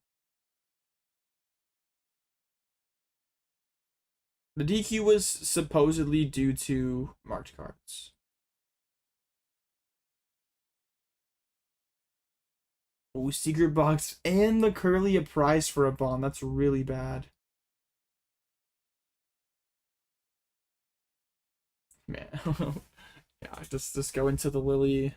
The DQ was supposedly due to marked cards. Oh, secret box and the curly a prize for a bomb. That's really bad. Man. Yeah, just go into the Lily.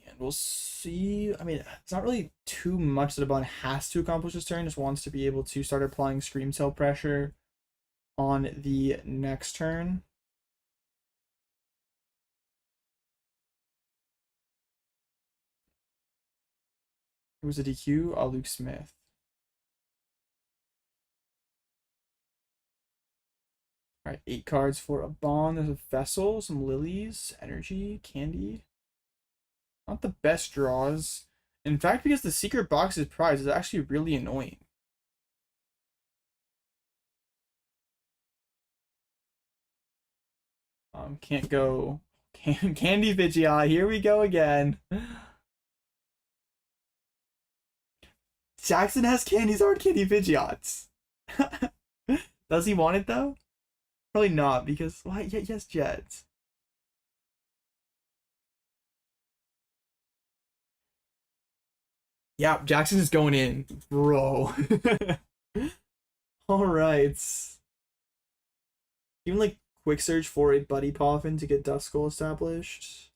And we'll see. I mean, it's not really too much that Abon has to accomplish this turn. Just wants to be able to start applying Scream Tail pressure on the next turn. Who was a DQ? Luke Smith. Alright, 8 cards for Abon. There's a Vessel, some Lilies, Energy, Candy. Not the best draws. In fact, because the secret box's prize is actually really annoying. Can't go. Candy Pidgeot, here we go again. Jackson has candies, hard candy Pidgeots. Does he want it though? Probably not, because why? Yeah, yes, Jets. Yeah, Jackson is going in, bro. All right. Even like quick search for a Buddy Poffin to get Duskull established.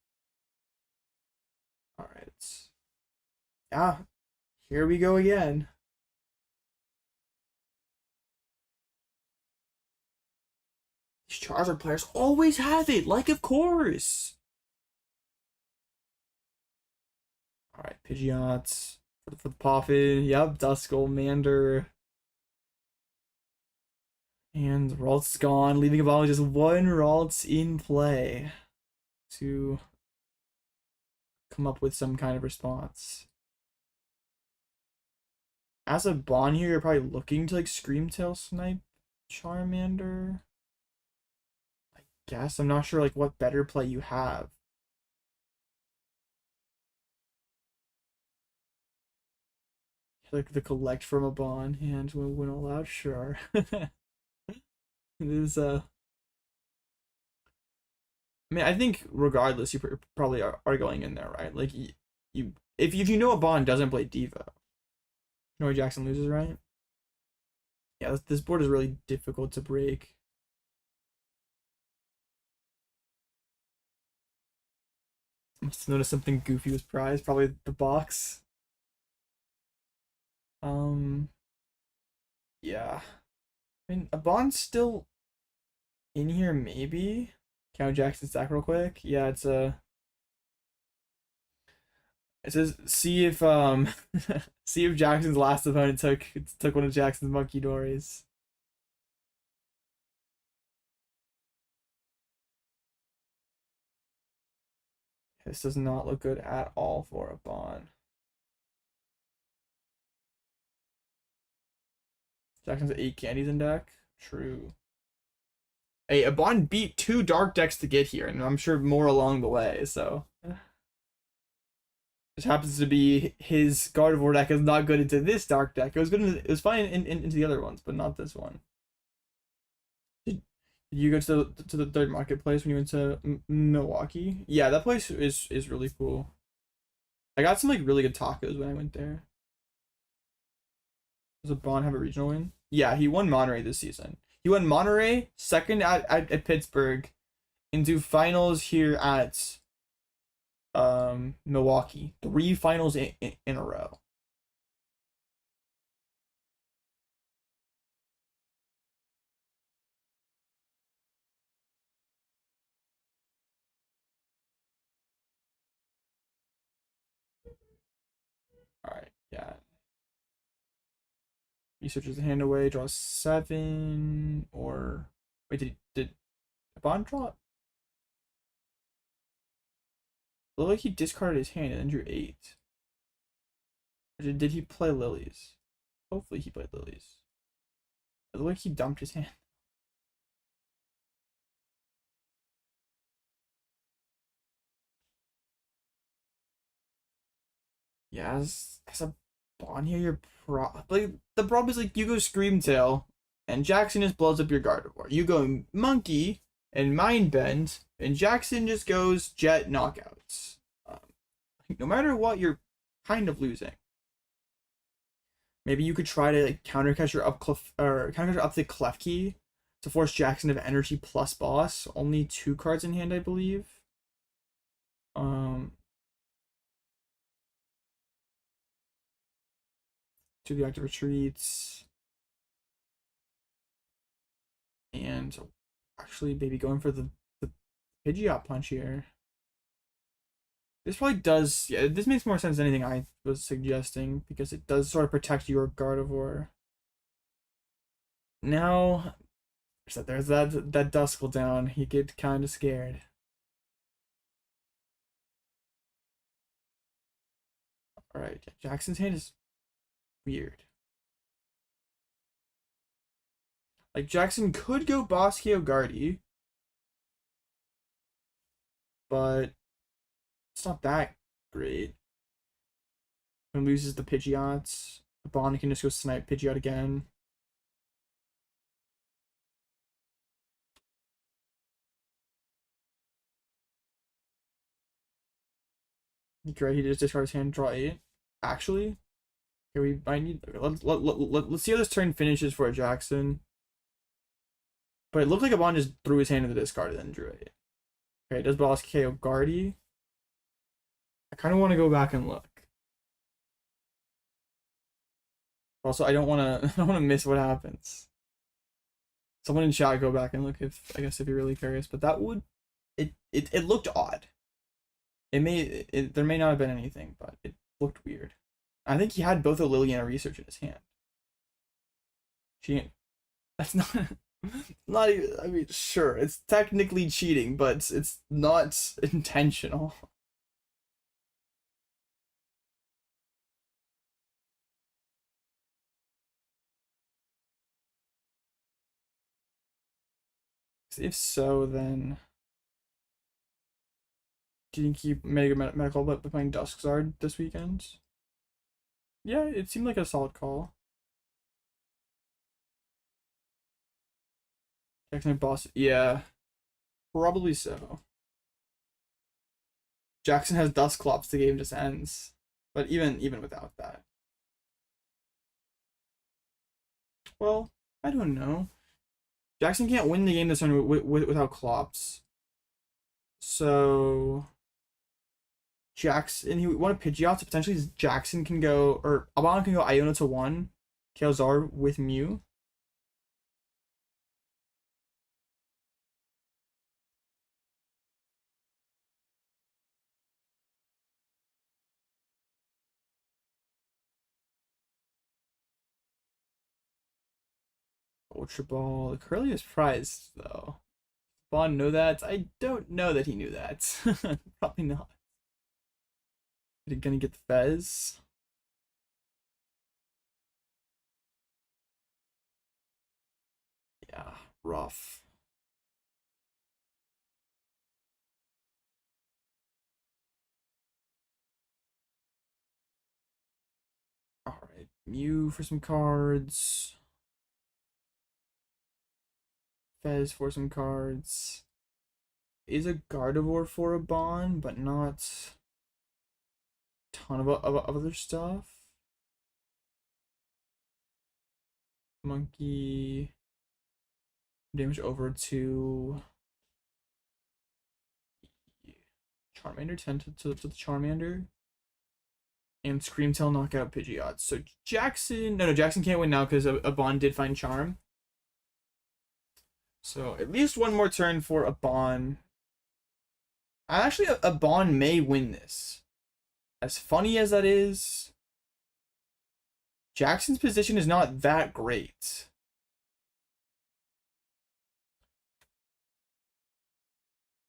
All right. Yeah, here we go again. These Charizard players always have it, like of course. All right, Pidgeots for the Poffin. Yep, Duskull, Mander. And Ralts gone, leaving about with just one Ralts in play to come up with some kind of response. As a Bond here, you're probably looking to like Screamtail Snipe Charmander. I guess I'm not sure like what better play you have. Like the collect from a Bond hand when allowed, sure. It is I mean, I think regardless, you probably are going in there, right? Like you if you know a Bond doesn't play Devo, you know why Jackson loses, right? Yeah, this board is really difficult to break. Must notice something goofy was prized, probably the box. Yeah. I mean, a Bond's still in here, maybe. Count Jackson's stack real quick. Yeah, it's a. It says see if see if Jackson's last opponent took one of Jackson's monkey dories. This does not look good at all for a Bond. Jackson's 8 candies in deck. True. Hey, a Bond beat 2 dark decks to get here, and I'm sure more along the way, so. Just happens to be his Gardevoir deck is not good into this dark deck. It was good. It was fine into the other ones, but not this one. Did you go to the third marketplace when you went to Milwaukee? Yeah, that place is really cool. I got some like really good tacos when I went there. Does a Bond have a regional win? Yeah, he won Monterey this season. He won Monterey, second at Pittsburgh, into finals here at Milwaukee. 3 finals in a row. All right, yeah. He switches the hand away, draws 7, or wait, did Bond draw? It looked like he discarded his hand and then drew 8. Or did he play lilies? Hopefully he played lilies. It looked like he dumped his hand. Yeah, as a Bond here, you're like the problem is like you go Screamtail, and Jackson just blows up your Gardevoir. You go Monkey and Mind Bend, and Jackson just goes Jet knockouts. No matter what, you're kind of losing. Maybe you could try to like countercatch your countercatch up the Klefki to force Jackson to have energy plus boss. Only 2 cards in hand, I believe. To the active retreats. And actually maybe going for the Pidgeot punch here. This probably does, yeah, this makes more sense than anything I was suggesting, because it does sort of protect your Gardevoir. Now, so there's that Duskull down, you get kind of scared. Alright, Jackson's hand is weird. Like, Jackson could go Bosqueo Guardy, but it's not that great. And loses the Pidgeots. Bond can just go snipe Pidgeot again. Great, he just discards hand, draw 8. Actually, okay, I need. Let's see how this turn finishes for a Jackson. But it looked like a Bond just threw his hand into the discard and then drew 8. Okay, does boss KO Guardy? I kind of want to go back and look. Also, I don't want to. I don't want to miss what happens. Someone in chat go back and look if if you're really curious. But that would it looked odd. There may not have been anything, but it looked weird. I think he had both a Lily and a research in his hand. Cheating. That's not even. I mean, sure, it's technically cheating, but it's not intentional. If so, then do you think he made a medical by playing Duskzard this weekend? Yeah, it seemed like a solid call. Jackson boss, yeah, probably so. Jackson has Dusclops, the game just ends. But even without that, well, I don't know. Jackson can't win the game this turn without Clops. So Jackson, he wanted Pidgeot, so potentially Jackson can go, or Abon can go Iona to 1, Kael'Zar with Mew. Ultra Ball. The Curly is prized, though. Bond know that? I don't know that he knew that. Probably not. Is he gonna get the Fez? Yeah, rough. Alright, Mew for some cards. Fez for some cards. Is a Gardevoir for a Bond, but not a ton of other stuff. Monkey. Damage over to Charmander, 10 to the Charmander. And Screamtail knockout Pidgeot. So Jackson, no, Jackson can't win now because a Bond did find Charm. So at least one more turn for a Bond. Actually, a Bond may win this. As funny as that is, Jackson's position is not that great.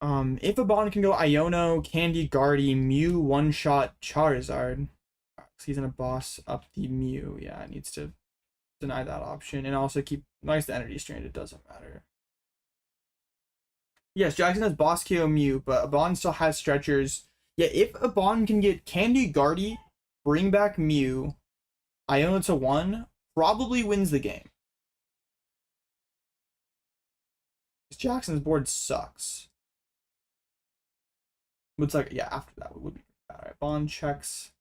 If a Bond can go Iono, Candy, Guardy, Mew, one-shot Charizard. He's gonna boss up the Mew. Yeah, it needs to deny that option. And also keep nice the energy strand, it doesn't matter. Yes, Jackson has boss KO Mew, but a Bond still has stretchers. Yeah, if a Bond can get Candy, Guardy, bring back Mew, Iona to 1, probably wins the game. Jackson's board sucks. Looks like, yeah, after that would be bad. Alright, Bond checks.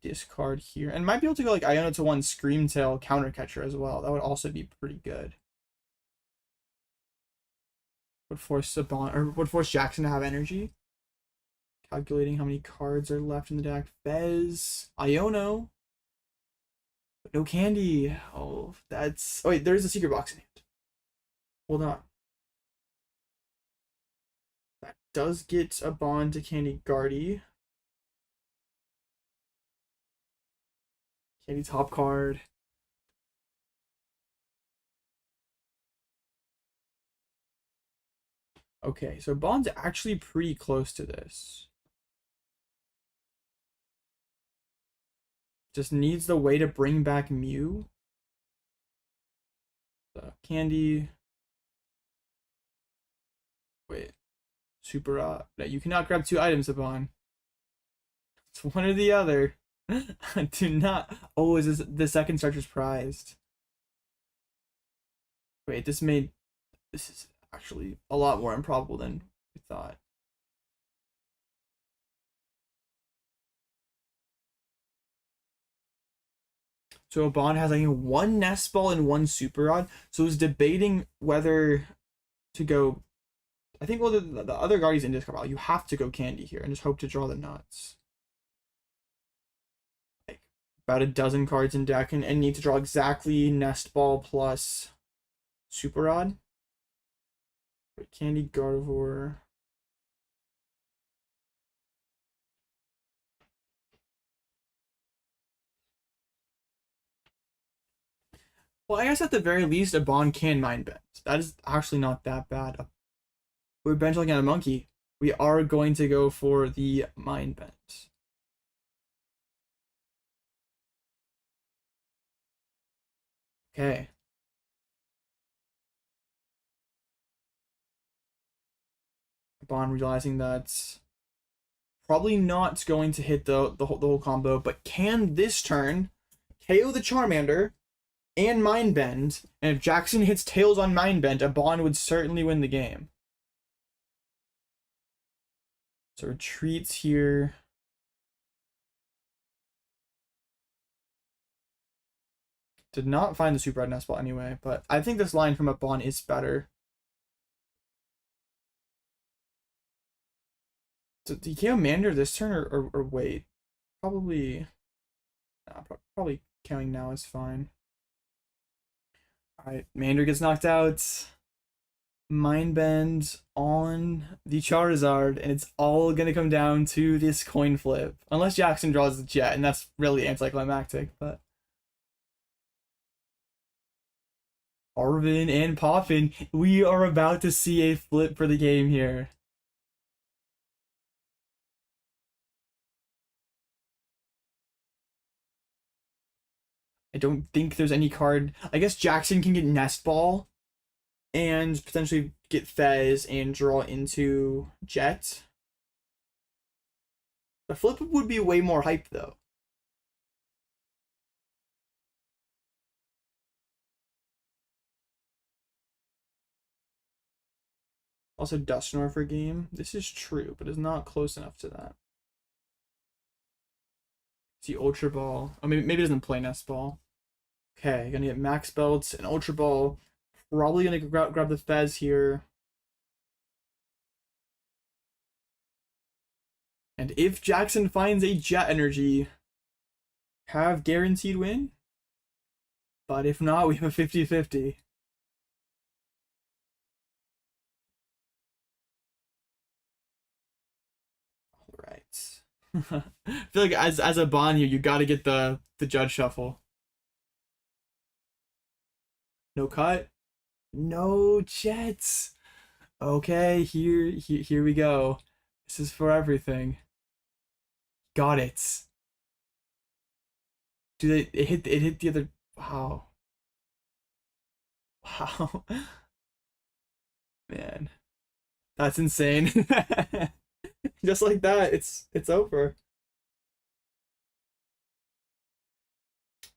Discard here. And might be able to go like Iona to 1 Screamtail counter catcher as well. That would also be pretty good. Would force a Bond, or would force Jackson to have energy. Calculating how many cards are left in the deck. Fez, Iono, but no Candy. Oh, that's. Oh wait, there's a secret box in hand. Hold on. That does get a Bond to Candy Guardy. Candy top card. Okay, so Bond's actually pretty close to this. Just needs the way to bring back Mew. So, Candy. Wait. Super, no, you cannot grab 2 items upon. It's one or the other. Do not. Oh, is this the second starter's prized? Wait, this is actually a lot more improbable than we thought. So a bond has like one nest ball and one super rod. So I was debating whether to go. I think well the other guardians in discard pile, you have to go candy here and just hope to draw the nuts. Like about a dozen cards in deck and need to draw exactly nest ball plus super rod. Candy Gardevoir. Well, I guess at the very least, a bond can mind bend. That is actually not that bad. We're benchmarking on a monkey. We are going to go for the mind bend. Okay. Bond realizing that probably not going to hit the whole combo, but can this turn KO the Charmander and Mind Bend, and if Jackson hits Tails on Mind Bend, a Bond would certainly win the game. So retreats here. Did not find the Super Red Nest Ball anyway, but I think this line from a Bond is better. So do you KO Mander this turn or wait? Probably. Nah, probably KOing now is fine. Alright, Mander gets knocked out. Mind Bend on the Charizard, and it's all gonna come down to this coin flip. Unless Jackson draws the Jet, and that's really anticlimactic, but. Arvin and Poppin, we are about to see a flip for the game here. I don't think there's any card. I guess Jackson can get Nest Ball and potentially get Fez and draw into Jet. The flip would be way more hype though. Also Dusknoir for game. This is true, but it's not close enough to that. See Ultra Ball. Oh, maybe it doesn't play Nest Ball. Okay, gonna get Max Belts and Ultra Ball. Probably gonna grab the Fez here. And if Jackson finds a Jet Energy, have guaranteed win. But if not, we have a 50-50. Alright. I feel like as a Bond here, you gotta get the Judge Shuffle. No cut. No Jets. Okay, here we go. This is for everything. Got it. It hit the other. Wow. Wow. Man. That's insane. Just like that, it's over.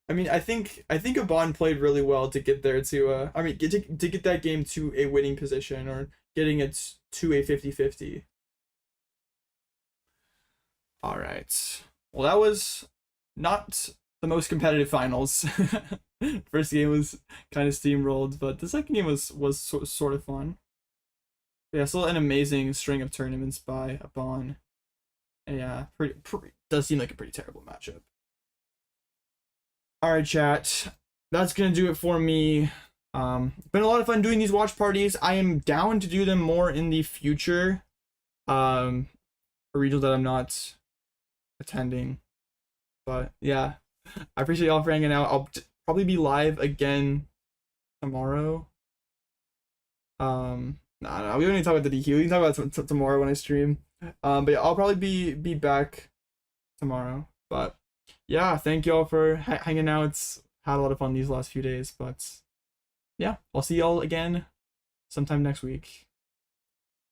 I mean, I think a Bond played really well to get there to I mean to get that game to a winning position or getting it to a 50-50. All right. Well, that was not the most competitive finals. First game was kind of steamrolled, but the second game was sort of fun. But yeah, still an amazing string of tournaments by a Bond. Yeah, pretty does seem like a pretty terrible matchup. All right, chat. That's gonna do it for me. Been a lot of fun doing these watch parties. I am down to do them more in the future. For regionals that I'm not attending. But yeah, I appreciate y'all for hanging out. I'll probably be live again tomorrow. Nah, we don't need to talk about the DQ. We can talk about it tomorrow when I stream. But yeah, I'll probably be back tomorrow. But yeah, thank y'all for hanging out. It's had a lot of fun these last few days. But yeah, I'll see y'all again sometime next week.